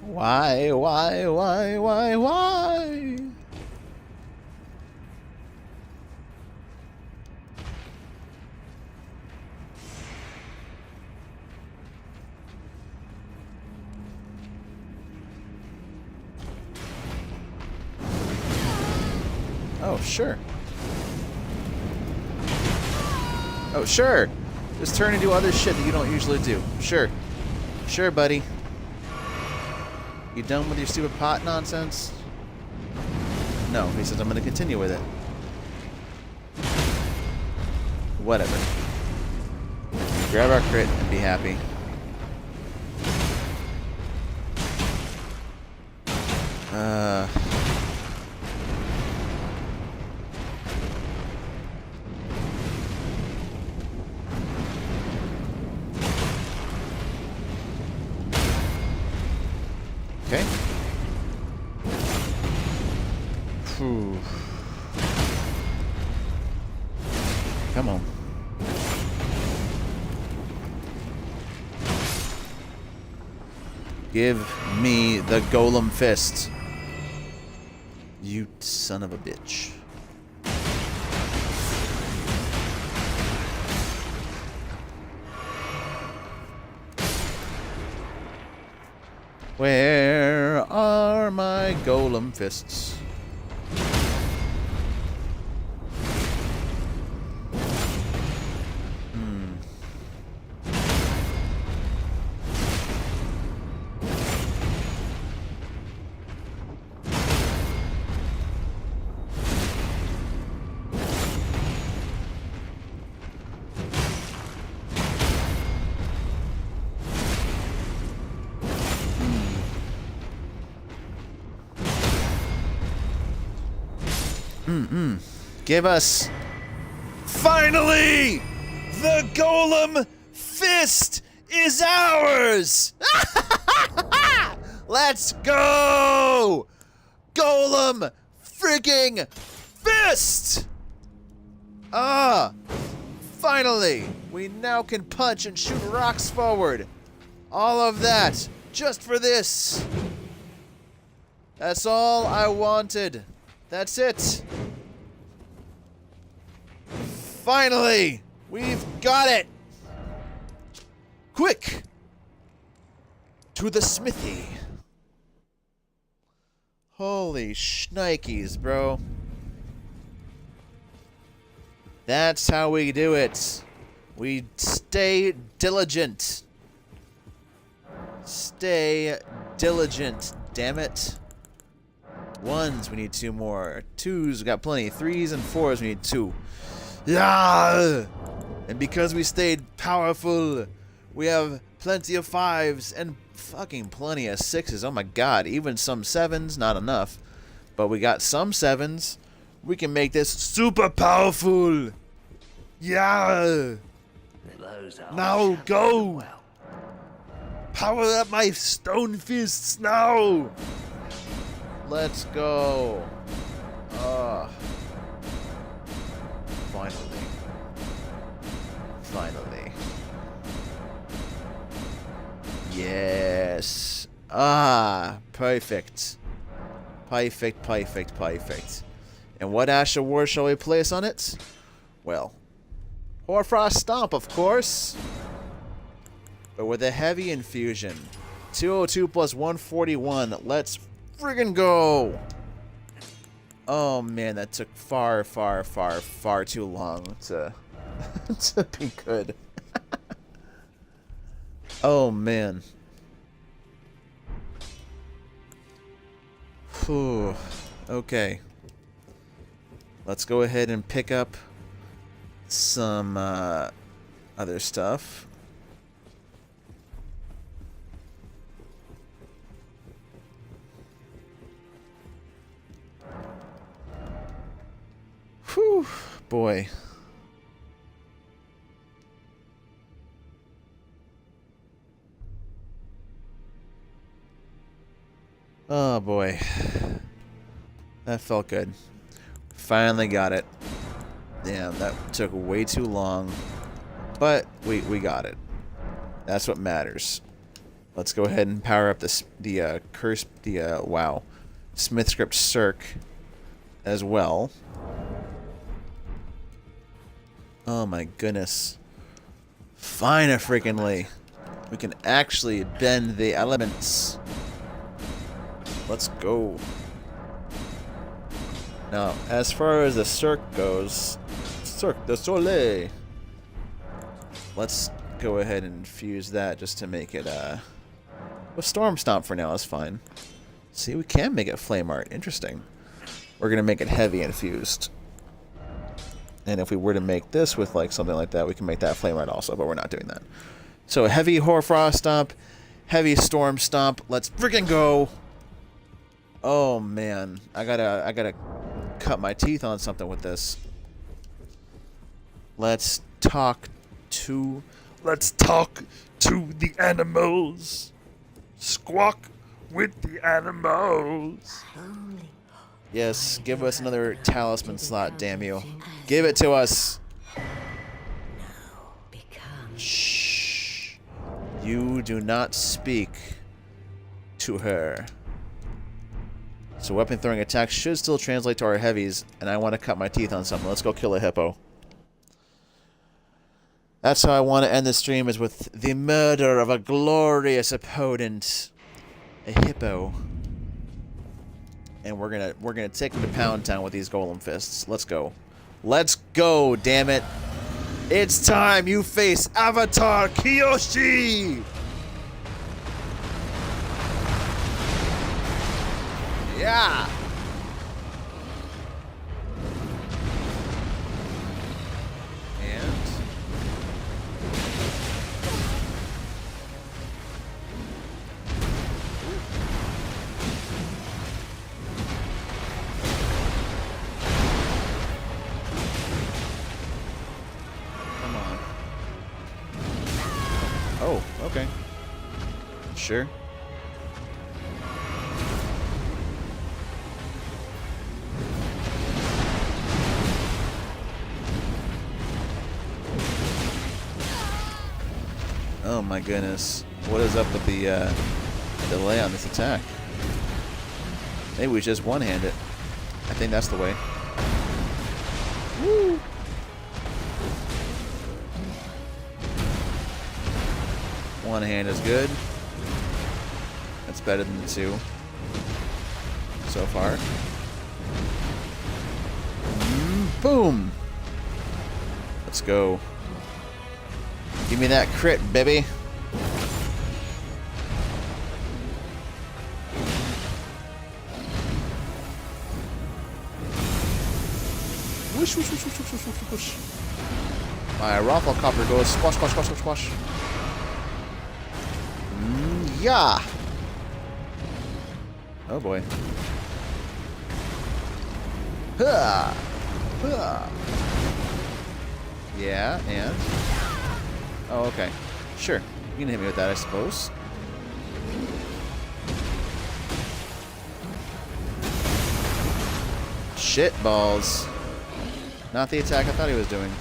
Why? Oh, sure. Oh, sure. Just turn and do other shit that you don't usually do. Sure. Sure, buddy. You done with your stupid pot nonsense? No, he says I'm going to continue with it. Whatever. Grab our crit and be happy. Okay. Whew. Come on. Give me the golem fist. You son of a bitch. Where are my golem fists? Give us... Finally! The golem fist is ours! Let's go! Golem freaking fist! Finally! We now can punch and shoot rocks forward. All of that just for this. That's all I wanted. That's it. Finally! We've got it! Quick! To the smithy. Holy shnikes, bro. That's how we do it. We stay diligent. Stay diligent, damn it. Ones, we need 2 more. 2s, we got plenty. 3s and 4s, we need 2. Yeah! And because we stayed powerful, we have plenty of 5s and fucking plenty of 6s. Oh my god, even some 7s, not enough. But we got some 7s. We can make this super powerful. Yeah! Now go! Power up my stone fists now! Let's go. Finally. Finally. Yes. Perfect. Perfect, perfect, perfect. And what Ash Award shall we place on it? Well, Hoarfrost Stomp, of course. But with a heavy infusion. 202 plus 141. Let's friggin' go! Oh man, that took far, far, far, far too long to, to be good. Oh man. Whew. Okay. Let's go ahead and pick up some other stuff. Whew, boy. Oh boy. That felt good. Finally got it. Damn, that took way too long. But we got it. That's what matters. Let's go ahead and power up wow. Smith script circ as well. Oh my goodness. Fine freakingly. We can actually bend the elements. Let's go. Now, as far as the Cirque goes, Cirque du Soleil. let's go ahead and infuse that just to make it, with Storm Stomp for now is fine. See, we can make it Flame Art. Interesting. We're going to make it heavy infused. And if we were to make this with, like, something like that, we can make that Flame Art also, but we're not doing that. So, heavy Hoarfrost Stomp, heavy Storm Stomp. Let's freaking go! Oh, man. I gotta cut my teeth on something with this. Let's talk to the animals. Squawk with the animals. Yes, give us another talisman slot, damn you. Give it to us. Shh. You do not speak to her. So weapon throwing attacks should still translate to our heavies, and I want to cut my teeth on something. Let's go kill a hippo. That's how I want to end the stream, is with the murder of a glorious opponent. A hippo. And we're gonna take him to Pound Town with these golem fists. Let's go. Let's go, damn it. It's time you face Avatar Kyoshi! Yeah! And... come on. Oh, okay. Sure. Oh my goodness. What is up with the delay on this attack? Maybe we just one-hand it. I think that's the way. Woo! One hand is good. That's better than two. So far. Boom! Let's go. Give me that crit, baby. Whoosh, whoosh, whoosh, whoosh, whoosh, whoosh, whoosh. My Raffle Copper goes squash, squash, squash, squash, squash. Yeah. Oh boy. Huh. Huh. Yeah, and... oh, okay. Sure. You can hit me with that, I suppose. Shit balls. Not the attack I thought he was doing.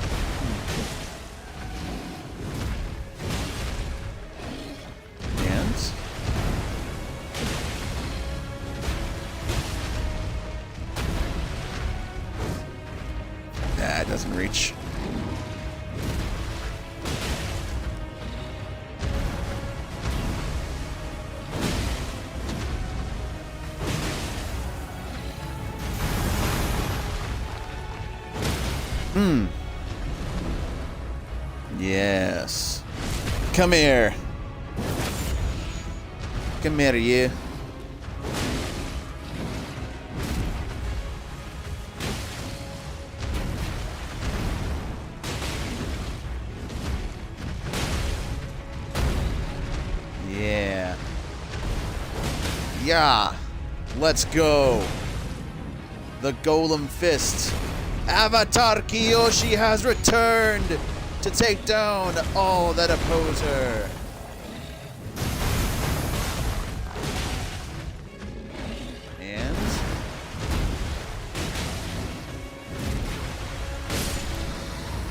And... ah, it doesn't reach. Yes. Come here. Come here, you. Yeah. Yeah. Let's go. The Golem Fist. Avatar Kyoshi has returned to take down all that oppose her. And...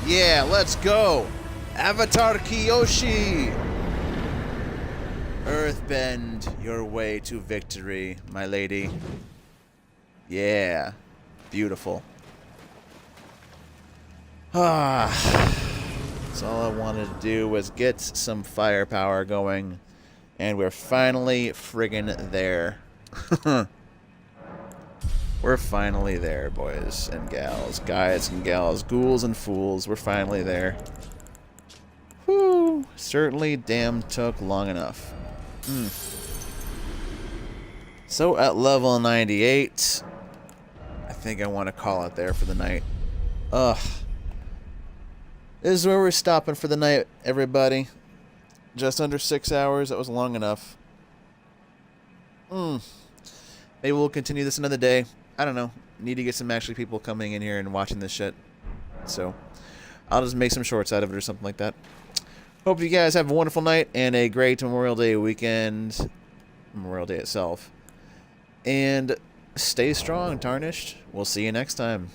yeah, let's go. Avatar Kyoshi. Earthbend your way to victory, my lady. Yeah. Beautiful. Ah. So all I wanted to do was get some firepower going, and we're finally friggin' there. We're finally there, boys and gals, guys and gals, ghouls and fools. We're finally there. Whew. Certainly damn took long enough. So at level 98, I think I want to call it there for the night. Ugh. This is where we're stopping for the night, everybody. Just under 6 hours. That was long enough. Maybe we'll continue this another day. I don't know. Need to get some actually people coming in here and watching this shit. So I'll just make some shorts out of it or something like that. Hope you guys have a wonderful night and a great Memorial Day weekend. Memorial Day itself. And stay strong, Tarnished. We'll see you next time.